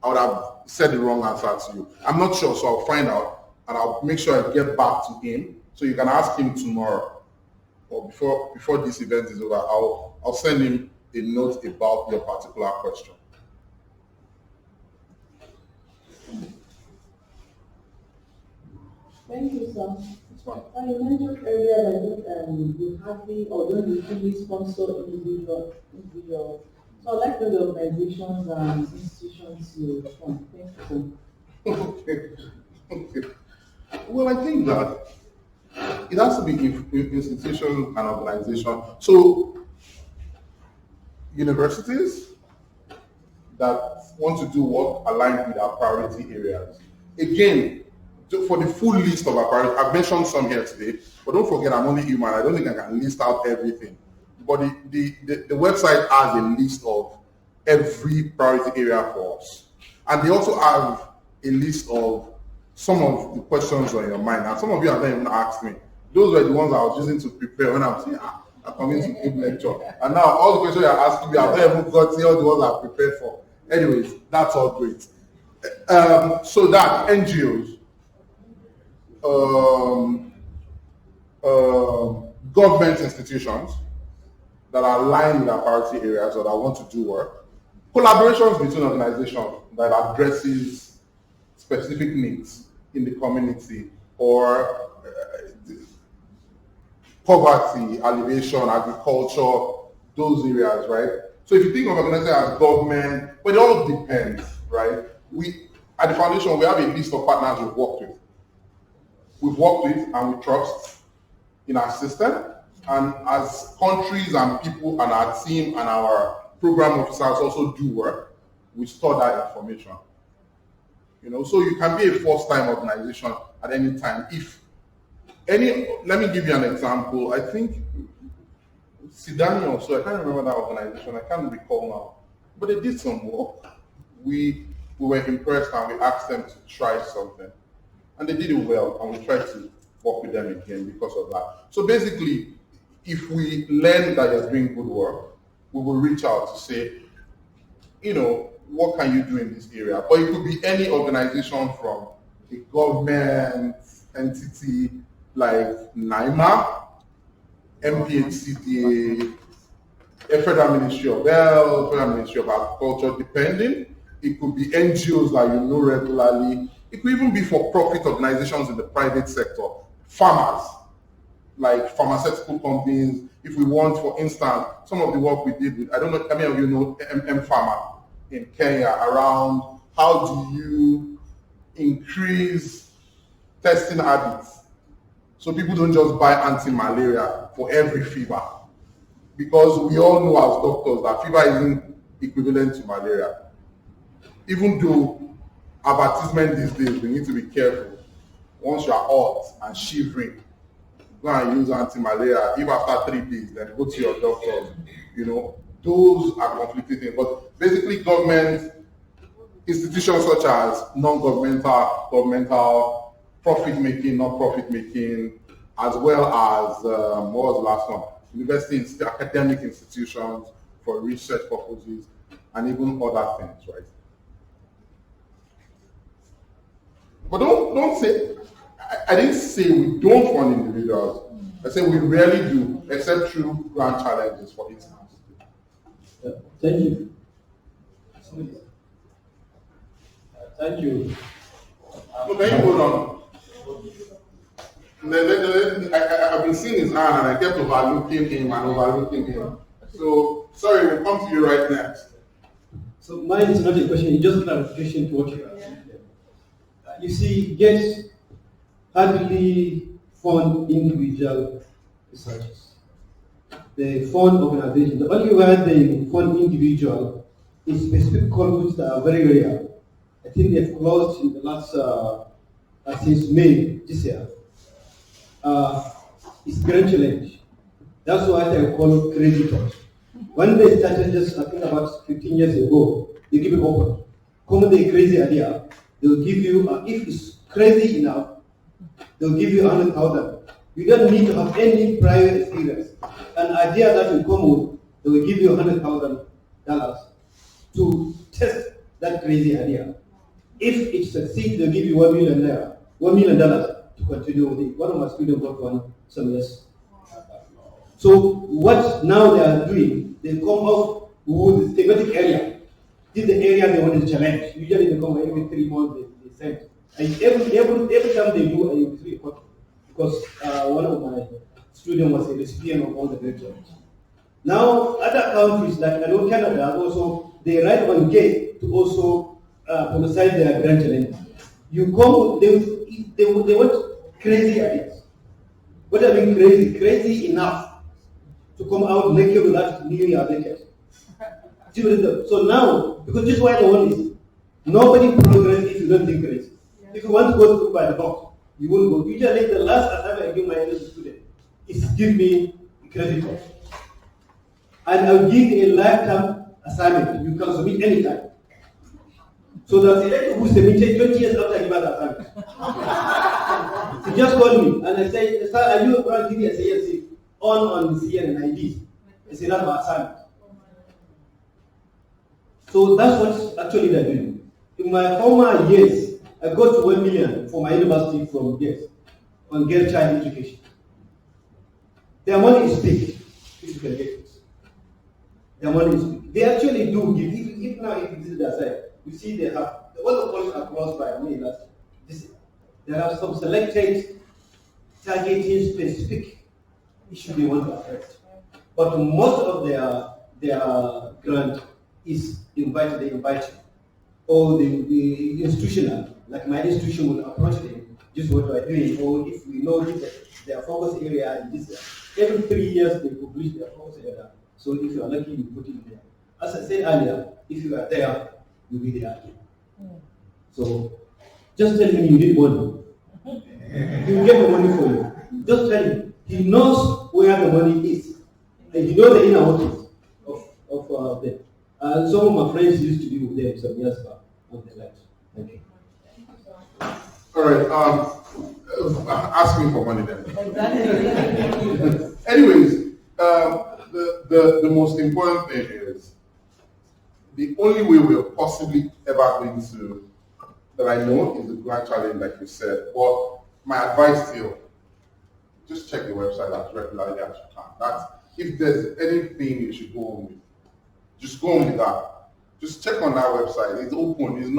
I would have said the wrong answer to you. I'm not sure, so I'll find out and I'll make sure I get back to him. So you can ask him tomorrow or before this event is over. I'll send him a note about your particular question. Thank you, sir. You mentioned earlier that you hardly or don't usually sponsor individuals. So I'd like to know the organizations and institutions you fund. Thank you. Okay. Well, I think that it has to be institution and organization. So universities that want to do work aligned with our priority areas. Again, for the full list of our priorities, I've mentioned some here today, but don't forget I'm only human. I don't think I can list out everything. But the website has a list of every priority area for us. And they also have a list of some of the questions on your mind. And some of you have not even asked me. Those were the ones I was using to prepare when I'm saying, I'm coming to give lecture. And now all the questions you're asking me, I've not even got all the ones I've prepared for. Anyways, that's all great. So that NGOs, government institutions that are aligned with our priority areas or that want to do work, collaborations between organizations that addresses specific needs in the community or poverty, alleviation, agriculture, those areas, right? So if you think of organizations as government, but it all depends, right? At the foundation, we have a list of partners we've worked with. We've worked with and we trust in our system. And as countries and people and our team and our program officers also do work, we store that information. So you can be a first-time organization at any time. Let me give you an example. I think Sidani also, I can't remember that organization, I can't recall now, but they did some work. We were impressed and we asked them to try something. And they did it well, and we tried to work with them again because of that. So basically, if we learn that you're doing good work, we will reach out to say, what can you do in this area? But it could be any organization from a government entity like NIMR, MPHCDA, a Federal Ministry of Health, Federal Ministry of Agriculture, depending. It could be NGOs that you know regularly. It could even be for-profit organizations in the private sector, farmers, like pharmaceutical companies. If we want, for instance, some of the work we did with, I don't know, how many of you know Pharma in Kenya around how do you increase testing habits so people don't just buy anti-malaria for every fever. Because we all know as doctors that fever isn't equivalent to malaria. Even though advertisement these days, we need to be careful. Once you are hot and shivering, go and use anti-malaria. If after 3 days, then go to your doctor. Those are conflicting things. But basically, government institutions such as non-governmental, governmental, profit-making, not-profit-making, as well as, what was the last one? University, academic institutions for research purposes, and even other things, right? But don't say, I didn't say we don't fund individuals. I said we rarely do, except through grant challenges, for instance. Thank you. Thank you. Then you hold on. I've been seeing his hand and I kept overlooking him. So, sorry, we'll come to you right next. So mine is not a question, it's just clarification to what you are saying. You see, GET hardly fund individual researchers. They fund organizations. The only way they fund individual is specific corpus that are very rare. I think they've closed in the last since May this year is great challenge. That's what I call crazy talk. When they started just I think about 15 years ago, they give it open. Come with a crazy idea, they'll give you, if it's crazy enough, they'll give you 100,000. You don't need to have any prior experience. An idea that will come with, they will give you $100,000 to test that crazy idea. If it succeeds, they'll give you $1 million to continue with it. One of my students worked on some years. So what now they are doing, they come up with a thematic area. This is the area they want to challenge. Usually they come every 3 months, they send. And every time they do, I use 3 copies. Because one of my students was a recipient of all the great challenges. Now, other countries like I know Canada also, they write on gate to also publicize their grand challenge. You come, they want crazy ideas. What I mean crazy enough to come out naked without nearly are naked. So now, because this is why the one is, nobody progress if you don't think crazy. If you want to go through by the box, you won't go. Usually the last assignment I give my student is give me crazy talk. And I'll give a lifetime assignment. You can submit anytime. So the selector who submitted 20 years after I give that assignment. He just called me and I said, sir, are you going to give me a CNC on the CN and ID? I said, that's my assignment. So that's what actually they're doing. In my former years, I got to 1 million for my university from girls on girl child education. Their money is big, if you can get it. Their money is big. They actually do give, if now if you visit their site, you see they have, all the calls are crossed by me last year. There are some selected targeting specific issues they want to address. But most of their grant is invited, they invite you. Or the institutional, like my institution will approach them, just what we're doing, or if we know this, their focus area is this. Every 3 years they publish their focus area. So if you are lucky, you put it there. As I said earlier, if you are there, you'll be there again. So just tell him you need money. He will get the money for you. Just tell him. He knows where the money is. And he knows the inner workings of them. Some of my friends used to be with them some years back on the light. Thank you. All right. Ask me for money then. Anyways, the most important thing is the only way we're possibly ever going to, that I know, is the grand challenge, like you said. But my advice still, just check the website as regularly as you can. That's, if there's anything you should go on with, just go on with that. Just check on that website. It's open. It's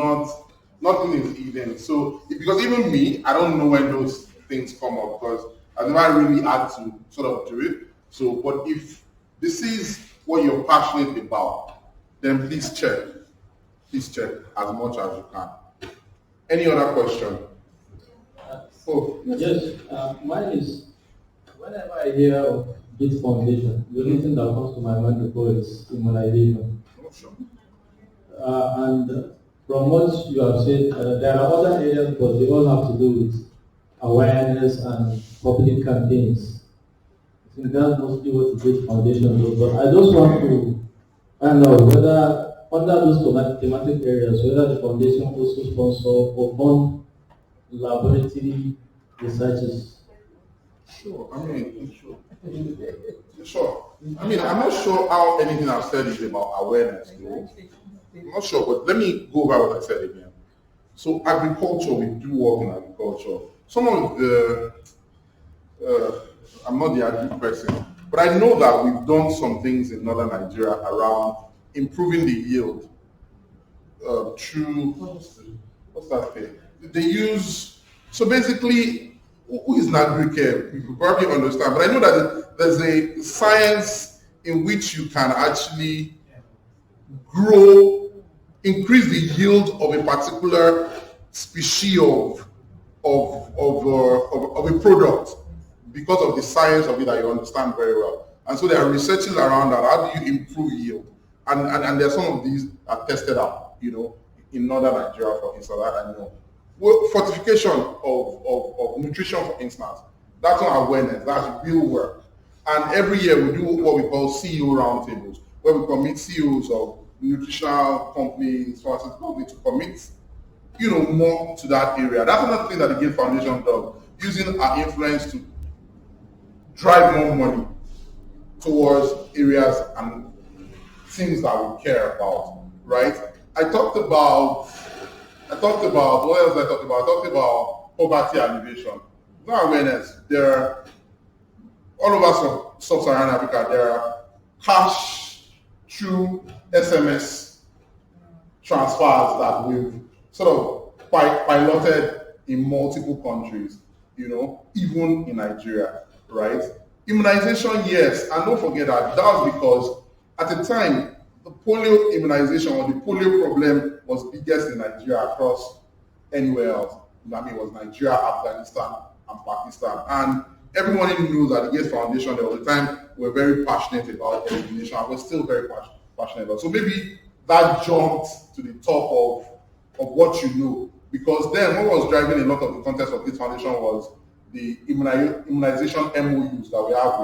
nothing is hidden. So because even me, I don't know when those things come up because I've never really had to sort of do it. So, but if this is what you're passionate about, then please check. Please check as much as you can. Any other question? Yes, mine is, whenever I hear of this foundation, the only thing that comes to my mind before is immunization. And from what you have said, there are other areas, but they all have to do with awareness and public campaigns. I think that's mostly what the Gates Foundation does. But I just want to find out whether, under those thematic areas, whether the foundation also sponsor or fund laboratory researches. Sure. Sure. I mean, I'm not sure how anything I've said is about awareness, though. I'm not sure, but let me go over what I said again. So agriculture, we do work in agriculture. Some of the, I'm not the agri person, but I know that we've done some things in northern Nigeria around improving the yield through, what's that thing? They use, so basically, who is an agri-care? You probably understand, but I know that there's a science in which you can actually grow, increase the yield of a particular species of a product because of the science of it that you understand very well. And so they are researching around that. How do you improve yield? And there are some of these are tested out, in northern Nigeria, for instance, that I know. fortification of nutrition, for instance. That's not awareness, that's real work. And every year we do what we call CEO roundtables, where we commit CEOs of nutritional companies, pharmaceutical companies to commit, more to that area. That's another thing that the Gates Foundation does, using our influence to drive more money towards areas and things that we care about, right? I talked about, what else did I talk about? I talked about poverty alleviation. No awareness. There are, all over sub-Saharan Africa, there are cash through SMS transfers that we've sort of piloted in multiple countries, even in Nigeria, right? Immunization, yes, and don't forget that was because at the time, the polio immunization or the polio problem was biggest in Nigeria across anywhere else. It was Nigeria, Afghanistan, and Pakistan. And everyone knows that the Gates Foundation, there was a time we're very passionate about elimination, and we're still very passionate about. So maybe that jumped to the top of what you know, because then what was driving a lot of the context of Gates Foundation was the immunization MOUs that we have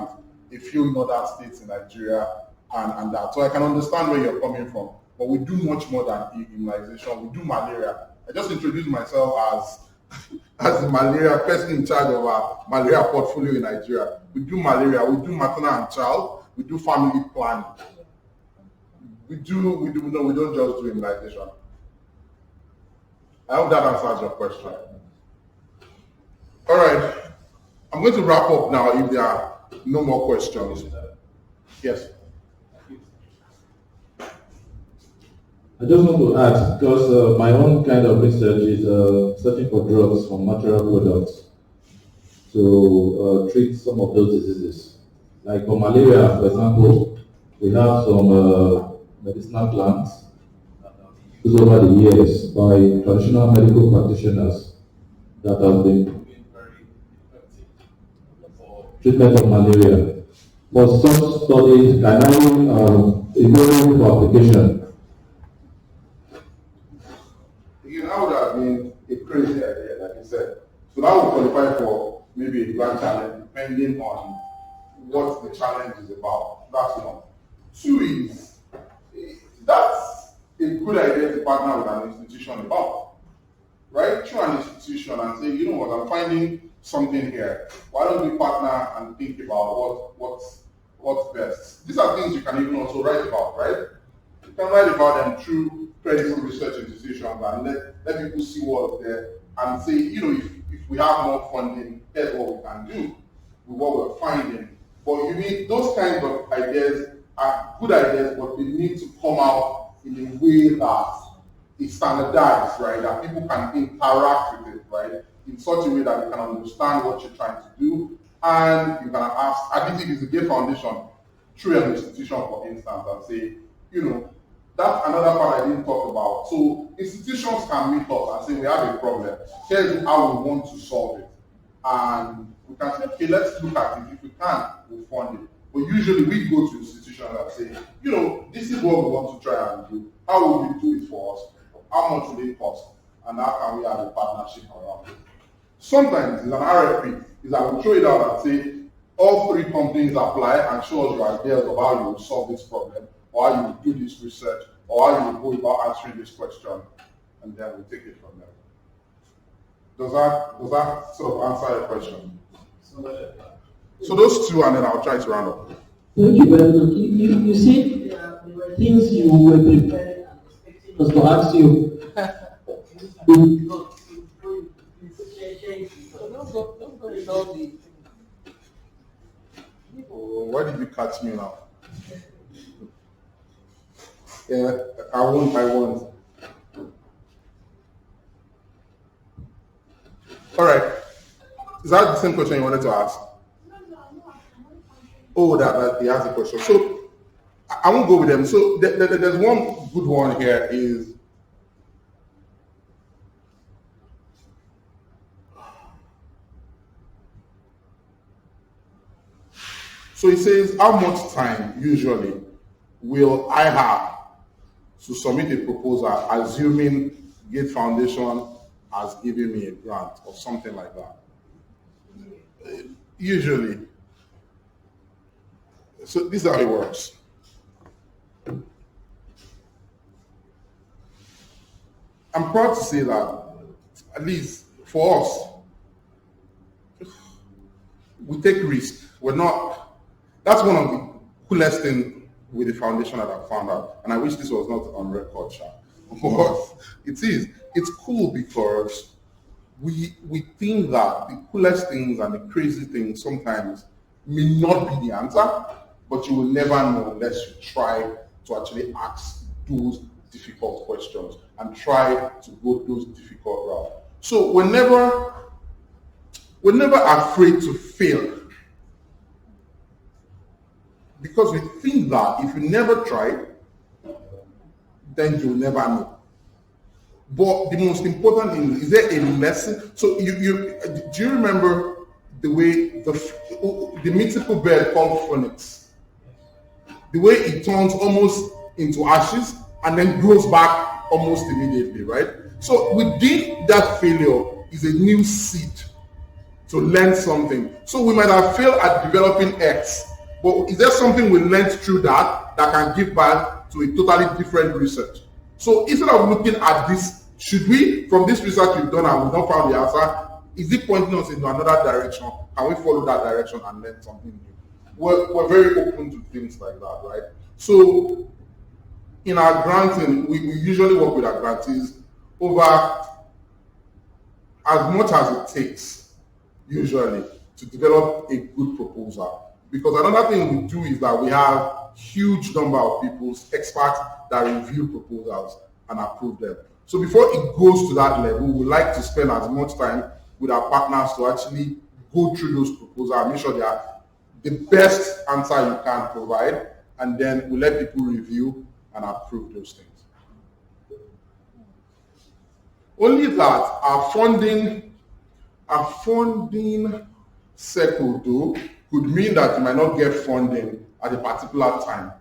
with a few northern states in Nigeria and that. So I can understand where you're coming from, but we do much more than immunization. We do malaria. I just introduced myself as the malaria person in charge of our malaria portfolio in Nigeria. We do malaria, we do maternal and child, we do family planning. We don't just do immunization. I hope that answers your question. All right, I'm going to wrap up now if there are no more questions. Yes. I just want to add, because my own kind of research is searching for drugs from natural products to treat some of those diseases. Like for malaria, for example, we have some medicinal plants used over the years by traditional medical practitioners that have been treatment of malaria. For some studies, can evolve for application. That would have been a crazy idea, like you said. So that would qualify for maybe a grand challenge, depending on what the challenge is about. That's one. Two is, that's a good idea to partner with an institution about, right? Through an institution and say, you know what, I'm finding something here. Why don't we partner and think about what's best? These are things you can even also write about, right? You can write about them through credible research institutions and let people see what's there and say, if we have more funding, here's what we can do with what we're finding. But you need those kinds of ideas are good ideas, but they need to come out in a way that is standardized, right? That people can interact with it, right? In such a way that they can understand what you're trying to do. And you can ask, I think it's the Gates Foundation through an institution, for instance, and say, that's another part I didn't talk about. So institutions can meet us and say, we have a problem. Here's how we want to solve it. And we can say, okay, let's look at it. If we can, we'll fund it. But usually we go to institutions and say, this is what we want to try and do. How will you do it for us? How much will it cost? And how can we have a partnership around it? Sometimes it's an RFP. Is I will throw it out and say, all three companies apply and show us your ideas of how you will solve this problem, or how you will do this research, or how you will go about answering this question, and then we'll take it from there. Does that sort of answer your question? So those two, and then I'll try to round up. Thank you very much. You said there were things you were prepared and expecting us to ask you. Why did you catch me now? Yeah, I won't. All right. Is that the same question you wanted to ask? Oh, that he asked a question. So I won't go with them. So there's one good one here is so it says, how much time usually will I have to submit a proposal, assuming Gates Foundation has given me a grant or something like that. Usually. So this is how it works. I'm proud to say that, at least for us, we take risk. That's one of the coolest things with the foundation that I found out. And I wish this was not on record, but it is. It's cool because we think that the coolest things and the crazy things sometimes may not be the answer, but you will never know unless you try to actually ask those difficult questions and try to go those difficult routes. So we're never afraid to fail, because we think that if you never try, then you'll never know. But the most important thing is there a lesson? So do you remember the way the mythical bird called phoenix? The way it turns almost into ashes and then grows back almost immediately, right? So within that failure is a new seed to learn something. So we might have failed at developing X, but is there something we learned through that can give back to a totally different research? So instead of looking at this, should we, from this research we've done and we've not found the answer, is it pointing us into another direction? Can we follow that direction and learn something new? We're very open to things like that, right? So in our granting, we usually work with our grantees over as much as it takes, usually, to develop a good proposal. Because another thing we do is that we have huge number of people, experts that review proposals and approve them. So before it goes to that level, we like to spend as much time with our partners to actually go through those proposals and make sure they are the best answer you can provide, and then we let people review and approve those things. Only that our funding circle though could mean that you might not get funding at a particular time.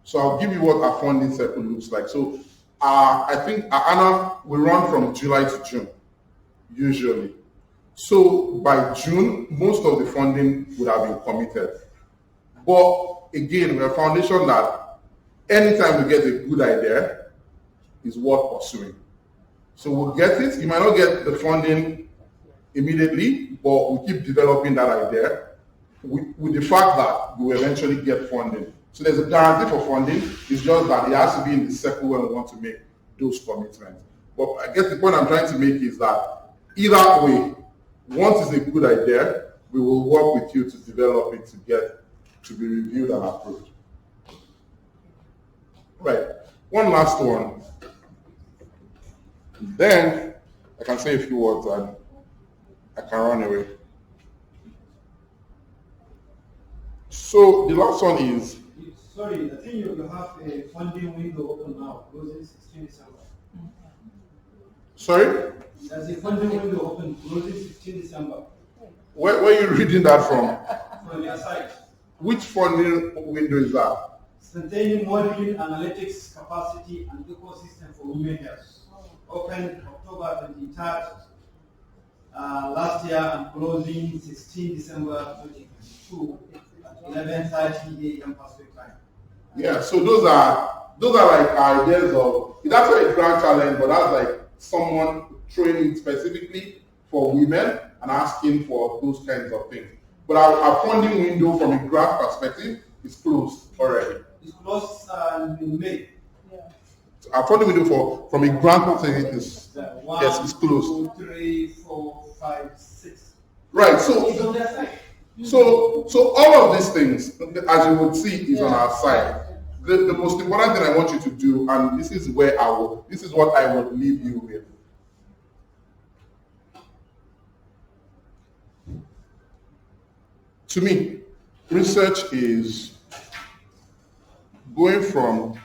So I'll give you what our funding circle looks like. So I think our annual will run from July to June, usually. So by June, most of the funding would have been committed. But again, we're a foundation that anytime we get a good idea is worth pursuing. So we'll get it. You might not get the funding immediately, but we'll keep developing that idea with the fact that we will eventually get funding. So there's a guarantee for funding. It's just that it has to be in the circle when we want to make those commitments. But I guess the point I'm trying to make is that either way, once it's a good idea, we will work with you to develop it to be reviewed and approved. Right. One last one. Then I can say a few words and I can run away. So the last one is. Sorry, I think you have a funding window open now, closing 16 December. Sorry? There's a funding window open, closing 16 December. Where are you reading that from? From your site. Which funding window is that? Containing modeling, analytics, capacity, and ecosystem for women health. Opened October 23rd last year and closing 16 December 2022 at 11:30 a.m. Pacific time. Yeah, so those are like ideas of, that's a grand challenge, but that's like someone training specifically for women and asking for those kinds of things. But our funding window from a grant perspective is closed already. It's closed in May. So our funding window from a grant perspective is yes, it's closed. 2, 3, 4, 5, 6. Right. It's on their side. So all of these things, as you would see, is on our side. The most important thing I want you to do, and this is what I would leave you with. To me, research is going from,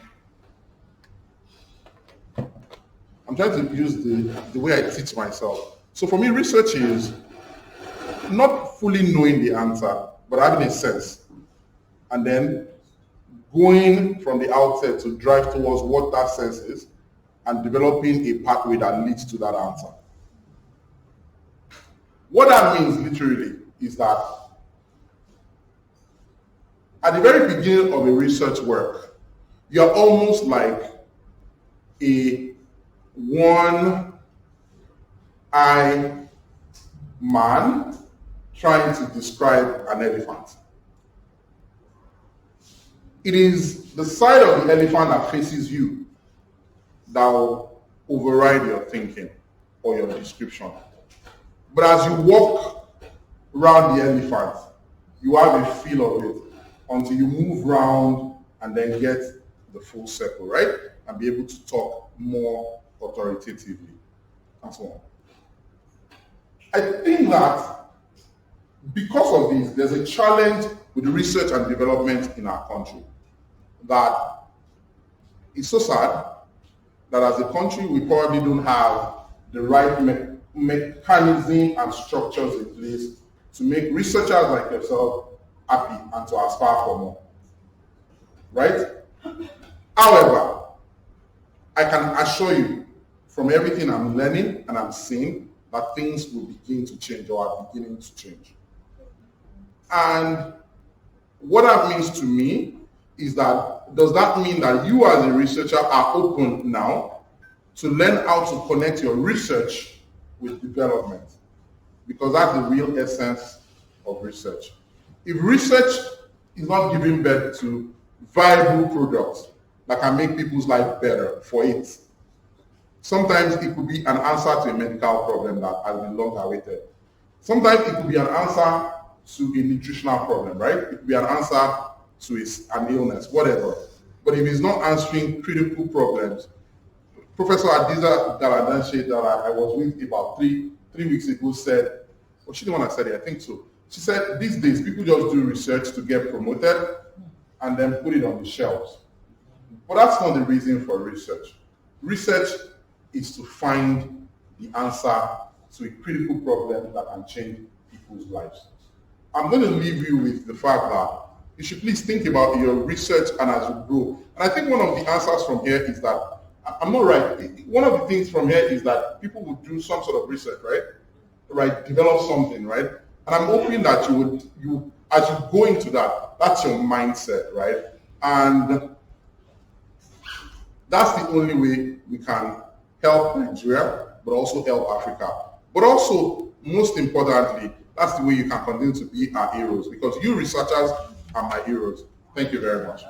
I'm trying to use the way I teach myself. So for me, research is not fully knowing the answer, but having a sense. And then going from the outset to drive towards what that sense is and developing a pathway that leads to that answer. What that means literally is that at the very beginning of a research work, you're almost like a one-eye man trying to describe an elephant. It is the side of the elephant that faces you that will override your thinking or your description. But as you walk around the elephant, you have a feel of it until you move around and then get the full circle, right? And be able to talk more authoritatively and so on. I think that because of this, there's a challenge with research and development in our country that is so sad that as a country we probably don't have the right mechanism and structures in place to make researchers like yourself happy and to aspire for more, right? However, I can assure you from everything I'm learning and I'm seeing that things will begin to change or are beginning to change. And what that means to me is that, does that mean that you as a researcher are open now to learn how to connect your research with development? Because that's the real essence of research. If research is not giving birth to viable products that can make people's life better for it, sometimes it could be an answer to a medical problem that has been long awaited. Sometimes it could be an answer to a nutritional problem, right? It could be an answer to an illness, whatever. But if it's not answering critical problems, Professor Adesola that I was with about three weeks ago said, well, she didn't want to say it, I think so. She said, these days, people just do research to get promoted and then put it on the shelves. But that's not the reason for research. Research is to find the answer to a critical problem that can change people's lives. I'm going to leave you with the fact that you should please think about your research and as you grow. And I think one of the answers from here is that, I'm not right, one of the things from here is that people would do some sort of research, right? Develop something, right? And I'm hoping that you as you go into that, that's your mindset, right? And that's the only way we can help Nigeria, but also help Africa. But also, most importantly, that's the way you can continue to be our heroes, because you researchers are my heroes. Thank you very much.